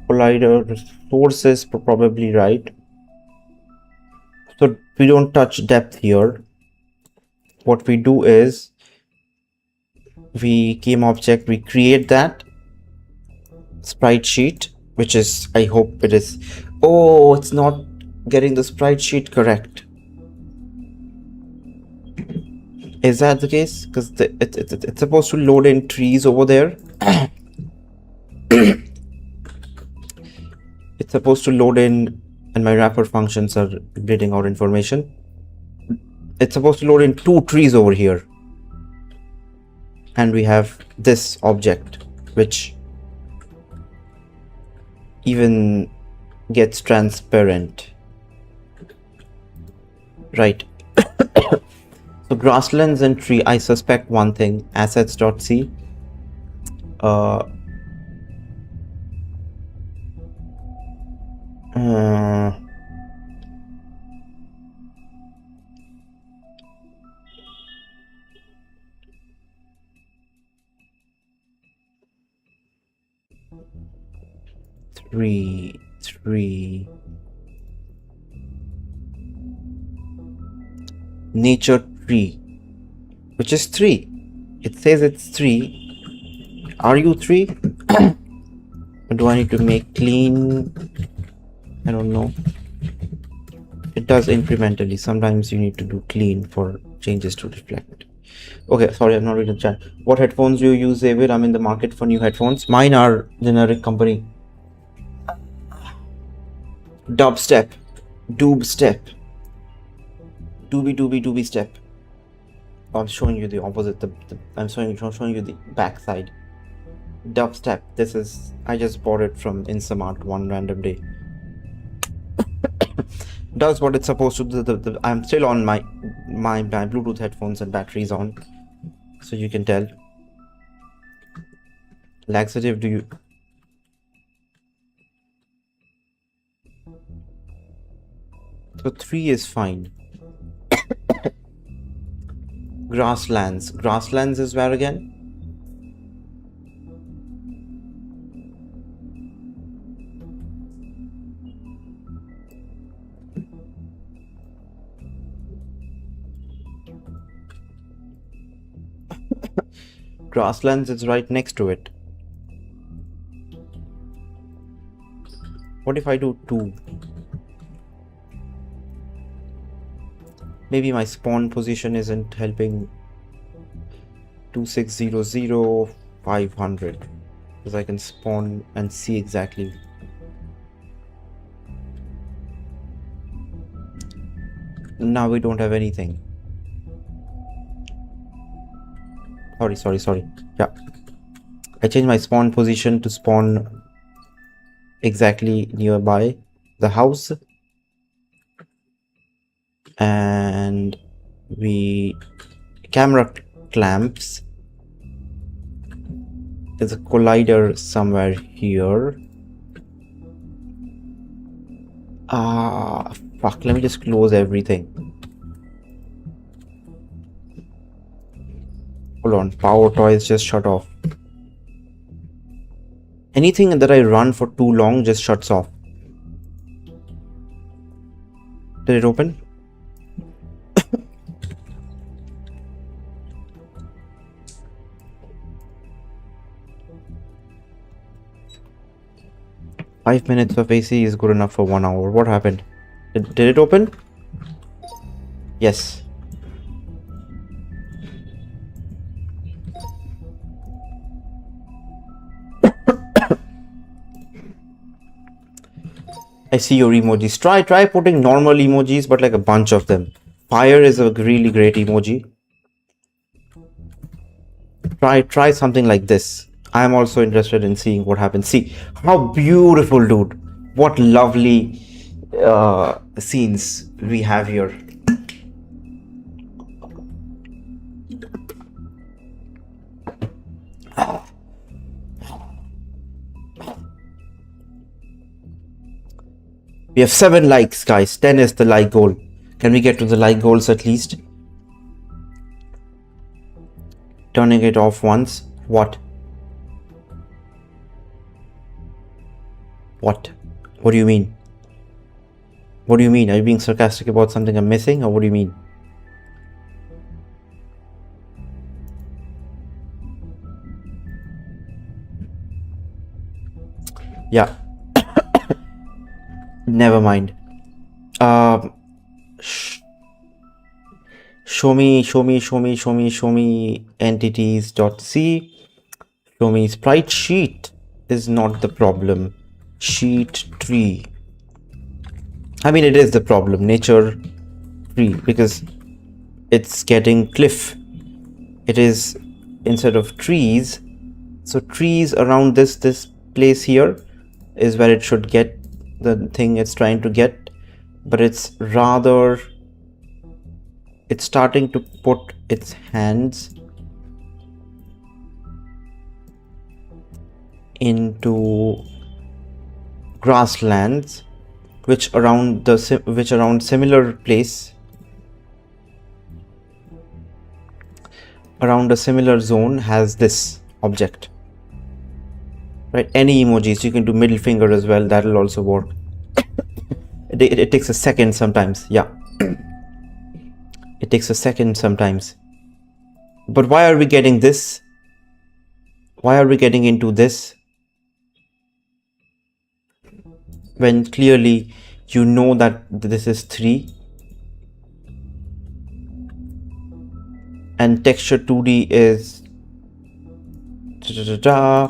Speaker 1: Collider source is probably right. So we don't touch depth here. What we do is we game object, we create that sprite sheet, which is, I hope it is. Oh, it's not getting the sprite sheet correct. Is that the case? Because it's supposed to load in trees over there. It's supposed to load in and my wrapper functions are reading out information. It's supposed to load in 2 trees over here, and we have this object which even gets transparent, right? So grasslands and tree, I suspect one thing, assets.c. 3 nature tree, which is 3. It says it's 3. Are you 3? Do I need to make clean? I don't know. It does incrementally. Sometimes you need to do clean for changes to reflect. Okay, sorry, I'm not reading the chat. What headphones do you use, David? I'm in the market for new headphones. Mine are generic company. Dubstep. Doobstep. Doobie step. I'm showing you the opposite. I'm showing you the back side. Dubstep. This is, I just bought it from Instamart one random day. Does what it's supposed to do. I'm still on my Bluetooth headphones and batteries on, so you can tell. Laxative, do you? So 3 is fine. Grasslands. Grasslands is where again? Grasslands is right next to it. What if I do 2? Maybe my spawn position isn't helping. 2600 500, because I can spawn and see exactly. Now we don't have anything. Sorry. Yeah. I changed my spawn position to spawn exactly nearby the house. And camera clamps. There's a collider somewhere here. Fuck, let me just close everything. Hold on, power toys just shut off. Anything that I run for too long just shuts off. Did it open? Five minutes of AC is good enough for 1 hour. What happened? Did it open? Yes. I see your emojis. Try putting normal emojis, but like a bunch of them. Fire is a really great emoji. Try something like this. I am also interested in seeing what happens. See how beautiful, dude. What lovely scenes we have here. We have 7 likes, guys. 10 is the like goal. Can we get to the like goals at least? Turning it off once. What? What? What do you mean? What do you mean? Are you being sarcastic about something I'm missing, or what do you mean? Yeah. Never mind. Show me entities.c. Show me sprite sheet is not the problem. Sheet tree. I mean, it is the problem, nature free, because it's getting cliff. It is instead of trees. So trees around this place here is where it should get the thing it's trying to get, but it's starting to put its hands into grasslands which around similar place, around a similar zone has this object, right? Any emojis, you can do middle finger as well, that will also work. It takes a second sometimes. Yeah, it takes a second sometimes. But why are we getting this? Why are we getting into this when clearly you know that this is 3 and texture 2D is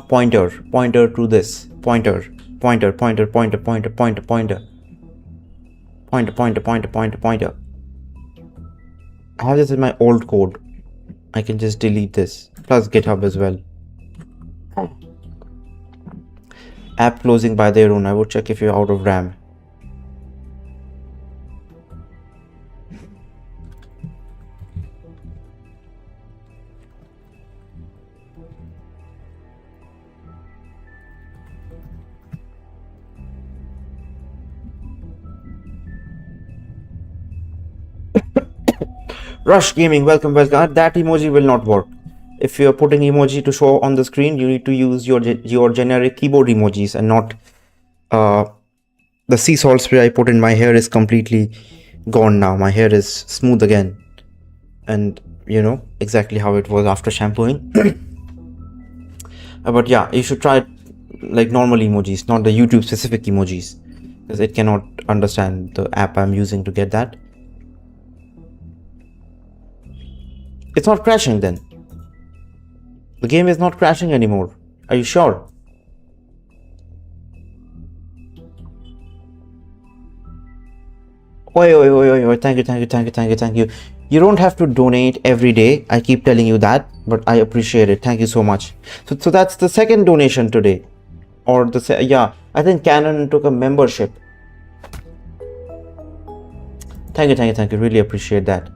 Speaker 1: pointer to this, pointer. I have this in my old code. I can just delete this, plus GitHub as well. App closing by their own. I would check if you're out of RAM. Rush Gaming, welcome. That emoji will not work. If you're putting emoji to show on the screen, you need to use your generic keyboard emojis and not the sea salt spray I put in my hair is completely gone now. My hair is smooth again, and you know exactly how it was after shampooing. But yeah, you should try like normal emojis, not the YouTube specific emojis, because it cannot understand the app I'm using to get that. It's not crashing then. The game is not crashing anymore. Are you sure? Oi. Thank you. You don't have to donate every day. I keep telling you that, but I appreciate it. Thank you so much. So that's the second donation today. Or yeah, I think Canon took a membership. Thank you. Really appreciate that.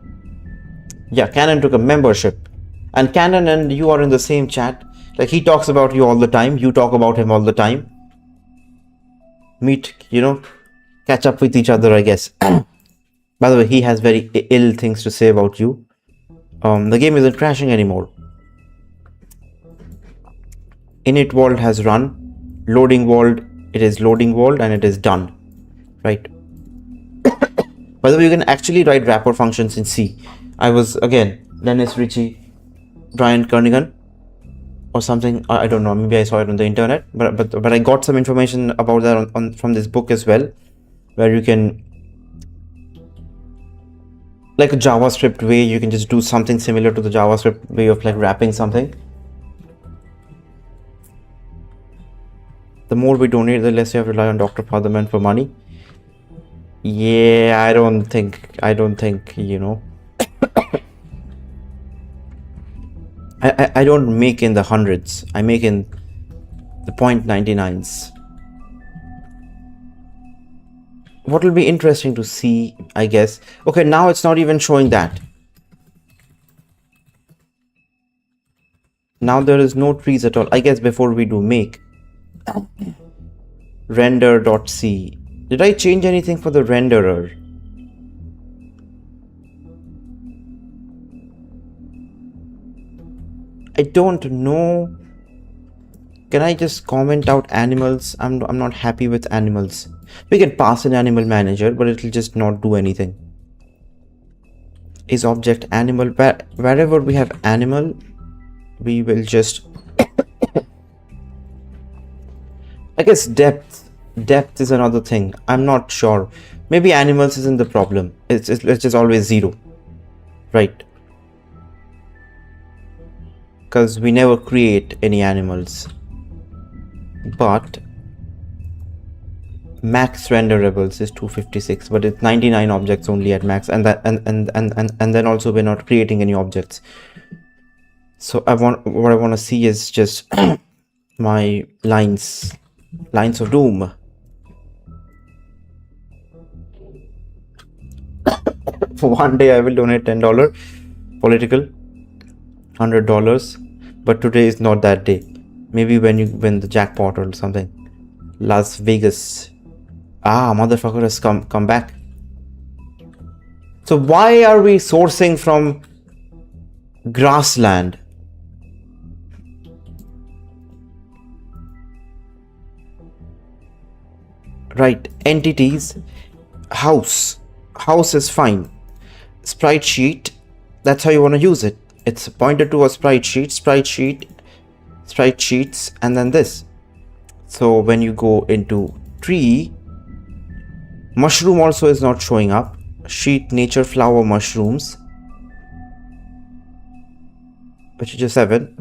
Speaker 1: Yeah, Canon took a membership. And Canon and you are in the same chat. Like, he talks about you all the time. You talk about him all the time. Meet, catch up with each other, I guess. By the way, he has very ill things to say about you. The game isn't crashing anymore. Init world has run. Loading world, it is loading world and it is done. Right. By the way, you can actually write wrapper functions in C. I was, again, Dennis Ritchie, Brian Kernighan, or something. I don't know. Maybe I saw it on the internet, but I got some information about that from this book as well, where you can, like a JavaScript way, you can just do something similar to the JavaScript way of like wrapping something. The more we donate, the less you have to rely on Dr. Fatherman for money. Yeah, I don't think, I don't make in the hundreds. I make in the 0.99s. What will be interesting to see, I guess. Okay, now it's not even showing that. Now there is no trees at all. I guess before we do make render.c. Did I change anything for the renderer? I don't know. Can I just comment out animals? I'm not happy with animals. We can pass an animal manager, but it'll just not do anything. Is object animal? Wherever we have animal, we will just I guess depth is another thing. I'm not sure. Maybe animals isn't the problem. It's just always 0, right? Because we never create any animals. But max renderables is 256, but it's 99 objects only at max, and that and then also we're not creating any objects. So what I want to see is just my lines of doom. For one day I will donate $10 political, $100, but today is not that day. Maybe when you win the jackpot or something. Las Vegas. Ah, motherfucker has come back. So why are we sourcing from grassland? Right, entities, house is fine. Sprite sheet, that's how you want to use it. It's pointed to a sprite sheets, and then this. So when you go into tree, mushroom also is not showing up. Sheet, nature, flower, mushrooms, which is just 7.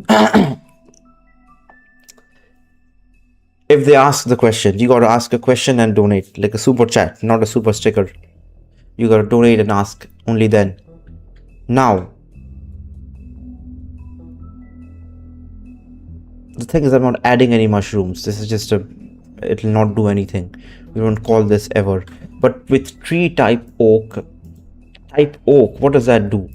Speaker 1: If they ask the question, you gotta ask a question and donate, like a super chat, not a super sticker. You gotta donate and ask only then. Now, the thing is, I'm not adding any mushrooms. This is just it'll not do anything. We don't call this ever. But with tree type oak, what does that do?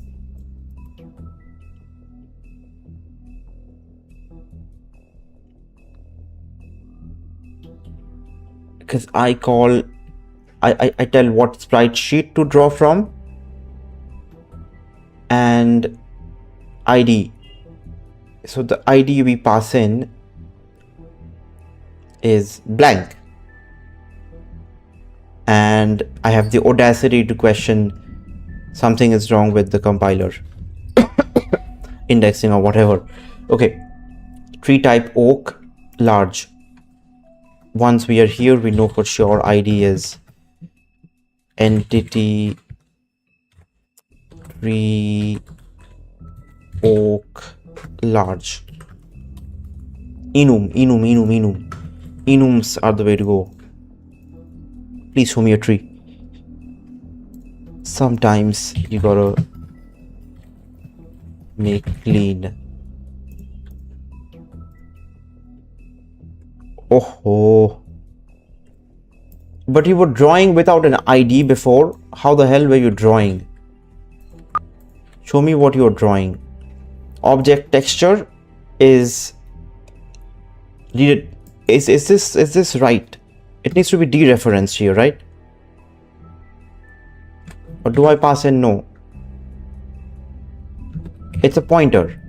Speaker 1: Because I tell what sprite sheet to draw from and ID. So the ID we pass in is blank, and I have the audacity to question something is wrong with the compiler indexing or whatever. Okay, tree type oak, large. Once we are here, we know for sure ID is entity tree oak large. Enums are the way to go. Please show me a tree. Sometimes you gotta make clean. Oh, but you were drawing without an ID before. How the hell were you drawing? Show me what you're drawing. Object texture is this right? It needs to be dereferenced here, right? Or do I pass in no? It's a pointer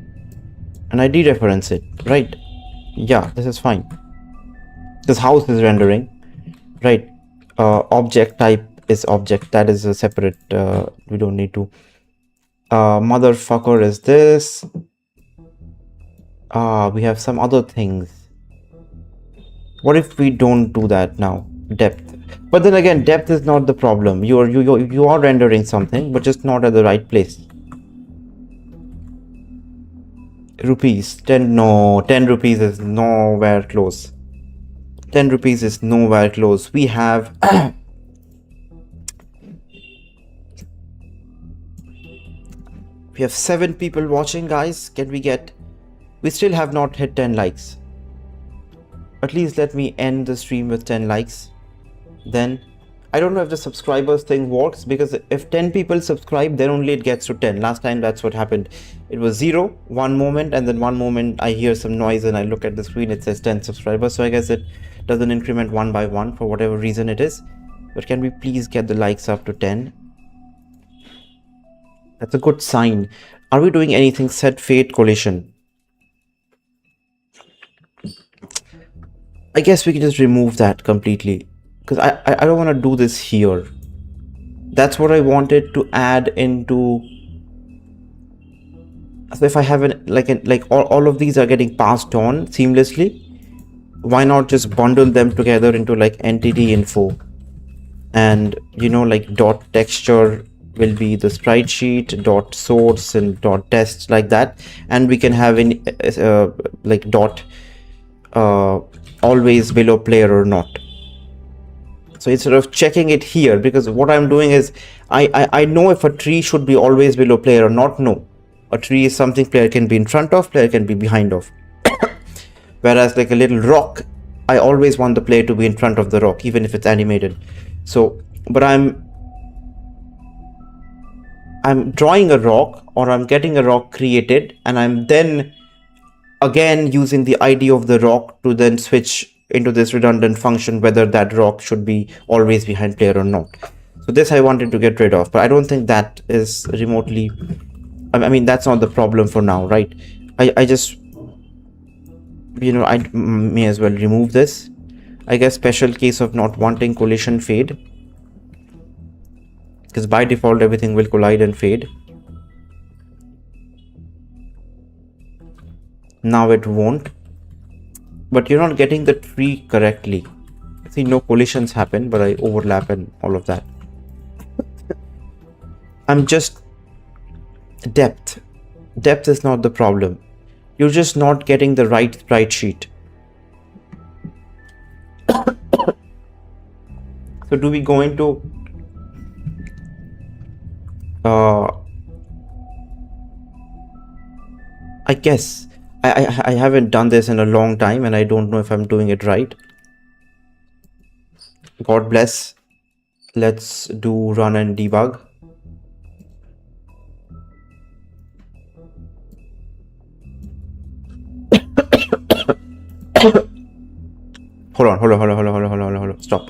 Speaker 1: and I dereference it, right? Yeah, this is fine. This house is rendering, right? Object type is object. That is a separate, we don't need to. Motherfucker is this. We have some other things. What if we don't do that now? Depth. But then again, depth is not the problem. You are rendering something, but just not at the right place. Rupees. 10. No, 10 rupees is nowhere close. 10 rupees is nowhere close. We have we have 7 people watching, guys. Can we get, we still have not hit 10 likes. At least let me end the stream with 10 likes. Then I don't know if the subscribers thing works, because if 10 people subscribe, then only it gets to 10. Last time that's what happened. It was 0 one moment, and then one moment I hear some noise and I look at the screen, it says 10 subscribers. So I guess it doesn't increment one by one for whatever reason it is. But can we please get the likes up to 10? That's a good sign. Are we doing anything? Set fate collision. I guess we can just remove that completely, because I don't want to do this here. That's what I wanted to add into. So if I have all of these are getting passed on seamlessly, why not just bundle them together into like entity info, and like dot texture will be the sprite sheet, dot source and dot test, like that, and we can have in like dot always below player or not. So instead of checking it here, because what I'm doing is I know if a tree should be always below player or not. No, a tree is something player can be in front of, player can be behind of. Whereas like a little rock, I always want the player to be in front of the rock, even if it's animated. So, but I'm drawing a rock, or I'm getting a rock created, and I'm then again using the ID of the rock to then switch into this redundant function whether that rock should be always behind player or not. So this I wanted to get rid of, but I don't think that is remotely, I mean that's not the problem for now, right? I just, you know, I may as well remove this. I guess special case of not wanting collision fade, because by default everything will collide and fade. Now it won't, but you're not getting the tree correctly. See, no collisions happen, but I overlap and all of that. I'm just, depth is not the problem. You're just not getting the right sprite sheet. So do we go into I guess I haven't done this in a long time, and I don't know if I'm doing it right. God bless. Let's do run and debug. Hold on. Stop.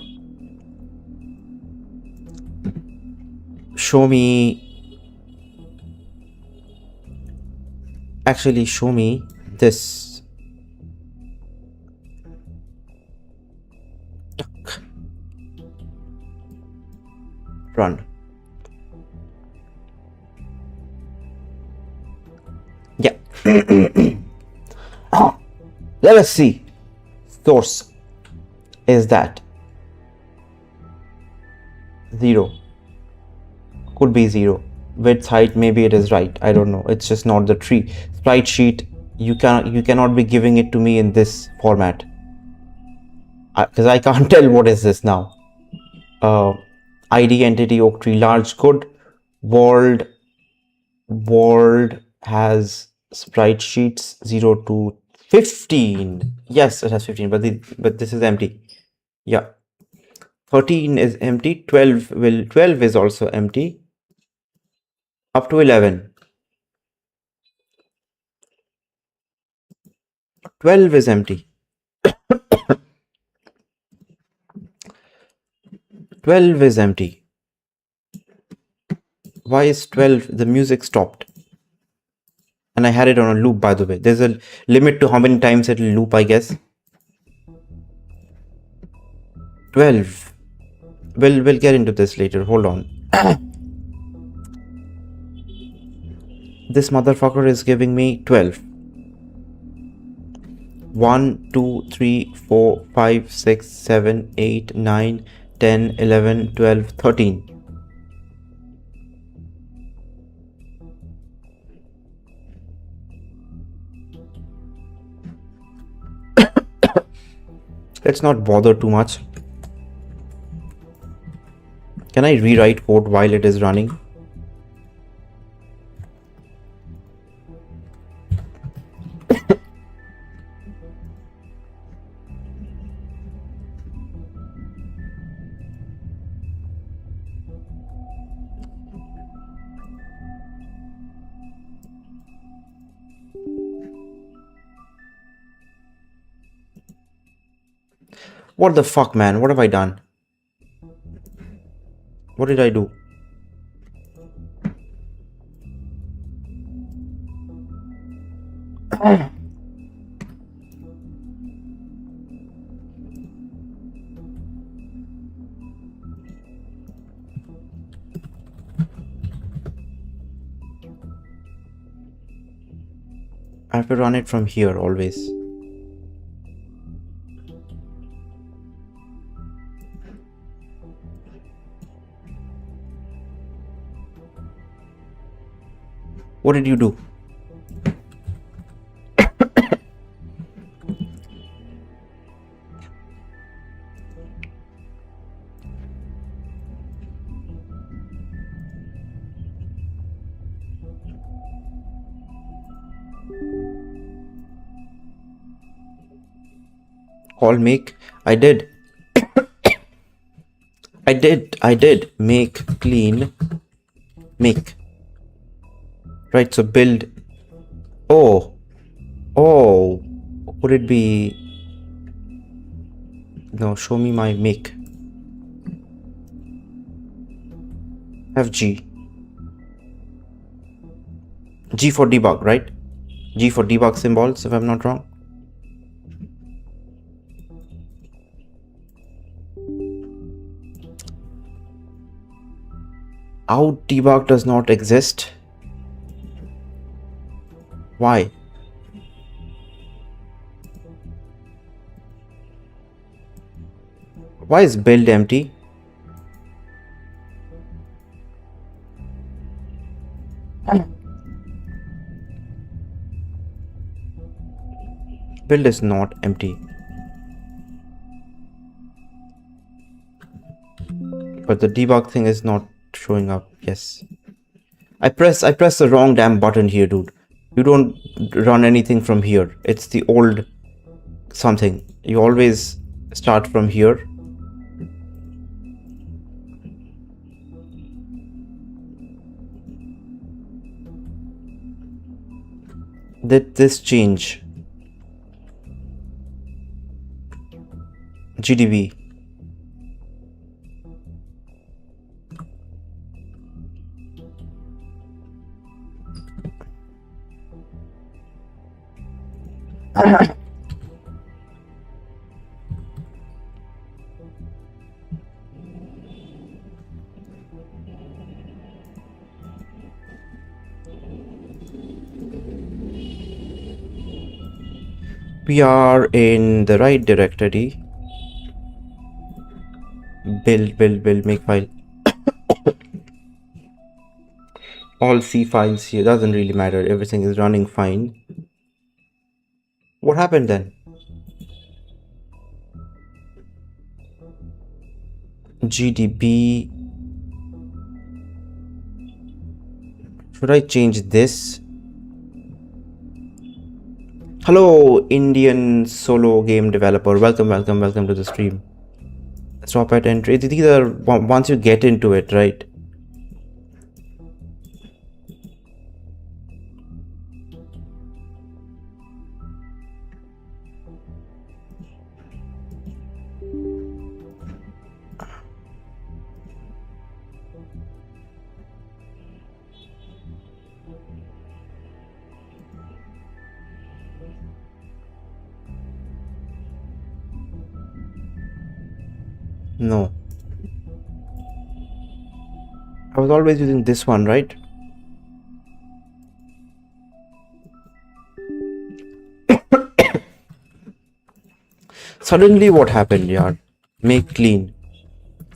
Speaker 1: Show me. Actually, show me this. Duck. Run. Yeah. Let us see. Source is that 0. Could be 0. Width, height, maybe it is right. I don't know. It's just not the tree. Sprite sheet, you cannot be giving it to me in this format, because I can't tell what is this now. ID entity oak tree large, good. World has sprite sheets 0 to 15. Yes, it has 15, but this is empty. Yeah. 13 is empty. 12 is also empty. Up to 11. 12 is empty. 12 is empty. Why is 12? The music stopped. And I had it on a loop, by the way. There's a limit to how many times it will loop, I guess. 12. We'll get into this later. Hold on. This motherfucker is giving me 12. 1, 2, 3, 4, 5, 6, 7, 8, 9, 10, 11, 12, 13. Let's not bother too much. Can I rewrite code while it is running? What the fuck, man? What have I done? What did I do? I have to run it from here always. What did you do? Call make. I did. I did. Make, clean, make. Right, so build. Oh. Oh. Would it be... No, show me my make. FG. G for debug, right? G for debug symbols, if I'm not wrong. Out debug does not exist. Why? Why is build empty? Build is not empty. But the debug thing is not showing up. Yes. I press the wrong damn button here, dude. You don't run anything from here. It's the old something. You always start from here. Did this change? GDB. We are in the right directory. Build, make file. All C files here, doesn't really matter. Everything is running fine. What happened then? GDB. Should I change this? Hello, Indian solo game developer. Welcome to the stream. Stop at entry. These are once you get into it, right? No. I was always using this one, right? Suddenly what happened, yaar? Make clean.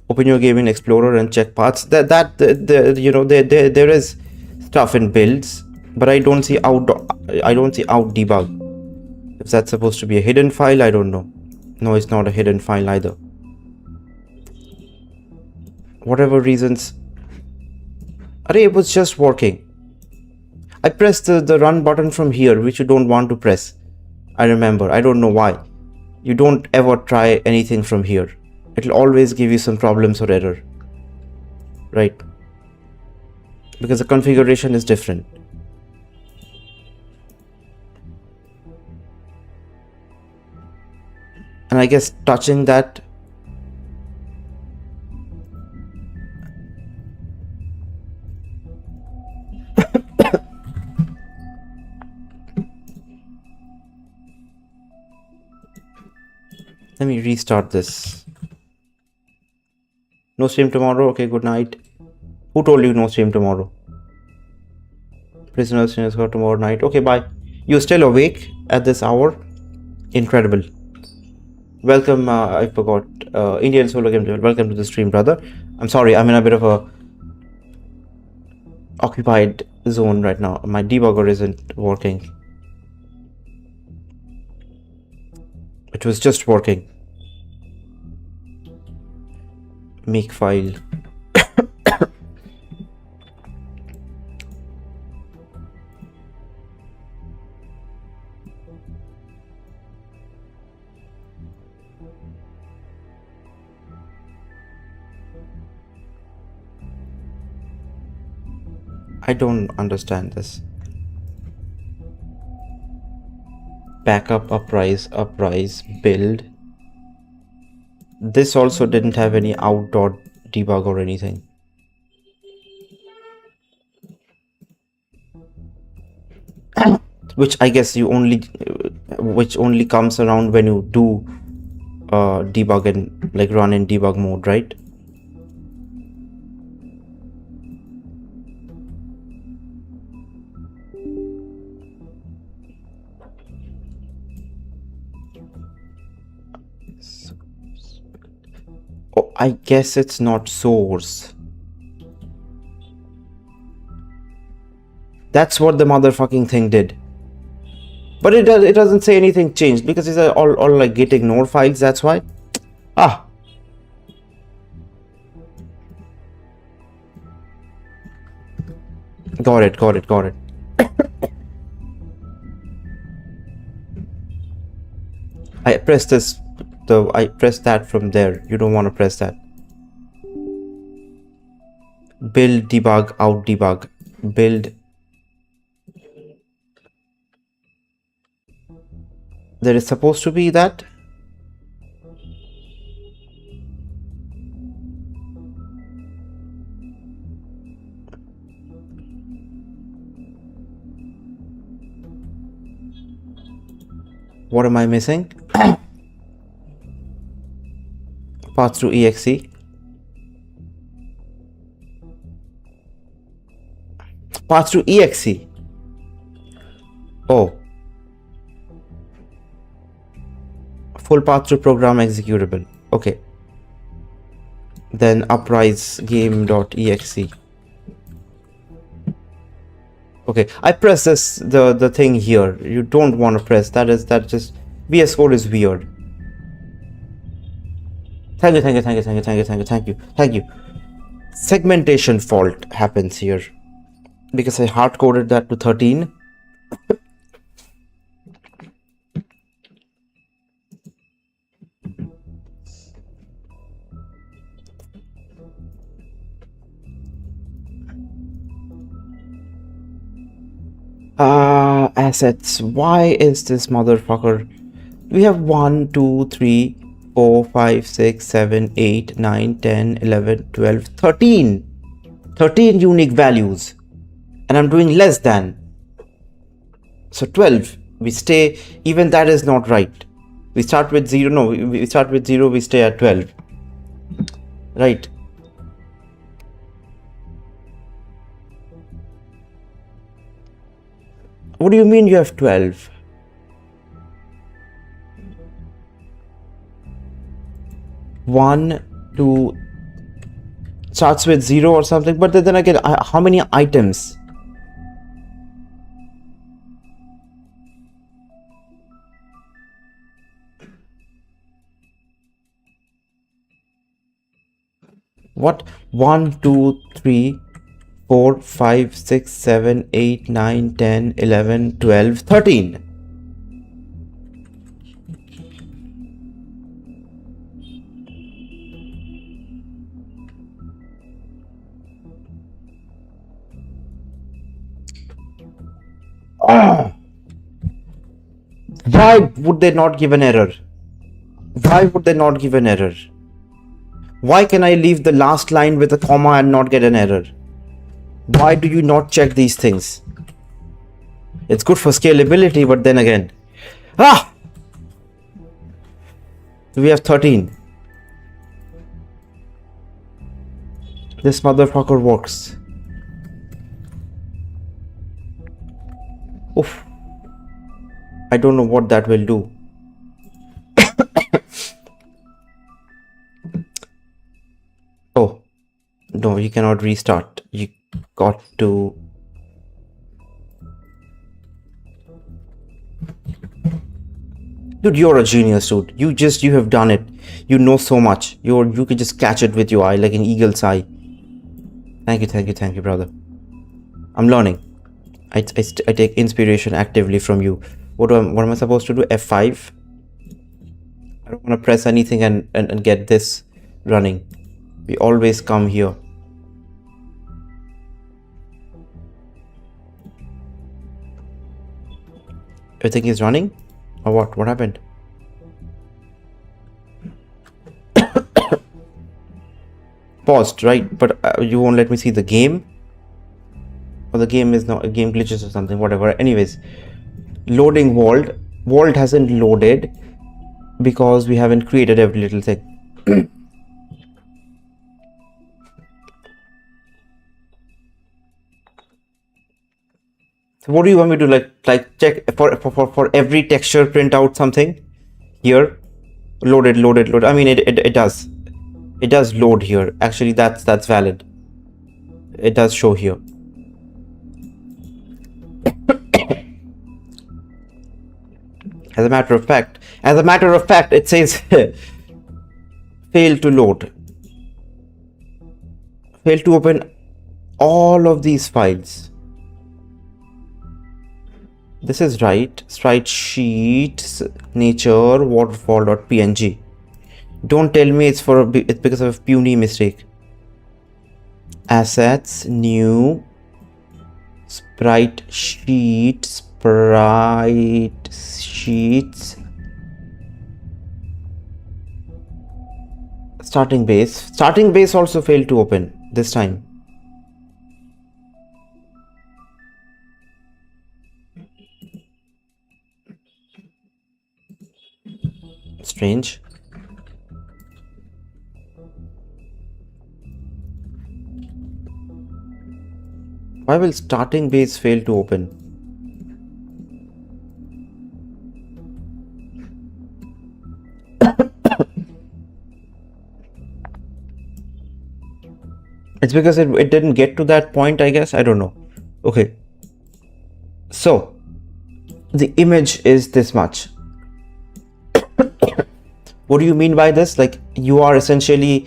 Speaker 1: Open your game in Explorer and check paths. You know, there is stuff in builds, but I don't see out debug. If that's supposed to be a hidden file, I don't know. No, it's not a hidden file either. Whatever reasons. Array, it was just working. I pressed the run button from here, which you don't want to press. I remember. I don't know why. You don't ever try anything from here. It'll always give you some problems or error. Right? Because the configuration is different. And I guess touching that... Let me restart this. No stream tomorrow? Okay, good night. Who told you no stream tomorrow? Prisoners got tomorrow night. Okay, bye. You're still awake at this hour? Incredible. Welcome, I forgot. Indian solo game developer. Welcome to the stream, brother. I'm sorry, I'm in a bit of a occupied zone right now. My debugger isn't working. It was just working. Make file. I don't understand this. Backup, uprise, build. This also didn't have any out debug or anything. Which I guess which only comes around when you do debug and like run in debug mode, right? Oh, I guess it's not source. That's what the motherfucking thing did. But it doesn't say anything changed because it's all like git ignore files, that's why. Ah. Got it. I pressed this, I pressed that from there. You don't want to press that. Build, debug, out, debug. Build. There is supposed to be that. What am I missing? Path through exe. Path through exe. Oh. Full path through program executable. Okay. Then uprise game.exe. Okay, I press this the thing here. You don't want to press that. Just VS Code is weird. Thank you. Segmentation fault happens here because I hard coded that to 13. Assets. Why is this motherfucker? We have 1, 2, 3, 4, 5, 6, 7, 8, 9, 10, 11, 12, 13. 13 unique values. And I'm doing less than. So 12. We stay, even that is not right. We start with 0. No, we start with 0. We stay at 12. Right. What do you mean you have 12? One, two, starts with 0 or something, but then again, how many items? What? 1, 2, 3, 4, 5, 6, 7, 8, 9, 10, 11, 12, 13. Why would they not give an error? Why would they not give an error? Why can I leave the last line with a comma and not get an error? Why do you not check these things? It's good for scalability, but then again. We have 13. This motherfucker works. Oof. I don't know what that will do. Oh. No, you cannot restart. You got to... Dude, you're a genius, dude. You have done it. You know so much. You can just catch it with your eye like an eagle's eye. Thank you, brother. I'm learning. I take inspiration actively from you. What am I supposed to do? F5? I don't want to press anything and get this running. We always come here. Everything is running? Or what? What happened? Paused, right? But you won't let me see the game? Or the game is not, game glitches or something, whatever. Anyways, loading vault. Vault hasn't loaded because we haven't created every little thing. So what do you want me to like check for every texture, print out something here? Loaded. I mean, it does load here. Actually, that's valid. It does show here. As a matter of fact, it says fail to load. Fail to open all of these files. This is right. Sprite sheets, nature, waterfall.png. Don't tell me it's because of a puny mistake. Assets, new, sprite sheets. Starting base also failed to open this time. Strange. Why will starting base fail to open? It's because it didn't get to that point, I guess. I don't know. Okay. So, the image is this much. What do you mean by this? Like, you are essentially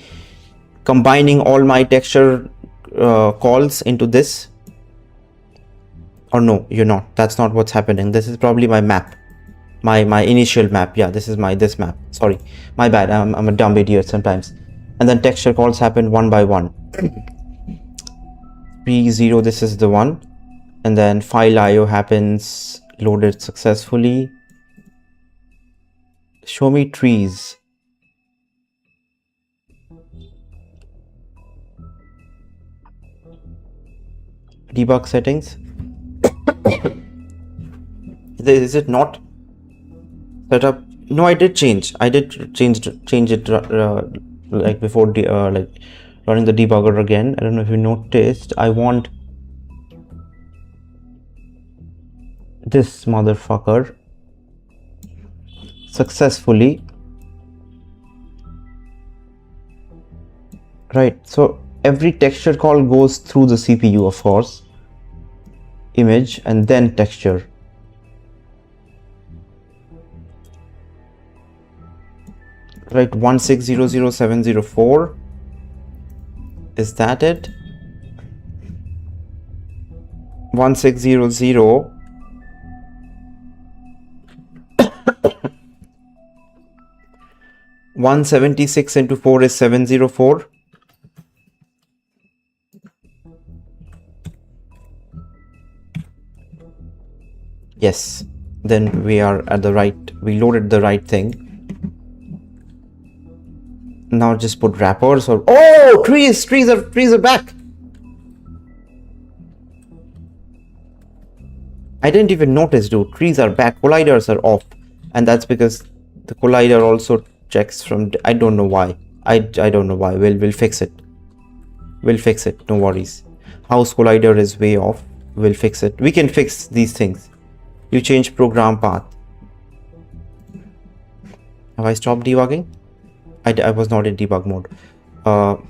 Speaker 1: combining all my texture calls into this? Or no, you're not. That's not what's happening. This is probably my map. My initial map. Yeah, this is this map. Sorry. My bad. I'm a dumb idiot sometimes. And then texture calls happen one by one. 3.0, this is the one. And then file IO happens, loaded successfully. Show me trees. Debug settings. Is it not set up? No, I did change. I did change it like before like running the debugger again. I don't know if you noticed. I want this motherfucker successfully. Right, so every texture call goes through the CPU, of course. Image and then texture. Right, 1600704. Is that it? 1600. 176 into 4 is 704. Yes, then we are at the right, we loaded the right thing. Now just put wrappers or, oh, trees are back. I didn't even notice, dude. Trees are back, colliders are off. And that's because the collider also checks from, I don't know why. I don't know why. We'll fix it. We'll fix it, no worries. House collider is way off. We'll fix it. We can fix these things. You change program path. Have I stopped debugging? I was not in debug mode. So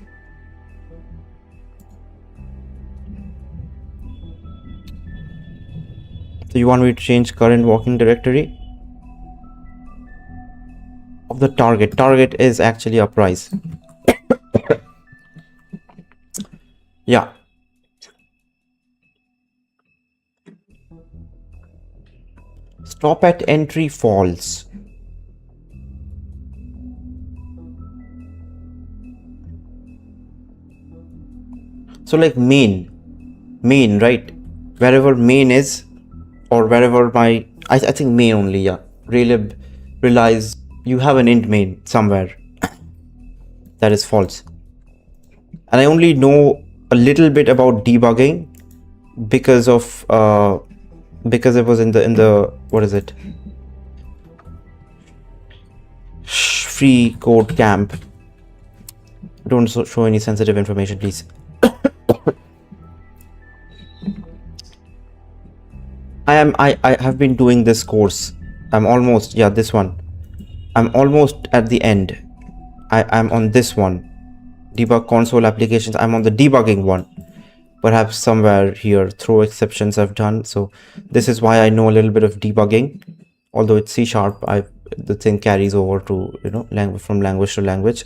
Speaker 1: you want me to change current working directory of the target? Target is actually a price. Yeah. Stop at entry false. So like main, right? Wherever main is, or wherever my I think main only, yeah. Raylib relies, you have an int main somewhere that is false. And I only know a little bit about debugging because of because it was in the what is it, free code camp. Don't show any sensitive information, please. I have been doing this course. I'm almost, yeah, this one. I'm almost at the end. I'm on this one. Debug console applications. I'm on the debugging one. Perhaps somewhere here, throw exceptions I've done. So this is why I know a little bit of debugging. Although it's C#, the thing carries over to, you know, from language to language.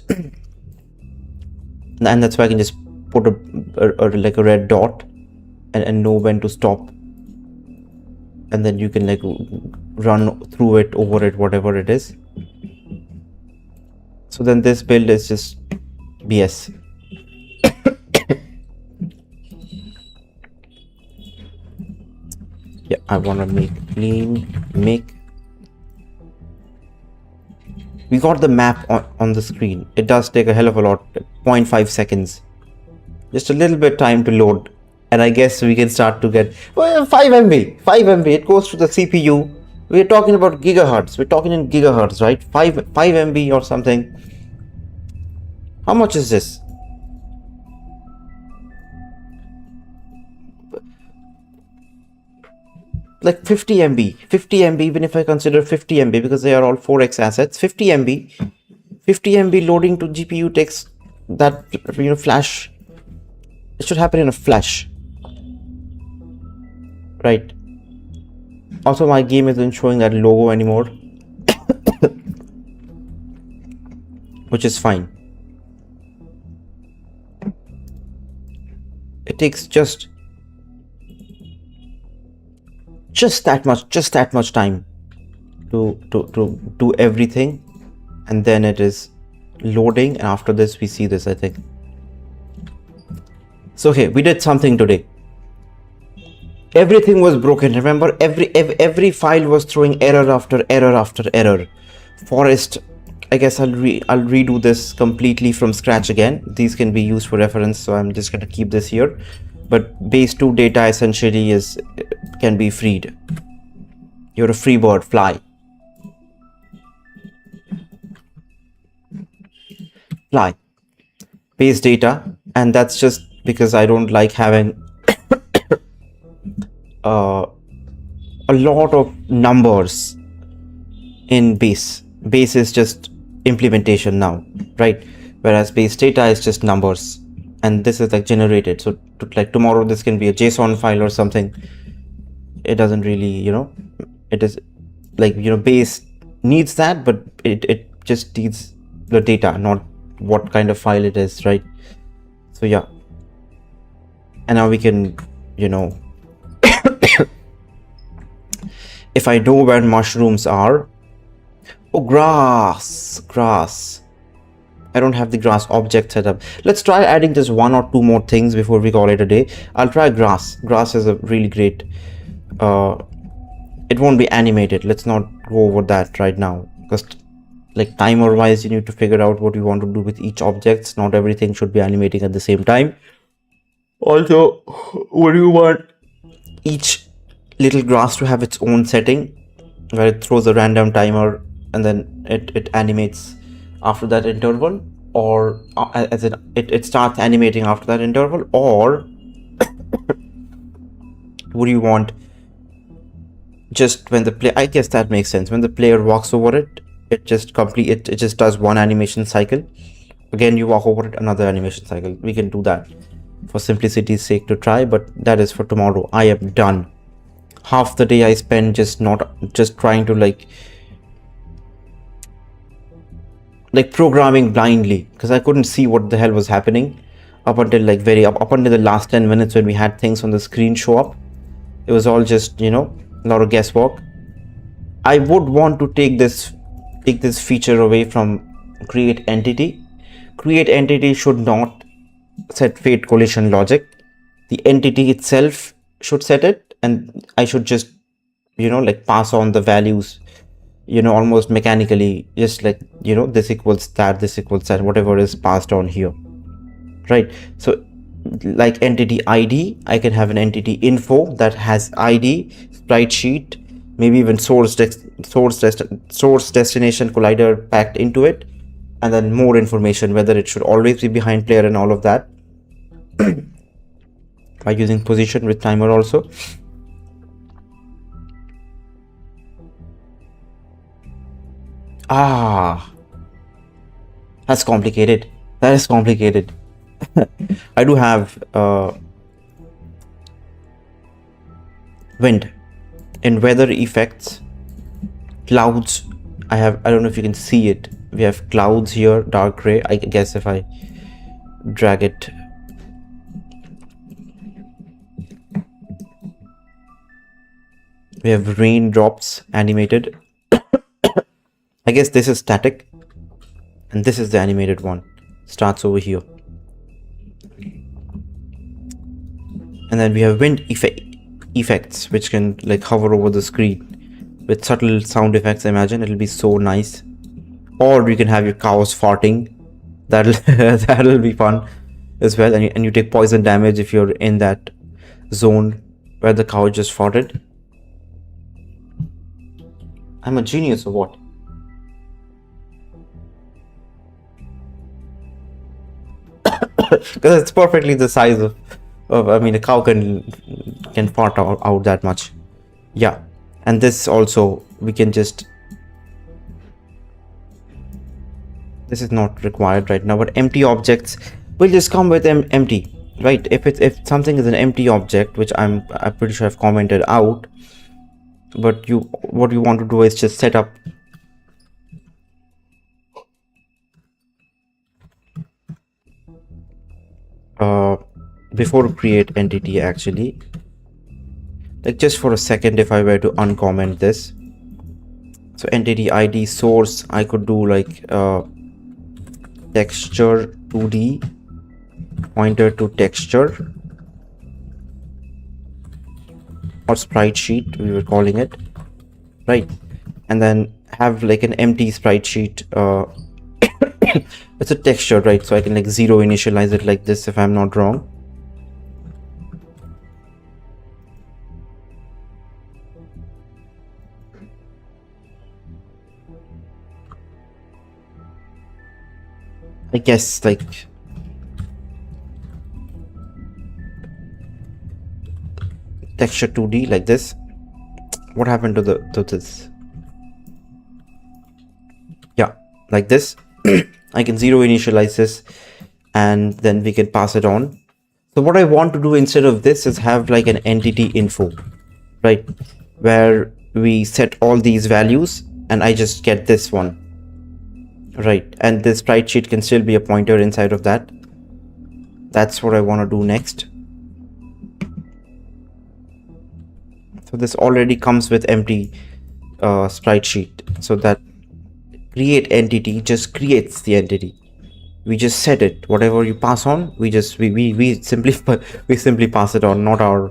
Speaker 1: And that's why I can just put like a red dot and know when to stop. And then you can like run through it, over it, whatever it is. So then this build is just BS. Yeah, I want to make clean, we got the map on the screen. It does take a hell of a lot, 0.5 seconds. Just a little bit time to load. And I guess we can start to get 5 MB. It goes to the CPU. We're talking about gigahertz. We're talking in gigahertz, right? 5 MB or something. How much is this? Like 50 MB. 50 MB, even if I consider 50 MB, because they are all 4x assets. 50 MB. 50 MB loading to GPU takes that, you know, flash. It should happen in a flash. Right. Also, my game isn't showing that logo anymore. Which is fine. It takes just that much time to do everything, and then it is loading, and after this we see this, I think. So hey, we did something today. Everything was broken. Remember, every file was throwing error after error after error. Forest, I guess I'll redo this completely from scratch again. These can be used for reference, so I'm just gonna keep this here. But base 2 data essentially can be freed. You're a free bird, fly. Fly. Base data, and that's just because I don't like having a lot of numbers in base. Base is just implementation now, right? Whereas base data is just numbers, and this is like generated. So like tomorrow this can be a JSON file or something. It doesn't really, you know, it is like, you know, base needs that, but it just needs the data, not what kind of file it is, right? So yeah, and now we can, you know, if I know where mushrooms are. Oh, grass. I don't have the grass object set up. Let's try adding just 1 or 2 more things before we call it a day. I'll try grass. Grass is a really great, it won't be animated. Let's not go over that right now, because like timer wise, you need to figure out what you want to do with each object. Not everything should be animating at the same time. Also, what do you want each little grass to have its own setting, where it throws a random timer and then it animates after that interval, or as it starts animating after that interval, or would you want just when the play, I guess that makes sense, when the player walks over it, it just does one animation cycle. Again, you walk over it, another animation cycle. We can do that for simplicity's sake to try, but that is for tomorrow. I am done. Half the day I spent just trying to like programming blindly, because I couldn't see what the hell was happening up until up until the last 10 minutes when we had things on the screen show up. It was all just, you know, a lot of guesswork. I would want to take this feature away from create entity. Create entity should not set fate collision logic. The entity itself should set it, and I should just like pass on the values, almost mechanically, just like, this equals that, this equals that, whatever is passed on here, right? So like entity ID, I can have an entity info that has ID, sprite sheet, maybe even source destination collider packed into it, and then more information, whether it should always be behind player and all of that, by using position with timer also. That's complicated. That is complicated. I do have wind in weather effects, clouds. I don't know if you can see it. We have clouds here, dark gray. I guess if I drag it, we have raindrops animated. I guess this is static, and this is the animated one. Starts over here. And then we have wind effects, which can like hover over the screen with subtle sound effects. Imagine, it'll be so nice. Or you can have your cows farting. That'll be fun as well. And you take poison damage if you're in that zone where the cow just farted. I'm a genius or what? Because it's perfectly the size of I mean, a cow can fart out that much. Yeah. And this also, we can just, this is not required right now, but empty objects will just come with empty, right? If something is an empty object, which I'm pretty sure I've commented out, but what you want to do is just set up before create entity, actually, like just for a second, if I were to uncomment this, so entity ID source, I could do like texture 2D pointer to texture, or sprite sheet we were calling it, right? And then have like an empty sprite sheet. It's a texture, right? So I can like zero initialize it like this, if I'm not wrong. I guess like texture 2D like this. What happened to this? Yeah, like this. I can zero initialize this, and then we can pass it on. So what I want to do instead of this is have like an entity info, right? Where we set all these values and I just get this one, right? And this sprite sheet can still be a pointer inside of that. That's what I want to do next. So this already comes with empty sprite sheet, so that create entity just creates the entity. We just set it, whatever you pass on, we simply pass it on, not our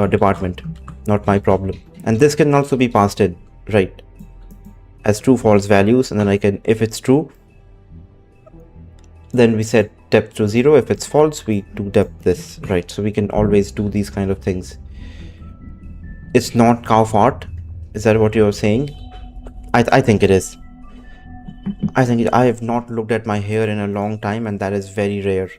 Speaker 1: department, not my problem. And this can also be passed in, right, as true false values, and then I can, if it's true, then we set depth to 0. If it's false, we do depth this, right? So we can always do these kind of things. It's not cow fart, is that what you're saying? I think it is. I have not looked at my hair in a long time, and that is very rare.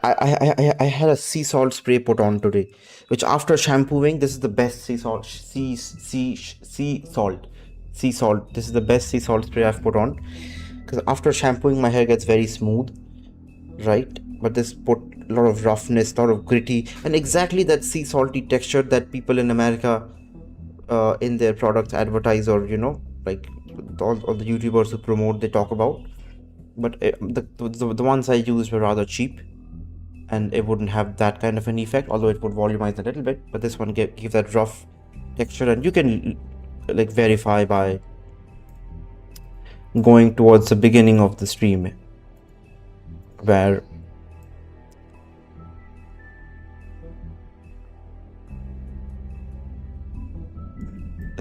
Speaker 1: I had a sea salt spray put on today, which after shampooing, this is the best sea salt. This is the best sea salt spray I've put on, because after shampooing, my hair gets very smooth, right? But this put a lot of roughness, a lot of gritty, and exactly that sea salty texture that people in America in their products advertise, or like all the YouTubers who promote, they talk about. But the ones I used were rather cheap, and it wouldn't have that kind of an effect, although it would volumize a little bit. But this one gives that rough texture, and you can like verify by going towards the beginning of the stream, where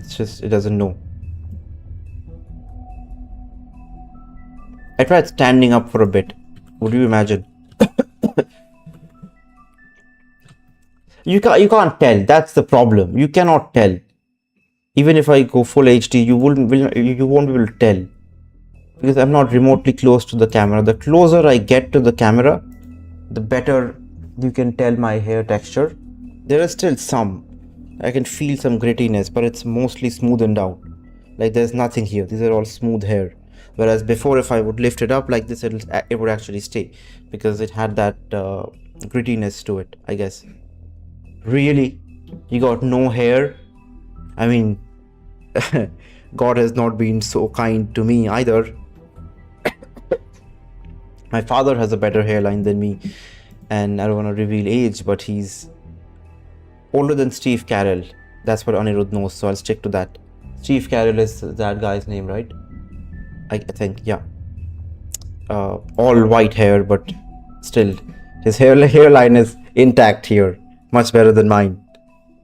Speaker 1: It's just, it doesn't know. I tried standing up for a bit. Would you imagine? You can't tell. That's the problem. You cannot tell. Even if I go full HD, you won't be able to tell, because I'm not remotely close to the camera. The closer I get to the camera, the better you can tell my hair texture. There is still some. I can feel some grittiness, but it's mostly smoothened out. Like there's nothing here. These are all smooth hair. Whereas before, if I would lift it up like this, it would actually stay, because it had that grittiness to it, I guess. Really? You got no hair? I mean, God has not been so kind to me either. My father has a better hairline than me, and I don't want to reveal age, but he's older than Steve Carell. That's what Anirudh knows, so I'll stick to that. Steve Carell is that guy's name, right? I think, yeah. All white hair, but still, his hairline is intact here. Much better than mine.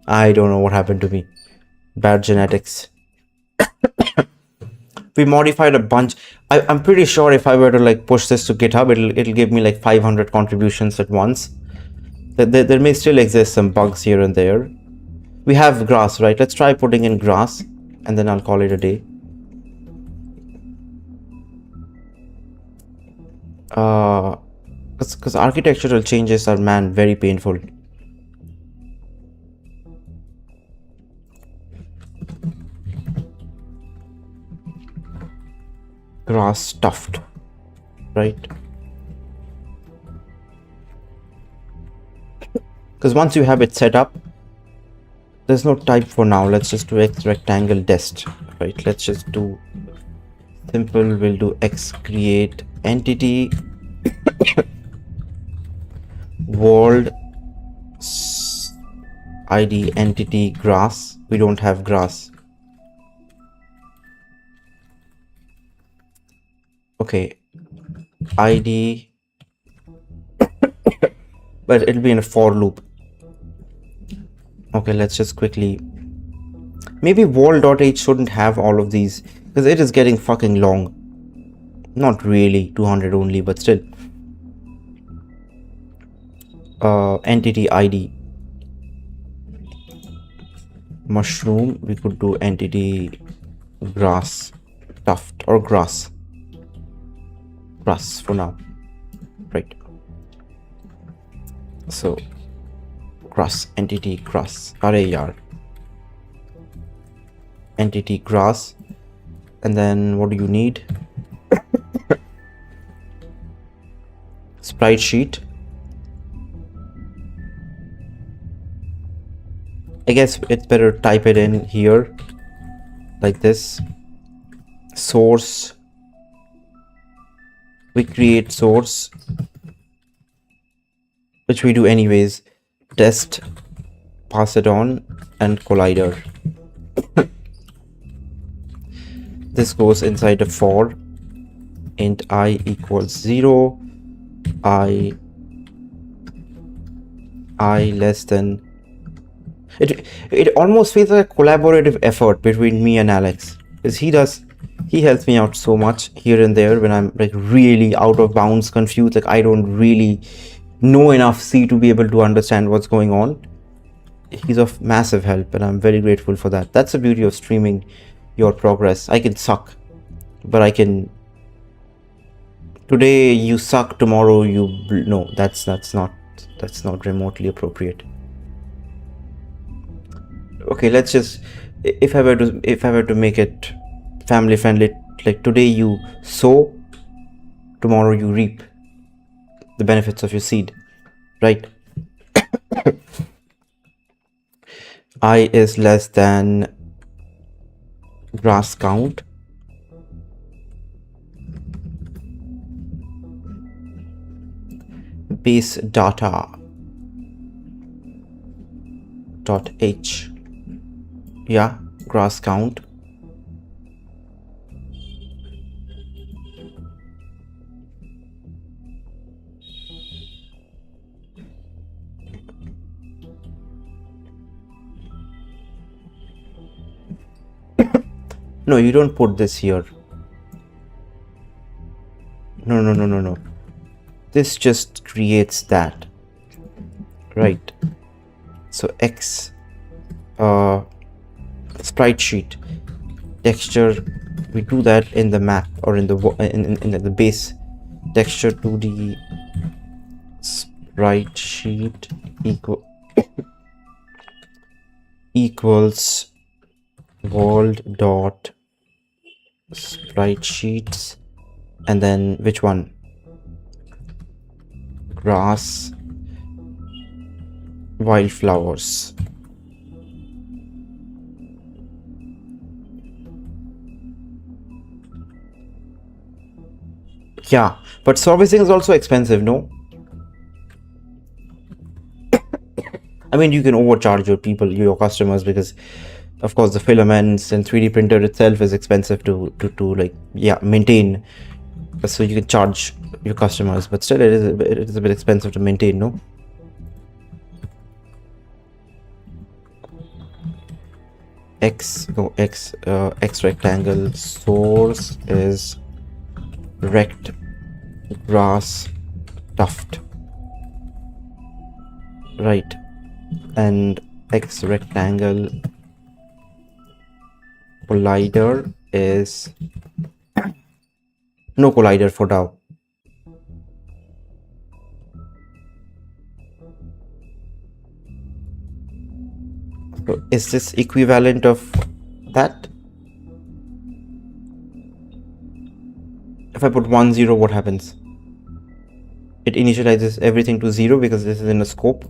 Speaker 1: I don't know what happened to me. Bad genetics. We modified a bunch. I'm pretty sure if I were to like push this to GitHub, it'll give me like 500 contributions at once. There may still exist some bugs here and there. We have grass, right? Let's try putting in grass, and then I'll call it a day. Because architectural changes are, man, very painful. Grass stuffed, right? Because once you have it set up, there's no type for now. Let's just do X rectangle dest, right? Let's just do simple. We'll do X create entity world ID entity grass. We don't have grass. Okay, ID, but it'll be in a for loop. Okay, let's just quickly, maybe wall.h shouldn't have all of these, because it is getting fucking long. Not really 200 only, but still. Entity ID mushroom, we could do entity grass tuft or grass for now, right? So grass entity grass array entity grass, and then what do you need? Sprite sheet. I guess it's better to type it in here like this. Source, we create source, which we do anyways. Test, pass it on, and collider. This goes inside a for int I equals 0, I less than. It almost feels like a collaborative effort between me and Alex, because he helps me out so much here and there when I'm like really out of bounds, confused, like I don't really know enough C to be able to understand what's going on. He's of massive help, and I'm very grateful for that. That's the beauty of streaming your progress. I can suck, but I can. Today you suck, tomorrow you no. That's not remotely appropriate. Okay, let's just, if I were to make it family friendly, like today you sow, tomorrow you reap the benefits of your seed, right? I is less than grass count, base data dot h, yeah, grass count. No, you don't put this here. No. This just creates that. Right. So X sprite sheet texture, we do that in the map or in the in the base texture 2D sprite sheet equals world dot sprite sheets, and then which one? Grass, wildflowers. Yeah, but servicing is also expensive, no? I mean, you can overcharge your people, your customers, because of course the filaments and 3D printer itself is expensive to like, yeah, maintain. So you can charge your customers, but still it is a bit expensive to maintain, no? X rectangle source is rect grass tuft, right? And X rectangle collider is no collider for DAO. So is this equivalent of that? If I put 1 0, what happens? It initializes everything to 0 because this is in a scope.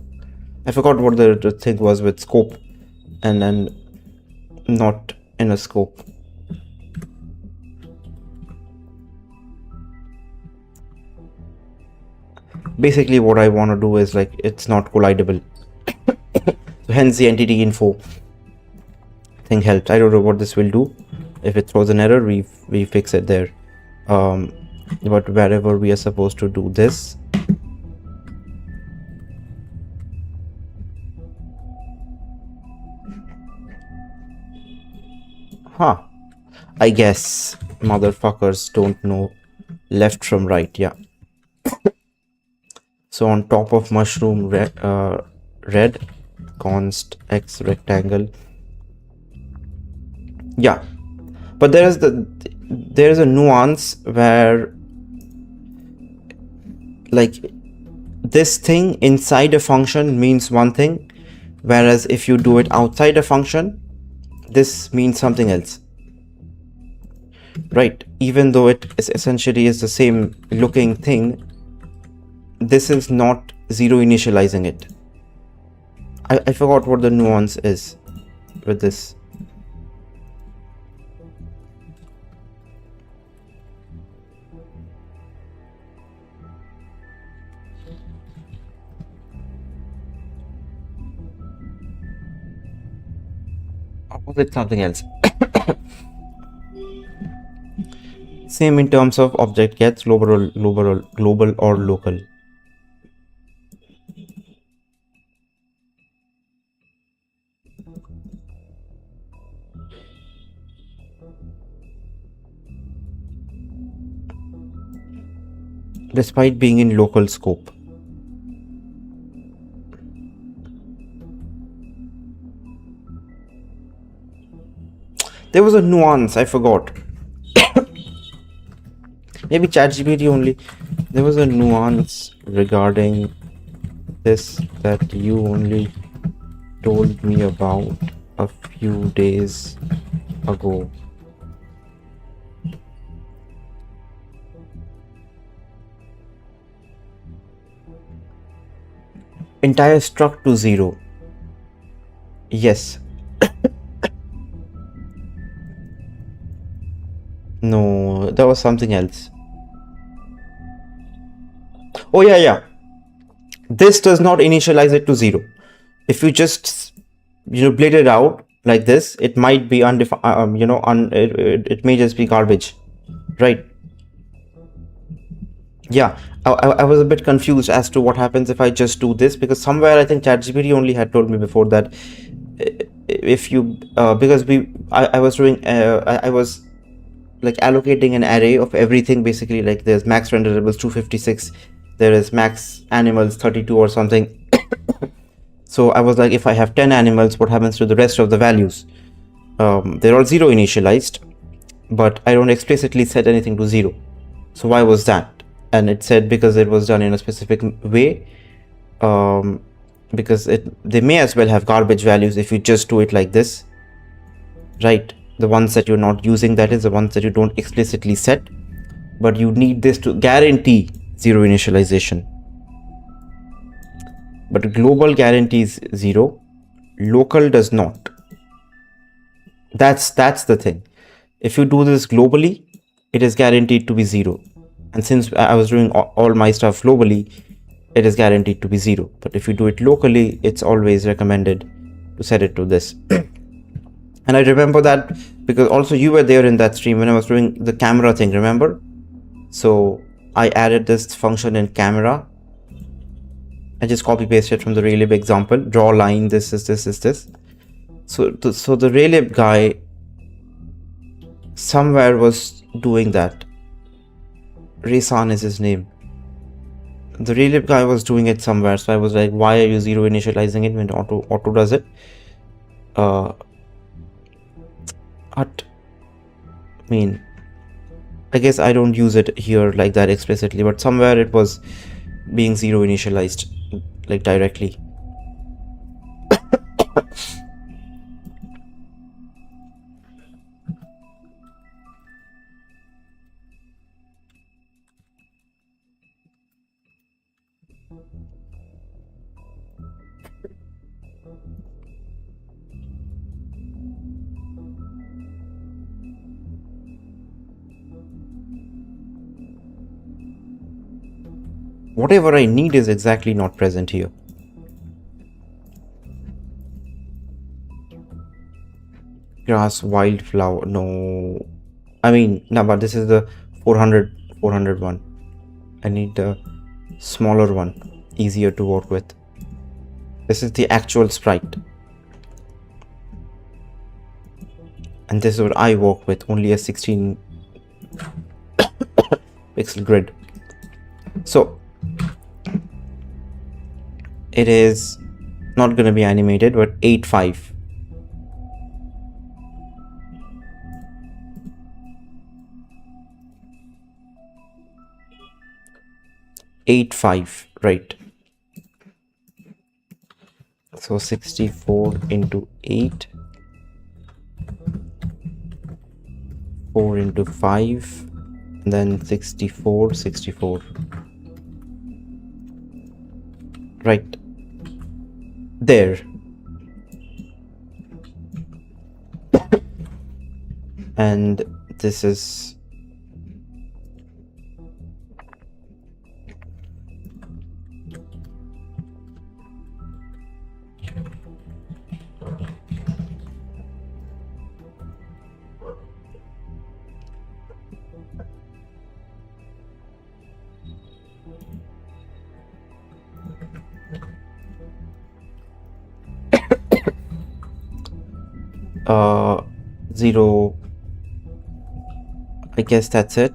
Speaker 1: I forgot what the thing was with scope and then not in a scope. Basically what I want to do is like it's not collidable. So hence the entity info thing helps. I don't know what this will do. If it throws an error, we fix it there. But wherever we are supposed to do this, I guess motherfuckers don't know left from right. Yeah. So on top of mushroom red const X rectangle. Yeah, but there is a nuance where like this thing inside a function means one thing, whereas if you do it outside a function, this means something else, right? Even though it is essentially is the same looking thing, this is not zero initializing it. I forgot what the nuance is with this. Or was it something else? Same in terms of object gets global or local. Despite being in local scope. There was a nuance, I forgot. Maybe ChatGPT only. There was a nuance regarding this that you only told me about a few days ago. Entire struct to 0. Yes. No, that was something else. Oh yeah. This does not initialize it to 0. If you just blade it out like this, it might be undefined. It may just be garbage, right? Yeah, I was a bit confused as to what happens if I just do this, because somewhere I think ChatGPT only had told me before that if you because I was doing I was like allocating an array of everything, basically. Like there's max renderables 256, there is max animals 32 or something. So I was like, if I have 10 animals, what happens to the rest of the values? They're all 0 initialized, but I don't explicitly set anything to 0. So why was that? And it said because it was done in a specific way, because they may as well have garbage values if you just do it like this, right? The ones that you're not using, that is the ones that you don't explicitly set, but you need this to guarantee 0 initialization. But global guarantees 0, local does not. That's the thing. If you do this globally, it is guaranteed to be 0. And since I was doing all my stuff globally, it is guaranteed to be 0. But if you do it locally, it's always recommended to set it to this. And I remember that because also you were there in that stream when I was doing the camera thing, remember? So I added this function in camera. I just copy pasted from the Raylib example, draw a line, this is this is this. So the Raylib guy somewhere was doing that. Raysan is his name. The Raylib guy was doing it somewhere, so I was like, why are you 0 initializing it when auto does it? I mean, I guess I don't use it here like that explicitly, but somewhere it was being 0 initialized, like directly. Whatever I need is exactly not present here. Grass, wildflower, no. I mean, no, but this is the 400 one. I need the smaller one, easier to work with. This is the actual sprite. And this is what I work with, only a 16 pixel grid. So it is not going to be animated, but 8.5. Right? So 64 into 8, 4 into 5, and then 64. Right there. And this is zero. I guess that's it.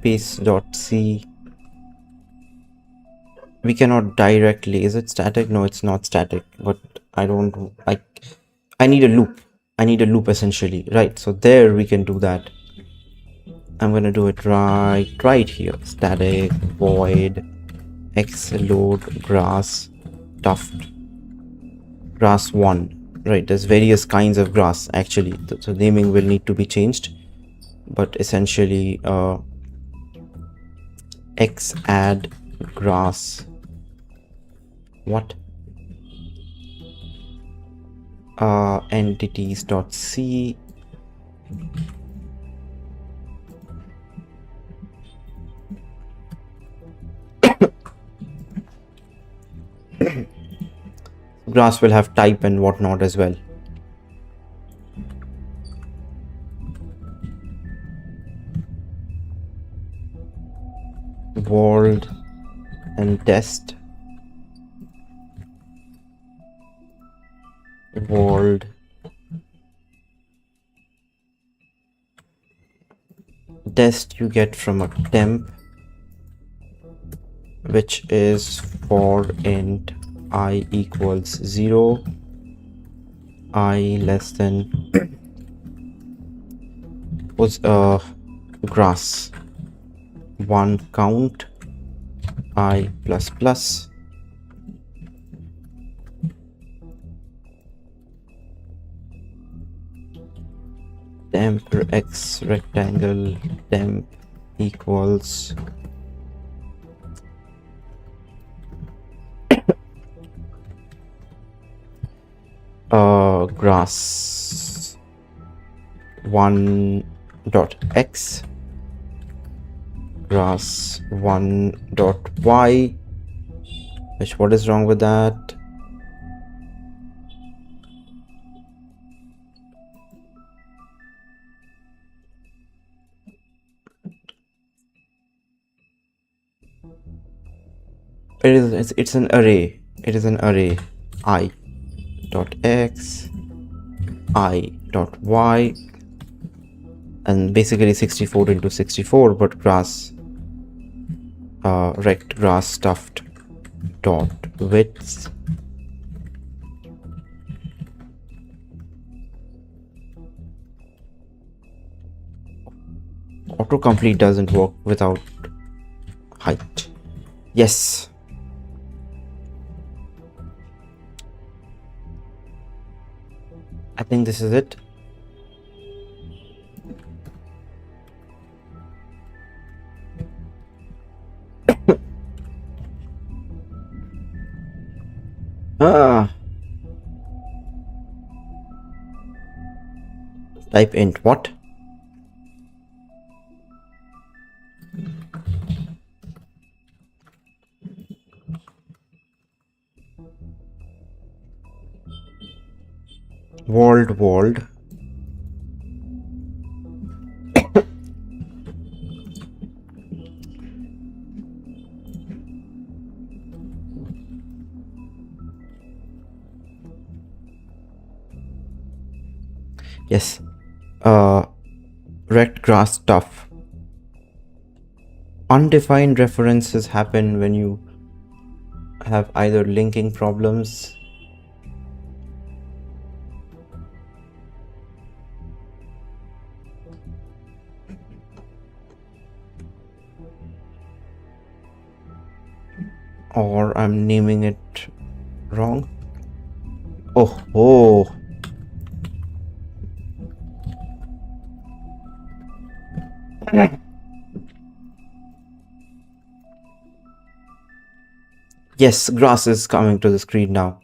Speaker 1: Base.c. We cannot directly. Is it static? No, it's not static. But I need a loop. I need a loop essentially, right? So there we can do that. I'm gonna do it right here. Static void xload grass tuft grass 1. Right, there's various kinds of grass actually, so naming will need to be changed, but essentially x add grass what entities.c grass will have type and whatnot as well. World and test world Dest you get from a temp, which is for int I equals 0, I less than was grass 1 count I plus plus temp x rectangle temp equals grass 1 dot x grass 1 dot y, which what is wrong with that? It's an array. It is an array I dot x I dot y, and basically 64 into 64, but grass rect grass stuffed dot width autocomplete doesn't work without height. Yes, I think this is it. Type int what? World yes, rect grass stuff. Undefined references happen when you have either linking problems or I'm naming it wrong. Oh. Yes, grass is coming to the screen now.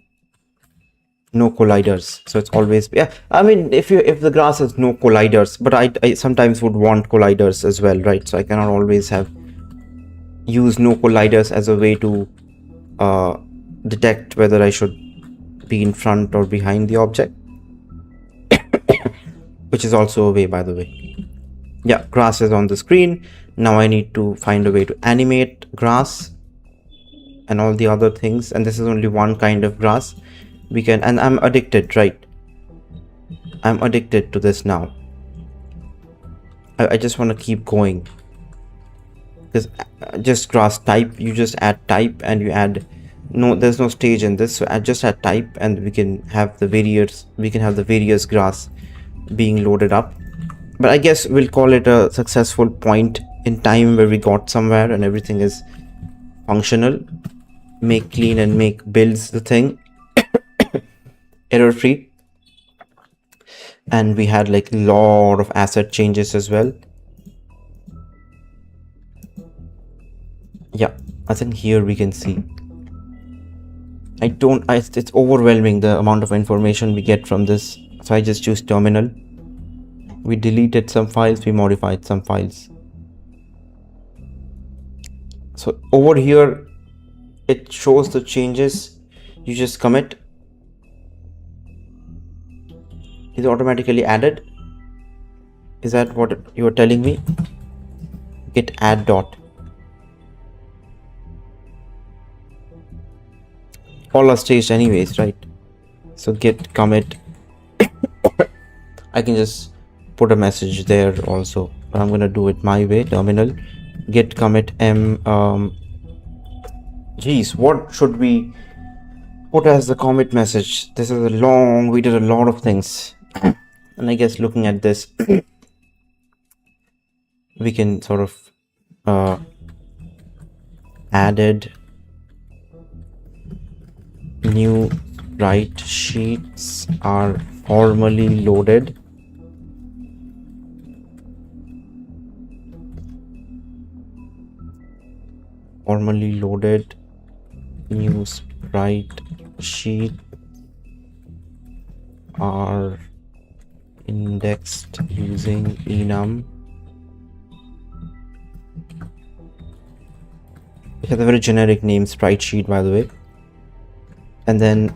Speaker 1: No colliders, so it's always, yeah, I mean, if the grass has no colliders, but I sometimes would want colliders as well, right? So I cannot always use no colliders as a way to detect whether I should be in front or behind the object, which is also a way, by the way. Yeah, grass is on the screen. Now I need to find a way to animate grass and all the other things, and this is only one kind of grass we can, and I'm addicted, right? I'm addicted to this now. I just want to keep going, because just grass type, you just add type and you add, no, there's no stage in this, so I just add type and we can have the various grass being loaded up. But I guess we'll call it a successful point in time where we got somewhere and everything is functional. Make clean and make builds the thing error free, and we had like a lot of asset changes as well. Yeah, I think here we can see, it's overwhelming the amount of information we get from this, so I just choose terminal. We deleted some files, we modified some files. So over here it shows the changes. You just commit, is automatically added. Is that what you are telling me? Git add dot. All are staged anyways, right? So git commit. I can just put a message there also. but I'm gonna do it my way. Terminal git commit m. Geez, what should we put as the commit message? This is a long. We did a lot of things, and I guess looking at this, we can sort of added new write sheets are formally loaded. Formally loaded new sprite sheet are indexed using enum. It has a very generic name, sprite sheet, by the way. And then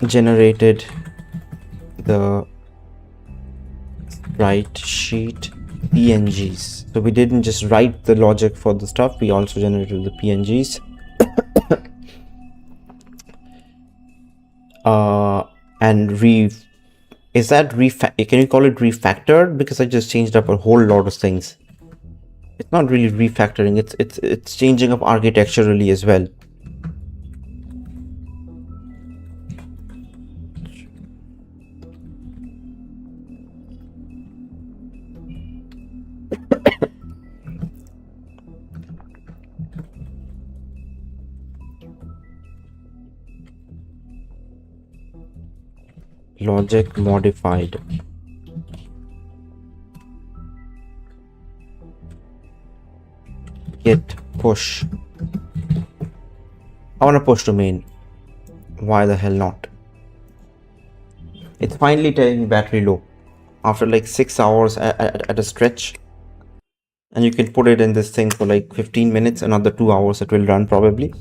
Speaker 1: generated the sprite sheet PNGs. So we didn't just write the logic for the stuff, we also generated the PNGs. And is that can you call it refactored? Because I just changed up a whole lot of things. It's not really refactoring, it's changing up architecturally as well. Logic modified. Git push. I want to push to main. Why the hell not? It's finally telling me battery low after like 6 hours at a stretch, and you can put it in this thing for like 15 minutes, another 2 hours it will run probably.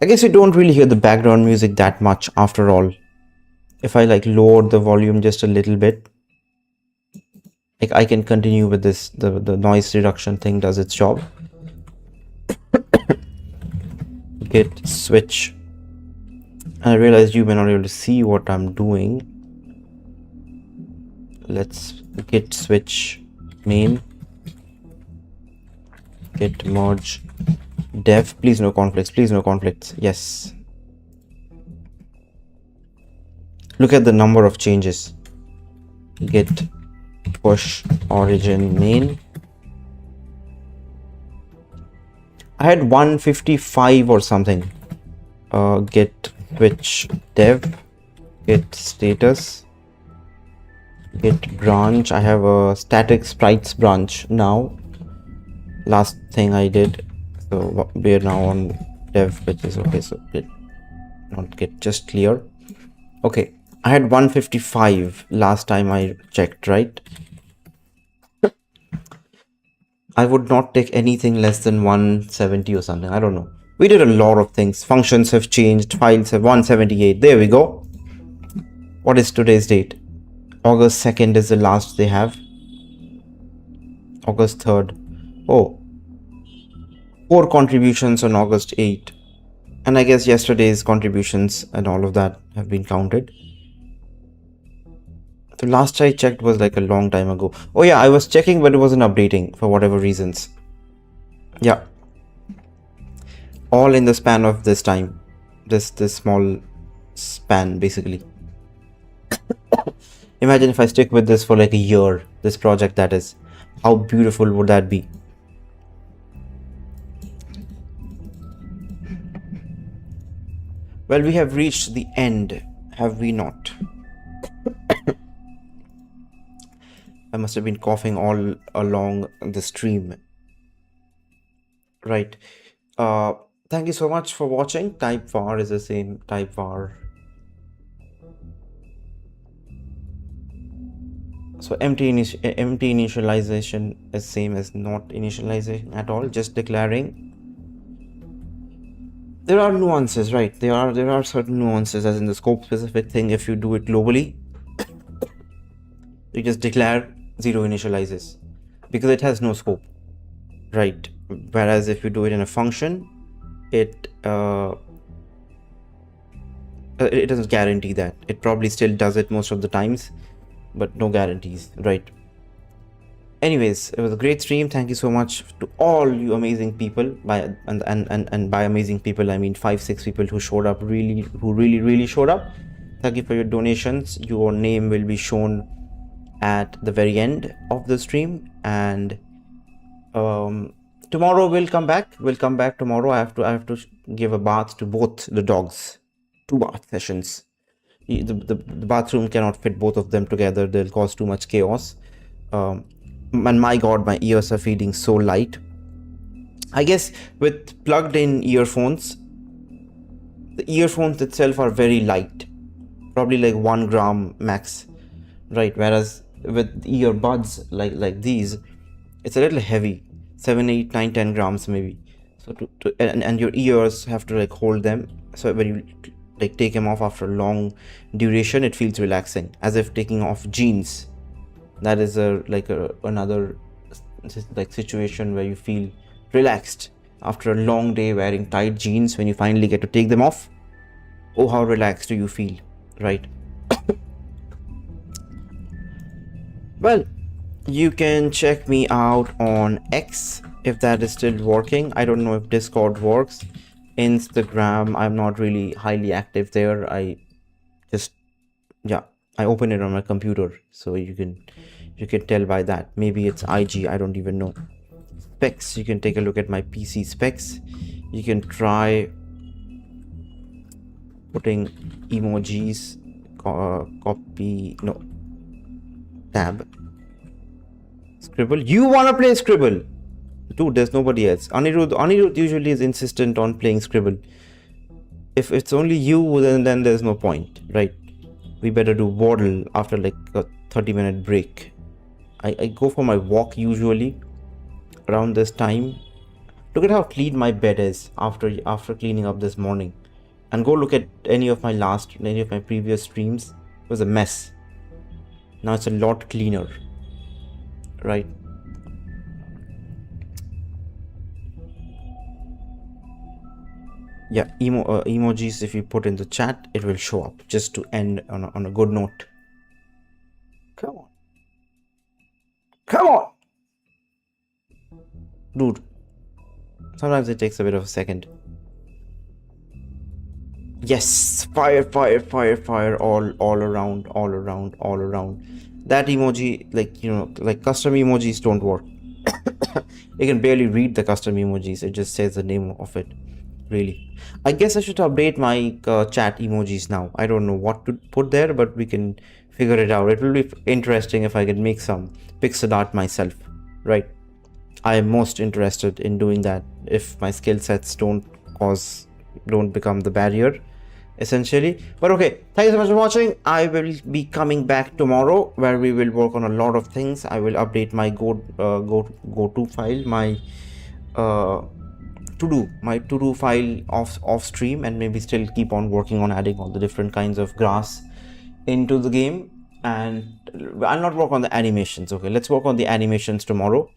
Speaker 1: I guess you don't really hear the background music that much after all. If I like lower the volume just a little bit, like I can continue with this. The noise reduction thing does its job. Git switch. And I realized you may not be able to see what I'm doing. Let's git switch main. Git merge dev. Please no conflicts. Please no conflicts. Yes. Look at the number of changes. Git push origin main. I had 155 or something. Git switch dev. Git status. Git branch. I have a static sprites branch now. Last thing I did. So we're now on dev, which is okay. So git, not git, just clear. Okay, I had 155 last time I checked, right? I would not take anything less than 170 or something. I don't know. We did a lot of things. Functions have changed. Files have 178. There we go. What is today's date? August 2nd is the last they have. August 3rd. Oh. 4 contributions on August 8th. And I guess yesterday's contributions and all of that have been counted. The last I checked was like a long time ago. Oh yeah, I was checking but it wasn't updating for whatever reasons. Yeah. All in the span of this time. This small span basically. Imagine if I stick with this for like a year. This project, that is. How beautiful would that be? Well, we have reached the end, have we not? I must have been coughing all along the stream. Right. Thank you so much for watching. Type var is the same. Type var. So empty initialization is same as not initialization at all. Just declaring. There are nuances, right? There are certain nuances, as in the scope specific thing. If you do it globally, you just declare 0 initializes because it has no scope, right? Whereas if you do it in a function, it it doesn't guarantee that. It probably still does it most of the times, but no guarantees, right? Anyways, it was a great stream. Thank you so much to all you amazing people. And by amazing people, I mean 5-6 people who showed up, who really showed up. Thank you for your donations. Your name will be shown at the very end of the stream, and tomorrow we'll come back. Tomorrow. I have to give a bath to both the dogs. 2 bath sessions. The bathroom cannot fit both of them together. They'll cause too much chaos. And my god, my ears are feeling so light. I guess with plugged in earphones, the earphones itself are very light, probably like 1 gram max, right? Whereas with earbuds like these, it's a little heavy, 7, 8, 9, 10 grams maybe. So and your ears have to like hold them, so when you like take them off after a long duration, it feels relaxing, as if taking off jeans. That is another like situation where you feel relaxed after a long day wearing tight jeans. When you finally get to take them off, oh, how relaxed do you feel, right? Well, you can check me out on X if that is still working. I don't know if Discord works. Instagram, I'm not really highly active there. I open it on my computer, so you can tell by that. Maybe it's IG, I don't even know. Specs, you can take a look at my PC specs. You can try putting emojis, tab, Scribble. You want to play Scribble? Dude, there's nobody else. Anirudh usually is insistent on playing Scribble. If it's only you, then there's no point, right? We better do Wordle after like a 30-minute break. I go for my walk usually around this time. Look at how clean my bed is after cleaning up this morning. And go look at any of my previous streams. It was a mess. Now it's a lot cleaner, right? Yeah, emojis, if you put in the chat, it will show up, just to end on a good note. Come on. Dude, sometimes it takes a bit of a second. Yes, fire all around. That emoji, like custom emojis don't work. You can barely read the custom emojis. It just says the name of it. Really, I guess I should update my chat emojis now. I don't know what to put there, but we can figure it out. It will be interesting if I can make some pixel art myself, right? I am most interested in doing that if my skill sets don't become the barrier, essentially. But okay, thank you so much for watching. I will be coming back tomorrow, where we will work on a lot of things. I will update my go-to file, my to-do file off stream, and maybe still keep on working on adding all the different kinds of grass into the game. And I'll not work on the animations. Okay, let's work on the animations tomorrow.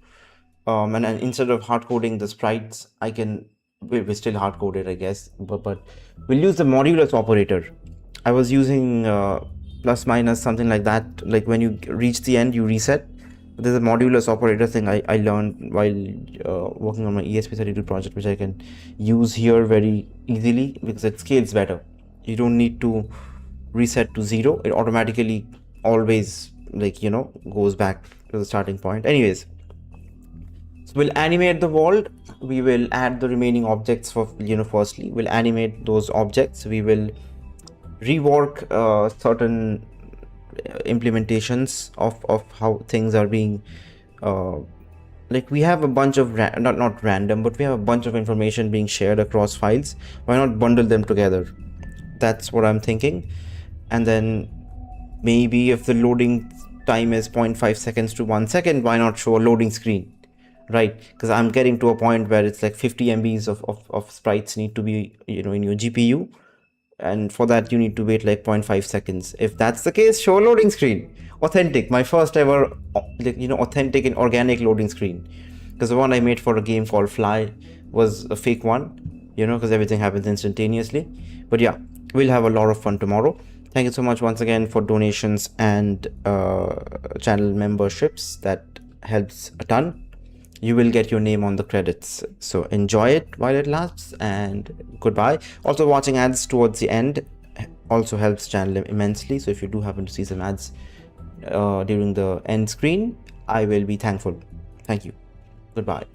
Speaker 1: And instead of hard coding the sprites, we still hard code it, I guess, but we'll use the modulus operator. I was using plus minus, something like that. Like when you reach the end, you reset. There's a modulus operator thing I learned while working on my ESP32 project, which I can use here very easily because it scales better. You don't need to reset to 0. It automatically always goes back to the starting point. Anyways, so we'll animate the world. We will add the remaining objects for firstly we'll animate those objects. We will rework certain implementations of how things are being we have a bunch of not random, but we have a bunch of information being shared across files. Why not bundle them together? That's what I'm thinking. And then maybe if the loading time is 0.5 seconds to 1 second, why not show a loading screen, right? Because I'm getting to a point where it's like 50 MBs of sprites need to be in your GPU, and for that you need to wait like 0.5 seconds. If that's the case, show a loading screen. Authentic, my first ever authentic and organic loading screen, because the one I made for a game called Fly was a fake one. because everything happens instantaneously. But yeah, we'll have a lot of fun tomorrow. Thank you so much once again for donations and channel memberships. That helps a ton. You will get your name on the credits, so enjoy it while it lasts, and goodbye. Also, watching ads towards the end also helps channel immensely, so if you do happen to see some ads during the end screen, I will be thankful. Thank you. Goodbye.